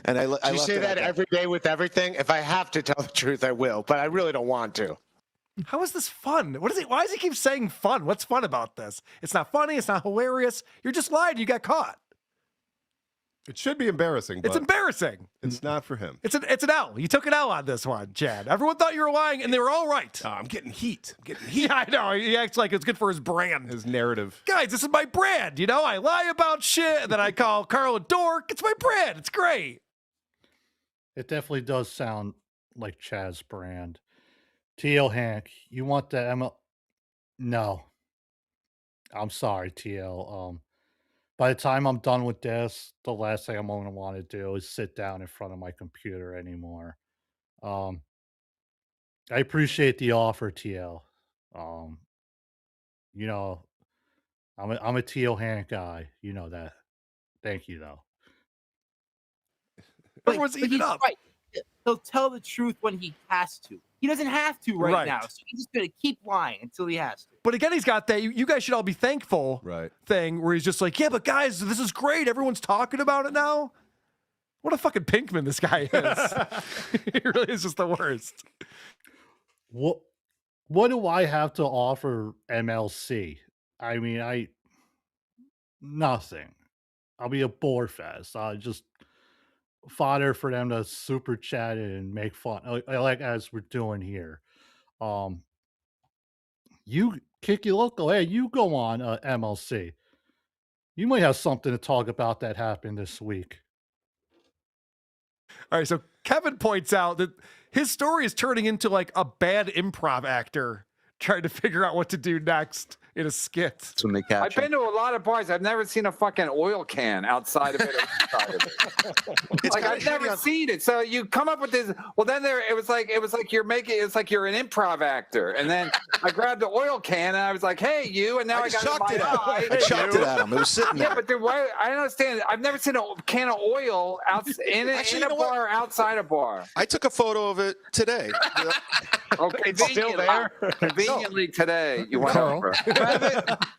[SPEAKER 10] And I
[SPEAKER 13] You say that every day with everything? If I have to tell the truth, I will. But I really don't want to.
[SPEAKER 9] How is this fun? What is it? Why does he keep saying fun? What's fun about this? It's not funny. It's not hilarious. You're just lying. You got caught.
[SPEAKER 11] It should be embarrassing. But
[SPEAKER 9] It's embarrassing.
[SPEAKER 11] It's not for him.
[SPEAKER 9] It's an L. You took an L on this one, Chad. Everyone thought you were lying, and they were all right.
[SPEAKER 11] Oh, I'm getting heat.
[SPEAKER 9] Yeah, I know. He acts like it's good for his brand.
[SPEAKER 11] His narrative.
[SPEAKER 9] Guys, this is my brand. You know, I lie about shit, and then I call Carl a dork. It's my brand. It's great.
[SPEAKER 4] It definitely does sound like Chad's brand. TL Hank, you want the ML? No. I'm sorry, TL. By the time I'm done with this, the last thing I'm going to want to do is sit down in front of my computer anymore. I appreciate the offer, TL. You know, I'm a TL Hank guy. You know that. Thank you, though.
[SPEAKER 9] Everyone's eating up.
[SPEAKER 24] Right. He'll tell the truth when he has to. He doesn't have to right now, so he's just going to keep lying until he has to.
[SPEAKER 9] But again, he's got that you guys should all be thankful thing where he's just like, yeah, but guys, this is great. Everyone's talking about it now. What a fucking Pinkman this guy is. He really is just the worst.
[SPEAKER 4] What do I have to offer MLC? I mean, nothing. I'll be a bore fest. I'll just fodder for them to super chat and make fun, like as we're doing here. You Kiki Loco, hey, you go on MLC. You might have something to talk about that happened this week.
[SPEAKER 9] All right, so Kevin points out that his story is turning into like a bad improv actor trying to figure out what to do next in a skit.
[SPEAKER 5] That's when they catch
[SPEAKER 23] I've been to a lot of bars. I've never seen a fucking oil can outside of it. Or inside of it. Like I've never seen it. So you come up with this. Well, then it was like you're making. It's like you're an improv actor. And then I grabbed the oil can and I was like, "Hey, you!" And now I got it in my eye.
[SPEAKER 10] I chucked it at him. It was sitting there.
[SPEAKER 23] Yeah, but why? I don't understand. I've never seen a can of oil in a bar or outside a bar.
[SPEAKER 10] I took a photo of it today.
[SPEAKER 23] Okay,
[SPEAKER 13] It's still there.
[SPEAKER 23] Conveniently today, you went
[SPEAKER 15] Carl.
[SPEAKER 23] over.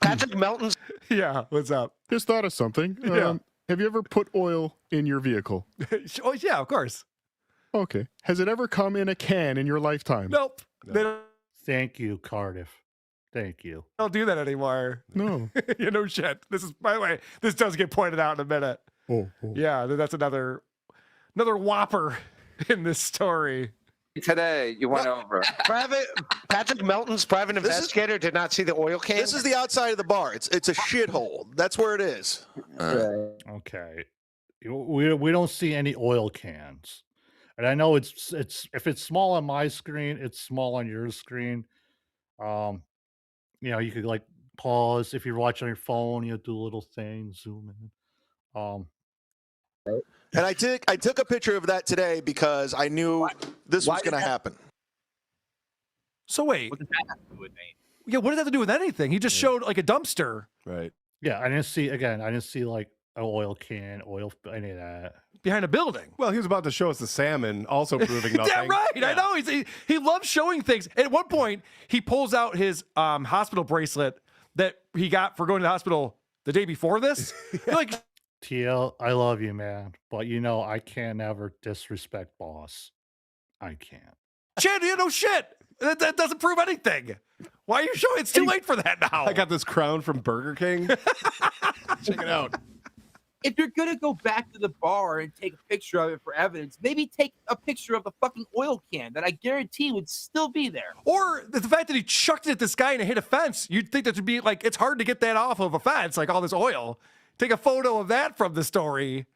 [SPEAKER 13] Patrick Melton's.
[SPEAKER 9] Yeah, what's up?
[SPEAKER 15] Just thought of something.
[SPEAKER 9] Yeah.
[SPEAKER 15] Have you ever put oil in your vehicle?
[SPEAKER 9] Oh, yeah, of course.
[SPEAKER 15] Okay. Has it ever come in a can in your lifetime?
[SPEAKER 9] Nope. They don't
[SPEAKER 4] Thank you, Cardiff. Thank you.
[SPEAKER 9] do that anymore.
[SPEAKER 15] No.
[SPEAKER 9] You know, shit. This is, by the way, this does get pointed out in a minute.
[SPEAKER 15] Oh.
[SPEAKER 9] Yeah, that's another whopper in this story.
[SPEAKER 23] Today, you went over.
[SPEAKER 13] Patrick Melton's private investigator did not see the oil can.
[SPEAKER 10] This is the outside of the bar. It's a shithole. That's where it is.
[SPEAKER 4] Okay. We don't see any oil cans. And I know it's if it's small on my screen, it's small on your screen. You know, you could like pause if you're watching on your phone, you do a little thing, zoom in.
[SPEAKER 10] And I took a picture of that today because I knew this was going to happen.
[SPEAKER 9] So wait.
[SPEAKER 24] What does that have to do with me?
[SPEAKER 9] Yeah, what did that have to do with anything? He just showed like a dumpster.
[SPEAKER 11] Right.
[SPEAKER 4] Yeah, I didn't see like an oil can, any of that.
[SPEAKER 9] Behind a building.
[SPEAKER 11] Well, he was about to show us the salmon, also proving nothing.
[SPEAKER 9] Yeah, right.
[SPEAKER 11] Yeah.
[SPEAKER 9] I know. He loves showing things. At one point, he pulls out his hospital bracelet that he got for going to the hospital the day before this. You're like,
[SPEAKER 4] TL, I love you, man, but you know I can't ever disrespect boss. I can't.
[SPEAKER 9] Chad, you know shit. That doesn't prove anything. Why are you showing? It's too late for that now.
[SPEAKER 11] I got this crown from Burger King. Check it out.
[SPEAKER 24] If you're gonna go back to the bar and take a picture of it for evidence, maybe take a picture of the fucking oil can that I guarantee would still be there.
[SPEAKER 9] Or the fact that he chucked it at this guy and it hit a fence. You'd think that would be like, it's hard to get that off of a fence, like all this oil. Take a photo of that from the story.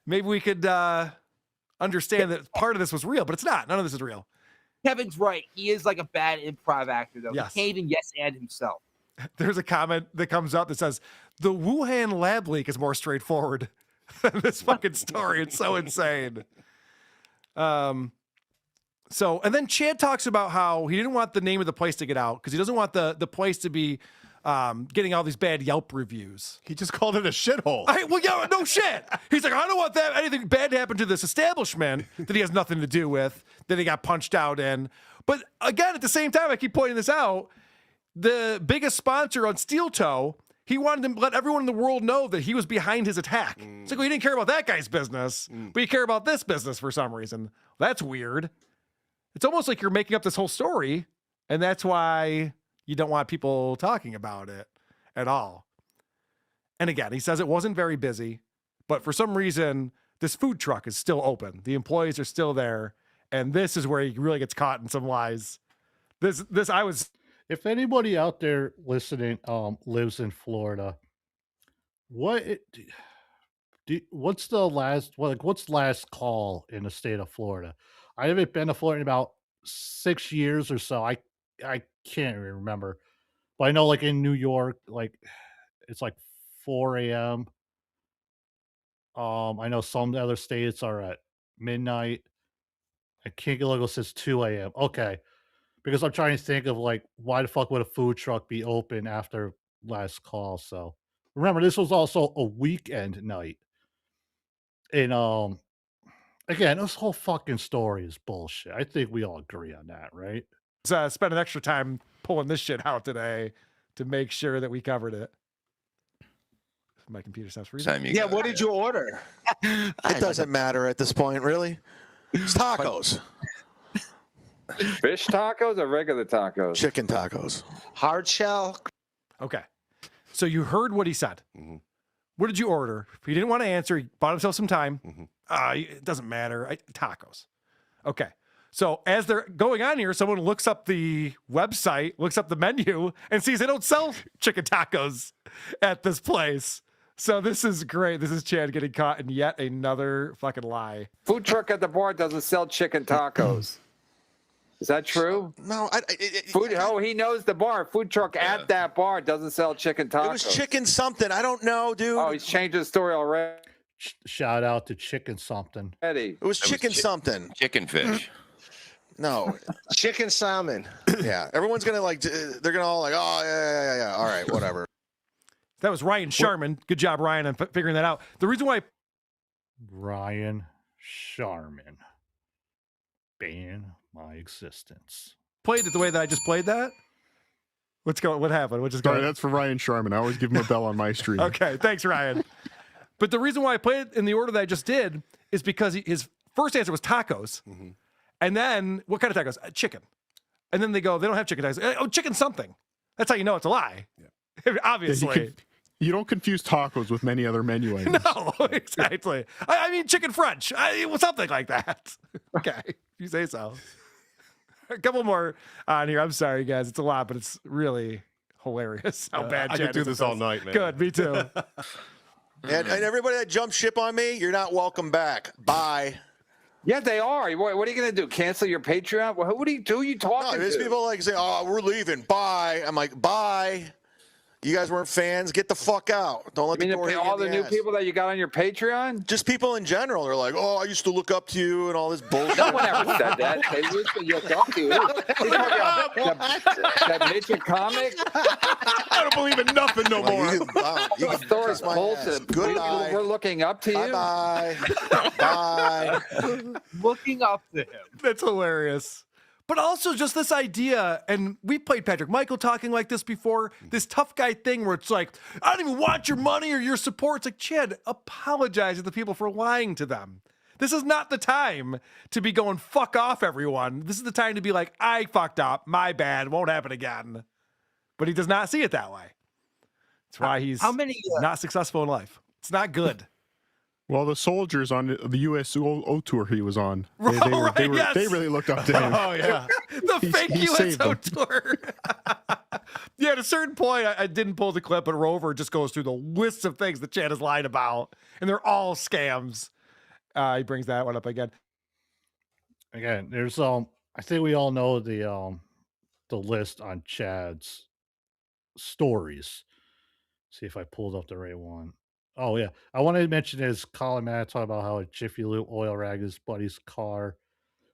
[SPEAKER 9] Maybe we could understand that part of this was real, but it's not. None of this is real.
[SPEAKER 24] Kevin's right. He is like a bad improv actor, though.
[SPEAKER 9] Yes.
[SPEAKER 24] He can't even yes and himself.
[SPEAKER 9] There's a comment that comes up that says, the Wuhan lab leak is more straightforward than this fucking story. It's so insane. And then Chad talks about how he didn't want the name of the place to get out because he doesn't want the place to be getting all these bad Yelp reviews.
[SPEAKER 11] He just called it a shithole.
[SPEAKER 9] Well, yeah, no shit. He's like, I don't want that anything bad to happen to this establishment that he has nothing to do with, that he got punched out in. But again, at the same time, I keep pointing this out, the biggest sponsor on Steel Toe, he wanted to let everyone in the world know that he was behind his attack. It's like, well, he didn't care about that guy's business, but you care about this business for some reason. That's weird. It's almost like you're making up this whole story, and that's why you don't want people talking about it at all. And again, he says it wasn't very busy, but for some reason, this food truck is still open. The employees are still there, and this is where he really gets caught in some lies.
[SPEAKER 4] If anybody out there listening lives in Florida, what's last call in the state of Florida? I haven't been to Florida in about 6 years or so. I can't even remember, but I know like in New York, like it's like 4 a.m. I know some other states are at midnight. And Kinkalego says 2 a.m. Okay. Because I'm trying to think of like, why the fuck would a food truck be open after last call? So remember, this was also a weekend night. And again, this whole fucking story is bullshit. I think we all agree on that, right?
[SPEAKER 9] Spend an extra time pulling this shit out today to make sure that we covered it. My computer stops freezing.
[SPEAKER 13] Yeah, what did you order?
[SPEAKER 10] It doesn't matter at this point, really. It's tacos.
[SPEAKER 23] Fish tacos or regular tacos?
[SPEAKER 10] Chicken tacos.
[SPEAKER 13] Hard shell.
[SPEAKER 9] Okay. So you heard what he said. What did you order? If he didn't want to answer, he bought himself some time. It doesn't matter. Tacos. Okay. So as they're going on here, someone looks up the website, looks up the menu, and sees they don't sell chicken tacos at this place. So this is great. This is Chad getting caught in yet another fucking lie.
[SPEAKER 23] Food truck at the bar doesn't sell chicken tacos. Is that true?
[SPEAKER 10] No.
[SPEAKER 23] He knows the bar. Food truck at that bar doesn't sell chicken tacos.
[SPEAKER 10] It was chicken something. I don't know, dude.
[SPEAKER 23] Oh, he's changed his story already.
[SPEAKER 4] Shout out to chicken something.
[SPEAKER 23] Eddie.
[SPEAKER 10] It was chicken something.
[SPEAKER 12] Chicken fish.
[SPEAKER 10] No.
[SPEAKER 13] Chicken salmon.
[SPEAKER 10] Yeah. Everyone's going to they're going to all like, oh, yeah. All right, whatever.
[SPEAKER 9] That was Ryan Sharman. Good job, Ryan, on figuring that out. The reason why
[SPEAKER 4] Ryan Sharman ban my existence.
[SPEAKER 9] Played it the way that I just played that. What happened?
[SPEAKER 15] Sorry, that's for Ryan Sharman. I always give him a bell on my stream.
[SPEAKER 9] Okay, thanks, Ryan. But the reason why I played it in the order that I just did is because his first answer was tacos. And then, what kind of tacos? Chicken. And then they go, they don't have chicken tacos. Oh, chicken something. That's how you know it's a lie. Yeah. Obviously.
[SPEAKER 15] You don't confuse tacos with many other menu items.
[SPEAKER 9] No, exactly. I mean, chicken French. Something like that. Okay, if you say so. A couple more on here. I'm sorry, guys. It's a lot, but it's really hilarious how bad
[SPEAKER 11] I
[SPEAKER 9] Chad
[SPEAKER 11] could do
[SPEAKER 9] is
[SPEAKER 11] this
[SPEAKER 9] at
[SPEAKER 11] all night, man.
[SPEAKER 9] Good, me too.
[SPEAKER 10] And everybody that jumped ship on me, you're not welcome back. Bye.
[SPEAKER 23] Yeah, they are. What are you going to do? Cancel your Patreon? Who are you talking
[SPEAKER 10] No, there's
[SPEAKER 23] to?
[SPEAKER 10] people like saying, oh, we're leaving. Bye. I'm like, bye. You guys weren't fans. Get the fuck out. Don't let me
[SPEAKER 23] all the new people that you got on your Patreon?
[SPEAKER 10] Just people in general are like, oh, I used to look up to you and all this bullshit.
[SPEAKER 23] No one ever said that. They used to look up to you. That midget comic?
[SPEAKER 15] I don't believe in nothing no more.
[SPEAKER 10] You can
[SPEAKER 23] Story's bullshit.
[SPEAKER 10] Goodbye.
[SPEAKER 23] We're looking up to you.
[SPEAKER 10] Bye. Bye.
[SPEAKER 24] Looking up to him.
[SPEAKER 9] That's hilarious. But also just this idea, and we played Patrick Michael talking like this before, this tough guy thing where it's like, I don't even want your money or your support. It's like, Chad, apologize to the people for lying to them. This is not the time to be going, fuck off, everyone. This is the time to be like, I fucked up. My bad. Won't happen again. But he does not see it that way. That's why he's not successful in life. It's not good.
[SPEAKER 15] Well, the soldiers on the USO tour he was on, they really looked up to him.
[SPEAKER 9] Oh, yeah. The fake USO tour. Yeah, at a certain point, I didn't pull the clip, but Rover just goes through the list of things that Chad has lied about, and they're all scams. He brings that one up again.
[SPEAKER 4] Again, there's I think we all know the list on Chad's stories. See if I pulled up the right one. Oh yeah, I wanted to mention his Colin Matt talking about how a Jiffy Lube oil rag his buddy's car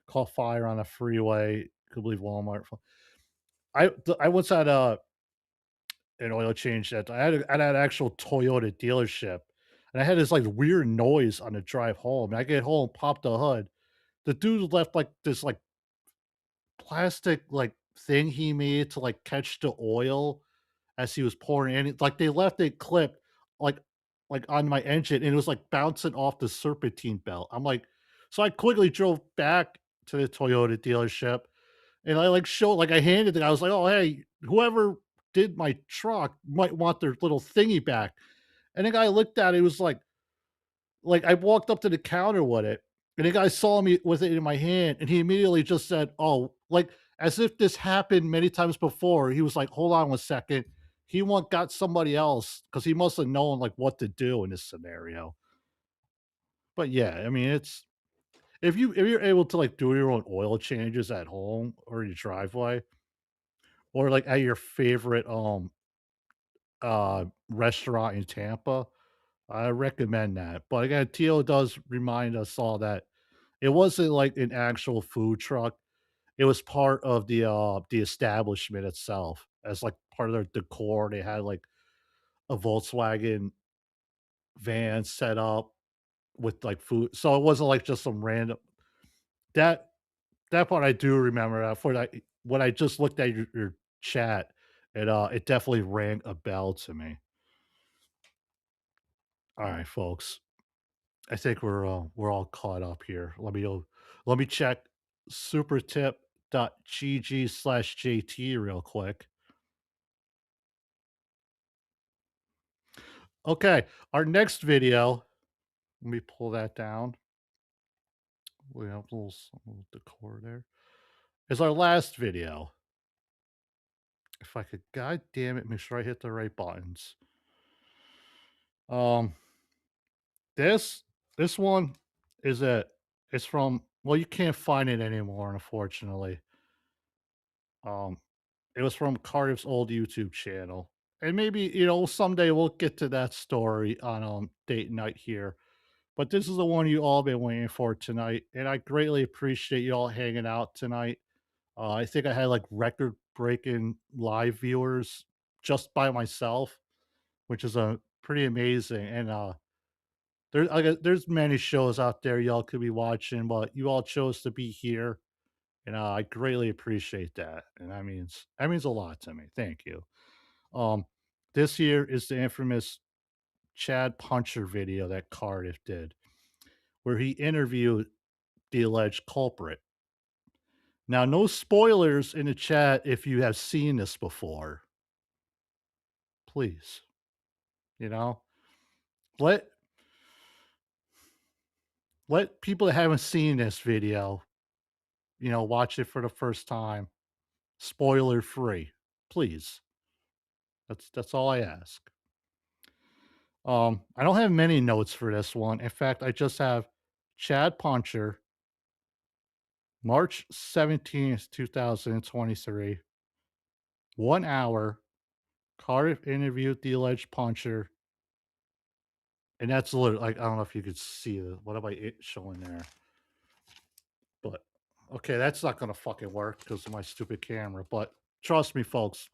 [SPEAKER 4] caught fire on a freeway. Could believe Walmart. I once had an oil change at I had an actual Toyota dealership, and I had this like weird noise on the drive home. And I get home, pop the hood. The dude left like this like plastic like thing he made to like catch the oil as he was pouring in. Like they left it clipped like on my engine, and it was like bouncing off the serpentine belt. I'm like, so I quickly drove back to the Toyota dealership, and I like showed like I handed it. I was like, oh hey, whoever did my truck might want their little thingy back. And the guy looked at it. It was like I walked up to the counter with it, and the guy saw me with it in my hand, and he immediately just said, "Oh," like as if this happened many times before. He was like, "Hold on 1 second." He got somebody else because he must have known like what to do in this scenario. But yeah, I mean, it's if you're able to like do your own oil changes at home or your driveway, or like at your favorite restaurant in Tampa, I recommend that. But again, Tio does remind us all that it wasn't like an actual food truck. It was part of the establishment itself. As like part of their decor. They had like a Volkswagen van set up with like food. So it wasn't like just some random that that part I do remember. For that when I just looked at your chat, it definitely rang a bell to me. All right, folks. I think we're all caught up here. Let me check supertip.gg/JT real quick. Okay, our next video. Let me pull that down. We have a little decor there. Is our last video. If I could, god damn it, make sure I hit the right buttons. This one is it's from, well, you can't find it anymore, unfortunately. It was from Cardiff's old YouTube channel. And maybe, someday we'll get to that story on date night here. But this is the one you all been waiting for tonight. And I greatly appreciate you all hanging out tonight. I think I had like record breaking live viewers just by myself, which is a pretty amazing. And there's many shows out there y'all could be watching, but you all chose to be here, and I greatly appreciate that. And that means a lot to me. Thank you. This here is the infamous Chad Puncher video that Cardiff did, where he interviewed the alleged culprit. Now, no spoilers in the chat if you have seen this before. Please, let people that haven't seen this video, watch it for the first time, spoiler free, please. That's all I ask. I don't have many notes for this one. In fact, I just have Chad Puncher, March 17th, 2023, 1 hour. Cardiff interviewed the alleged puncher. And that's literally, like, I don't know if you could see what am I showing there? But okay, that's not gonna fucking work because of my stupid camera. But trust me, folks,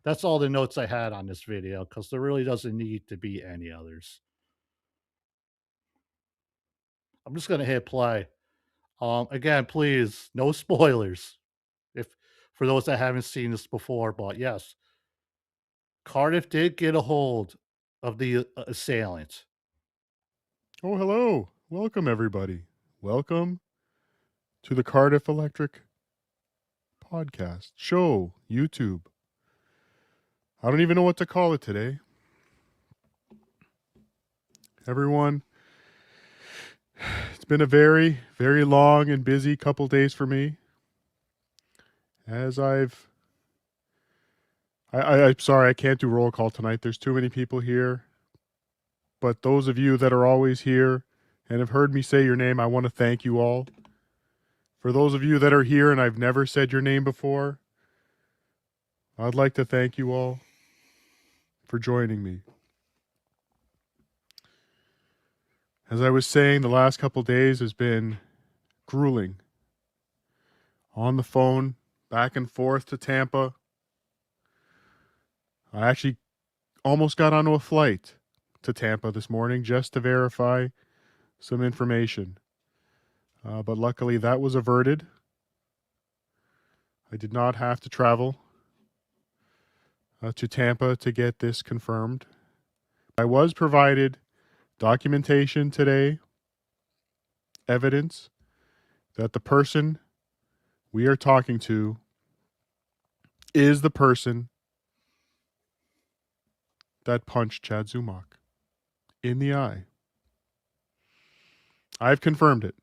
[SPEAKER 4] that's all the notes I had on this video because there really doesn't need to be any others. I'm just gonna hit play. Again, please, no spoilers. If for those that haven't seen this before, but yes, Cardiff did get a hold of the assailant.
[SPEAKER 15] Oh, hello. Welcome, everybody. Welcome to the Cardiff Electric podcast, show, YouTube. I don't even know what to call it today. Everyone, it's been a very, very long and busy couple days for me. As I'm sorry, I can't do roll call tonight. There's too many people here. But those of you that are always here and have heard me say your name, I want to thank you all. For those of you that are here and I've never said your name before, I'd like to thank you all for joining me. As I was saying, the last couple days has been grueling. On the phone, back and forth to Tampa. I actually almost got onto a flight to Tampa this morning just to verify some information. But luckily that was averted. I did not have to travel to Tampa to get this confirmed. I was provided documentation today, evidence that the person we are talking to is the person that punched Chad Zumock in the eye. I've confirmed it.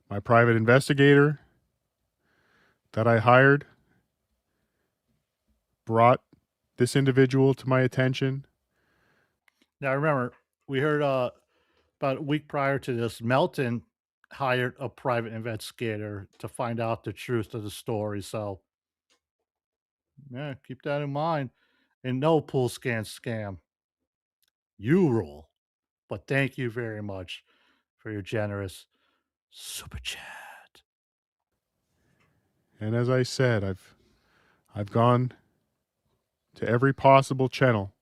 [SPEAKER 15] My private investigator that I hired brought this individual to my attention.
[SPEAKER 4] Now, remember, we heard about a week prior to this, Melton hired a private investigator to find out the truth of the story. So, yeah, keep that in mind. And no pool scan scam. You rule. But thank you very much for your generous super chat.
[SPEAKER 15] And as I said, I've gone to every possible channel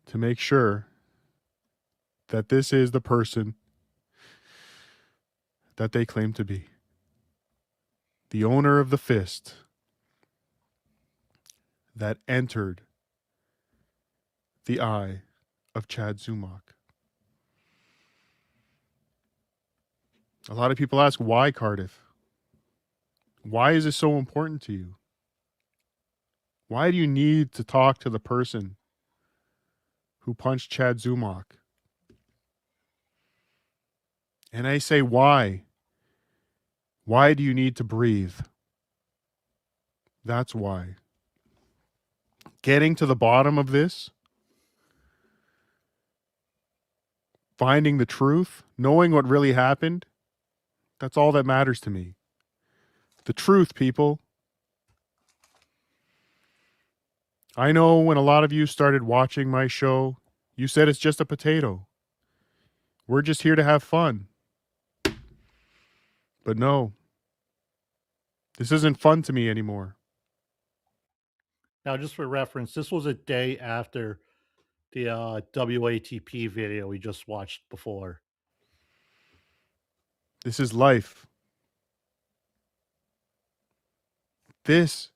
[SPEAKER 15] to make sure that this is the person that they claim to be. The owner of the fist that entered the eye of Chad Zumock. A lot of people ask, why Cardiff? Why is this so important to you? Why do you need to talk to the person who punched Chad Zumock? And I say, why? Why do you need to breathe? That's why. Getting to the bottom of this, finding the truth, knowing what really happened, that's all that matters to me. The truth, people. I know when a lot of you started watching my show, you said it's just a potato. We're just here to have fun. But no, this isn't fun to me anymore.
[SPEAKER 4] Now, just for reference, this was a day after the WATP video we just watched before.
[SPEAKER 15] This is life. This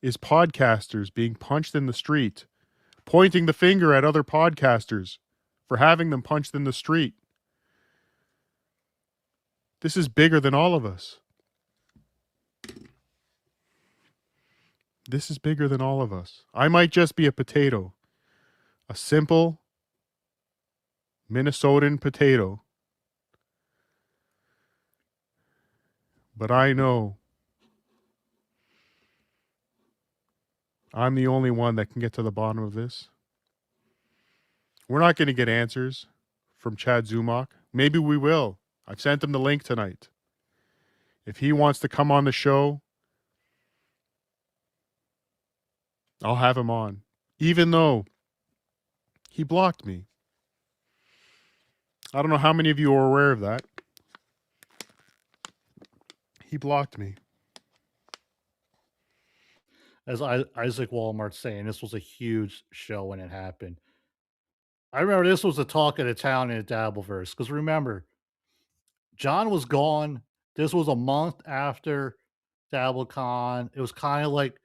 [SPEAKER 15] is podcasters being punched in the street, pointing the finger at other podcasters for having them punched in the street. This is bigger than all of us. This is bigger than all of us. I might just be a potato, a simple Minnesotan potato. But I know I'm the only one that can get to the bottom of this. We're not going to get answers from Chad Zumock. Maybe we will. I've sent him the link tonight. If he wants to come on the show, I'll have him on, even though he blocked me. I don't know how many of you are aware of that. He blocked me.
[SPEAKER 4] As Isaac Walmart's saying, this was a huge show when it happened. I remember this was the talk of the town in the Dabbleverse. Because remember, John was gone. This was a month after DabbleCon. It was kind of like,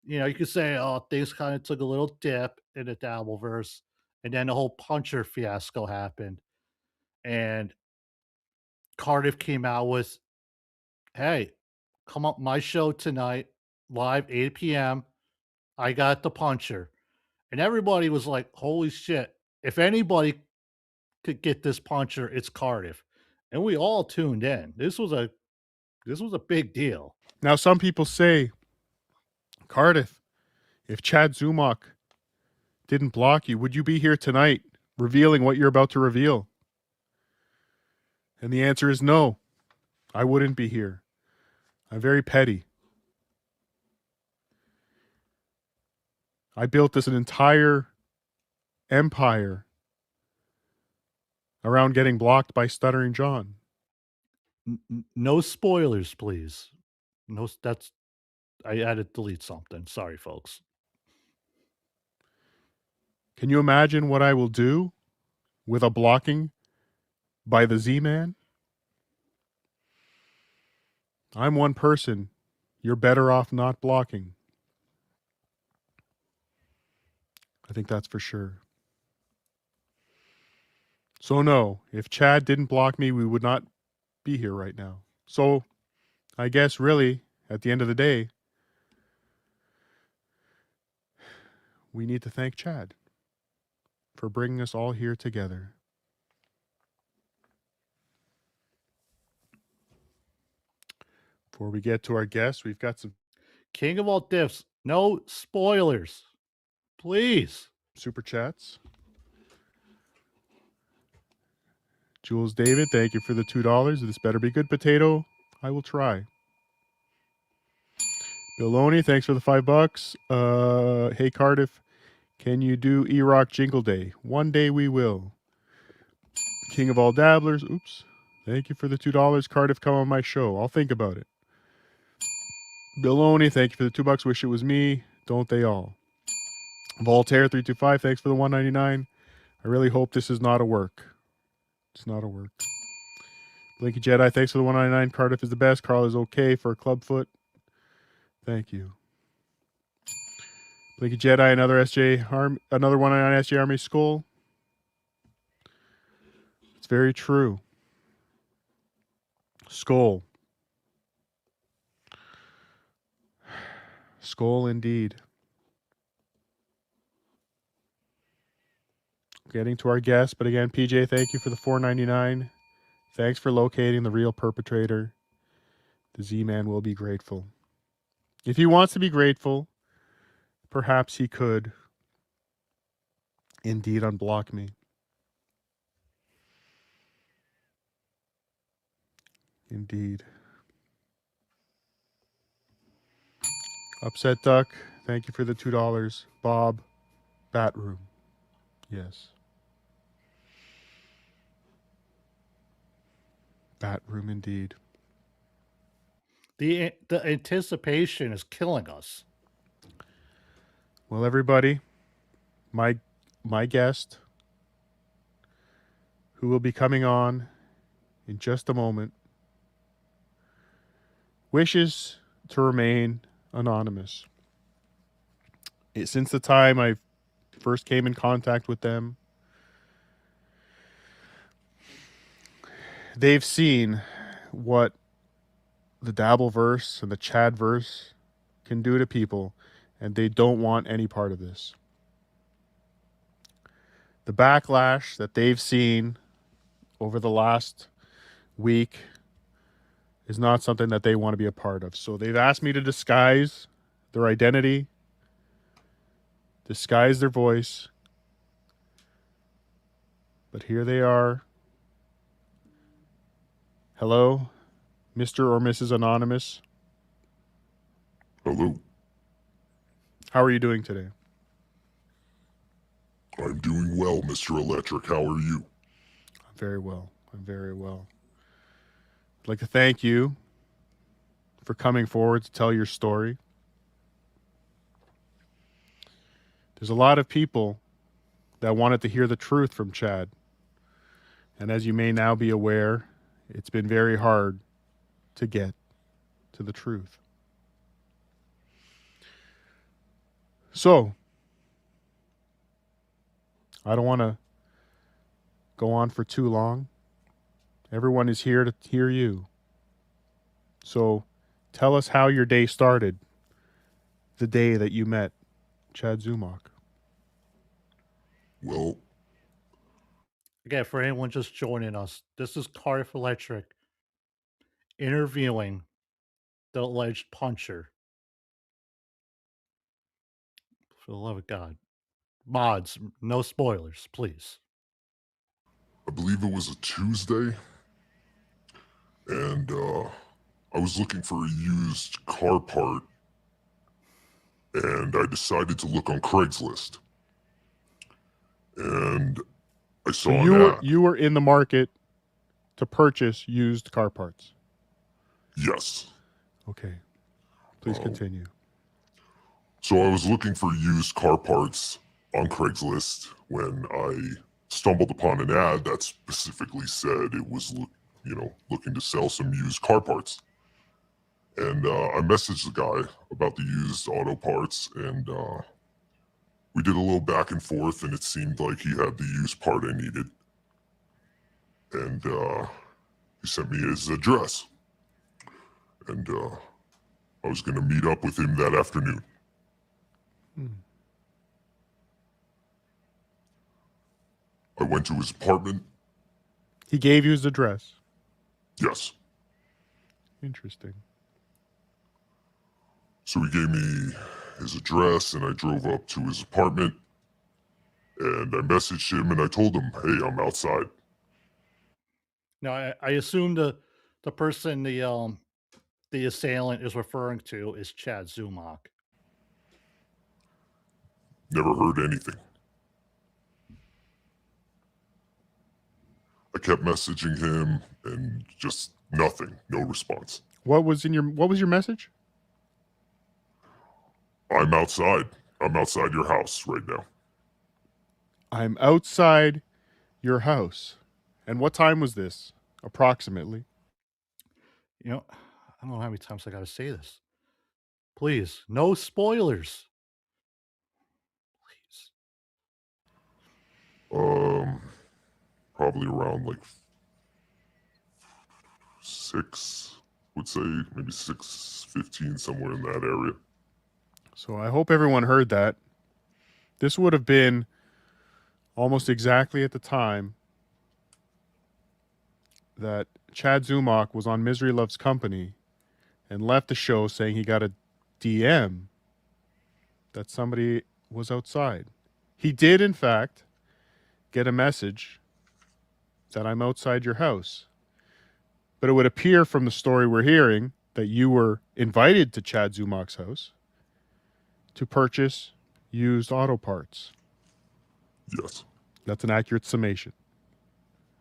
[SPEAKER 4] you could say, oh, things kind of took a little dip in the Dabbleverse. And then the whole puncher fiasco happened. And Cardiff came out with, hey, come up my show tonight, live 8 p.m. I got the puncher. And everybody was like, holy shit. If anybody could get this puncher, it's Cardiff. And we all tuned in. This was a big deal.
[SPEAKER 15] Now, some people say, Cardiff, if Chad Zumach didn't block you, would you be here tonight revealing what you're about to reveal? And the answer is no, I wouldn't be here. I'm very petty. I built this an entire empire around getting blocked by Stuttering John.
[SPEAKER 4] No spoilers, please. No, I had to delete something. Sorry, folks.
[SPEAKER 15] Can you imagine what I will do with a blocking by the Z-Man? I'm one person. You're better off not blocking. I think that's for sure. So no, if Chad didn't block me, we would not be here right now. So I guess really, at the end of the day, we need to thank Chad for bringing us all here together. Before we get to our guests, we've got some
[SPEAKER 4] King of all diffs. No spoilers. Please.
[SPEAKER 15] super chats. Jules David, thank you for the $2. This better be good potato. I will try. Bill Loney, thanks for the $5. Hey Cardiff, can you do E-Rock Jingle Day? One day we will. King of all dabblers, oops. Thank you for the $2. Cardiff, come on my show. I'll think about it. Bill Loney, thank you for the $2. Wish it was me. Don't they all? Voltaire 325, thanks for the $1.99. I really hope this is not a work. It's not a work. Blinky Jedi, thanks for the $1.99. Cardiff is the best. Carl is okay for a clubfoot. Thank you. Blinky Jedi, another $1.99 SJ Army Skull. It's very true. Skull. Skull indeed. Getting to our guest, but again, PJ, thank you for the $4.99. Thanks for locating the real perpetrator. The Z-Man will be grateful. If he wants to be grateful, perhaps he could indeed unblock me. Indeed. Upset Duck, thank you for the $2. Bob, Batroom. Yes. Batroom indeed.
[SPEAKER 4] The anticipation is killing us.
[SPEAKER 15] Well, everybody, my guest, who will be coming on in just a moment, wishes to remain anonymous. Since the time I first came in contact with them, they've seen what the dabbleverse and the Chadverse can do to people, and they don't want any part of this. The backlash that they've seen over the last week is not something that they want to be a part of. So they've asked me to disguise their identity, disguise their voice. But here they are. Hello, Mr. or Mrs. Anonymous.
[SPEAKER 18] Hello.
[SPEAKER 15] How are you doing today?
[SPEAKER 18] I'm doing well, Mr. Electric. How are you?
[SPEAKER 15] I'm very well. I'm very well. I'd like to thank you for coming forward to tell your story. There's a lot of people that wanted to hear the truth from Chad. And as you may now be aware, it's been very hard to get to the truth. So, I don't want to go on for too long. Everyone is here to hear you. So tell us how your day started the day that you met Chad Zumach.
[SPEAKER 18] Well,
[SPEAKER 4] Again, for anyone just joining us, this is Cardiff Electric interviewing the alleged puncher. For the love of God. Mods, no spoilers, please.
[SPEAKER 18] I believe it was a Tuesday, and I was looking for a used car part, and I decided to look on Craigslist. And I saw
[SPEAKER 15] So
[SPEAKER 18] an ad.
[SPEAKER 15] you were in the market to purchase used car parts.
[SPEAKER 18] Yes.
[SPEAKER 15] Okay. Please continue.
[SPEAKER 18] So I was looking for used car parts on Craigslist when I stumbled upon an ad that specifically said it was, looking to sell some used car parts. And I messaged the guy about the used auto parts, and we did a little back and forth, and it seemed like he had the used part I needed. And he sent me his address. And I was going to meet up with him that afternoon. I went to his apartment.
[SPEAKER 15] He gave you his address.
[SPEAKER 18] Yes.
[SPEAKER 15] Interesting.
[SPEAKER 18] So he gave me his address, and I drove up to his apartment. And I messaged him, and I told him, hey, I'm outside.
[SPEAKER 4] Now, I assume the person the assailant is referring to is Chad Zumach.
[SPEAKER 18] Never heard anything. I kept messaging him, and just nothing, no response.
[SPEAKER 15] What was your message?
[SPEAKER 18] I'm outside. I'm outside your house right now.
[SPEAKER 15] I'm outside your house. And what time was this, approximately?
[SPEAKER 4] You know, I don't know how many times I got to say this. Please, no spoilers.
[SPEAKER 18] Probably around like 6, would say maybe 6:15, somewhere in that area.
[SPEAKER 15] So I hope everyone heard that. This would have been almost exactly at the time that Chad Zumach was on Misery Loves Company and left the show saying he got a DM that somebody was outside. He did, in fact, get a message that I'm outside your house. But it would appear from the story we're hearing that you were invited to Chad Zumach's house to purchase used auto parts.
[SPEAKER 18] Yes.
[SPEAKER 15] That's an accurate summation.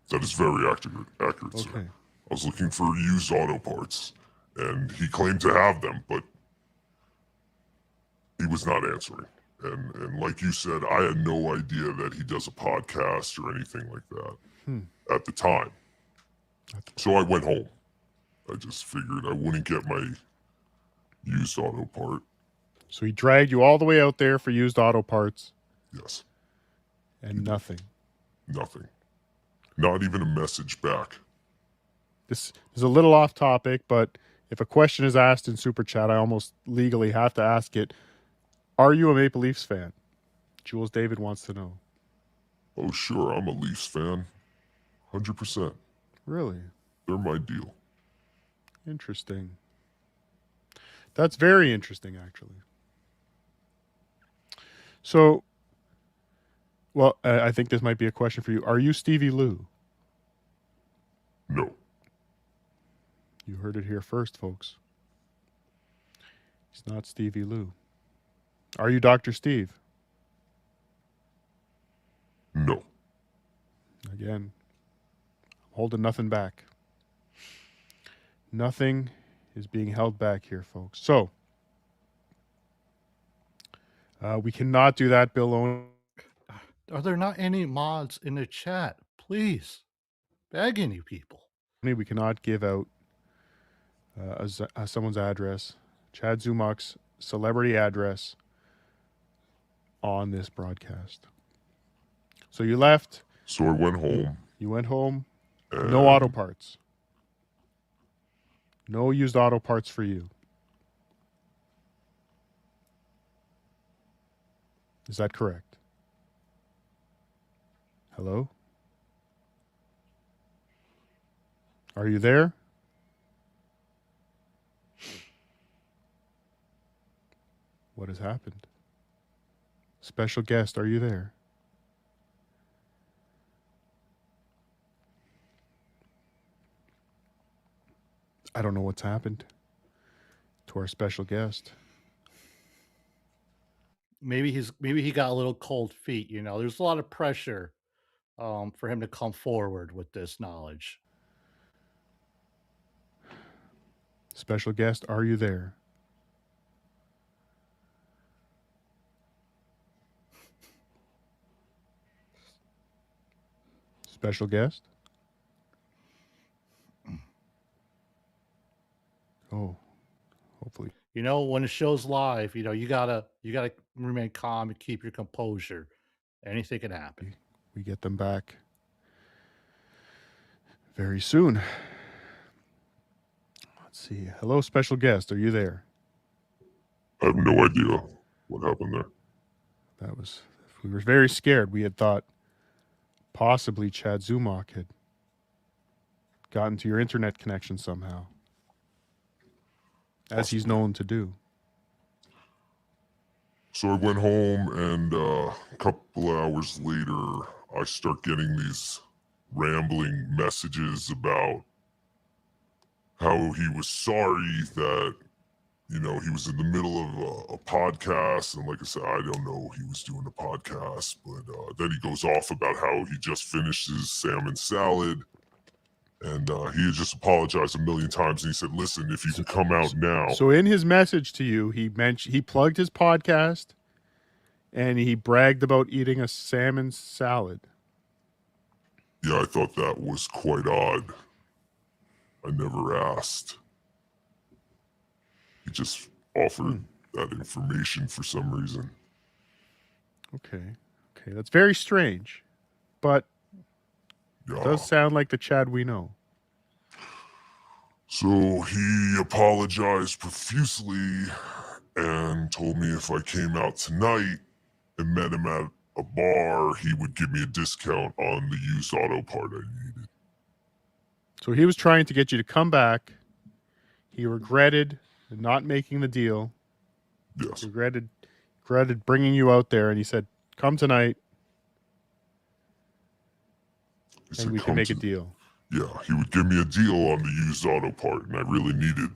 [SPEAKER 18] That is very accurate, sir.
[SPEAKER 15] Okay.
[SPEAKER 18] I was looking for used auto parts, and he claimed to have them, but he was not answering. And like you said, I had no idea that he does a podcast or anything like that at the time. So I went home. I just figured I wouldn't get my used auto part.
[SPEAKER 15] So he dragged you all the way out there for used auto parts.
[SPEAKER 18] Yes.
[SPEAKER 15] And nothing.
[SPEAKER 18] Nothing. Not even a message back.
[SPEAKER 15] This is a little off topic, but if a question is asked in Super Chat, I almost legally have to ask it. Are you a Maple Leafs fan? Jules David wants to know.
[SPEAKER 18] Oh, sure. I'm a Leafs fan. 100%.
[SPEAKER 15] Really?
[SPEAKER 18] They're my deal.
[SPEAKER 15] Interesting. That's very interesting, actually. So, well, I think this might be a question for you. Are you Stevie Lou?
[SPEAKER 18] No.
[SPEAKER 15] You heard it here first, folks. He's not Stevie Lou. Are you Dr. Steve?
[SPEAKER 18] No.
[SPEAKER 15] Again, I'm holding nothing back. Nothing is being held back here, folks. So, we cannot do that, Bill Owen.
[SPEAKER 4] Are there not any mods in the chat? Please. Begging you people.
[SPEAKER 15] We cannot give out someone's address, Chad Zumach's celebrity address, on this broadcast. So you left.
[SPEAKER 18] So I went home.
[SPEAKER 15] You went home. No auto parts. No used auto parts for you. Is that correct? Hello? Are you there? What has happened? Special guest, are you there? I don't know what's happened to our special guest.
[SPEAKER 4] Maybe he got a little cold feet. You know, there's a lot of pressure for him to come forward with this knowledge.
[SPEAKER 15] Special guest, are you there? Special guest? Oh, hopefully.
[SPEAKER 4] You know, when the show's live, you know, you gotta remain calm and keep your composure. Anything can happen.
[SPEAKER 15] We get them back very soon. Let's see. Hello, special guest. Are you there?
[SPEAKER 18] I have no idea what happened there.
[SPEAKER 15] We were very scared. We had thought possibly Chad Zumach had gotten to your internet connection somehow, as he's known to do.
[SPEAKER 18] So I went home, and a couple hours later, I start getting these rambling messages about how he was sorry that, you know, he was in the middle of a podcast. And like I said, I don't know he was doing a podcast, but then he goes off about how he just finished his salmon salad. And he had just apologized a million times. And he said, listen, if you can come out now.
[SPEAKER 15] So in his message to you, he plugged his podcast and he bragged about eating a salmon salad.
[SPEAKER 18] Yeah, I thought that was quite odd. I never asked. He just offered that information for some reason.
[SPEAKER 15] Okay, that's very strange, but it does sound like the Chad we know.
[SPEAKER 18] So he apologized profusely and told me if I came out tonight and met him at a bar, he would give me a discount on the used auto part I needed.
[SPEAKER 15] So he was trying to get you to come back. He regretted not making the deal.
[SPEAKER 18] Yes.
[SPEAKER 15] Regretted bringing you out there, and he said, come tonight, and we can make a deal.
[SPEAKER 18] Yeah, he would give me a deal on the used auto part, and I really needed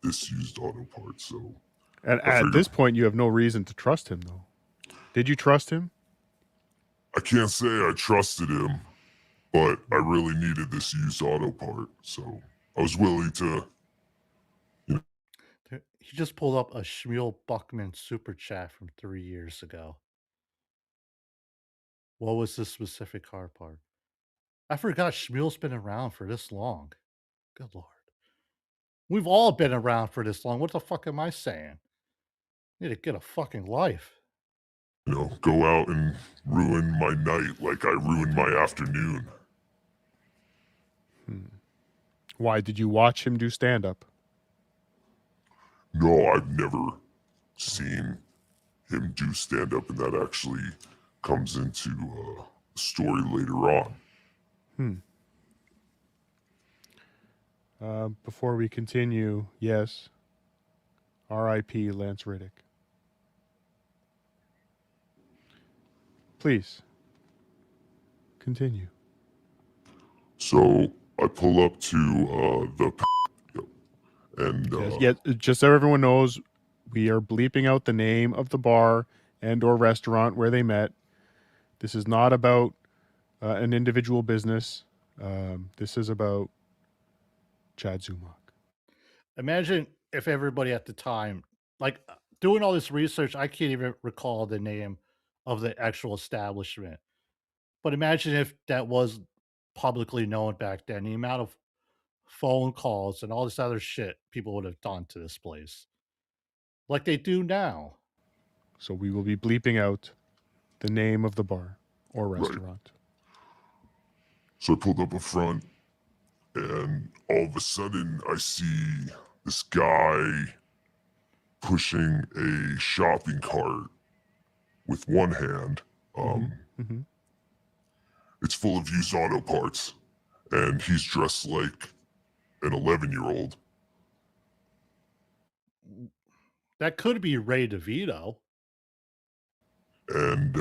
[SPEAKER 18] this used auto part, so...
[SPEAKER 15] And at this point, you have no reason to trust him, though. Did you trust him?
[SPEAKER 18] I can't say I trusted him, but I really needed this used auto part, so I was willing to...
[SPEAKER 4] He just pulled up a Shmuel Buckman super chat from 3 years ago. What was this specific car part? I forgot Shmuel's been around for this long. Good Lord. We've all been around for this long. What the fuck am I saying? Need to get a fucking life.
[SPEAKER 18] You know, go out and ruin my night like I ruined my afternoon.
[SPEAKER 15] Why? Did you watch him do stand-up?
[SPEAKER 18] No, I've never seen him do stand-up, and that actually comes into the story later on.
[SPEAKER 15] Before we continue, yes, R.I.P. Lance Riddick. Please, continue.
[SPEAKER 18] So I pull up to and
[SPEAKER 15] Yes, just so everyone knows, we are bleeping out the name of the bar and or restaurant where they met. This is not about an individual business. This is about Chad Zumach.
[SPEAKER 4] Imagine if everybody at the time, like doing all this research, I can't even recall the name of the actual establishment. But imagine if that was publicly known back then, the amount of phone calls and all this other shit people would have done to this place. Like they do now.
[SPEAKER 15] So we will be bleeping out the name of the bar or restaurant.
[SPEAKER 18] So I pulled up a front, And all of a sudden, I see this guy pushing a shopping cart with one hand. It's full of used auto parts, and he's dressed like an 11-year-old.
[SPEAKER 4] That could be Ray DeVito.
[SPEAKER 18] And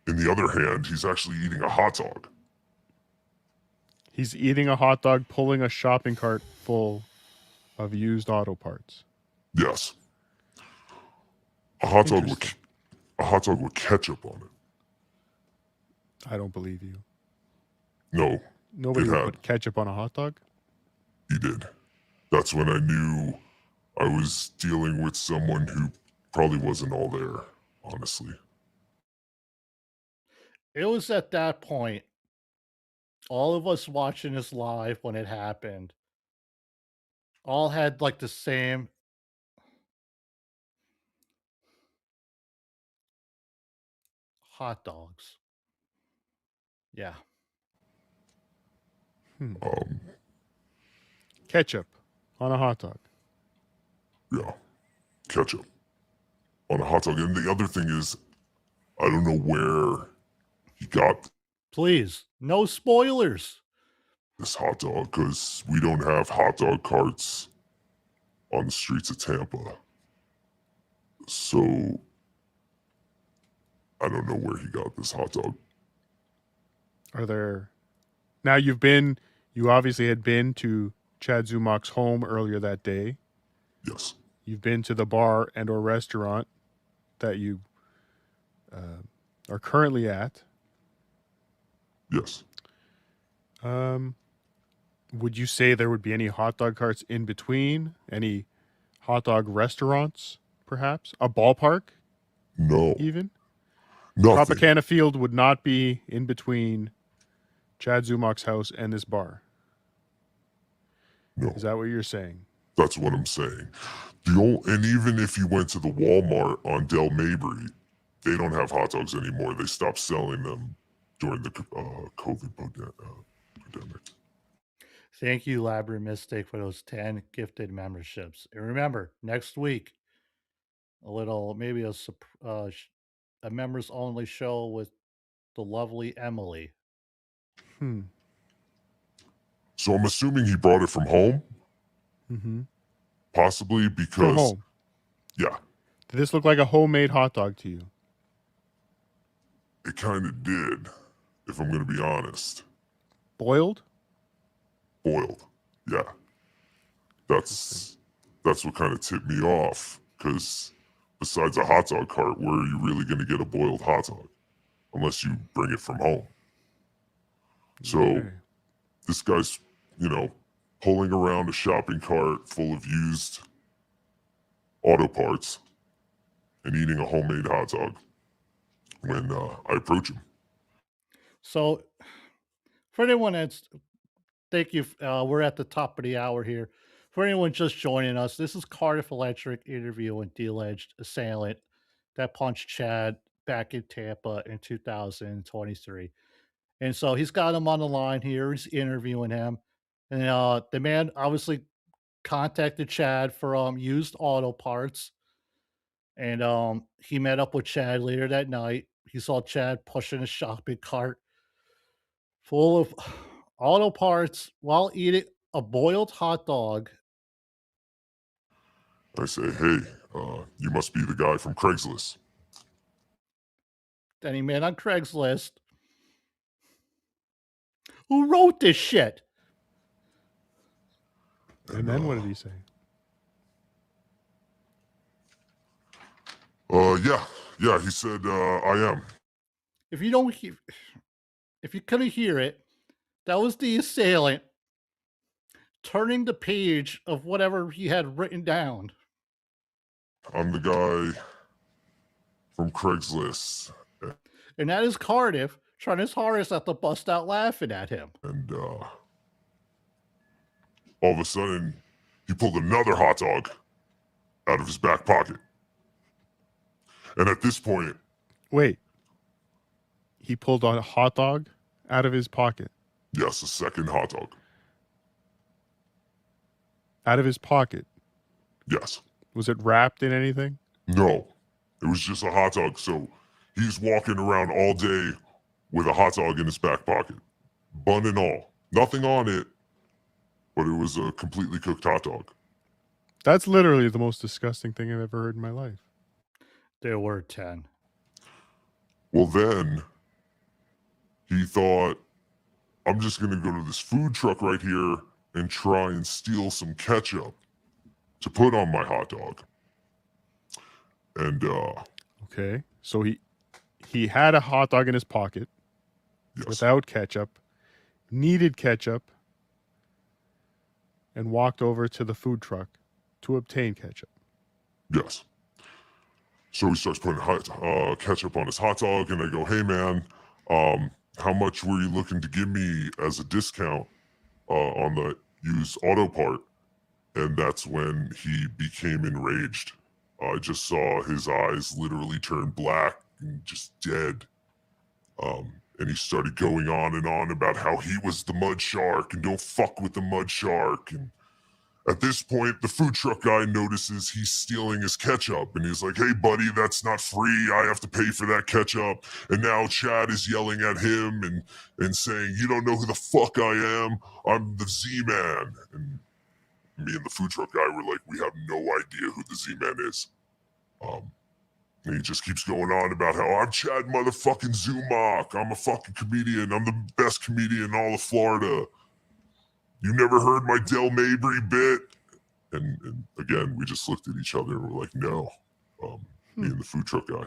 [SPEAKER 18] in the other hand, he's actually eating a hot dog.
[SPEAKER 15] He's eating a hot dog, pulling a shopping cart full of used auto parts.
[SPEAKER 18] Yes. A hot dog with ketchup on it.
[SPEAKER 15] I don't believe you.
[SPEAKER 18] No.
[SPEAKER 15] Nobody
[SPEAKER 18] it
[SPEAKER 15] would
[SPEAKER 18] had.
[SPEAKER 15] put ketchup on a hot dog?
[SPEAKER 18] He did. That's when I knew I was dealing with someone who probably wasn't all there, honestly.
[SPEAKER 4] It was at that point, all of us watching this live when it happened, all had like the same hot dogs. Yeah.
[SPEAKER 15] Ketchup on a hot dog.
[SPEAKER 18] Yeah. Ketchup on a hot dog. And the other thing is, I don't know where he got
[SPEAKER 4] Please, no spoilers.
[SPEAKER 18] this hot dog, because we don't have hot dog carts on the streets of Tampa. So I don't know where he got this hot dog.
[SPEAKER 15] Are there... Now you obviously had been to Chad Zumach's home earlier that day.
[SPEAKER 18] Yes.
[SPEAKER 15] You've been to the bar and or restaurant that you are currently at.
[SPEAKER 18] Yes.
[SPEAKER 15] Would you say there would be any hot dog carts in between? Any hot dog restaurants, perhaps? A ballpark?
[SPEAKER 18] No.
[SPEAKER 15] Even?
[SPEAKER 18] Nothing.
[SPEAKER 15] Tropicana Field would not be in between Chad Zumach's house and this bar.
[SPEAKER 18] No.
[SPEAKER 15] Is that what you're saying?
[SPEAKER 18] That's what I'm saying. And even if you went to the Walmart on Del Mabry, they don't have hot dogs anymore. They stopped selling them during the COVID pandemic.
[SPEAKER 4] Thank you, Labra Mystic, for those 10 gifted memberships. And remember, next week, maybe a members only show with the lovely Emily.
[SPEAKER 18] So I'm assuming he brought it from home?
[SPEAKER 15] Mm-hmm.
[SPEAKER 18] Possibly because...
[SPEAKER 15] From home?
[SPEAKER 18] Yeah.
[SPEAKER 15] Did this look like a homemade hot dog to you?
[SPEAKER 18] It kind of did, if I'm going to be honest.
[SPEAKER 15] Boiled?
[SPEAKER 18] Boiled, yeah. That's what kind of tipped me off, because besides a hot dog cart, where are you really going to get a boiled hot dog? Unless you bring it from home. So this guy's, pulling around a shopping cart full of used auto parts and eating a homemade hot dog when I approach him.
[SPEAKER 4] So for anyone that's, thank you. We're at the top of the hour here. For anyone just joining us, this is Cardiff Electric interviewing the alleged assailant that punched Chad back in Tampa in 2023. And so he's got him on the line here. He's interviewing him. And the man obviously contacted Chad for used auto parts. And he met up with Chad later that night. He saw Chad pushing a shopping cart full of auto parts while eating a boiled hot dog.
[SPEAKER 18] I say, hey, you must be the guy from Craigslist.
[SPEAKER 4] Then he met on Craigslist. Who wrote this shit?
[SPEAKER 15] And then what did he say?
[SPEAKER 18] Yeah, he said, I am.
[SPEAKER 4] If you couldn't hear it, that was the assailant turning the page of whatever he had written down.
[SPEAKER 18] I'm the guy from Craigslist.
[SPEAKER 4] And that is Cardiff trying his hardest not to bust out laughing at him.
[SPEAKER 18] And all of a sudden, he pulled another hot dog out of his back pocket. And at this point...
[SPEAKER 15] Wait. He pulled a hot dog out of his pocket?
[SPEAKER 18] Yes, a second hot dog.
[SPEAKER 15] Out of his pocket?
[SPEAKER 18] Yes.
[SPEAKER 15] Was it wrapped in anything?
[SPEAKER 18] No, it was just a hot dog. So he's walking around all day with a hot dog in his back pocket, bun and all. Nothing on it, but it was a completely cooked hot dog.
[SPEAKER 15] That's literally the most disgusting thing I've ever heard in my life.
[SPEAKER 4] There were 10.
[SPEAKER 18] Well, then he thought, I'm just going to go to this food truck right here and try and steal some ketchup to put on my hot dog. And
[SPEAKER 15] okay, so he had a hot dog in his pocket without ketchup, needed ketchup, and walked over to the food truck to obtain ketchup.
[SPEAKER 18] Yes. So he starts putting ketchup on his hot dog, and I go, hey, man, how much were you looking to give me as a discount on the used auto part? And that's when he became enraged. I just saw his eyes literally turn black and just dead. And he started going on and on about how he was the mud shark and don't fuck with the mud shark. And at this point, the food truck guy notices he's stealing his ketchup. And he's like, hey, buddy, that's not free. I have to pay for that ketchup. And now Chad is yelling at him and saying, you don't know who the fuck I am. I'm the Z-Man. And me and the food truck guy were like, we have no idea who the Z-Man is. And he just keeps going on about how I'm Chad motherfucking Zumach. I'm a fucking comedian. I'm the best comedian in all of Florida. You never heard my Del Mabry bit? And again, we just looked at each other and we're like, no. Me and the food truck guy.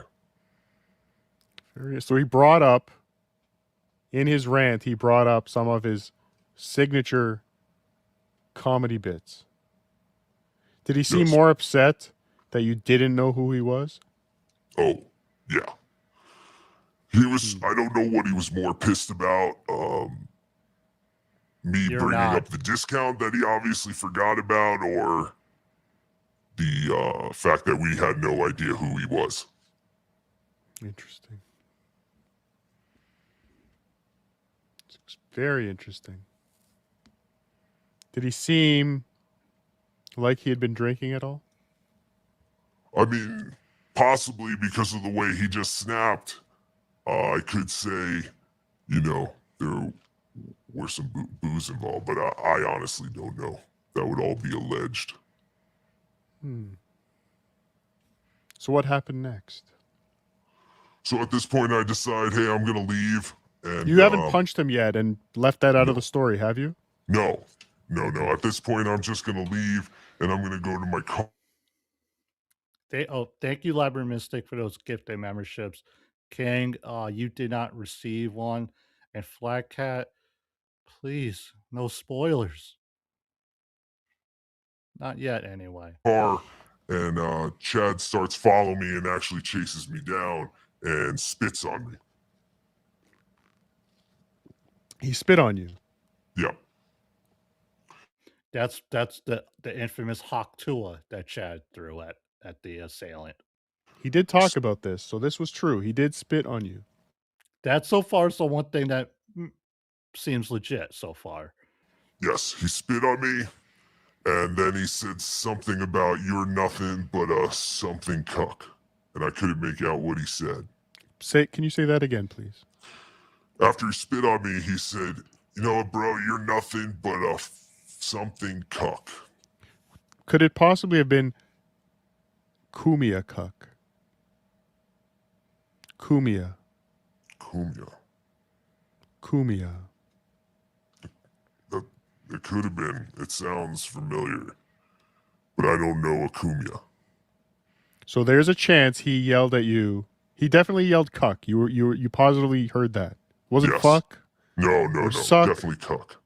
[SPEAKER 15] So he brought up, in his rant, he brought up some of his signature comedy bits. Did he seem more upset that you didn't know who he was?
[SPEAKER 18] Oh, yeah. He was, I don't know what he was more pissed about. Me bringing up the discount that he obviously forgot about, or the fact that we had no idea who he was.
[SPEAKER 15] Interesting. It's very interesting. Did he seem like he had been drinking at all?
[SPEAKER 18] I mean, possibly because of the way he just snapped. I could say, you know, there were some booze involved, but I honestly don't know. That would all be alleged.
[SPEAKER 15] So what happened next?
[SPEAKER 18] So at this point, I decide, hey, I'm going to leave. And
[SPEAKER 15] you haven't punched him yet and left that out of the story, have you?
[SPEAKER 18] No. At this point, I'm just going to leave, and I'm going to go to my car.
[SPEAKER 4] Thank you, Library Mystic, for those gifted memberships. King, you did not receive one. And Flat Cat, please, no spoilers. Not yet, anyway.
[SPEAKER 18] Car, and Chad starts following me and actually chases me down and spits on me.
[SPEAKER 15] He spit on you?
[SPEAKER 18] Yeah.
[SPEAKER 4] That's the infamous Hawk Tua that Chad threw at the assailant.
[SPEAKER 15] He did talk about this, so this was true. He did spit on you.
[SPEAKER 4] That's so far the one thing that seems legit so far.
[SPEAKER 18] Yes, he spit on me, and then he said something about you're nothing but a something cuck, and I couldn't make out what he said.
[SPEAKER 15] Can you say that again, please?
[SPEAKER 18] After he spit on me, he said, you know what, bro, you're nothing but a something cuck.
[SPEAKER 15] Could it possibly have been Cumia cuck? Cumia.
[SPEAKER 18] It could have been. It sounds familiar. But I don't know a Cumia.
[SPEAKER 15] So there's a chance he yelled at you. He definitely yelled cuck. You positively heard that. Was it fuck?
[SPEAKER 18] No.
[SPEAKER 15] Suck?
[SPEAKER 18] Definitely cuck.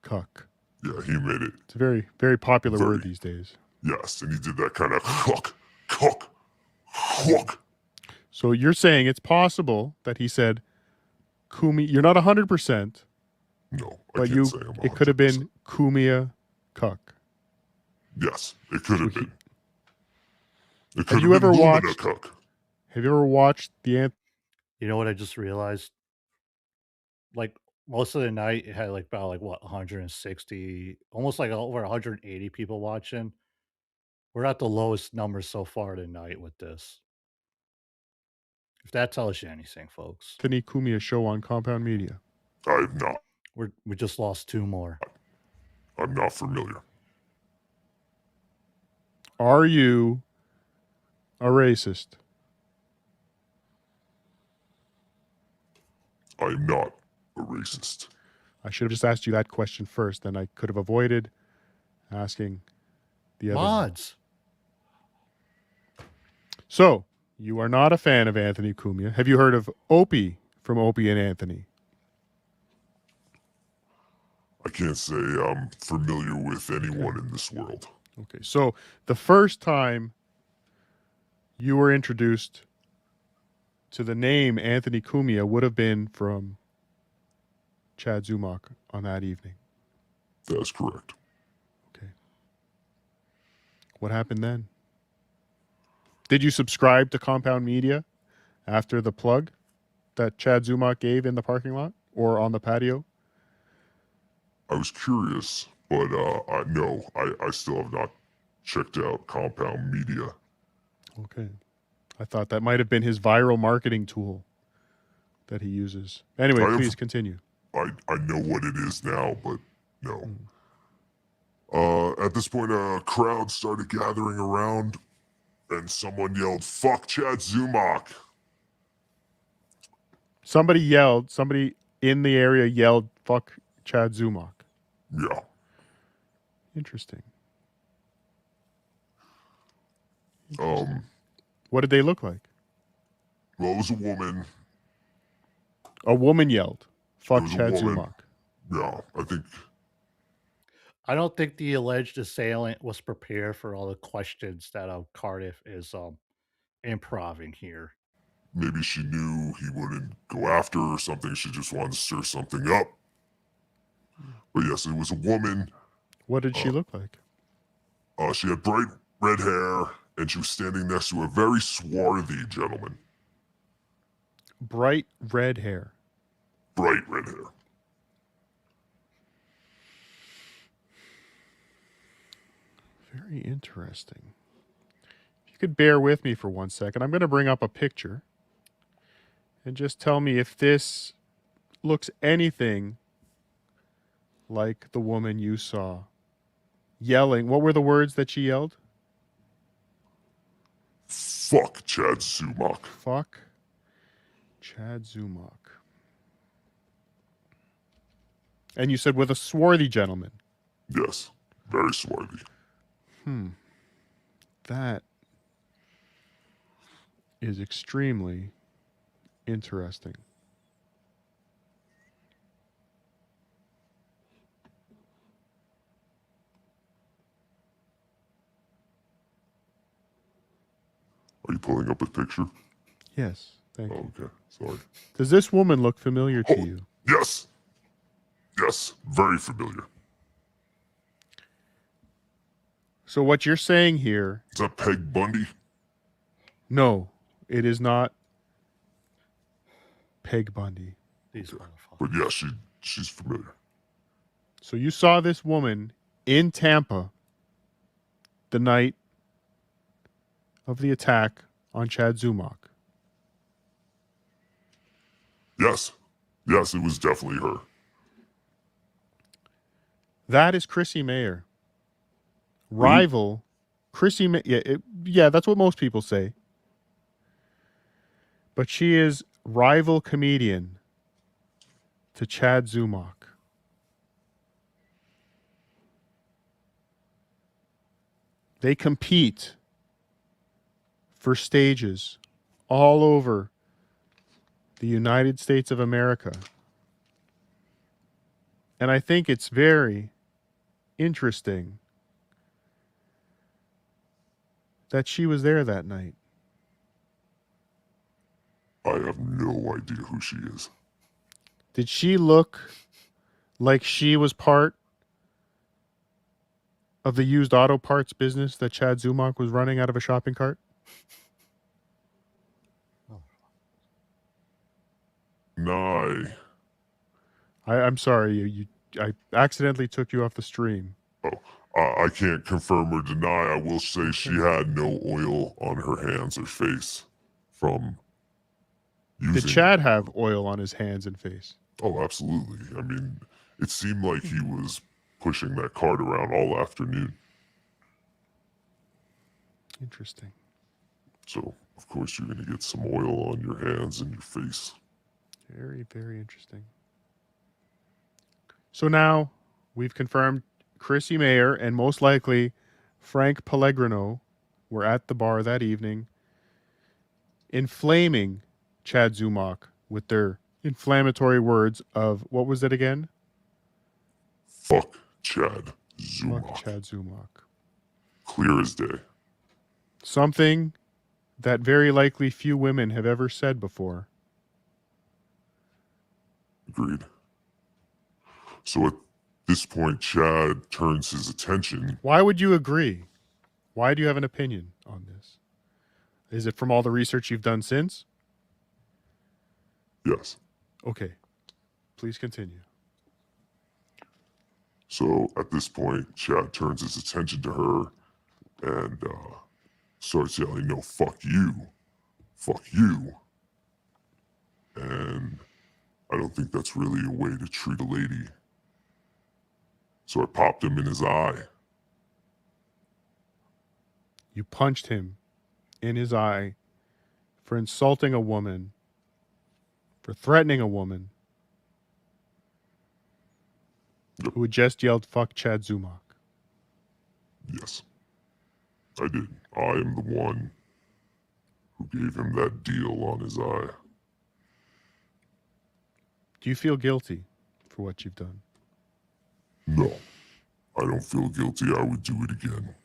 [SPEAKER 15] Cuck.
[SPEAKER 18] Yeah, he made it.
[SPEAKER 15] It's a very, very popular word these days.
[SPEAKER 18] Yes, and he did that kind of cuck.
[SPEAKER 15] So you're saying it's possible that he said Cumia. You're not 100%.
[SPEAKER 18] No,
[SPEAKER 15] but it could have been Cumia cuck.
[SPEAKER 18] Yes, it could have been. It
[SPEAKER 15] Have
[SPEAKER 18] could
[SPEAKER 15] you
[SPEAKER 18] have
[SPEAKER 15] ever
[SPEAKER 18] been
[SPEAKER 15] watched?
[SPEAKER 18] Lumina cuck.
[SPEAKER 15] Have you ever watched the?
[SPEAKER 4] You know what I just realized? Like most of the night it had like about like what 160, almost like over 180 people watching. We're at the lowest numbers so far tonight with this. If that tells you anything, folks.
[SPEAKER 15] Anthony Cumia show on Compound Media.
[SPEAKER 18] I have not.
[SPEAKER 4] We just lost 2 more.
[SPEAKER 18] I'm not familiar.
[SPEAKER 15] Are you a racist?
[SPEAKER 18] I am not a racist.
[SPEAKER 15] I should have just asked you that question first, then I could have avoided asking the other.
[SPEAKER 4] Mods.
[SPEAKER 15] So, you are not a fan of Anthony Cumia. Have you heard of Opie from Opie and Anthony?
[SPEAKER 18] I can't say I'm familiar with anyone in this world.
[SPEAKER 15] Okay, so the first time you were introduced to the name Anthony Cumia would have been from Chad Zumach on that evening.
[SPEAKER 18] That's correct.
[SPEAKER 15] Okay. What happened then? Did you subscribe to Compound Media after the plug that Chad Zumach gave in the parking lot or on the patio?
[SPEAKER 18] I was curious, but I still have not checked out Compound Media.
[SPEAKER 15] Okay. I thought that might have been his viral marketing tool that he uses. Anyway, please continue.
[SPEAKER 18] I know what it is now, but no. At this point, a crowd started gathering around, and someone yelled, "Fuck Chad Zumach!"
[SPEAKER 15] Somebody in the area yelled, "Fuck Chad Zumach."
[SPEAKER 18] Yeah.
[SPEAKER 15] Interesting.
[SPEAKER 18] What
[SPEAKER 15] did they look like?
[SPEAKER 18] Well, it was a woman.
[SPEAKER 15] A woman yelled, "Fuck
[SPEAKER 18] It was a
[SPEAKER 15] Chad
[SPEAKER 18] woman.
[SPEAKER 15] Zumach."
[SPEAKER 18] Yeah, I think
[SPEAKER 4] I don't think the alleged assailant was prepared for all the questions that Cardiff is improving here.
[SPEAKER 18] maybe she knew he wouldn't go after her or something. She just wanted to stir something up. But yes, it was a woman.
[SPEAKER 15] What did she look like?
[SPEAKER 18] She had bright red hair, and she was standing next to a very swarthy gentleman.
[SPEAKER 15] Bright red hair.
[SPEAKER 18] Bright red hair.
[SPEAKER 15] Very interesting. If you could bear with me for 1 second, I'm going to bring up a picture and just tell me if this looks anything like the woman you saw yelling. What were the words that she yelled?
[SPEAKER 18] Fuck Chad Zumach.
[SPEAKER 15] Fuck Chad Zumach. And you said with a swarthy gentleman.
[SPEAKER 18] Yes, very swarthy.
[SPEAKER 15] That is extremely interesting.
[SPEAKER 18] Are you pulling up a picture?
[SPEAKER 15] Yes, thank you.
[SPEAKER 18] Okay, sorry.
[SPEAKER 15] Does this woman look familiar to you?
[SPEAKER 18] Yes. Yes, very familiar.
[SPEAKER 15] So what you're saying here...
[SPEAKER 18] Is that Peg Bundy?
[SPEAKER 15] No, it is not Peg Bundy.
[SPEAKER 18] But yeah, she's familiar.
[SPEAKER 15] So you saw this woman in Tampa the night of the attack on Chad Zumach.
[SPEAKER 18] Yes. Yes, it was definitely her.
[SPEAKER 15] That is Chrissy Mayer. Rival Chrissy Mayer. Yeah, that's what most people say. But she is rival comedian to Chad Zumach. They compete for stages all over the United States of America. And I think it's very interesting that she was there that night.
[SPEAKER 18] I have no idea who she is.
[SPEAKER 15] Did she look like she was part of the used auto parts business that Chad Zumach was running out of a shopping cart?
[SPEAKER 18] No.
[SPEAKER 15] I'm sorry. I accidentally took you off the stream.
[SPEAKER 18] I can't confirm or deny. I will say she had no oil on her hands or face from using.
[SPEAKER 15] Did Chad have oil on his hands and face?
[SPEAKER 18] Oh, absolutely. I mean, it seemed like he was pushing that cart around all afternoon.
[SPEAKER 15] Interesting.
[SPEAKER 18] So, of course, you're going to get some oil on your hands and your face.
[SPEAKER 15] Very, very interesting. So now we've confirmed Chrissy Mayer and most likely Frank Pellegrino were at the bar that evening inflaming Chad Zumach with their inflammatory words of, what was it again?
[SPEAKER 18] Fuck Chad Zumach.
[SPEAKER 15] Fuck Chad Zumach.
[SPEAKER 18] Clear as day.
[SPEAKER 15] Something that very likely few women have ever said before.
[SPEAKER 18] Agreed. So at this point, Chad turns his attention.
[SPEAKER 15] Why would you agree? Why do you have an opinion on this? Is it from all the research you've done since?
[SPEAKER 18] Yes.
[SPEAKER 15] Okay. Please continue.
[SPEAKER 18] So at this point, Chad turns his attention to her and starts yelling, "No, fuck you. Fuck you." And I don't think that's really a way to treat a lady. So I popped him in his eye.
[SPEAKER 15] You punched him in his eye for insulting a woman, for threatening a woman who had just yelled, "Fuck Chad Zumach."
[SPEAKER 18] Yes, I did. I am the one who gave him that deal on his eye.
[SPEAKER 15] Do you feel guilty for what you've done?
[SPEAKER 18] No, I don't feel guilty. I would do it again.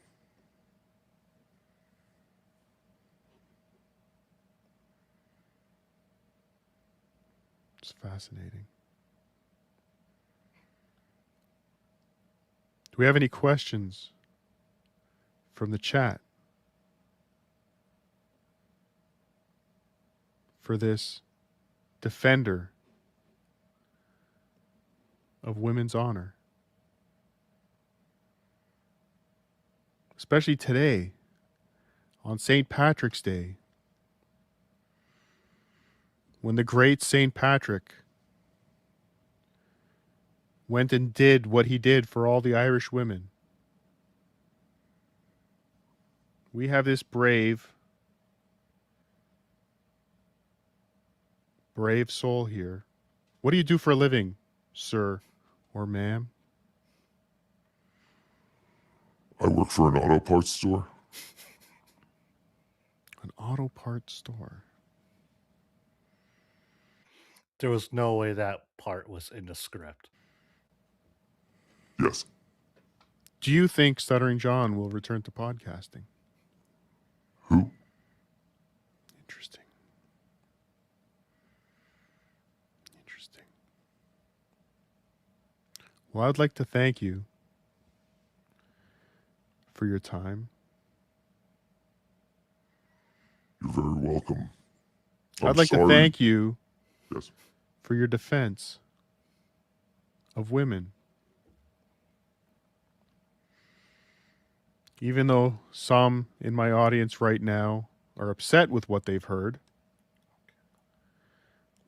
[SPEAKER 15] It's fascinating. Do we have any questions from the chat for this defender of women's honor? Especially today, on St. Patrick's Day, when the great St. Patrick went and did what he did for all the Irish women. We have this brave soul here. What do you do for a living, sir or ma'am?
[SPEAKER 18] I work for an auto parts store.
[SPEAKER 15] An auto parts store.
[SPEAKER 4] There was no way that part was in the script.
[SPEAKER 18] Yes.
[SPEAKER 15] Do you think Stuttering John will return to podcasting?
[SPEAKER 18] Who?
[SPEAKER 15] Interesting. Interesting. Well, I'd like to thank you for your time.
[SPEAKER 18] You're very welcome.
[SPEAKER 15] I'd like to thank you
[SPEAKER 18] Yes.
[SPEAKER 15] for your defense of women. Even though some in my audience right now are upset with what they've heard,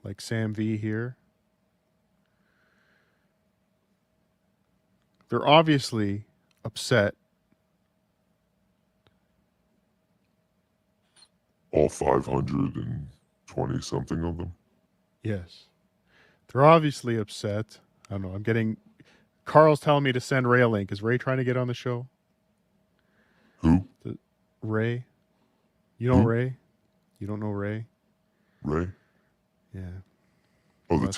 [SPEAKER 15] like Sam V here, they're obviously upset.
[SPEAKER 18] All 520 something of them.
[SPEAKER 15] Yes. They're obviously upset. I don't know. Carl's telling me to send Ray a link. Is Ray trying to get on the show?
[SPEAKER 18] Who?
[SPEAKER 15] Ray. You know Ray? You don't know Ray?
[SPEAKER 18] Ray?
[SPEAKER 15] Yeah.
[SPEAKER 18] Oh, the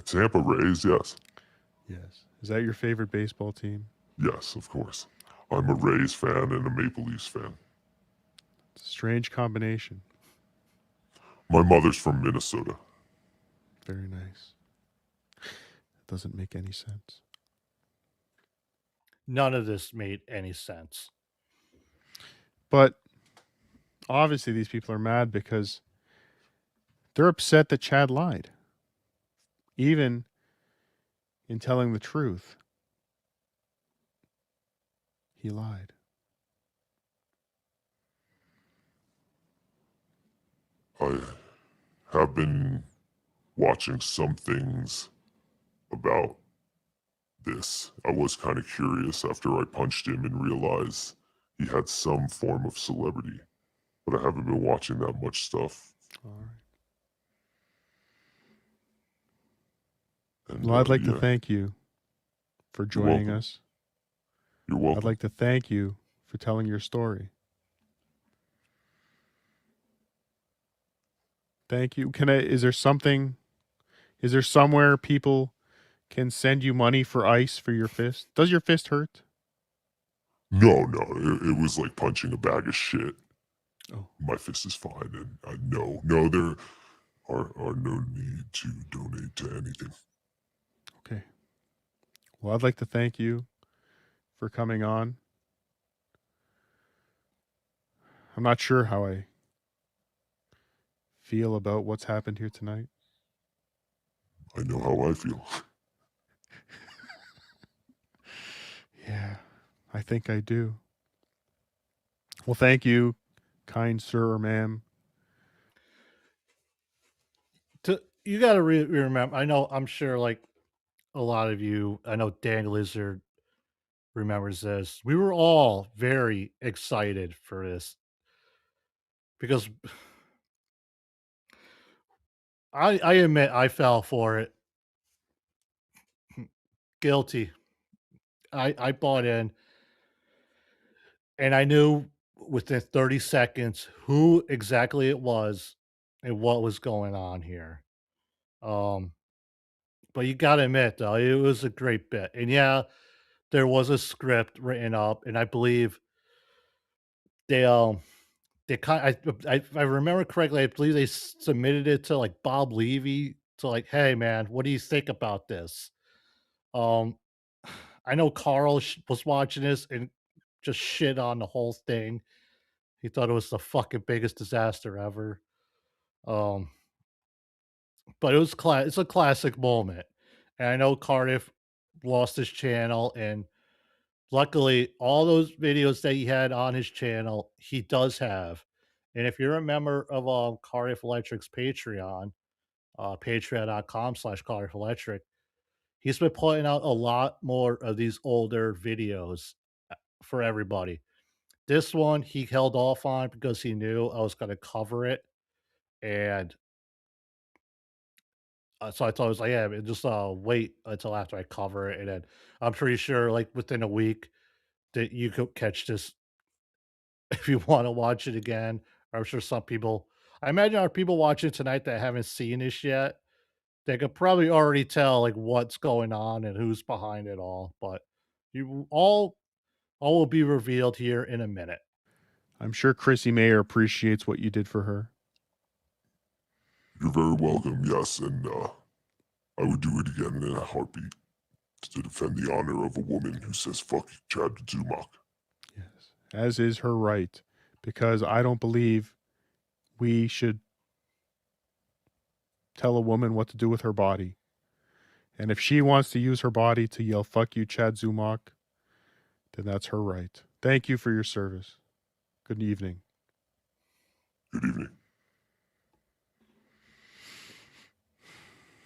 [SPEAKER 18] Tampa Rays, yes.
[SPEAKER 15] Yes. Is that your favorite baseball team?
[SPEAKER 18] Yes, of course. I'm a Rays fan and a Maple Leafs fan.
[SPEAKER 15] It's a strange combination.
[SPEAKER 18] My mother's from Minnesota.
[SPEAKER 15] Very nice. It doesn't make any sense.
[SPEAKER 4] None of this made any sense.
[SPEAKER 15] But obviously these people are mad because they're upset that Chad lied. Even in telling the truth. He lied.
[SPEAKER 18] I have been watching some things about this. I was kind of curious after I punched him and realized he had some form of celebrity, but I haven't been watching that much stuff.
[SPEAKER 15] All right.
[SPEAKER 18] And,
[SPEAKER 15] Well, I'd like to
[SPEAKER 18] yeah.
[SPEAKER 15] thank you for joining
[SPEAKER 18] welcome.
[SPEAKER 15] us.
[SPEAKER 18] You're welcome.
[SPEAKER 15] I'd like to thank you for telling your story. Thank you. Is there somewhere people can send you money for ice for your fist? Does your fist hurt?
[SPEAKER 18] No, it was like punching a bag of shit.
[SPEAKER 15] Oh.
[SPEAKER 18] My fist is fine, and no, there are no need to donate to anything.
[SPEAKER 15] Okay. Well, I'd like to thank you for coming on. I'm not sure how I feel about what's happened here tonight.
[SPEAKER 18] I know how I feel.
[SPEAKER 15] Yeah, I think I do. Well, thank you, kind sir or ma'am.
[SPEAKER 4] You got to remember, I'm sure like a lot of you, I know Dan Lizard remembers this. We were all very excited for this because I admit I fell for it. Guilty. I bought in and I knew within 30 seconds who exactly it was and what was going on here. But you gotta admit though, it was a great bit. And yeah, there was a script written up, and I believe they kind if I remember correctly, I believe they submitted it to like Bob Levy to like, hey man, what do you think about this? Um, I know Carl was watching this and just shit on the whole thing. He thought it was the fucking biggest disaster ever. Um, but it was it's a classic moment. And I know Cardiff lost his channel, and luckily all those videos that he had on his channel, he does have. And if you're a member of Cardiff Electric's Patreon, patreon.com/Cardiff Electric, he's been putting out a lot more of these older videos for everybody. This one he held off on because he knew I was going to cover it. And so I thought I was like, yeah, man, just wait until after I cover it. And then I'm pretty sure like within a week that you could catch this if you want to watch it again. I'm sure some people, I imagine are people watching tonight that haven't seen this yet. They could probably already tell like what's going on and who's behind it all. But you all will be revealed here in a minute.
[SPEAKER 15] I'm sure Chrissy Mayer appreciates what you did for her.
[SPEAKER 18] You're very welcome, yes, and I would do it again in a heartbeat to defend the honor of a woman who says fuck Chad Zumach.
[SPEAKER 15] Yes, as is her right, because I don't believe we should tell a woman what to do with her body. And if she wants to use her body to yell fuck you Chad Zumach, then that's her right. Thank you for your service. Good evening.
[SPEAKER 18] Good evening.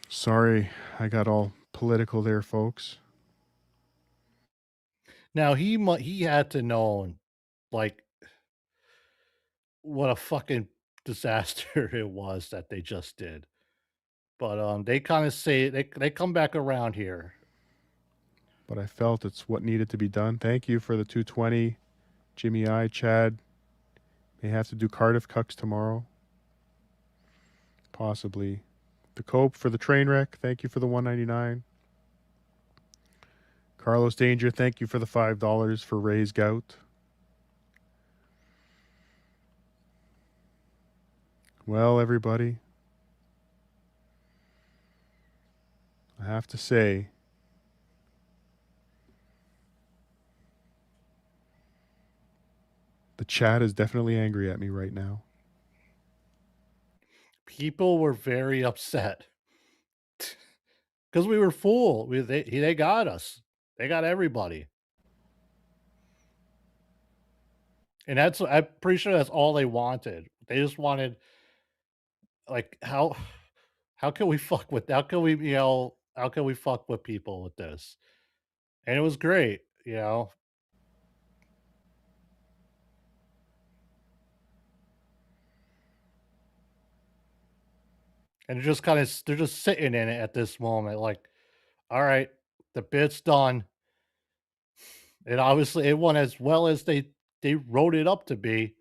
[SPEAKER 15] Sorry, I got all political there, folks.
[SPEAKER 4] Now he had to know like what a fucking disaster it was that they just did. But they kind of say they come back around here.
[SPEAKER 15] But I felt it's what needed to be done. Thank you for the 220. Jimmy I, Chad may have to do Cardiff Cucks tomorrow. Possibly. The Cope for the train wreck. Thank you for the 199. Carlos Danger, thank you for the $5 for Ray's Gout. Well, everybody, I have to say, the chat is definitely angry at me right now.
[SPEAKER 4] People were very upset. because we were fooled. They got us. They got everybody. And I'm pretty sure that's all they wanted. They just wanted, like, how can we fuck with, how can we, how can we fuck with people with this? And it was great, And they're just sitting in it at this moment, like, all right, the bit's done. And obviously it went as well as they wrote it up to be.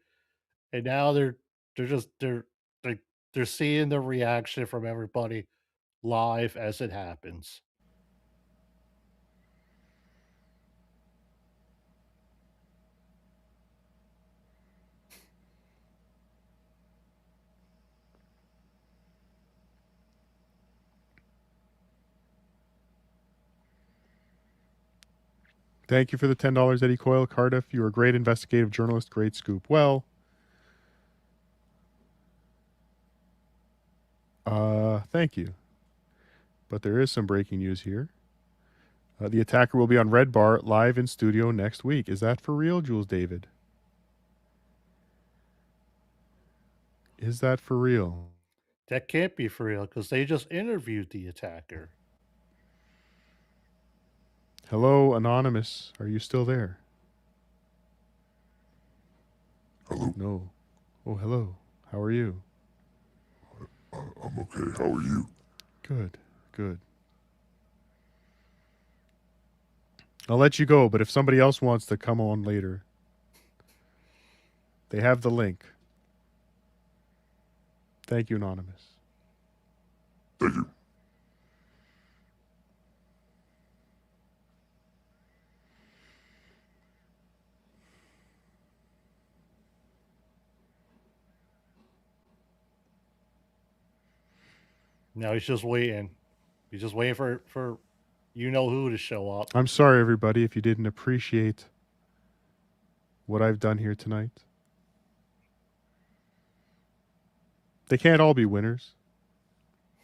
[SPEAKER 4] And now they're just they're they're seeing the reaction from everybody live as it happens.
[SPEAKER 15] Thank you for the $10, Eddie Coyle. Cardiff, you're a great investigative journalist. Great scoop. Well, thank you. But there is some breaking news here. The attacker will be on Red Bar live in studio next week. Is that for real, Jules David? Is that for real?
[SPEAKER 4] That can't be for real because they just interviewed the attacker.
[SPEAKER 15] Hello, Anonymous. Are you still there?
[SPEAKER 18] Hello?
[SPEAKER 15] No. Oh, hello. How are you?
[SPEAKER 18] I'm okay. How are you?
[SPEAKER 15] Good, good. I'll let you go, but if somebody else wants to come on later, they have the link. Thank you, Anonymous.
[SPEAKER 18] Thank you.
[SPEAKER 4] No, he's just waiting. He's just waiting for who to show up.
[SPEAKER 15] I'm sorry, everybody, if you didn't appreciate what I've done here tonight. They can't all be winners.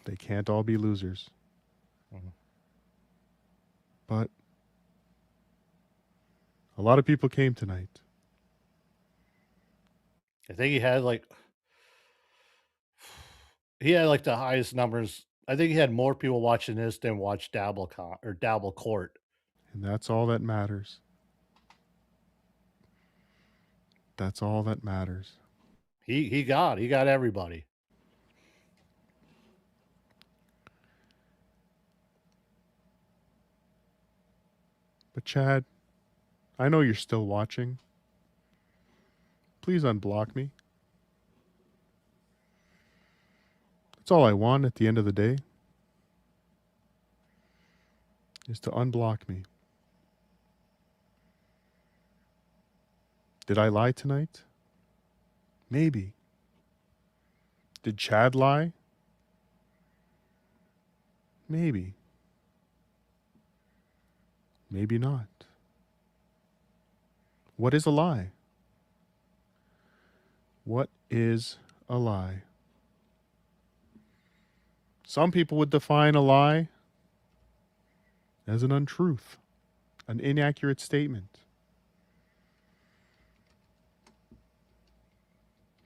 [SPEAKER 15] They can't all be losers.
[SPEAKER 4] Mhm.
[SPEAKER 15] But a lot of people came tonight.
[SPEAKER 4] I think he had like the highest numbers. I think he had more people watching this than watched DabbleCon or Dabble Court.
[SPEAKER 15] And that's all that matters. That's all that matters.
[SPEAKER 4] He got everybody.
[SPEAKER 15] But Chad, I know you're still watching. Please unblock me. That's all I want at the end of the day. Is to unblock me. Did I lie tonight? Maybe. Did Chad lie? Maybe. Maybe not. What is a lie? What is a lie? Some people would define a lie as an untruth, an inaccurate statement.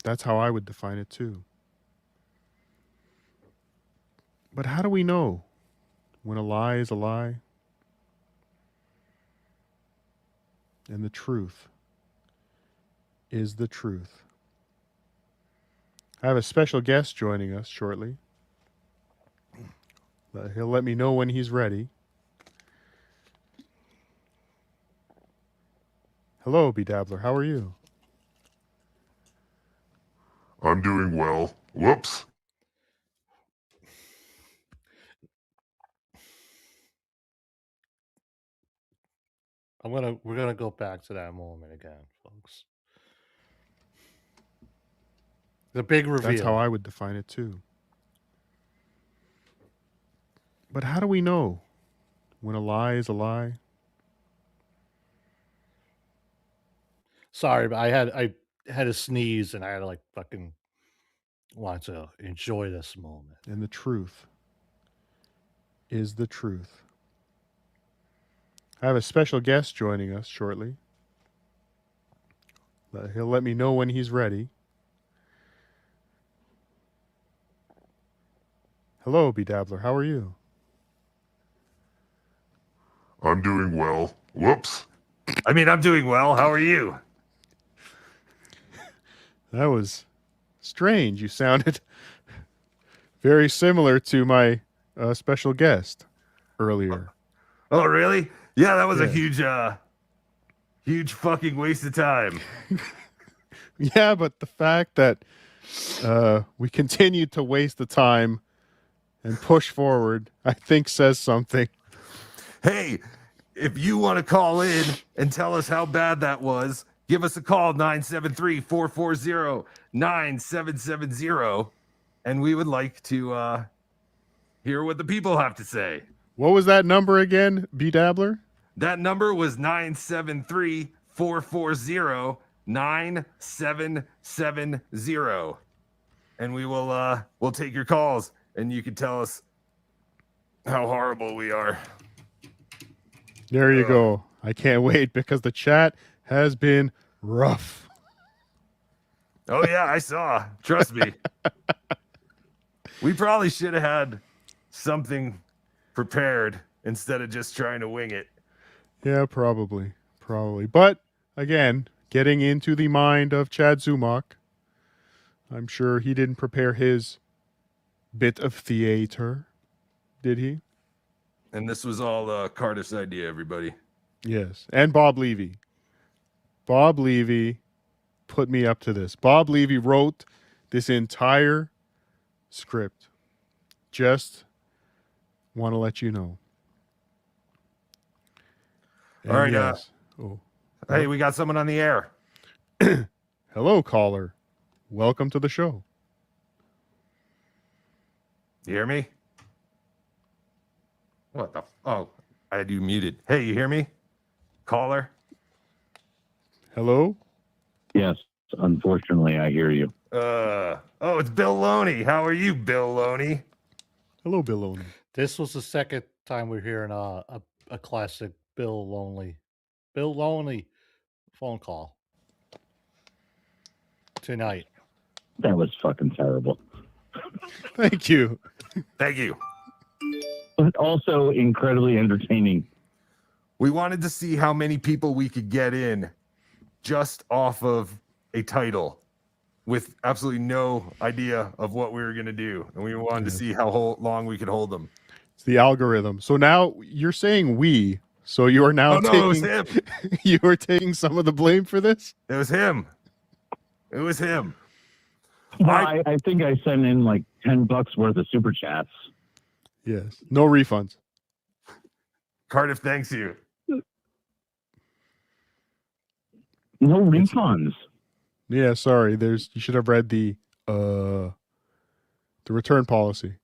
[SPEAKER 15] That's how I would define it too. But how do we know when a lie is a lie and the truth is the truth? I have a special guest joining us shortly. He'll let me know when he's ready. Hello, BeDabbler. How are you?
[SPEAKER 18] I'm doing well. Whoops.
[SPEAKER 4] We're gonna go back to that moment again, folks. The big reveal.
[SPEAKER 15] That's how I would define it too. But how do we know when a lie is a lie?
[SPEAKER 4] Sorry, but I had a sneeze and I had to like fucking want to enjoy this moment.
[SPEAKER 15] And the truth is the truth. I have a special guest joining us shortly. He'll let me know when he's ready. Hello, BeDabbler. How are you?
[SPEAKER 18] I'm doing well. Whoops.
[SPEAKER 7] I mean, I'm doing well. How are you?
[SPEAKER 15] That was strange. You sounded very similar to my special guest earlier.
[SPEAKER 7] Oh, really? Yeah, that was a
[SPEAKER 15] Yeah.
[SPEAKER 7] huge fucking waste of time.
[SPEAKER 15] Yeah, but the fact that we continued to waste the time and push forward, I think says something.
[SPEAKER 7] Hey, if you want to call in and tell us how bad that was, give us a call, 973-440-9770, and we would like to hear what the people have to say.
[SPEAKER 15] What was that number again, BeDabbler?
[SPEAKER 7] That number was 973-440-9770. And we will we'll take your calls, and you can tell us how horrible we are.
[SPEAKER 15] There you go. I can't wait because the chat has been rough.
[SPEAKER 7] Oh yeah, I saw. Trust me. We probably should have had something prepared instead of just trying to wing it.
[SPEAKER 15] Yeah, probably. But again, getting into the mind of Chad Zumach, I'm sure he didn't prepare his bit of theater, did he?
[SPEAKER 7] And this was all Cardiff's idea, everybody.
[SPEAKER 15] Yes, and Bob Levy. Bob Levy put me up to this. Bob Levy wrote this entire script. Just want to let you know.
[SPEAKER 7] All right.
[SPEAKER 15] Yes.
[SPEAKER 7] Hey, we got someone on the air.
[SPEAKER 15] Hello, caller. Welcome to the show.
[SPEAKER 7] You hear me? What the? Oh, I had you muted. Hey, you hear me? Caller?
[SPEAKER 15] Hello?
[SPEAKER 20] Yes, unfortunately, I hear you.
[SPEAKER 7] Oh, it's Bill Loney. How are you, Bill Loney?
[SPEAKER 15] Hello, Bill Loney.
[SPEAKER 4] This was the second time we're hearing a classic Bill Loney phone call tonight.
[SPEAKER 20] That was fucking terrible.
[SPEAKER 15] Thank you.
[SPEAKER 7] Thank you.
[SPEAKER 20] But also incredibly entertaining.
[SPEAKER 7] We wanted to see how many people we could get in just off of a title with absolutely no idea of what we were going to do. And we wanted to see how long we could hold them.
[SPEAKER 15] It's the algorithm. So now you're saying we. So you are now
[SPEAKER 7] it was him.
[SPEAKER 15] You are taking some of the blame for this?
[SPEAKER 7] It was him. It was him.
[SPEAKER 20] Well, I think I sent in like $10 worth of super chats.
[SPEAKER 15] Yes. No refunds.
[SPEAKER 7] Cardiff thanks you.
[SPEAKER 20] No refunds.
[SPEAKER 15] Yeah, sorry. You should have read the return policy.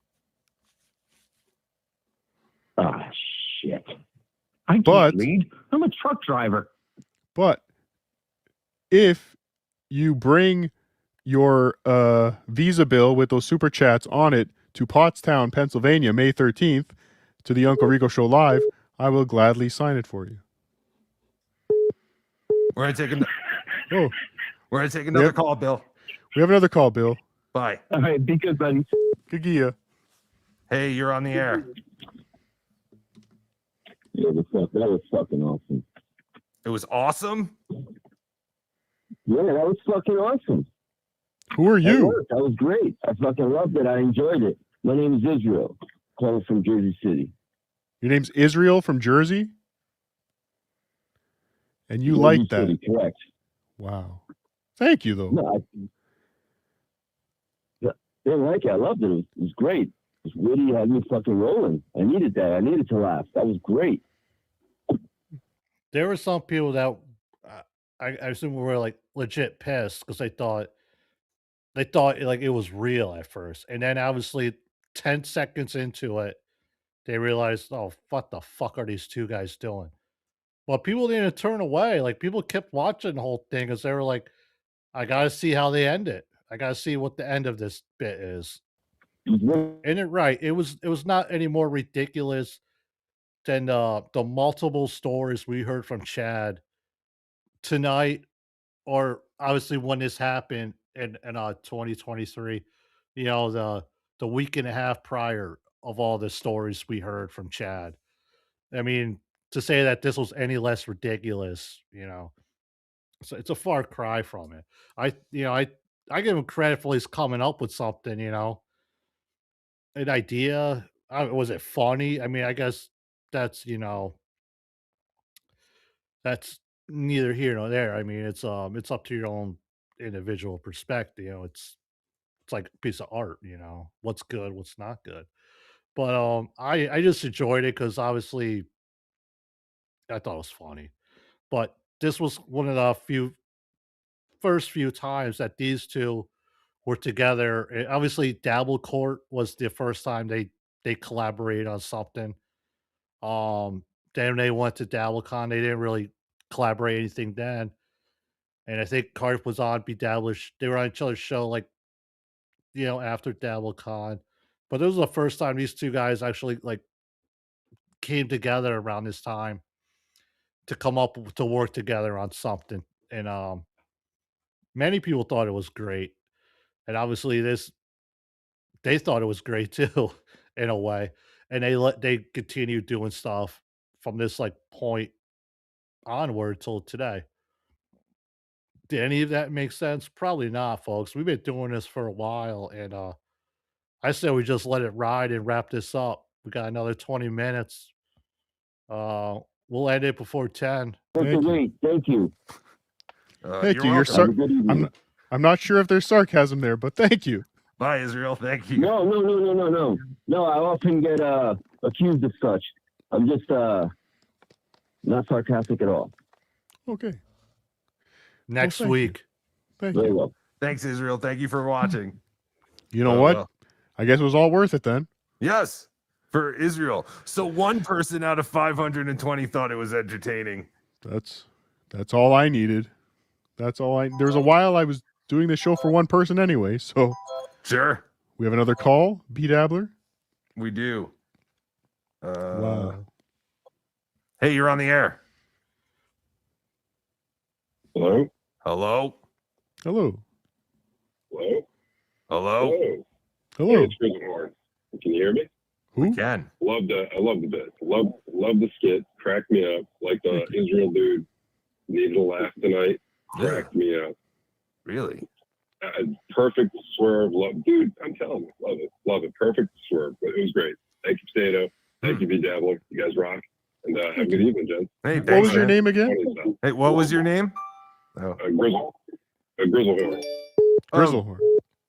[SPEAKER 20] Ah, shit. I can't read. I'm a truck driver.
[SPEAKER 15] But if you bring your Visa bill with those super chats on it to Pottstown, Pennsylvania, May 13th, to the Uncle Rico Show Live, I will gladly sign it for you.
[SPEAKER 7] We're gonna take another call, Bill.
[SPEAKER 15] We have another call, Bill.
[SPEAKER 7] Bye.
[SPEAKER 20] All right, be good, buddy.
[SPEAKER 15] Good gear.
[SPEAKER 7] Hey, you're on the air.
[SPEAKER 20] Yeah, that was fucking awesome.
[SPEAKER 7] It was awesome?
[SPEAKER 20] Yeah, that was fucking awesome.
[SPEAKER 15] Who are you?
[SPEAKER 20] That was great. I fucking loved it. I enjoyed it. My name is Israel, calling from Jersey City.
[SPEAKER 15] Your name's Israel from Jersey? And you like that?
[SPEAKER 20] City, correct.
[SPEAKER 15] Wow. Thank you, though.
[SPEAKER 20] No, I didn't like it. I loved it. It was great. It was witty. It had me fucking rolling. I needed that. I needed to laugh. That was great.
[SPEAKER 4] There were some people that I assume were like legit pissed because they thought like it was real at first, and then obviously 10 seconds into it, they realized, oh, what the fuck are these two guys doing? But people didn't turn away. Like people kept watching the whole thing because they were like, I gotta see how they end it. I gotta see what the end of this bit is. And it was not any more ridiculous than the multiple stories we heard from Chad tonight, or obviously when this happened in 2023. You know, the week and a half prior of all the stories we heard from Chad. I mean, to say that this was any less ridiculous, it's a far cry from it. I give him credit for at least coming up with something, an idea. Was it funny? I mean, I guess that's that's neither here nor there. I mean, it's up to your own individual perspective. It's like a piece of art. What's good, what's not good. But I just enjoyed it because obviously I thought it was funny. But this was one of the first few times that these two were together. Obviously, Dabble Court was the first time they collaborated on something. Then they went to DabbleCon. They didn't really collaborate anything then. And I think Cardiff was on BeDabblin. They were on each other's show, like, after DabbleCon. But this was the first time these two guys actually like came together around this time to come up to work together on something. And many people thought it was great. And obviously they thought it was great too, in a way. And they continued doing stuff from this like point onward till today. Did any of that make sense? Probably not, folks. We've been doing this for a while, and I say we just let it ride and wrap this up. We got another 20 minutes. We'll end it before 10.
[SPEAKER 20] Thank you.
[SPEAKER 15] Thank you. I'm not sure if there's sarcasm there, but thank you.
[SPEAKER 7] Bye, Israel. Thank you.
[SPEAKER 20] No. No, I often get accused of such. I'm just not sarcastic at all.
[SPEAKER 15] Okay.
[SPEAKER 4] Next week.
[SPEAKER 15] Thank
[SPEAKER 20] Very
[SPEAKER 15] you.
[SPEAKER 20] well.
[SPEAKER 7] Thanks, Israel. Thank you for watching.
[SPEAKER 15] You know what? I guess it was all worth it then.
[SPEAKER 7] Yes, for Israel. So one person out of 520 thought it was entertaining.
[SPEAKER 15] That's all I needed. That's all I. There was a while I was doing the show for one person anyway, so.
[SPEAKER 7] Sure.
[SPEAKER 15] We have another call, BeDabbler.
[SPEAKER 7] We do.
[SPEAKER 15] Wow.
[SPEAKER 7] Hey, you're on the air.
[SPEAKER 18] Hello?
[SPEAKER 7] Hello?
[SPEAKER 15] Hello.
[SPEAKER 18] Hello?
[SPEAKER 7] Hello?
[SPEAKER 15] Hello.
[SPEAKER 18] Hey, it's Grizzlehorn. Can you hear me?
[SPEAKER 7] Who? Can.
[SPEAKER 18] I love the bit. Love the skit. Cracked me up. Like the Israel dude needed a laugh tonight. Cracked me up.
[SPEAKER 7] Really?
[SPEAKER 18] Perfect swerve. Dude, I'm telling you. Love it. Perfect swerve. But it was great. Thank you, Stato. Thank you, BeDabblin. You guys rock. And have a good evening, Jen.
[SPEAKER 7] Hey,
[SPEAKER 15] what was your name again?
[SPEAKER 7] Hey, what was your name?
[SPEAKER 18] Grizzlehorn.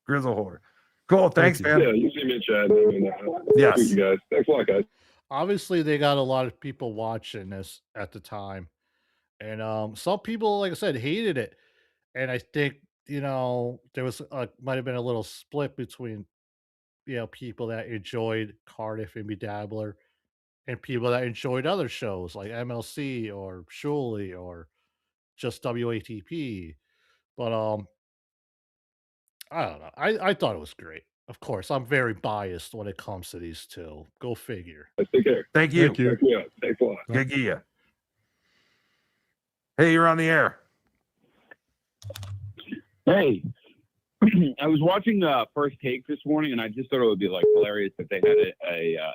[SPEAKER 7] Grizzlehorn. Cool. Thanks, man.
[SPEAKER 18] Yeah, you see me in chat.
[SPEAKER 7] Yes.
[SPEAKER 18] Thank you guys. Thanks a lot, guys.
[SPEAKER 4] Obviously, they got a lot of people watching this at the time. And some people, like I said, hated it. And I think, there was might have been a little split between, people that enjoyed Cardiff and BeDabbler and people that enjoyed other shows like MLC or Shuley or just WATP. But I don't know. I thought it was great. Of course, I'm very biased when it comes to these two. Go figure.
[SPEAKER 18] Take care.
[SPEAKER 7] Thank you.
[SPEAKER 15] Thank you.
[SPEAKER 18] Check me out. Thanks a lot.
[SPEAKER 7] Good gear ya. Hey, you're on the air.
[SPEAKER 16] Hey, I was watching First Take this morning, and I just thought it would be like hilarious if they had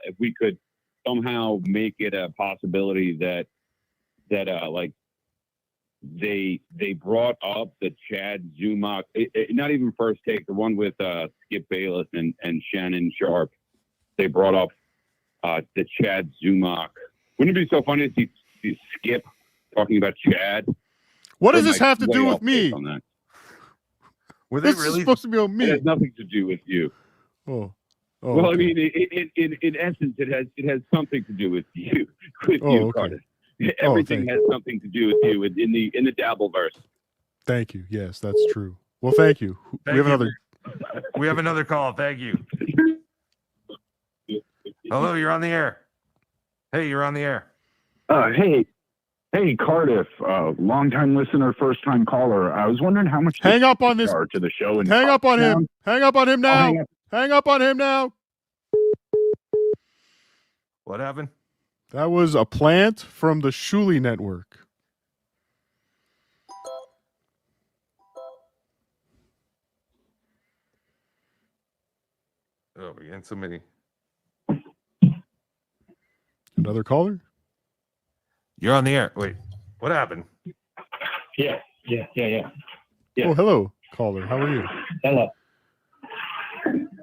[SPEAKER 16] if we could somehow make it a possibility that like they brought up the Chad Zumach, not even First Take, the one with Skip Bayless and Shannon Sharp. They brought up the Chad Zumach. Wouldn't it be so funny to see Skip talking about Chad?
[SPEAKER 15] What does this have to do with me?
[SPEAKER 7] Were they
[SPEAKER 15] This
[SPEAKER 7] really
[SPEAKER 15] is supposed to be on me.
[SPEAKER 16] It has nothing to do with you.
[SPEAKER 15] Oh,
[SPEAKER 16] well,
[SPEAKER 15] okay.
[SPEAKER 16] I mean, in essence, it has something to do with you,
[SPEAKER 15] okay.
[SPEAKER 16] Cardiff. Everything has something to do with you in the dabbleverse.
[SPEAKER 15] Thank you. Yes, that's true. Well, thank you.
[SPEAKER 7] Thank
[SPEAKER 15] we have
[SPEAKER 7] you.
[SPEAKER 15] another.
[SPEAKER 7] We have another call. Thank you. Hello, you're on the air. Hey, you're on the air.
[SPEAKER 19] Hey, Cardiff, long-time listener, first-time caller. I was wondering how much
[SPEAKER 15] Hang up on this
[SPEAKER 19] to the show.
[SPEAKER 15] Hang up on him. Hang up on him now. Hang up on him now.
[SPEAKER 7] What happened?
[SPEAKER 15] That was a plant from the Shuli network.
[SPEAKER 7] Oh, we got so many.
[SPEAKER 15] Another caller?
[SPEAKER 7] You're on the air. Wait, what happened?
[SPEAKER 16] Yeah.
[SPEAKER 15] Oh, hello, caller. How are you?
[SPEAKER 16] Hello.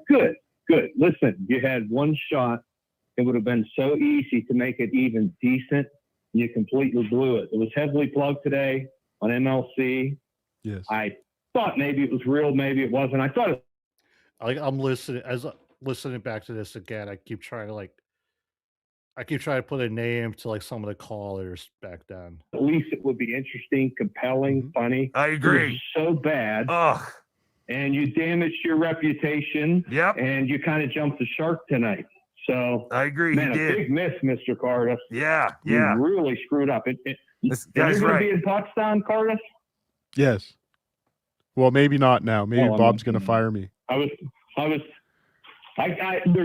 [SPEAKER 16] Good. Listen, you had one shot. It would have been so easy to make it even decent. You completely blew it. It was heavily plugged today on MLC.
[SPEAKER 15] Yes.
[SPEAKER 16] I thought maybe it was real, maybe it wasn't. I thought it
[SPEAKER 4] I'm listening back to this again. I keep trying to put a name to like some of the callers back then.
[SPEAKER 16] at least it would be interesting, compelling, funny.
[SPEAKER 7] I agree.
[SPEAKER 16] It was so bad.
[SPEAKER 7] Ugh.
[SPEAKER 16] And you damaged your reputation.
[SPEAKER 7] Yep.
[SPEAKER 16] And you kind of jumped the shark tonight. So
[SPEAKER 7] I agree.
[SPEAKER 16] Man,
[SPEAKER 7] you
[SPEAKER 16] a
[SPEAKER 7] did.
[SPEAKER 16] big miss, Mr. Cardiff.
[SPEAKER 7] Yeah.
[SPEAKER 16] You really screwed up.
[SPEAKER 7] This
[SPEAKER 16] you're
[SPEAKER 7] guy's
[SPEAKER 16] going
[SPEAKER 7] right.
[SPEAKER 16] to be in Potsdam, Cardiff?
[SPEAKER 15] Yes. Well, maybe not now. Maybe
[SPEAKER 16] Well,
[SPEAKER 15] Bob's going to fire me.
[SPEAKER 16] There's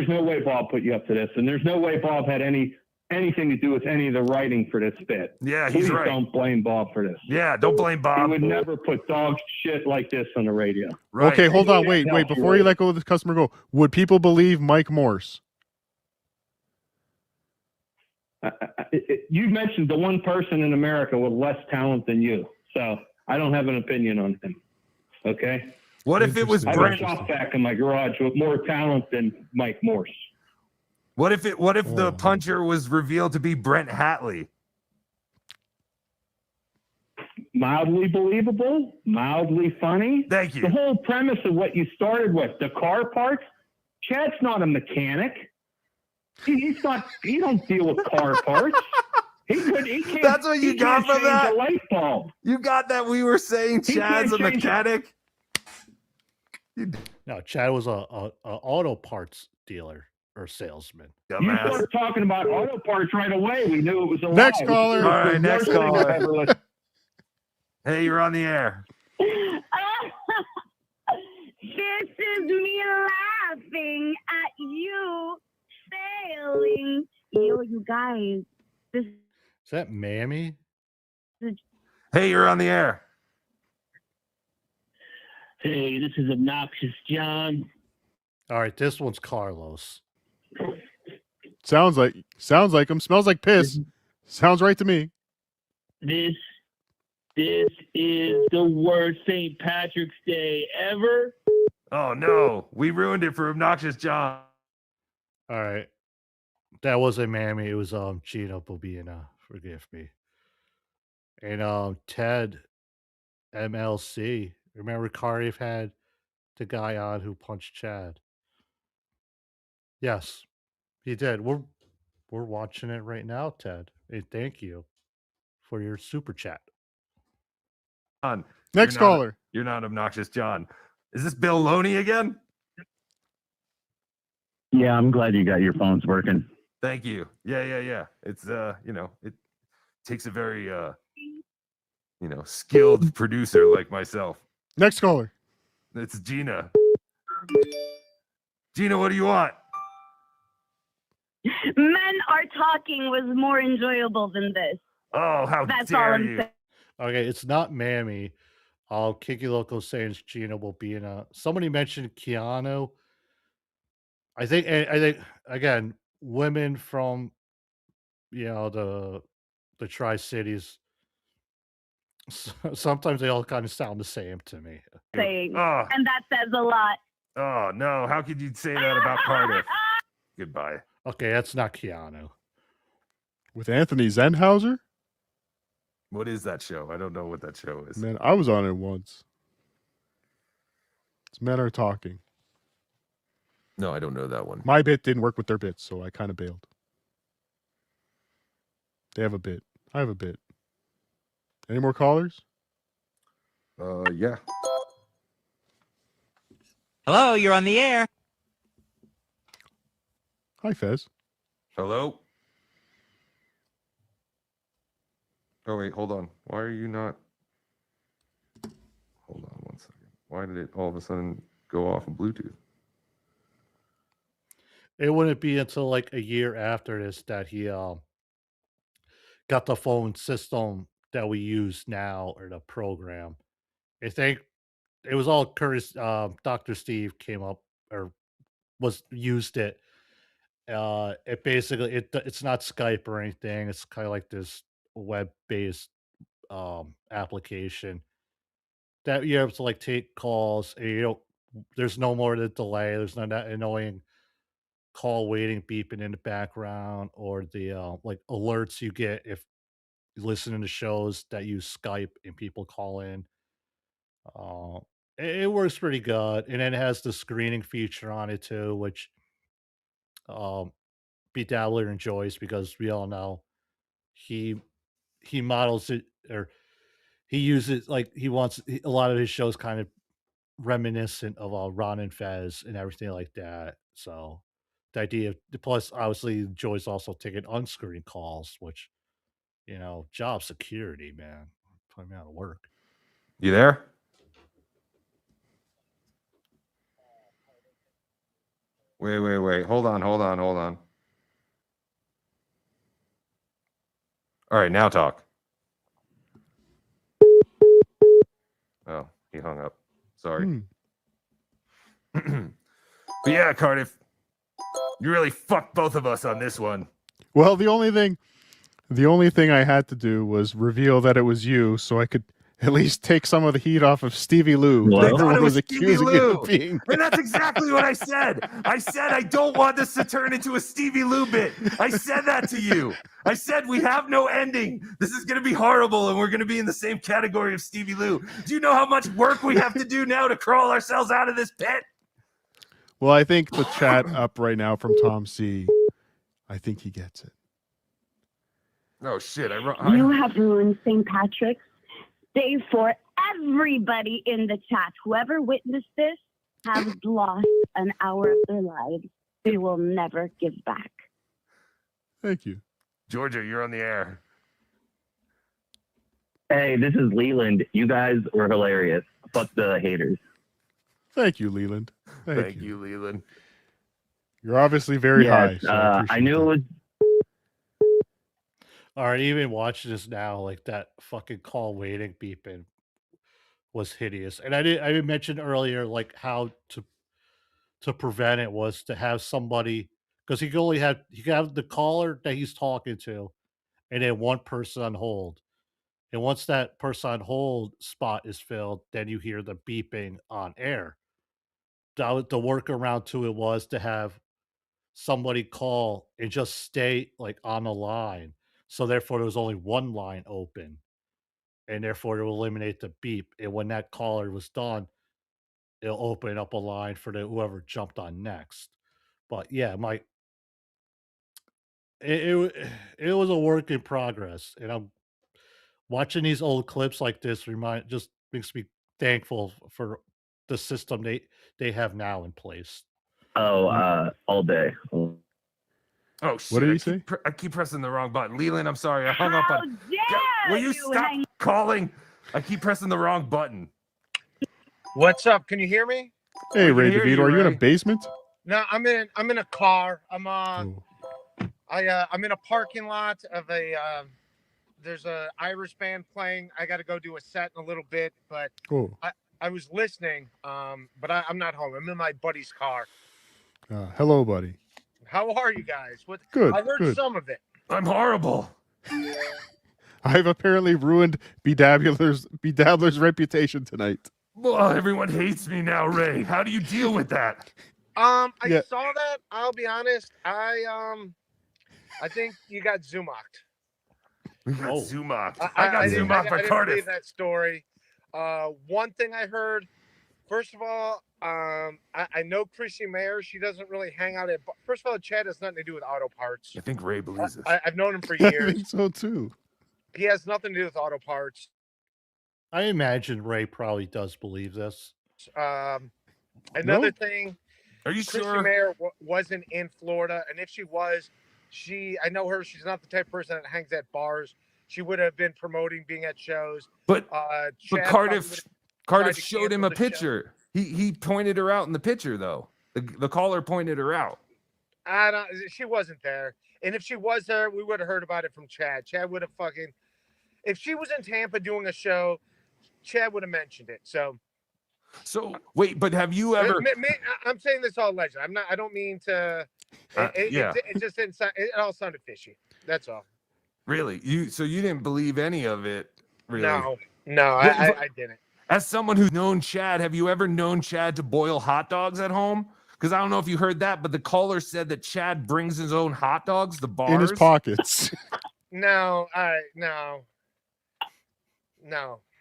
[SPEAKER 16] no way Bob put you up to this, and there's no way Bob had anything to do with any of the writing for this bit.
[SPEAKER 7] Yeah, he's
[SPEAKER 16] Please
[SPEAKER 7] right.
[SPEAKER 16] don't blame Bob for this.
[SPEAKER 7] Yeah, don't blame Bob.
[SPEAKER 16] He would never put dog shit like this on the radio.
[SPEAKER 15] Okay, hold on. Wait. Before you let go of this customer go, would people believe Mike Morse?
[SPEAKER 16] You mentioned the one person in America with less talent than you, so I don't have an opinion on him. Okay.
[SPEAKER 7] What if it was
[SPEAKER 16] I have
[SPEAKER 7] Brent?
[SPEAKER 16] a shop vac in my garage with more talent than Mike Morse.
[SPEAKER 7] What if the puncher was revealed to be Brent Hatley?
[SPEAKER 16] Mildly believable, mildly funny.
[SPEAKER 7] Thank you.
[SPEAKER 16] The whole premise of what you started with, the car parts. Chad's not a mechanic. He's not. He don't deal with car parts. He can't.
[SPEAKER 7] That's what you
[SPEAKER 16] he
[SPEAKER 7] got
[SPEAKER 16] can't
[SPEAKER 7] from
[SPEAKER 16] change
[SPEAKER 7] that?
[SPEAKER 16] A light bulb.
[SPEAKER 7] You got that we were saying
[SPEAKER 16] He
[SPEAKER 7] Chad's a
[SPEAKER 16] can't change it.
[SPEAKER 7] mechanic?
[SPEAKER 4] No, Chad was a auto parts dealer or salesman.
[SPEAKER 16] You started talking about auto parts right away. We knew it was a
[SPEAKER 15] Next
[SPEAKER 16] lie.
[SPEAKER 15] caller.
[SPEAKER 7] All right,
[SPEAKER 16] The
[SPEAKER 7] next
[SPEAKER 16] worst thing I've ever
[SPEAKER 7] caller.
[SPEAKER 16] listened-
[SPEAKER 7] Hey, you're on the air.
[SPEAKER 3] This is me laughing at you failing. Yo, you guys. This
[SPEAKER 4] Is that Mammy?
[SPEAKER 7] Hey, you're on the air.
[SPEAKER 8] Hey, this is Obnoxious John.
[SPEAKER 4] All right, this one's Carlos.
[SPEAKER 15] Sounds like him. Smells like piss. Sounds right to me.
[SPEAKER 8] This is the worst St. Patrick's Day ever.
[SPEAKER 7] Oh no, we ruined it for Obnoxious John.
[SPEAKER 4] All right. That wasn't Mammy. It was Gina Bobina. Forgive me. And Ted MLC. Remember Cardiff had the guy on who punched Chad? Yes, he did. We're watching it right now, Ted. Hey, thank you for your super chat.
[SPEAKER 7] John,
[SPEAKER 15] Next
[SPEAKER 7] you're not-
[SPEAKER 15] caller.
[SPEAKER 7] You're not Obnoxious John. Is this Bill Loney again?
[SPEAKER 19] Yeah, I'm glad you got your phones working.
[SPEAKER 7] Thank you. Yeah. It's it takes a very skilled producer like myself.
[SPEAKER 15] Next caller.
[SPEAKER 7] It's Gina. Gina, what do you want?
[SPEAKER 3] men are talking was more enjoyable than this.
[SPEAKER 7] Oh, how
[SPEAKER 3] That's all
[SPEAKER 7] dare
[SPEAKER 3] I'm
[SPEAKER 7] you.
[SPEAKER 3] saying.
[SPEAKER 4] Okay, it's not Mammy. Kiki Loco saying Gina will be in a. Somebody mentioned Keanu. I think again, women from the Tri-Cities. Sometimes they all kind of sound the same to me.
[SPEAKER 3] Saying,
[SPEAKER 7] Oh.
[SPEAKER 3] and that says a lot.
[SPEAKER 7] Oh no, how could you say that about Cardiff? Goodbye.
[SPEAKER 4] Okay, that's not Keanu.
[SPEAKER 15] With Anthony Zenhauser?
[SPEAKER 7] What is that show? I don't know what that show is.
[SPEAKER 15] Man, I was on it once. It's Men Are Talking.
[SPEAKER 7] No, I don't know that one.
[SPEAKER 15] My bit didn't work with their bits, so I kind of bailed. They have a bit. I have a bit. Any more callers?
[SPEAKER 7] Yeah.
[SPEAKER 21] Hello, you're on the air.
[SPEAKER 15] Hi, Fez.
[SPEAKER 7] Hello? Oh, wait, hold on. Why are you not? Hold on one second. Why did it all of a sudden go off of Bluetooth?
[SPEAKER 4] it wouldn't be until like a year after this that he got the phone system that we use now, or the program. I think it was all Curtis. Dr. Steve came up, or was used it. It basically it's not Skype or anything. It's kind of like this web based application that you're able to like take calls, and you don't. There's no more the delay. There's none of that annoying call waiting beeping in the background, or the like alerts you get if you listen to shows that use Skype and people call in. Uh, it works pretty good, and then it has the screening feature on it too, which um, BeDabbler enjoys, because we all know he he models it, or he uses, like, a lot of his shows kind of reminiscent of Ron and Fez and everything like that. So the idea of, plus obviously Joy's also taking unscreened calls, which, job security, man, put me out of work.
[SPEAKER 7] You there? Wait. Hold on. All right, now talk. Oh, he hung up. Sorry. But yeah, Cardiff, you really fucked both of us on this one.
[SPEAKER 15] Well, the only thing I had to do was reveal that it was you, so I could at least take some of the heat off of Stevie Lou.
[SPEAKER 7] I thought
[SPEAKER 15] Everyone
[SPEAKER 7] it
[SPEAKER 15] was
[SPEAKER 7] Stevie
[SPEAKER 15] accusing you
[SPEAKER 7] Lou.
[SPEAKER 15] of being.
[SPEAKER 7] And that's exactly what I said. I said I don't want this to turn into a Stevie Lou bit. I said that to you. I said we have no ending. This is going to be horrible, and we're going to be in the same category of Stevie Lou. Do you know how much work we have to do now to crawl ourselves out of this pit?
[SPEAKER 15] Well, I think the chat up right now from Tom C. I think he gets it.
[SPEAKER 7] Oh shit!
[SPEAKER 3] You have ruined St. Patrick's Day for everybody in the chat. Whoever witnessed this has lost an hour of their lives. They will never give back.
[SPEAKER 15] Thank you.
[SPEAKER 7] Georgia, you're on the air.
[SPEAKER 20] Hey, this is Leland. You guys were hilarious. Fuck the haters.
[SPEAKER 15] Thank you, Leland.
[SPEAKER 7] Thank you, Leland.
[SPEAKER 15] You're obviously very high.
[SPEAKER 20] Yes,
[SPEAKER 15] So
[SPEAKER 20] I knew it was.
[SPEAKER 4] All right, even watching this now, like that fucking call waiting beeping was hideous. And I didn't mention earlier like how to prevent it was to have somebody, because he could have the caller that he's talking to, and then one person on hold. And once that person on hold spot is filled, then you hear the beeping on air. The workaround to it was to have somebody call and just stay like on the line. So therefore there was only one line open, and therefore it will eliminate the beep. And when that caller was done, it'll open up a line for whoever jumped on next. But yeah, it was a work in progress, and I'm watching these old clips like this. Just makes me thankful for the system they have now in place.
[SPEAKER 20] Oh, all day.
[SPEAKER 7] Oh shit!
[SPEAKER 15] What did he say?
[SPEAKER 7] I keep pressing the wrong button. Leland, I'm sorry. I hung up on. Will you stop
[SPEAKER 3] hang-
[SPEAKER 7] calling? I keep pressing the wrong button.
[SPEAKER 2] What's up? Can you hear me?
[SPEAKER 15] Hey, Ray
[SPEAKER 7] hear
[SPEAKER 15] DeVito,
[SPEAKER 7] you,
[SPEAKER 15] are you in a
[SPEAKER 7] Ray.
[SPEAKER 15] basement?
[SPEAKER 2] No, I'm in a car. I'm
[SPEAKER 15] Oh.
[SPEAKER 2] I'm in a parking lot of there's a Irish band playing. I got to go do a set in a little bit, but
[SPEAKER 15] Oh.
[SPEAKER 2] I was listening. But I'm not home. I'm in my buddy's car.
[SPEAKER 15] Hello, buddy.
[SPEAKER 2] How are you guys?
[SPEAKER 15] Good,
[SPEAKER 2] I heard
[SPEAKER 15] good.
[SPEAKER 2] some of it.
[SPEAKER 7] I'm horrible.
[SPEAKER 15] I've apparently ruined BeDabbler's reputation tonight.
[SPEAKER 7] Well, everyone hates me now, Ray. How do you deal with that?
[SPEAKER 2] I
[SPEAKER 15] Yeah.
[SPEAKER 2] saw that. I'll be honest. I think you got Zumocked.
[SPEAKER 7] We got Zumocked.
[SPEAKER 2] I
[SPEAKER 7] got
[SPEAKER 2] didn't-
[SPEAKER 7] Zumocked by
[SPEAKER 2] I didn't
[SPEAKER 7] Cardiff.
[SPEAKER 2] believe that story. One thing I heard. First of all, I know Chrissy Mayer. She doesn't really hang out at. First of all, Chad has nothing to do with auto parts.
[SPEAKER 7] I think Ray believes it.
[SPEAKER 2] I've known him for
[SPEAKER 15] I
[SPEAKER 2] years.
[SPEAKER 15] think so too.
[SPEAKER 2] He has nothing to do with auto parts.
[SPEAKER 4] I imagine Ray probably does believe this.
[SPEAKER 2] Another thing.
[SPEAKER 7] Are you
[SPEAKER 2] Chrissy
[SPEAKER 7] sure?
[SPEAKER 2] Mayer wasn't in Florida, and if she was, I know her. She's not the type of person that hangs at bars. She would have been promoting being at shows.
[SPEAKER 7] But
[SPEAKER 2] Chad
[SPEAKER 7] Cardiff
[SPEAKER 2] tried to
[SPEAKER 7] showed him
[SPEAKER 2] cancel
[SPEAKER 7] a
[SPEAKER 2] the show.
[SPEAKER 7] picture. He pointed her out in the picture though. The caller pointed her out.
[SPEAKER 2] I don't. She wasn't there, and if she was there, we would have heard about it from Chad. Chad would have fucking. If she was in Tampa doing a show, Chad would have mentioned it. So
[SPEAKER 7] wait, but have you ever?
[SPEAKER 2] I'm saying this all legend. I'm not. I don't mean to. It just didn't. It all sounded fishy. That's all.
[SPEAKER 7] Really? So you didn't believe any of it? Really?
[SPEAKER 2] No, I didn't.
[SPEAKER 7] As someone who's known Chad, have you ever known Chad to boil hot dogs at home? Because I don't know if you heard that, but the caller said that Chad brings his own hot dogs to bars
[SPEAKER 15] in his pockets.
[SPEAKER 2] No.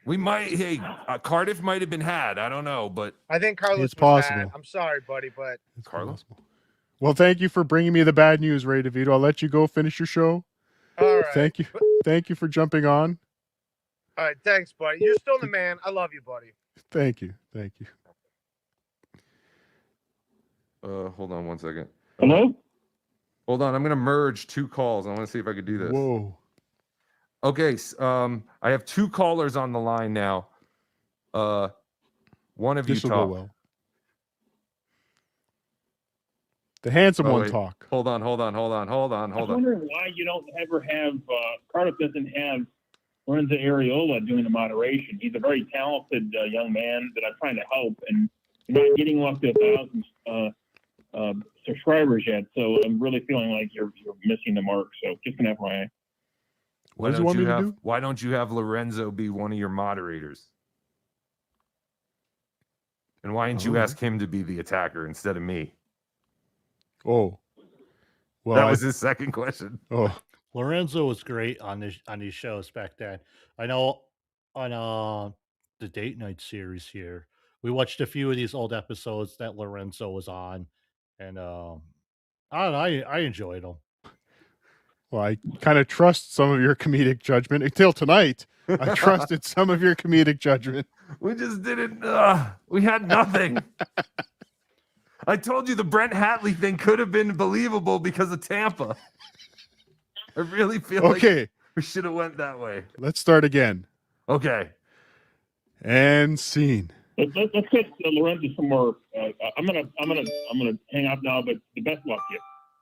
[SPEAKER 7] We might. Hey, Cardiff might have been had. I don't know, but
[SPEAKER 2] I think Carlos
[SPEAKER 15] It's
[SPEAKER 2] was
[SPEAKER 15] possible.
[SPEAKER 2] bad. I'm sorry, buddy, but
[SPEAKER 7] Carlos.
[SPEAKER 15] Well, thank you for bringing me the bad news, Ray DeVito. I'll let you go finish your show.
[SPEAKER 2] All right.
[SPEAKER 15] Thank you for jumping on.
[SPEAKER 2] All right, thanks, buddy. You're still the man. I love you, buddy.
[SPEAKER 15] Thank you.
[SPEAKER 7] Hold on one second.
[SPEAKER 16] Hello?
[SPEAKER 7] Hold on. I'm going to merge two calls. I want to see if I could do this.
[SPEAKER 15] Whoa.
[SPEAKER 7] Okay. I have two callers on the line now. One of you
[SPEAKER 15] This'll
[SPEAKER 7] talk.
[SPEAKER 15] go well. The handsome one
[SPEAKER 7] wait.
[SPEAKER 15] talk.
[SPEAKER 7] Hold on.
[SPEAKER 16] I'm wondering why you don't ever have Cardiff doesn't have Lorenzo Areola doing the moderation. He's a very talented young man that I'm trying to help, and you're not getting up to 1,000 subscribers yet. So I'm really feeling like you're missing the mark. So just an FYI.
[SPEAKER 7] Why don't you have Lorenzo be one of your moderators? And why didn't you ask him to be the attacker instead of me?
[SPEAKER 15] Oh, well,
[SPEAKER 7] that was his second question.
[SPEAKER 15] Oh,
[SPEAKER 4] Lorenzo was great on these shows back then. I know on the date night series here, we watched a few of these old episodes that Lorenzo was on, and I don't know, I enjoyed them.
[SPEAKER 15] Well, I kind of trust some of your comedic judgment. Until tonight, I trusted some of your comedic judgment.
[SPEAKER 7] We just didn't. We had nothing. I told you the Brent Hatley thing could have been believable because of Tampa. I really feel like we should have went that way.
[SPEAKER 15] Let's start again.
[SPEAKER 7] Okay.
[SPEAKER 15] And scene.
[SPEAKER 16] Let's get Lorenzo some more. I'm gonna hang up now, but the best luck to you.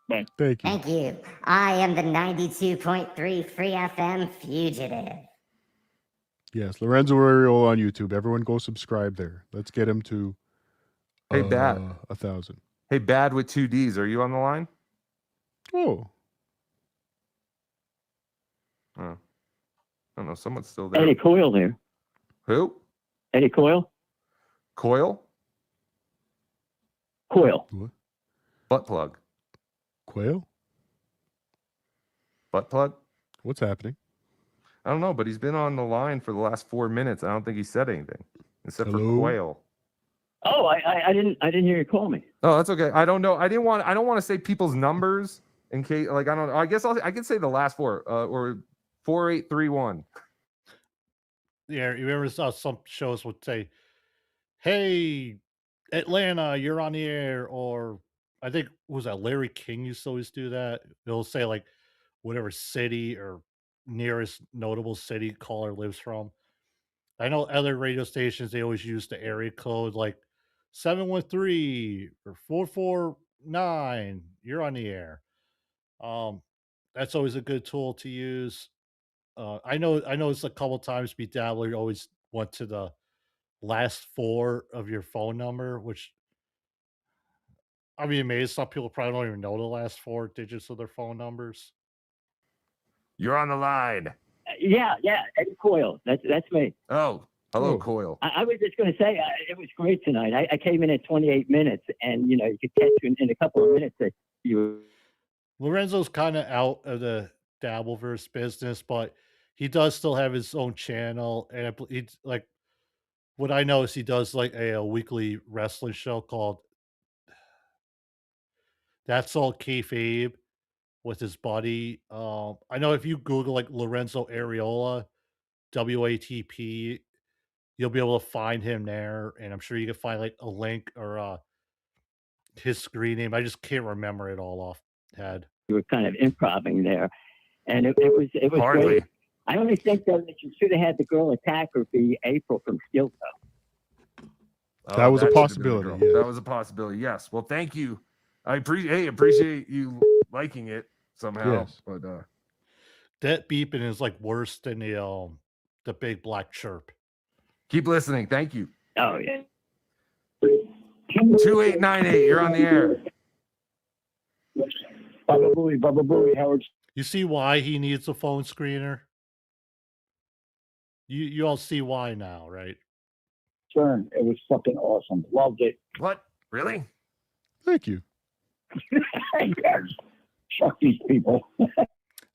[SPEAKER 16] Bye.
[SPEAKER 15] Thank you.
[SPEAKER 1] Thank you. I am the 92.3 Free FM fugitive.
[SPEAKER 15] Yes, Lorenzo Areola on YouTube. Everyone go subscribe there. Let's get him to
[SPEAKER 7] Bad.
[SPEAKER 15] 1,000.
[SPEAKER 7] Hey, Bad with 2 Ds. Are you on the line?
[SPEAKER 15] Oh.
[SPEAKER 7] I don't know. Someone's still there.
[SPEAKER 20] Eddie Coyle there.
[SPEAKER 7] Who?
[SPEAKER 20] Eddie Coyle?
[SPEAKER 7] Coyle?
[SPEAKER 20] Coyle.
[SPEAKER 15] What?
[SPEAKER 7] Butt plug.
[SPEAKER 15] Quail?
[SPEAKER 7] Butt plug?
[SPEAKER 15] What's happening?
[SPEAKER 7] I don't know, but he's been on the line for the last 4 minutes. I don't think he said anything except for Quail.
[SPEAKER 20] Oh, I didn't hear you call me.
[SPEAKER 7] Oh, that's okay. I don't know. I don't want to say people's numbers in case, like, I don't know. I guess I can say the last four or 4831.
[SPEAKER 4] Yeah, you ever saw some shows would say, "Hey, Atlanta, you're on the air," or I think was that Larry King used to always do that. They'll say like whatever city or nearest notable city caller lives from. I know other radio stations they always use the area code like 713 or 449. You're on the air. That's always a good tool to use. I know it's a couple times BeDabblin always went to the last four of your phone number, which I'd be amazed. Some people probably don't even know the last four digits of their phone numbers.
[SPEAKER 7] You're on the line.
[SPEAKER 20] Yeah, Eddie Coyle. That's me.
[SPEAKER 7] Oh, hello, Coyle.
[SPEAKER 20] I was just going to say it was great tonight. I came in at 28 minutes, and you could catch you in a couple of minutes that you.
[SPEAKER 4] Lorenzo's kind of out of the dabbleverse business, but he does still have his own channel, and he's like, what I know is he does like a weekly wrestling show called That's All Kayfabe with his buddy. I know if you Google like Lorenzo Areola, WATP, you'll be able to find him there, and I'm sure you can find like a link or his screen name. I just can't remember it all off head.
[SPEAKER 20] You were kind of improvising there, and it was
[SPEAKER 7] Hardly.
[SPEAKER 20] great. I only think though that you should have had the girl attacker be April from Stilto.
[SPEAKER 15] That was a
[SPEAKER 7] should've been the
[SPEAKER 15] possibility.
[SPEAKER 7] girl.
[SPEAKER 15] Yeah.
[SPEAKER 7] That was a possibility. Yes. Well, thank you I appreciate you liking it somehow.
[SPEAKER 15] Yes.
[SPEAKER 7] But
[SPEAKER 4] That beeping is like worse than the big black chirp.
[SPEAKER 7] keep listening. Thank you.
[SPEAKER 20] Oh yeah.
[SPEAKER 7] 2898, you're on the air.
[SPEAKER 20] Baba Booey, Howard.
[SPEAKER 4] You see why he needs a phone screener? You all see why now, right?
[SPEAKER 20] Turn. It was fucking awesome. Loved it.
[SPEAKER 7] What? Really?
[SPEAKER 15] Thank you.
[SPEAKER 20] Hey guys, fuck these people.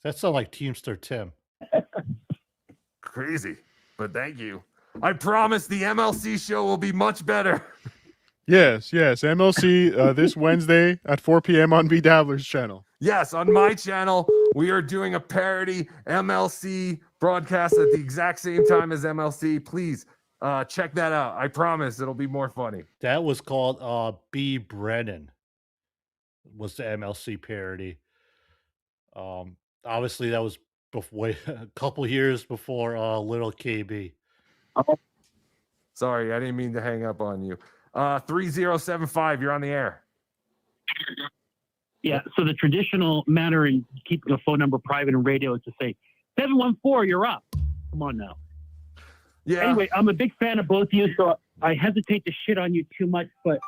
[SPEAKER 4] That sounds like Teamster Tim.
[SPEAKER 7] Crazy. But thank you. I promise the MLC show will be much better.
[SPEAKER 15] Yes. MLC this Wednesday at 4 p.m. on BeDabblin's channel.
[SPEAKER 7] Yes, on my channel, we are doing a parody MLC broadcast at the exact same time as MLC. Please check that out. I promise it'll be more funny.
[SPEAKER 4] That was called B. Brennan. Was the MLC parody. Obviously that was before a couple years before Little KB.
[SPEAKER 7] Sorry, I didn't mean to hang up on you. 3075, you're on the air.
[SPEAKER 6] Yeah, so the traditional manner in keeping a phone number private in radio is to say, 714, you're up. Come on now.
[SPEAKER 7] Yeah.
[SPEAKER 6] Anyway, I'm a big fan of both of you, so I hesitate to shit on you too much, but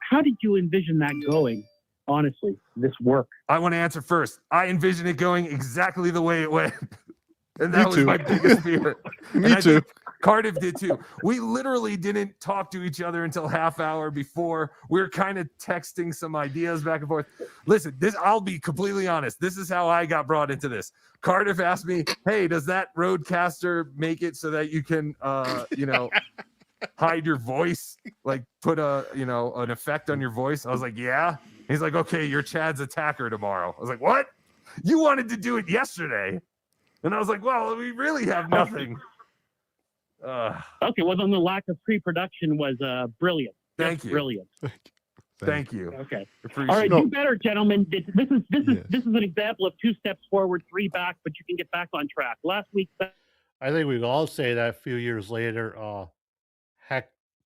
[SPEAKER 6] how did you envision that going? Honestly, this work.
[SPEAKER 7] I want to answer first. I envision it going exactly the way it went. And that was
[SPEAKER 15] too.
[SPEAKER 7] my biggest fear.
[SPEAKER 15] Me
[SPEAKER 7] And I
[SPEAKER 15] too.
[SPEAKER 7] think Cardiff did too. We literally didn't talk to each other until half hour before. We were kind of texting some ideas back and forth. Listen, I'll be completely honest. This is how I got brought into this. Cardiff asked me, "Hey, does that Rodecaster make it so that you can hide your voice? Like put an effect on your voice?" I was like, "Yeah." He's like, "Okay, you're Chad's attacker tomorrow." I was like, "What? You wanted to do it yesterday?" And I was like, "Well, we really have nothing."
[SPEAKER 6] Okay, well then the lack of pre-production was brilliant.
[SPEAKER 7] Thank
[SPEAKER 6] Just
[SPEAKER 7] you.
[SPEAKER 6] Brilliant.
[SPEAKER 7] Thank you.
[SPEAKER 6] Okay.
[SPEAKER 7] Appreciate
[SPEAKER 6] All right,
[SPEAKER 7] it.
[SPEAKER 6] do better, gentlemen. This is an example of 2 steps forward, 3 back, but you can get back on track. Last week.
[SPEAKER 4] I think we all say that a few years later,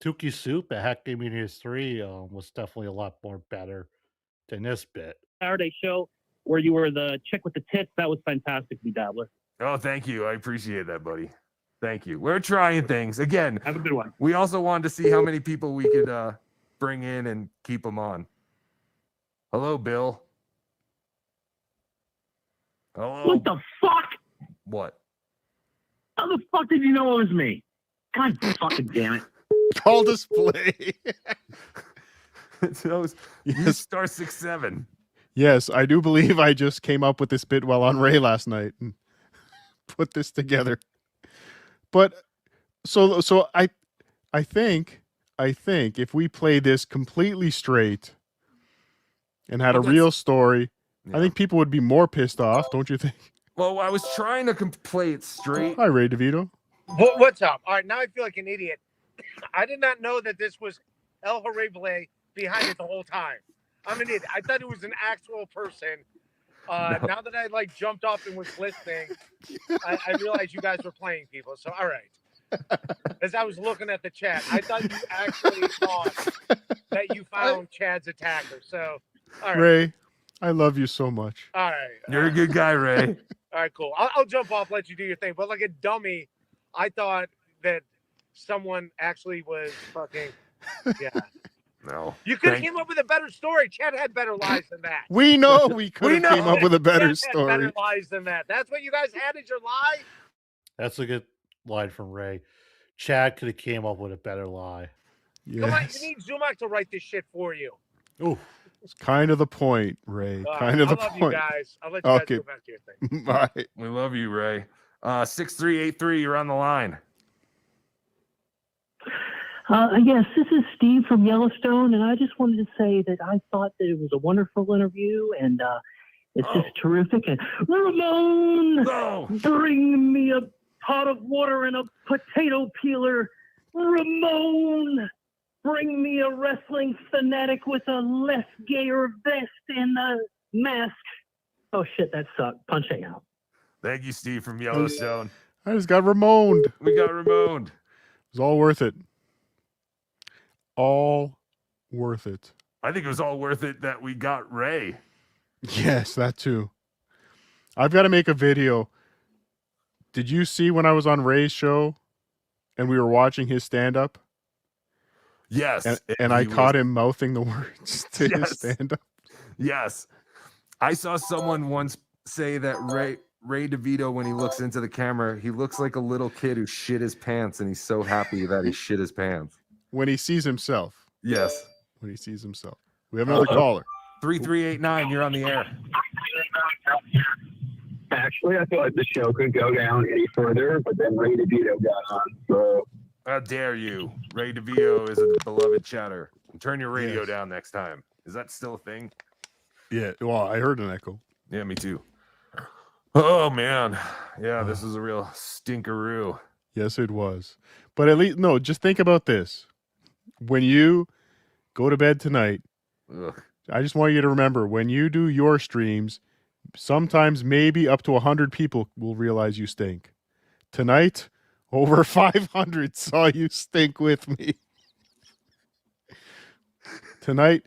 [SPEAKER 4] Tuki Soup at Hack Gaming News 3 was definitely a lot more better than this bit.
[SPEAKER 6] Saturday show where you were the chick with the tits. That was fantastic, BeDabbler.
[SPEAKER 7] Oh, thank you. I appreciate that, buddy. Thank you. We're trying things. Again,
[SPEAKER 6] have a good one.
[SPEAKER 7] We also wanted to see how many people we could bring in and keep them on. Hello, Bill. Hello.
[SPEAKER 6] What the fuck?
[SPEAKER 7] What?
[SPEAKER 6] How the fuck did you know it was me? God fucking damn it.
[SPEAKER 15] Call display.
[SPEAKER 7] You star 6-7.
[SPEAKER 15] Yes, I do believe I just came up with this bit while on Ray last night and put this together. But so I think if we play this completely straight and had a real story, I think people would be more pissed off, don't you think?
[SPEAKER 7] Well, I was trying to play it straight.
[SPEAKER 15] Hi, Ray DeVito.
[SPEAKER 2] What's up? All right, now I feel like an idiot. I did not know that this was El Horrible behind it the whole time. I'm an idiot. I thought it was an actual person.
[SPEAKER 7] No.
[SPEAKER 2] Now that I jumped off and was listening, I realized you guys were playing people. So all right. As I was looking at the chat, I thought you actually thought that you found Chad's attacker. So all right.
[SPEAKER 15] Ray, I love you so much.
[SPEAKER 2] All right.
[SPEAKER 7] You're a good guy, Ray.
[SPEAKER 2] All right, cool. I'll jump off, let you do your thing. But like a dummy, I thought that someone actually was fucking. Yeah.
[SPEAKER 7] No.
[SPEAKER 2] You could have came up with a better story. Chad had better lies than that.
[SPEAKER 15] We know we could have came up with a better
[SPEAKER 2] Chad had
[SPEAKER 15] story.
[SPEAKER 2] better lies than that. That's what you guys had as your lie?
[SPEAKER 4] That's a good line from Ray. Chad could have came up with a better lie.
[SPEAKER 2] Come on, you need Zumak to write this shit for you.
[SPEAKER 4] Ooh.
[SPEAKER 15] It's kind of the point, Ray.
[SPEAKER 2] All
[SPEAKER 15] Kind
[SPEAKER 2] right,
[SPEAKER 15] of the
[SPEAKER 2] I love
[SPEAKER 15] point.
[SPEAKER 2] you guys. I'll let you guys
[SPEAKER 15] Okay.
[SPEAKER 2] go back to your thing.
[SPEAKER 15] Bye.
[SPEAKER 7] We love you, Ray. 6383, you're on the line.
[SPEAKER 6] Yes, this is Steve from Yellowstone, and I just wanted to say that I thought that it was a wonderful interview, and it's just terrific. And Ramon, bring me a pot of water and a potato peeler. Ramon, bring me a wrestling fanatic with a less gayer vest and a mask. Oh shit, that sucked. Punching out.
[SPEAKER 7] Thank you, Steve from Yellowstone.
[SPEAKER 15] I just got Ramoned.
[SPEAKER 7] We got Ramoned.
[SPEAKER 15] It was all worth it. All worth it.
[SPEAKER 7] I think it was all worth it that we got Ray.
[SPEAKER 15] Yes, that too. I've got to make a video. Did you see when I was on Ray's show and we were watching his stand-up?
[SPEAKER 7] Yes.
[SPEAKER 15] And I caught him mouthing the words to his stand-up.
[SPEAKER 7] Yes. I saw someone once say that Ray DeVito, when he looks into the camera, he looks like a little kid who shit his pants, and he's so happy that he shit his pants.
[SPEAKER 15] When he sees himself.
[SPEAKER 7] Yes.
[SPEAKER 15] When he sees himself. We have another caller.
[SPEAKER 7] 3389, you're on the air.
[SPEAKER 20] Actually, I feel like the show could go down any further, but then Ray DeVito got on. So
[SPEAKER 7] How dare you? Ray DeVito is a beloved chatter. Turn your radio down next time. Is that still a thing?
[SPEAKER 15] Yeah. Well, I heard an echo.
[SPEAKER 7] Yeah, me too. Oh man. Yeah, this is a real stinkeroo.
[SPEAKER 15] Yes, it was. But at least, no, just think about this. When you go to bed tonight, I just want you to remember, when you do your streams, sometimes maybe up to 100 people will realize you stink. Tonight, over 500 saw you stink with me. Tonight,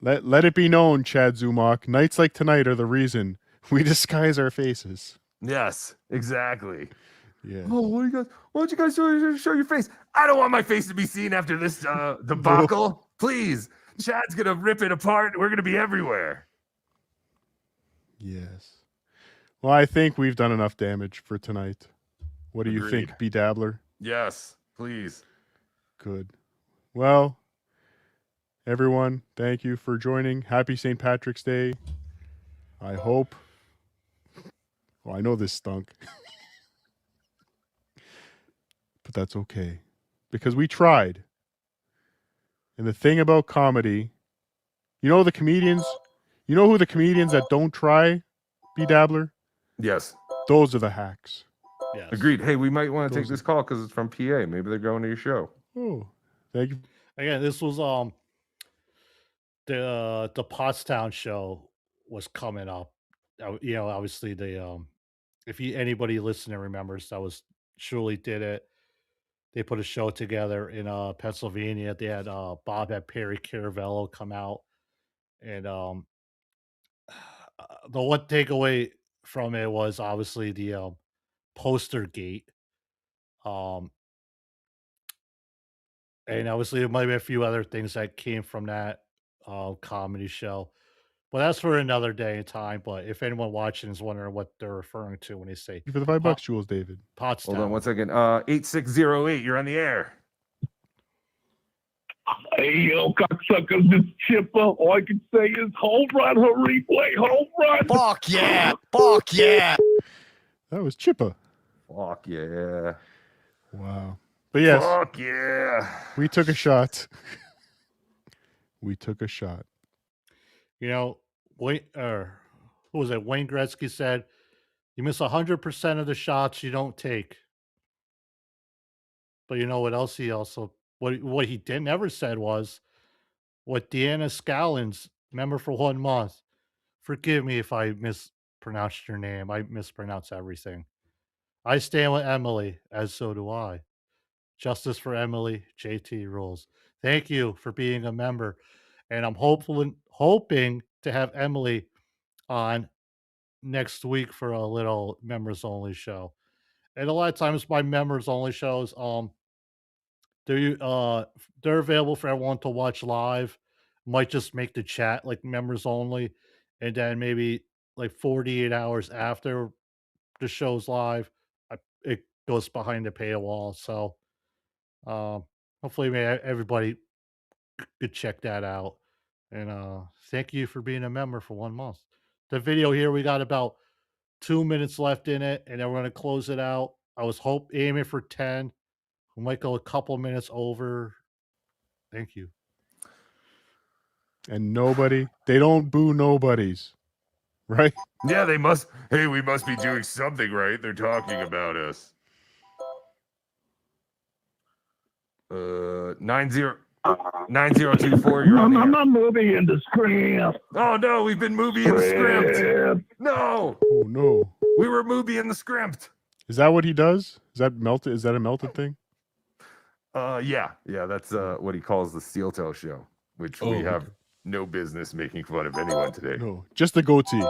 [SPEAKER 15] let it be known, Chad Zumach, nights like tonight are the reason we disguise our faces.
[SPEAKER 7] Yes, exactly.
[SPEAKER 15] Yeah.
[SPEAKER 7] Oh, why don't you guys show your face? I don't want my face to be seen after this debacle. Please. Chad's going to rip it apart. We're going to be everywhere.
[SPEAKER 15] Yes. Well, I think we've done enough damage for tonight. What do you
[SPEAKER 7] Agreed.
[SPEAKER 15] think, BeDabbler?
[SPEAKER 7] Yes, please.
[SPEAKER 15] Good. Well, everyone, thank you for joining. Happy St. Patrick's Day. I hope. Well, I know this stunk. But that's okay. Because we tried. And the thing about comedy, you know the comedians, you know who the comedians that don't try, BeDabbler?
[SPEAKER 7] Yes.
[SPEAKER 15] Those are the hacks.
[SPEAKER 4] Yes.
[SPEAKER 7] Agreed. Hey, we might want to take
[SPEAKER 15] Those
[SPEAKER 7] this call because it's from PA. Maybe they're going to your show.
[SPEAKER 15] Oh, thank you.
[SPEAKER 4] Again, this was the Pottstown show was coming up. You know, obviously the if anybody listening remembers, that was Shirley did it. They put a show together in Pennsylvania. They had Bob had Perry Caravello come out, and the one takeaway from it was obviously the poster gate. And obviously there might be a few other things that came from that comedy show. But that's for another day and time. But if anyone watching is wondering what they're referring to when they say
[SPEAKER 15] Thank you for the $5, Jules David.
[SPEAKER 4] Pottstown.
[SPEAKER 7] Hold on 1 second. 8608, you're on the air.
[SPEAKER 8] Hey, yo, cocksuckers, it's Chipper. All I can say is home run, hurry, play, home run.
[SPEAKER 9] Fuck yeah. Fuck yeah.
[SPEAKER 15] That was Chippa.
[SPEAKER 7] Fuck yeah.
[SPEAKER 15] Wow. But yes.
[SPEAKER 7] Fuck yeah.
[SPEAKER 15] We took a shot. We took a shot.
[SPEAKER 4] You know, who was it? Wayne Gretzky said, "You miss 100% of the shots you don't take." But you know what else? What he didn't ever said was, what Deanna Scallons, member for 1 month. Forgive me if I mispronounced your name. I mispronounce everything. I stand with Emily, as so do I. Justice for Emily. JT rules. Thank you for being a member, and I'm hoping to have Emily on next week for a little members only show. And a lot of times my members only shows, they're available for everyone to watch live. Might just make the chat like members only, and then maybe like 48 hours after the show's live, it goes behind the paywall. So hopefully everybody could check that out. And thank you for being a member for 1 month. The video here, we got about 2 minutes left in it, and then we're going to close it out. I was aiming for 10. We might go a couple minutes over. Thank you.
[SPEAKER 15] And they don't boo nobodies, right?
[SPEAKER 7] Yeah, they must. Hey, we must be doing something right. They're talking about us. 9024. You're on the air.
[SPEAKER 8] I'm not moving in the script.
[SPEAKER 7] Oh no, we've been movie in the script. No.
[SPEAKER 15] Oh no.
[SPEAKER 7] We were movie in the script.
[SPEAKER 15] Is that what he does? Is that melted? Is that a melted thing?
[SPEAKER 7] Yeah. That's what he calls the Steel Toe Show, which we have no business making fun of anyone today.
[SPEAKER 15] No, just the goatee.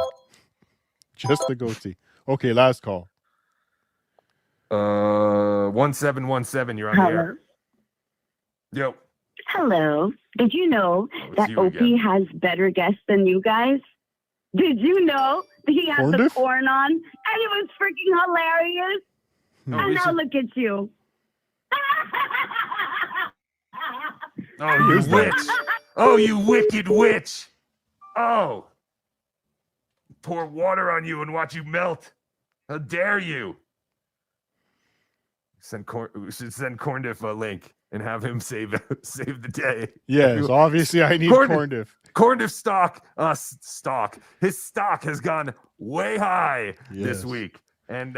[SPEAKER 15] Just the goatee. Okay, last call.
[SPEAKER 7] 1717, you're on the
[SPEAKER 3] Hello.
[SPEAKER 7] air. Yo.
[SPEAKER 3] Hello. Did you know that
[SPEAKER 7] you
[SPEAKER 3] Opie
[SPEAKER 7] again.
[SPEAKER 3] has better guests than you guys? Did you know that he had the
[SPEAKER 15] Corndiff?
[SPEAKER 3] corn on and it was freaking hilarious? And now look at you.
[SPEAKER 7] Oh, you witch. Oh, you wicked witch. Oh. Pour water on you and watch you melt. How dare you? We should send Corndiff a link and have him save the day.
[SPEAKER 15] Yes, obviously I need Corndiff.
[SPEAKER 7] Corndiff stock. His stock has gone way high this
[SPEAKER 15] Yes.
[SPEAKER 7] week. And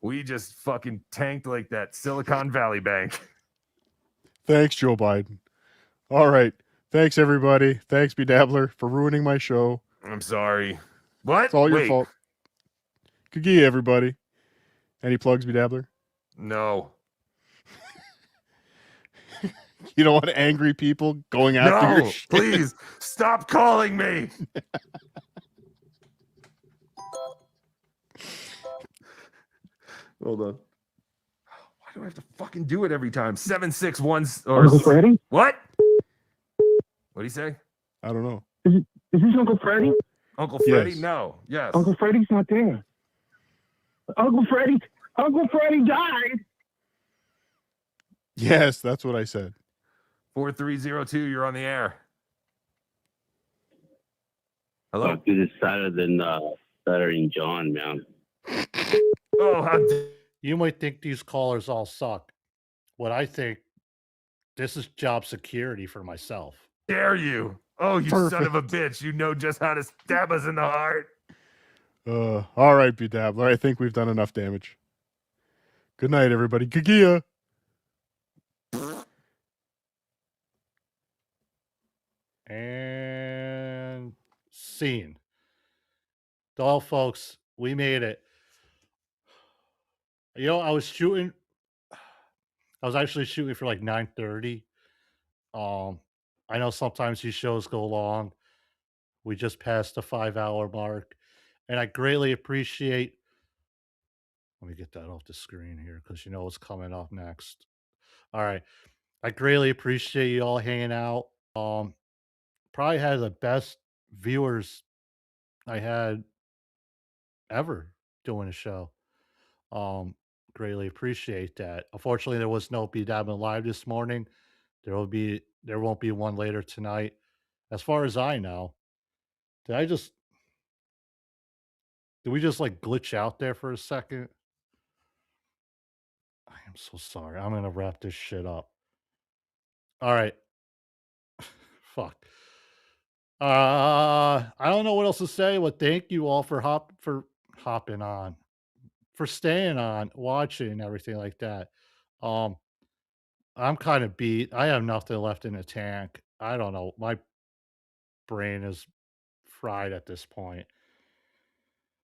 [SPEAKER 7] we just fucking tanked like that Silicon Valley Bank.
[SPEAKER 15] Thanks, Joe Biden. All right. Thanks, everybody. Thanks, BeDabbler, for ruining my show.
[SPEAKER 7] I'm sorry. What?
[SPEAKER 15] It's all your
[SPEAKER 7] Wait.
[SPEAKER 15] fault. Cumia, everybody. Any plugs, BeDabbler?
[SPEAKER 7] No.
[SPEAKER 15] You don't want angry people going after your
[SPEAKER 7] No,
[SPEAKER 15] shit?
[SPEAKER 7] please stop calling me. Hold on. Why do I have to fucking do it every time? 761 or
[SPEAKER 6] Uncle Freddie?
[SPEAKER 7] What? What do you say?
[SPEAKER 15] I don't know.
[SPEAKER 6] Is this Uncle Freddie?
[SPEAKER 7] Uncle Freddie?
[SPEAKER 15] Yes.
[SPEAKER 7] No. Yes.
[SPEAKER 6] Uncle Freddie's not there. Uncle Freddie died.
[SPEAKER 15] Yes, that's what I said.
[SPEAKER 7] 4302, you're on the air. Hello?
[SPEAKER 20] Fuck, this is sadder than John, man.
[SPEAKER 7] Oh, how
[SPEAKER 4] You might think these callers all suck. What I think, this is job security for myself.
[SPEAKER 7] dare you? Oh, you son of a bitch. You know just how to stab us in the heart.
[SPEAKER 15] All right, BeDabbler. I think we've done enough damage. Good night, everybody. Cumia.
[SPEAKER 4] And scene. Well, folks, we made it. You know, I was actually shooting for like 9:30. I know sometimes these shows go long. We just passed the 5-hour mark. And I greatly appreciate. Let me get that off the screen here because you know what's coming up next. All right. I greatly appreciate you all hanging out. Probably had the best viewers I had ever doing a show. Greatly appreciate that. Unfortunately, there was no BeDabblin live this morning. There won't be one later tonight. As far as I know. Did we just like glitch out there for a second? I am so sorry. I'm gonna wrap this shit up. All right. Fuck. I don't know what else to say, but thank you all for hopping on, for staying on, watching, and everything like that. I'm kind of beat. I have nothing left in the tank. I don't know. My brain is fried at this point.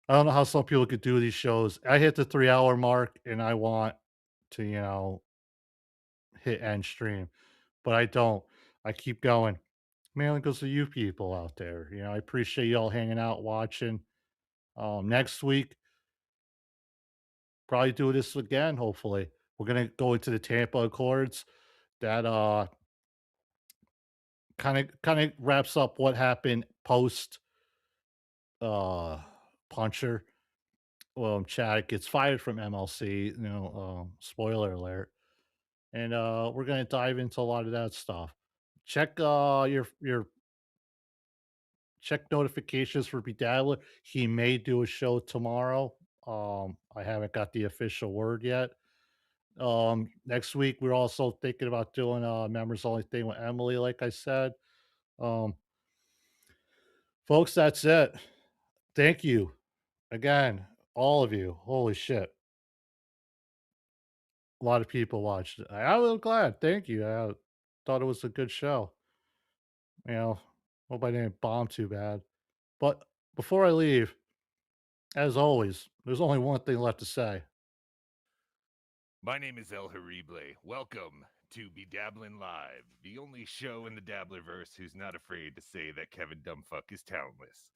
[SPEAKER 4] I don't know how some people could do these shows. I hit the 3-hour mark and I want to, hit end stream, but I don't. I keep going. Mainly because of you people out there. I appreciate you all hanging out, watching. Next week, probably do this again, hopefully. We're gonna go into the Tampa Accords. That kind of wraps up what happened post Puncher. Well, Chad gets fired from MLC, spoiler alert. And we're gonna dive into a lot of that stuff. Check your check notifications for BeDabbler. He may do a show tomorrow. I haven't got the official word yet. Next week we're also thinking about doing a members only thing with Emily, like I said. Folks, that's it. Thank you again, all of you. Holy shit. A lot of people watched it. I was glad. Thank you. I thought it was a good show. Hope I didn't bomb too bad. But before I leave, as always, there's only one thing left to say.
[SPEAKER 7] My name is El Horrible. Welcome to BeDabblin Live, the only show in the dabbleverse who's not afraid to say that Kevin Dumbfuck is talentless.